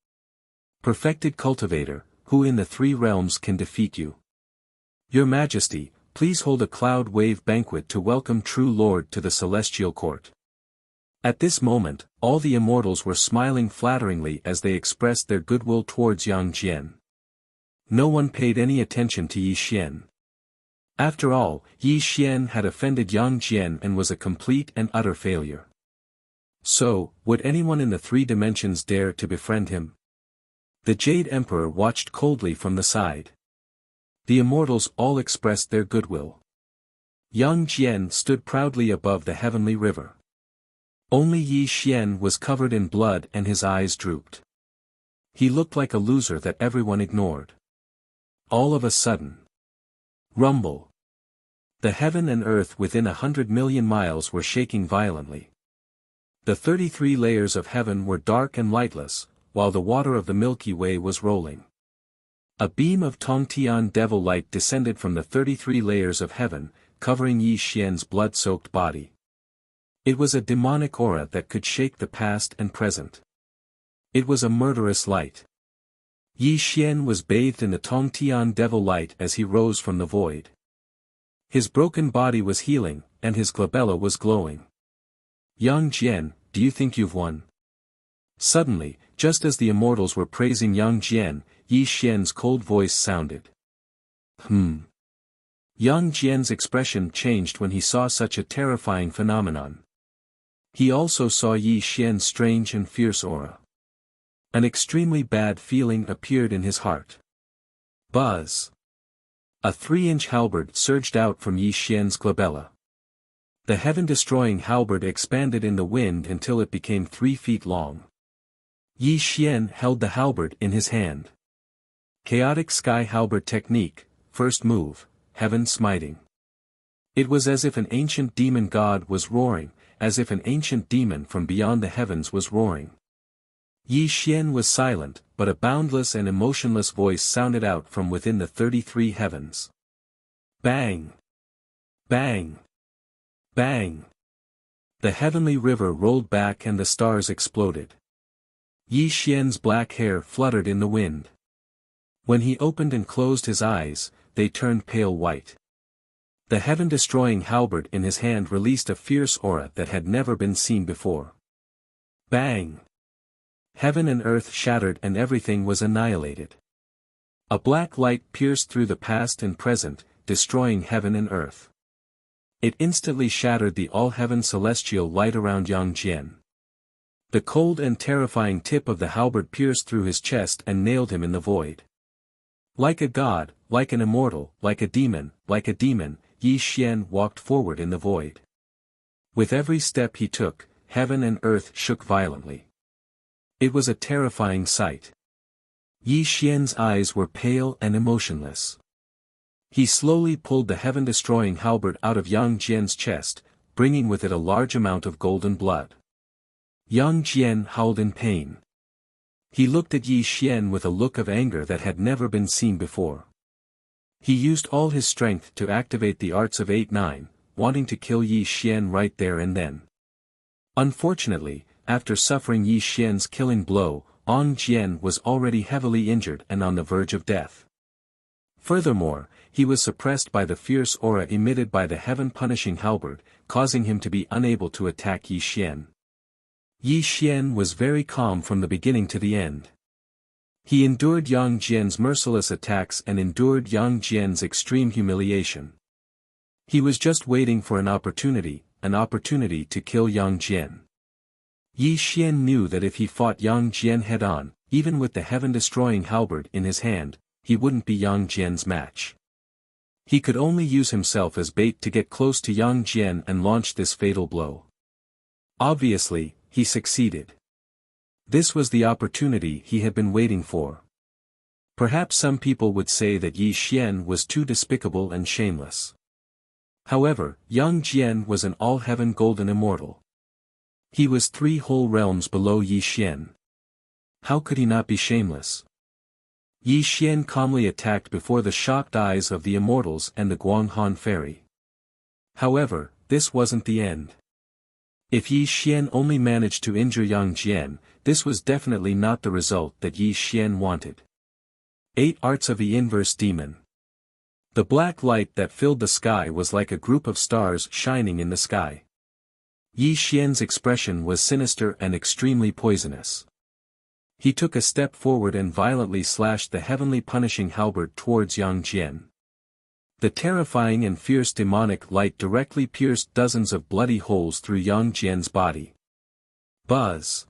Perfected cultivator, who in the 3 realms can defeat you? Your Majesty, please hold a cloud wave banquet to welcome True Lord to the celestial court. At this moment, all the immortals were smiling flatteringly as they expressed their goodwill towards Yang Jian. No one paid any attention to Yi Xian. After all, Yi Xian had offended Yang Jian and was a complete and utter failure. So, would anyone in the 3 dimensions dare to befriend him? The Jade Emperor watched coldly from the side. The immortals all expressed their goodwill. Yang Jian stood proudly above the heavenly river. Only Yi Xian was covered in blood and his eyes drooped. He looked like a loser that everyone ignored. All of a sudden. Rumble. The heaven and earth within 100 million miles were shaking violently. The 33 layers of heaven were dark and lightless, while the water of the Milky Way was rolling. A beam of Tongtian devil light descended from the 33 layers of heaven, covering Yi Xian's blood-soaked body. It was a demonic aura that could shake the past and present. It was a murderous light. Yi Xian was bathed in the Tongtian devil light as he rose from the void. His broken body was healing, and his glabella was glowing. Yang Jian, do you think you've won? Suddenly, just as the immortals were praising Yang Jian, Yi Xian's cold voice sounded. Yang Jian's expression changed when he saw such a terrifying phenomenon. He also saw Yi Xian's strange and fierce aura. An extremely bad feeling appeared in his heart. Buzz! A 3-inch halberd surged out from Yi Xian's glabella. The heaven-destroying halberd expanded in the wind until it became 3 feet long. Yi Xian held the halberd in his hand. Chaotic Sky Halberd Technique, first move, Heaven Smiting. It was as if an ancient demon god was roaring, as if an ancient demon from beyond the heavens was roaring. Yi Xian was silent, but a boundless and emotionless voice sounded out from within the 33 heavens. Bang! Bang! Bang! The heavenly river rolled back and the stars exploded. Yi Xian's black hair fluttered in the wind. When he opened and closed his eyes, they turned pale white. The heaven-destroying halberd in his hand released a fierce aura that had never been seen before. Bang! Heaven and earth shattered and everything was annihilated. A black light pierced through the past and present, destroying heaven and earth. It instantly shattered the all-heaven celestial light around Yang Jian. The cold and terrifying tip of the halberd pierced through his chest and nailed him in the void. Like a god, like an immortal, like a demon, Yi Xian walked forward in the void. With every step he took, heaven and earth shook violently. It was a terrifying sight. Yi Xian's eyes were pale and emotionless. He slowly pulled the heaven-destroying halberd out of Yang Jian's chest, bringing with it a large amount of golden blood. Yang Jian howled in pain. He looked at Yi Xian with a look of anger that had never been seen before. He used all his strength to activate the arts of 8-9, wanting to kill Yi Xian right there and then. Unfortunately, after suffering Yi Xian's killing blow, Yang Jian was already heavily injured and on the verge of death. Furthermore, he was suppressed by the fierce aura emitted by the heaven-punishing halberd, causing him to be unable to attack Yi Xian. Yi Xian was very calm from the beginning to the end. He endured Yang Jian's merciless attacks and endured Yang Jian's extreme humiliation. He was just waiting for an opportunity to kill Yang Jian. Yi Xian knew that if he fought Yang Jian head-on, even with the heaven-destroying halberd in his hand, he wouldn't be Yang Jian's match. He could only use himself as bait to get close to Yang Jian and launch this fatal blow. Obviously, he succeeded. This was the opportunity he had been waiting for. Perhaps some people would say that Yi Xian was too despicable and shameless. However, Yang Jian was an all-heaven golden immortal. He was 3 whole realms below Yi Xian. How could he not be shameless? Yi Xian calmly attacked before the shocked eyes of the immortals and the Guanghan fairy. However, this wasn't the end. If Yi Xian only managed to injure Yang Jian, this was definitely not the result that Yi Xian wanted. 8 Arts of the Inverse Demon. The black light that filled the sky was like a group of stars shining in the sky. Yi Xian's expression was sinister and extremely poisonous. He took a step forward and violently slashed the heavenly punishing halberd towards Yang Jian. The terrifying and fierce demonic light directly pierced dozens of bloody holes through Yang Jian's body. Buzz!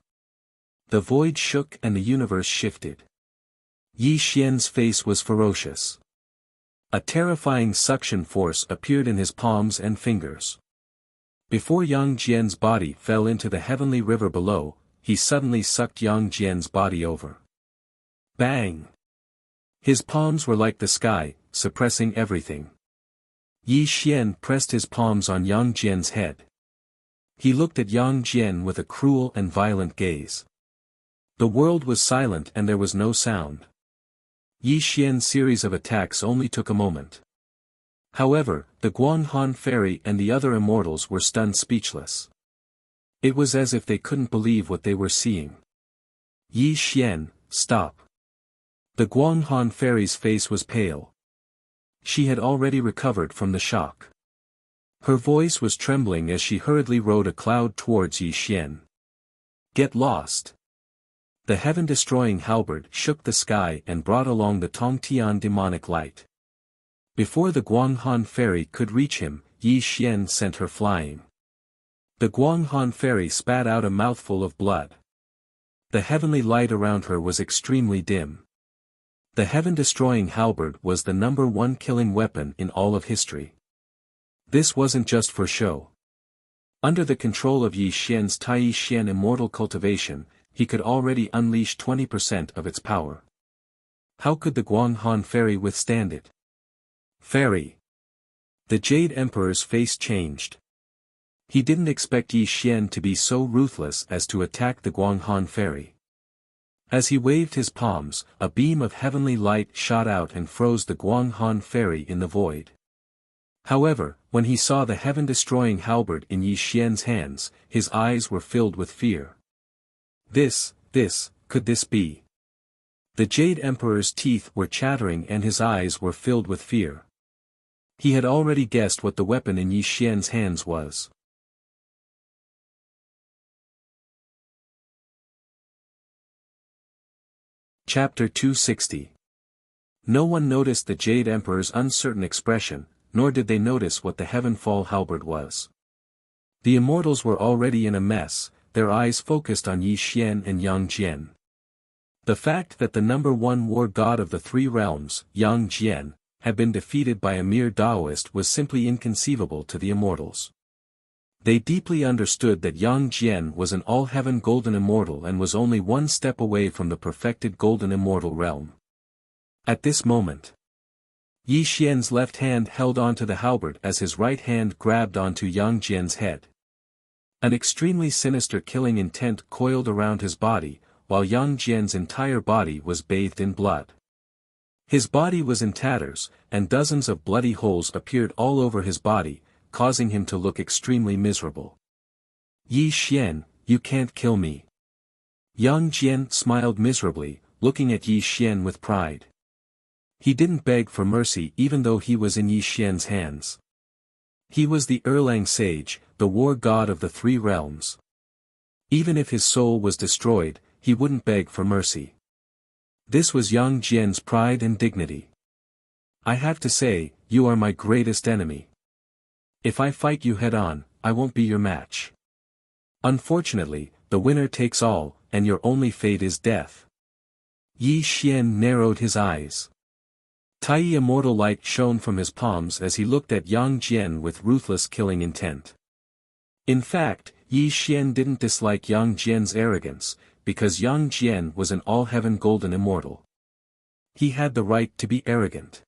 The void shook and the universe shifted. Yi Xian's face was ferocious. A terrifying suction force appeared in his palms and fingers. Before Yang Jian's body fell into the heavenly river below, he suddenly sucked Yang Jian's body over. Bang! His palms were like the sky, suppressing everything. Yi Xian pressed his palms on Yang Jian's head. He looked at Yang Jian with a cruel and violent gaze. The world was silent and there was no sound. Yi Xian's series of attacks only took a moment. However, the Guanghan fairy and the other immortals were stunned speechless. It was as if they couldn't believe what they were seeing. Yi Xian, stop. The Guanghan fairy's face was pale. She had already recovered from the shock. Her voice was trembling as she hurriedly rode a cloud towards Yi Xian. Get lost. The heaven-destroying halberd shook the sky and brought along the Tongtian demonic light. Before the Guanghan fairy could reach him, Yi Xian sent her flying. The Guanghan fairy spat out a mouthful of blood. The heavenly light around her was extremely dim. The heaven-destroying halberd was the #1 killing weapon in all of history. This wasn't just for show. Under the control of Yi Xian's Tai Xian immortal cultivation, he could already unleash 20% of its power. How could the Guanghan fairy withstand it? Fairy! The Jade Emperor's face changed. He didn't expect Yi Xian to be so ruthless as to attack the Guanghan fairy. As he waved his palms, a beam of heavenly light shot out and froze the Guanghan fairy in the void. However, when he saw the heaven-destroying halberd in Yi Xian's hands, his eyes were filled with fear. Could this be? The Jade Emperor's teeth were chattering and his eyes were filled with fear. He had already guessed what the weapon in Yi Xian's hands was. Chapter 260. No one noticed the Jade Emperor's uncertain expression, nor did they notice what the Heavenfall halberd was. The immortals were already in a mess, their eyes focused on Yi Xian and Yang Jian. The fact that the number one war god of the three realms, Yang Jian, had been defeated by a mere Taoist was simply inconceivable to the immortals. They deeply understood that Yang Jian was an all-heaven golden immortal and was only one step away from the perfected golden immortal realm. At this moment, Yi Xian's left hand held onto the halberd as his right hand grabbed onto Yang Jian's head. An extremely sinister killing intent coiled around his body, while Yang Jian's entire body was bathed in blood. His body was in tatters, and dozens of bloody holes appeared all over his body, causing him to look extremely miserable. Yi Xian, you can't kill me. Yang Jian smiled miserably, looking at Yi Xian with pride. He didn't beg for mercy even though he was in Yi Xian's hands. He was the Erlang sage, the war god of the three realms. Even if his soul was destroyed, he wouldn't beg for mercy. This was Yang Jian's pride and dignity. I have to say, you are my greatest enemy. If I fight you head-on, I won't be your match. Unfortunately, the winner takes all, and your only fate is death. Yi Xian narrowed his eyes. Tiny immortal light shone from his palms as he looked at Yang Jian with ruthless killing intent. In fact, Yi Xian didn't dislike Yang Jian's arrogance, because Yang Jian was an all-heaven golden immortal. He had the right to be arrogant.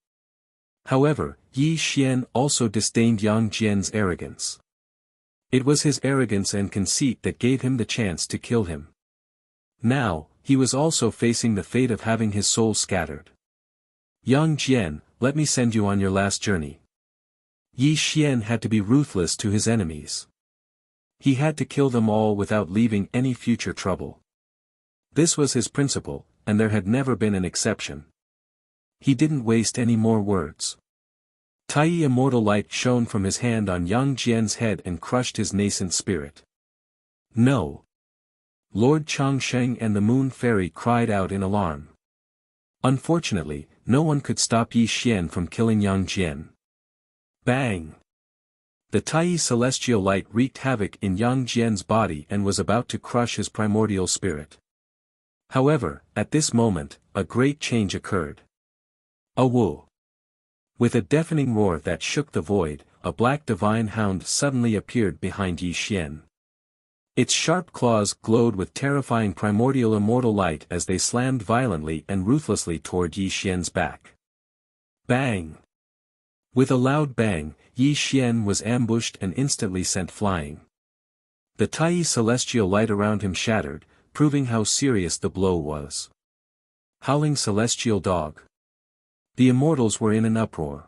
However, Yi Xian also disdained Yang Jian's arrogance. It was his arrogance and conceit that gave him the chance to kill him. Now, he was also facing the fate of having his soul scattered. Yang Jian, let me send you on your last journey. Yi Xian had to be ruthless to his enemies. He had to kill them all without leaving any future trouble. This was his principle, and there had never been an exception. He didn't waste any more words. Tiny immortal light shone from his hand on Yang Jian's head and crushed his nascent spirit. No! Lord Changsheng and the Moon Fairy cried out in alarm. Unfortunately, no one could stop Yi Xian from killing Yang Jian. Bang! The tiny celestial light wreaked havoc in Yang Jian's body and was about to crush his primordial spirit. However, at this moment, a great change occurred. A woo! With a deafening roar that shook the void, a black divine hound suddenly appeared behind Yi Xian. Its sharp claws glowed with terrifying primordial immortal light as they slammed violently and ruthlessly toward Yi Xian's back. Bang! With a loud bang, Yi Xian was ambushed and instantly sent flying. The tiny celestial light around him shattered, proving how serious the blow was. Howling celestial dog. The immortals were in an uproar.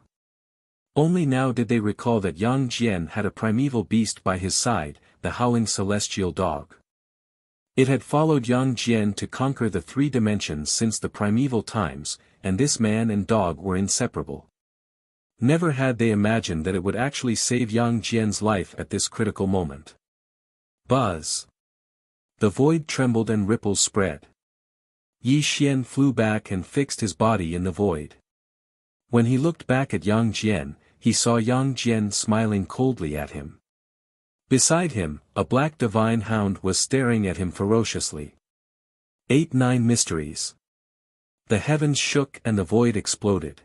Only now did they recall that Yang Jian had a primeval beast by his side, the howling celestial dog. It had followed Yang Jian to conquer the three dimensions since the primeval times, and this man and dog were inseparable. Never had they imagined that it would actually save Yang Jian's life at this critical moment. Buzz! The void trembled and ripples spread. Yi Xian flew back and fixed his body in the void. When he looked back at Yang Jian, he saw Yang Jian smiling coldly at him. Beside him, a black divine hound was staring at him ferociously. 8-9 Mysteries. The heavens shook and the void exploded.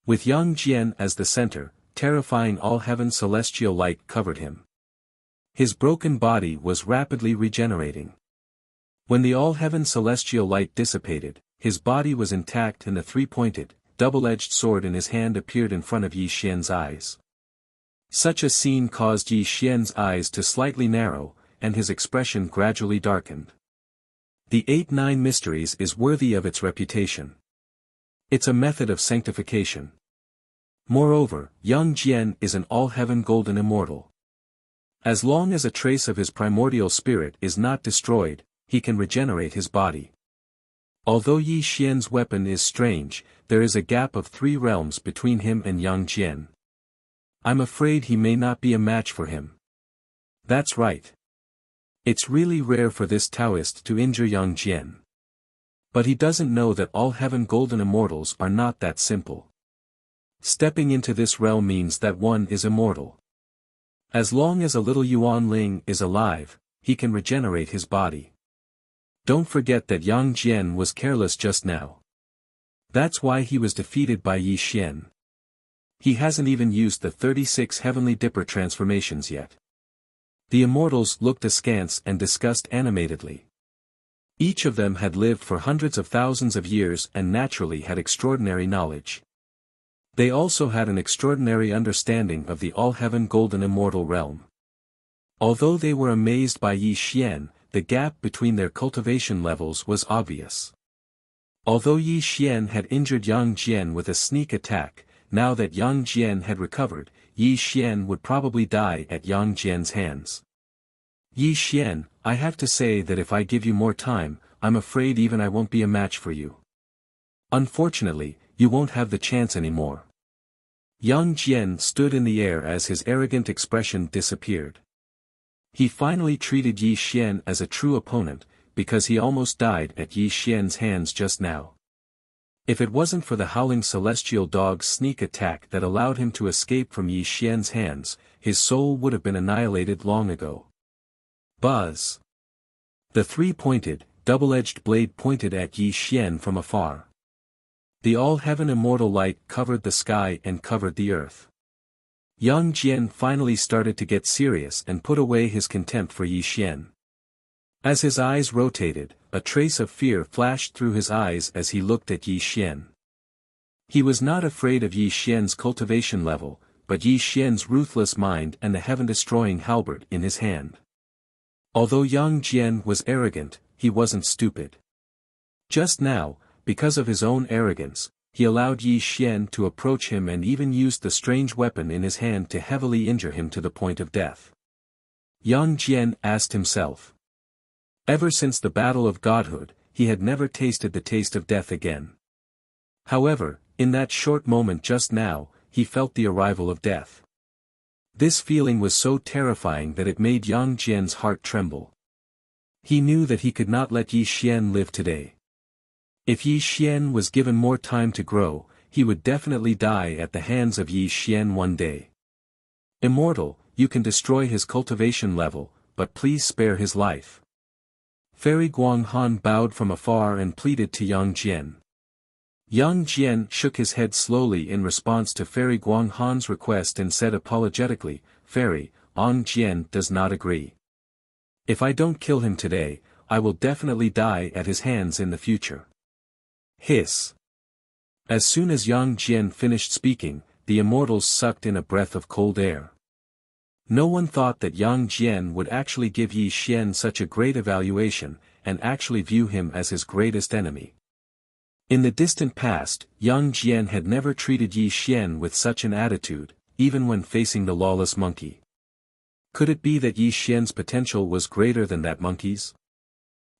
With Yang Jian as the center, terrifying all-heaven celestial light covered him. His broken body was rapidly regenerating. When the all-heaven celestial light dissipated, his body was intact and the three-pointed, double-edged sword in his hand appeared in front of Yi Xian's eyes. Such a scene caused Yi Xian's eyes to slightly narrow, and his expression gradually darkened. The 8-9 Mysteries is worthy of its reputation. It's a method of sanctification. Moreover, Yang Jian is an all-heaven golden immortal. As long as a trace of his primordial spirit is not destroyed, he can regenerate his body. Although Yi Xian's weapon is strange, there is a gap of 3 realms between him and Yang Jian. I'm afraid he may not be a match for him. That's right. It's really rare for this Taoist to injure Yang Jian. But he doesn't know that all heaven golden immortals are not that simple. Stepping into this realm means that one is immortal. As long as a little Yuan Ling is alive, he can regenerate his body. Don't forget that Yang Jian was careless just now. That's why he was defeated by Yi Xian. He hasn't even used the 36 Heavenly Dipper transformations yet. The immortals looked askance and discussed animatedly. Each of them had lived for hundreds of thousands of years and naturally had extraordinary knowledge. They also had an extraordinary understanding of the all-heaven golden immortal realm. Although they were amazed by Yi Xian, the gap between their cultivation levels was obvious. Although Yi Xian had injured Yang Jian with a sneak attack, now that Yang Jian had recovered, Yi Xian would probably die at Yang Jian's hands. Yi Xian, I have to say that if I give you more time, I'm afraid even I won't be a match for you. Unfortunately, you won't have the chance anymore. Yang Jian stood in the air as his arrogant expression disappeared. He finally treated Yi Xian as a true opponent, because he almost died at Yi Xian's hands just now. If it wasn't for the howling celestial dog's sneak attack that allowed him to escape from Yi Xian's hands, his soul would have been annihilated long ago. Buzz! The three-pointed, double-edged blade pointed at Yi Xian from afar. The all-heaven immortal light covered the sky and covered the earth. Yang Jian finally started to get serious and put away his contempt for Yi Xian. As his eyes rotated, a trace of fear flashed through his eyes as he looked at Yi Xian. He was not afraid of Yi Xian's cultivation level, but Yi Xian's ruthless mind and the heaven-destroying halberd in his hand. Although Yang Jian was arrogant, he wasn't stupid. Just now, because of his own arrogance, he allowed Yi Xian to approach him and even used the strange weapon in his hand to heavily injure him to the point of death. Yang Jian asked himself. Ever since the battle of godhood, he had never tasted the taste of death again. However, in that short moment just now, he felt the arrival of death. This feeling was so terrifying that it made Yang Jian's heart tremble. He knew that he could not let Yi Xian live today. If Yi Xian was given more time to grow, he would definitely die at the hands of Yi Xian one day. Immortal, you can destroy his cultivation level, but please spare his life. Fairy Guanghan bowed from afar and pleaded to Yang Jian. Yang Jian shook his head slowly in response to Fairy Guanghan's request and said apologetically, Fairy, Yang Jian does not agree. If I don't kill him today, I will definitely die at his hands in the future. Hiss. As soon as Yang Jian finished speaking, the immortals sucked in a breath of cold air. No one thought that Yang Jian would actually give Yi Xian such a great evaluation, and actually view him as his greatest enemy. In the distant past, Yang Jian had never treated Yi Xian with such an attitude, even when facing the lawless monkey. Could it be that Yi Xian's potential was greater than that monkey's?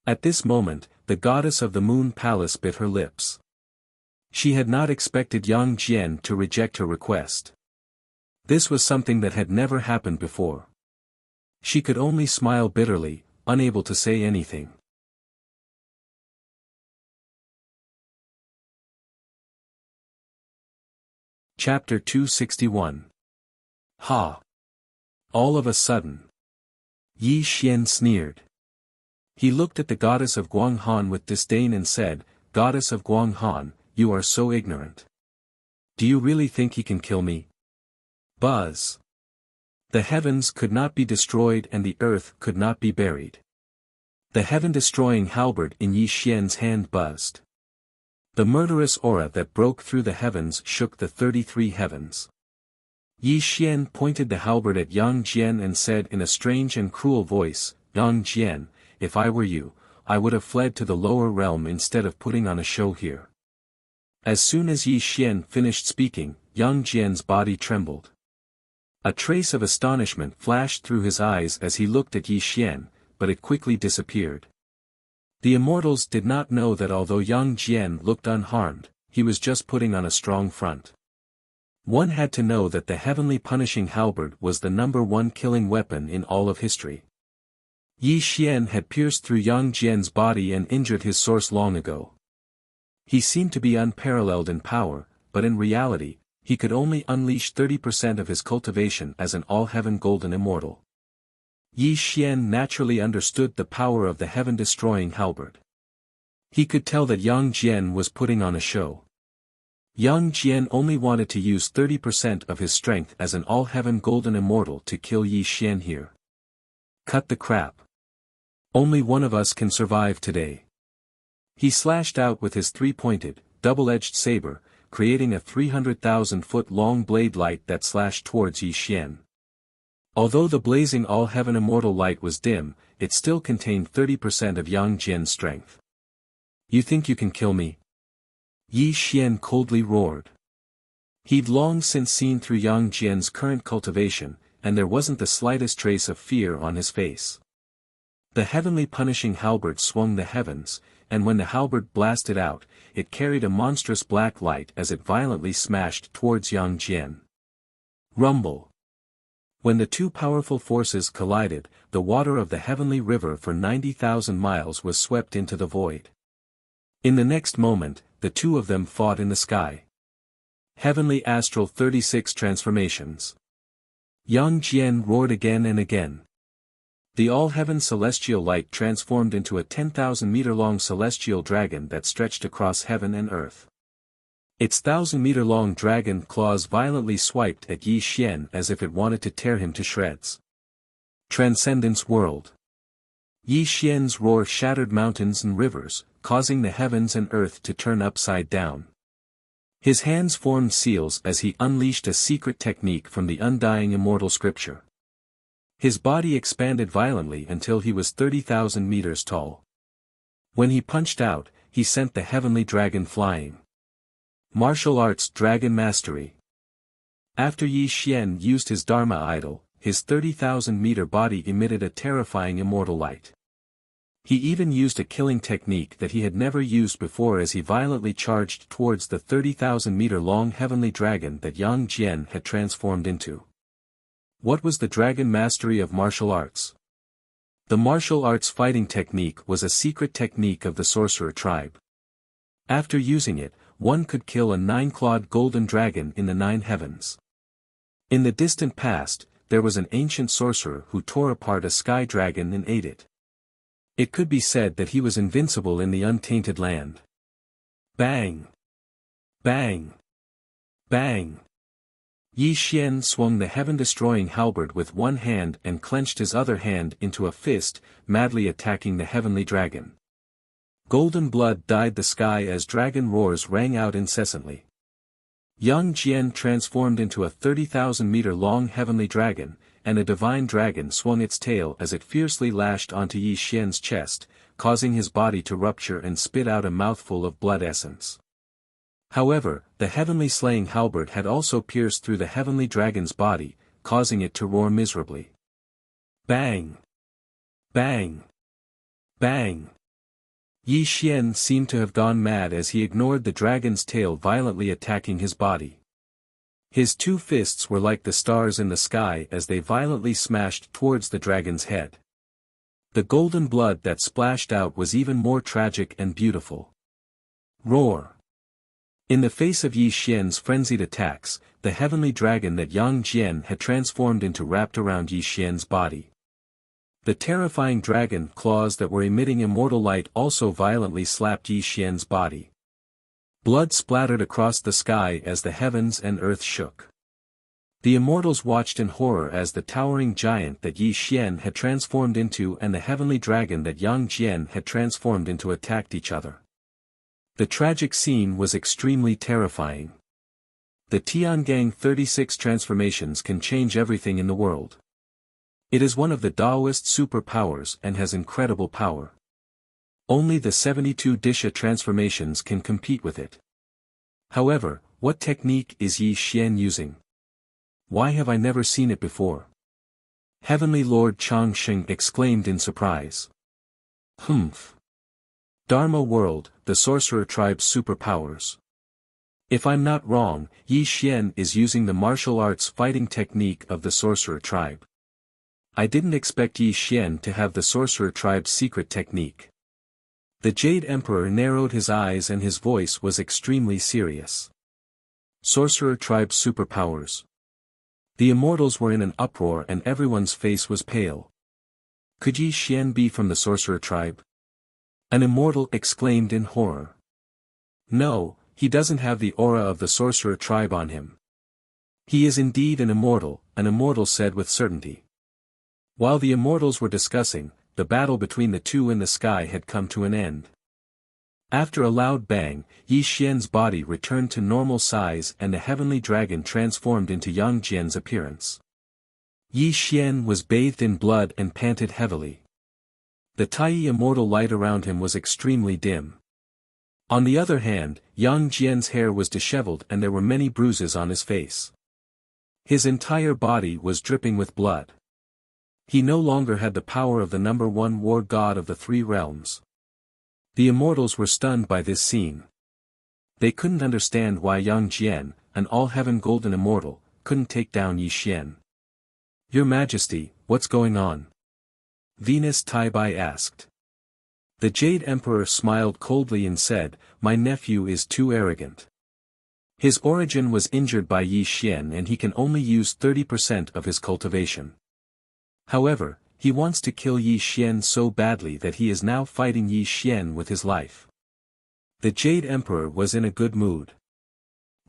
At this moment, the goddess of the Moon Palace bit her lips. She had not expected Yang Jian to reject her request. This was something that had never happened before. She could only smile bitterly, unable to say anything. Chapter 261. Ha! All of a sudden, Yi Xian sneered. He looked at the goddess of Guanghan with disdain and said, Goddess of Guanghan, you are so ignorant. Do you really think he can kill me? Buzz. The heavens could not be destroyed and the earth could not be buried. The heaven-destroying halberd in Yi Xian's hand buzzed. The murderous aura that broke through the heavens shook the 33 heavens. Yi Xian pointed the halberd at Yang Jian and said in a strange and cruel voice, Yang Jian, if I were you, I would have fled to the lower realm instead of putting on a show here. As soon as Yi Xian finished speaking, Yang Jian's body trembled. A trace of astonishment flashed through his eyes as he looked at Yi Xian, but it quickly disappeared. The immortals did not know that although Yang Jian looked unharmed, he was just putting on a strong front. One had to know that the heavenly punishing halberd was the #1 killing weapon in all of history. Yi Xian had pierced through Yang Jian's body and injured his source long ago. He seemed to be unparalleled in power, but in reality, he could only unleash 30% of his cultivation as an all-heaven golden immortal. Yi Xian naturally understood the power of the heaven-destroying halberd. He could tell that Yang Jian was putting on a show. Yang Jian only wanted to use 30% of his strength as an all-heaven golden immortal to kill Yi Xian here. Cut the crap. Only one of us can survive today. He slashed out with his three-pointed, double-edged saber, creating a 300,000-foot-long blade light that slashed towards Yi Xian. Although the blazing all-heaven immortal light was dim, it still contained 30% of Yang Jian's strength. You think you can kill me? Yi Xian coldly roared. He'd long since seen through Yang Jian's current cultivation, and there wasn't the slightest trace of fear on his face. The heavenly punishing halberd swung the heavens, and when the halberd blasted out, it carried a monstrous black light as it violently smashed towards Yang Jian. Rumble. When the two powerful forces collided, the water of the heavenly river for 90,000 miles was swept into the void. In the next moment, the two of them fought in the sky. Heavenly Astral 36 Transformations. Yang Jian roared again and again. The all-heaven celestial light transformed into a 10,000-meter-long celestial dragon that stretched across heaven and earth. Its 1,000-meter-long dragon claws violently swiped at Yi Xian as if it wanted to tear him to shreds. Transcendence World. Yi Xian's roar shattered mountains and rivers, causing the heavens and earth to turn upside down. His hands formed seals as he unleashed a secret technique from the undying immortal scripture. His body expanded violently until he was 30,000 meters tall. When he punched out, he sent the heavenly dragon flying. Martial Arts Dragon Mastery. After Yi Xian used his Dharma idol, his 30,000-meter body emitted a terrifying immortal light. He even used a killing technique that he had never used before as he violently charged towards the 30,000-meter-long heavenly dragon that Yang Jian had transformed into. What was the dragon mastery of martial arts? The martial arts fighting technique was a secret technique of the sorcerer tribe. After using it, one could kill a 9-clawed golden dragon in the 9 heavens. In the distant past, there was an ancient sorcerer who tore apart a sky dragon and ate it. It could be said that he was invincible in the untainted land. Bang! Bang! Bang! Yi Xian swung the heaven-destroying halberd with one hand and clenched his other hand into a fist, madly attacking the heavenly dragon. Golden blood dyed the sky as dragon roars rang out incessantly. Yang Jian transformed into a 30,000-meter-long heavenly dragon, and a divine dragon swung its tail as it fiercely lashed onto Yi Xian's chest, causing his body to rupture and spit out a mouthful of blood essence. However, the heavenly slaying halberd had also pierced through the heavenly dragon's body, causing it to roar miserably. Bang! Bang! Bang! Yi Xian seemed to have gone mad as he ignored the dragon's tail violently attacking his body. His two fists were like the stars in the sky as they violently smashed towards the dragon's head. The golden blood that splashed out was even more tragic and beautiful. Roar! In the face of Yi Xian's frenzied attacks, the heavenly dragon that Yang Jian had transformed into wrapped around Yi Xian's body. The terrifying dragon claws that were emitting immortal light also violently slapped Yi Xian's body. Blood splattered across the sky as the heavens and earth shook. The immortals watched in horror as the towering giant that Yi Xian had transformed into and the heavenly dragon that Yang Jian had transformed into attacked each other. The tragic scene was extremely terrifying. The Tiangang 36 transformations can change everything in the world. It is one of the Taoist superpowers and has incredible power. Only the 72 Disha transformations can compete with it. However, what technique is Yi Xian using? Why have I never seen it before? Heavenly Lord Changsheng exclaimed in surprise. Humph. Dharma World, the sorcerer tribe's superpowers. If I'm not wrong, Yi Xian is using the martial arts fighting technique of the sorcerer tribe. I didn't expect Yi Xian to have the sorcerer tribe's secret technique. The Jade Emperor narrowed his eyes and his voice was extremely serious. Sorcerer tribe's superpowers. The immortals were in an uproar and everyone's face was pale. Could Yi Xian be from the sorcerer tribe? An immortal exclaimed in horror. No, he doesn't have the aura of the sorcerer tribe on him. He is indeed an immortal said with certainty. While the immortals were discussing, the battle between the two in the sky had come to an end. After a loud bang, Yi Xian's body returned to normal size and the heavenly dragon transformed into Yang Jian's appearance. Yi Xian was bathed in blood and panted heavily. The tiny immortal light around him was extremely dim. On the other hand, Yang Jian's hair was disheveled and there were many bruises on his face. His entire body was dripping with blood. He no longer had the power of the number one war god of the three realms. The immortals were stunned by this scene. They couldn't understand why Yang Jian, an all-heaven golden immortal, couldn't take down Yi Xian. Your Majesty, what's going on? Venus Taibai asked. The Jade Emperor smiled coldly and said, My nephew is too arrogant. His origin was injured by Yi Xian and he can only use 30% of his cultivation. However, he wants to kill Yi Xian so badly that he is now fighting Yi Xian with his life. The Jade Emperor was in a good mood.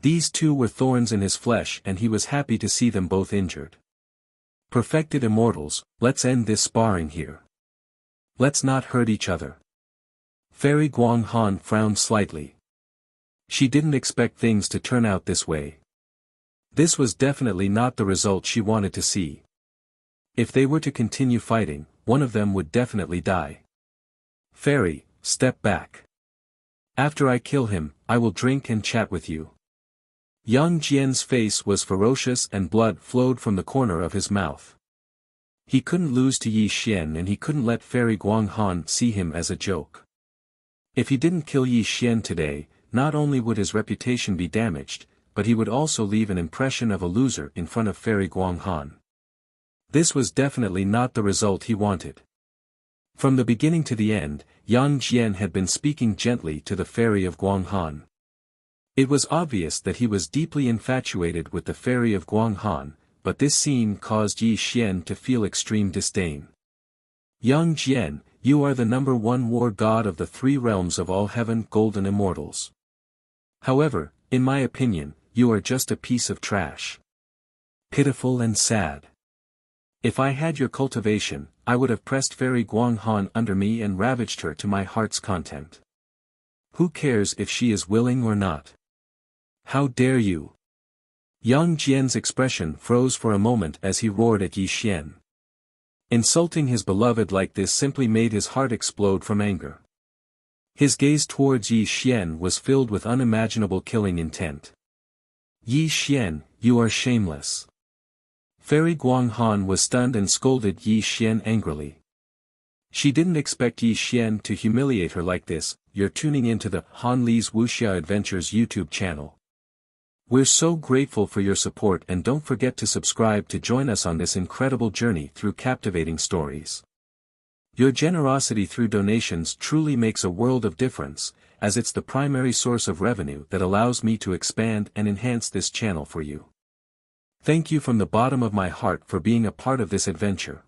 These two were thorns in his flesh and he was happy to see them both injured. Perfected immortals, let's end this sparring here. Let's not hurt each other. Fairy Guanghan frowned slightly. She didn't expect things to turn out this way. This was definitely not the result she wanted to see. If they were to continue fighting, one of them would definitely die. Fairy, step back. After I kill him, I will drink and chat with you. Yang Jian's face was ferocious and blood flowed from the corner of his mouth. He couldn't lose to Yi Xian and he couldn't let Fairy Guanghan see him as a joke. If he didn't kill Yi Xian today, not only would his reputation be damaged, but he would also leave an impression of a loser in front of Fairy Guanghan. This was definitely not the result he wanted. From the beginning to the end, Yang Jian had been speaking gently to the Fairy of Guanghan. It was obvious that he was deeply infatuated with the Fairy of Guanghan, but this scene caused Yi Xian to feel extreme disdain. Yang Jian, you are the number one war god of the three realms of all heaven golden immortals. However, in my opinion, you are just a piece of trash. Pitiful and sad. If I had your cultivation, I would have pressed Fairy Guanghan under me and ravaged her to my heart's content. Who cares if she is willing or not? How dare you? Yang Jian's expression froze for a moment as he roared at Yi Xian. Insulting his beloved like this simply made his heart explode from anger. His gaze towards Yi Xian was filled with unimaginable killing intent. Yi Xian, you are shameless. Fairy Guanghan was stunned and scolded Yi Xian angrily. She didn't expect Yi Xian to humiliate her like this. You're tuning into the Han Li's Wuxia Adventures YouTube channel. We're so grateful for your support and don't forget to subscribe to join us on this incredible journey through captivating stories. Your generosity through donations truly makes a world of difference, as it's the primary source of revenue that allows me to expand and enhance this channel for you. Thank you from the bottom of my heart for being a part of this adventure.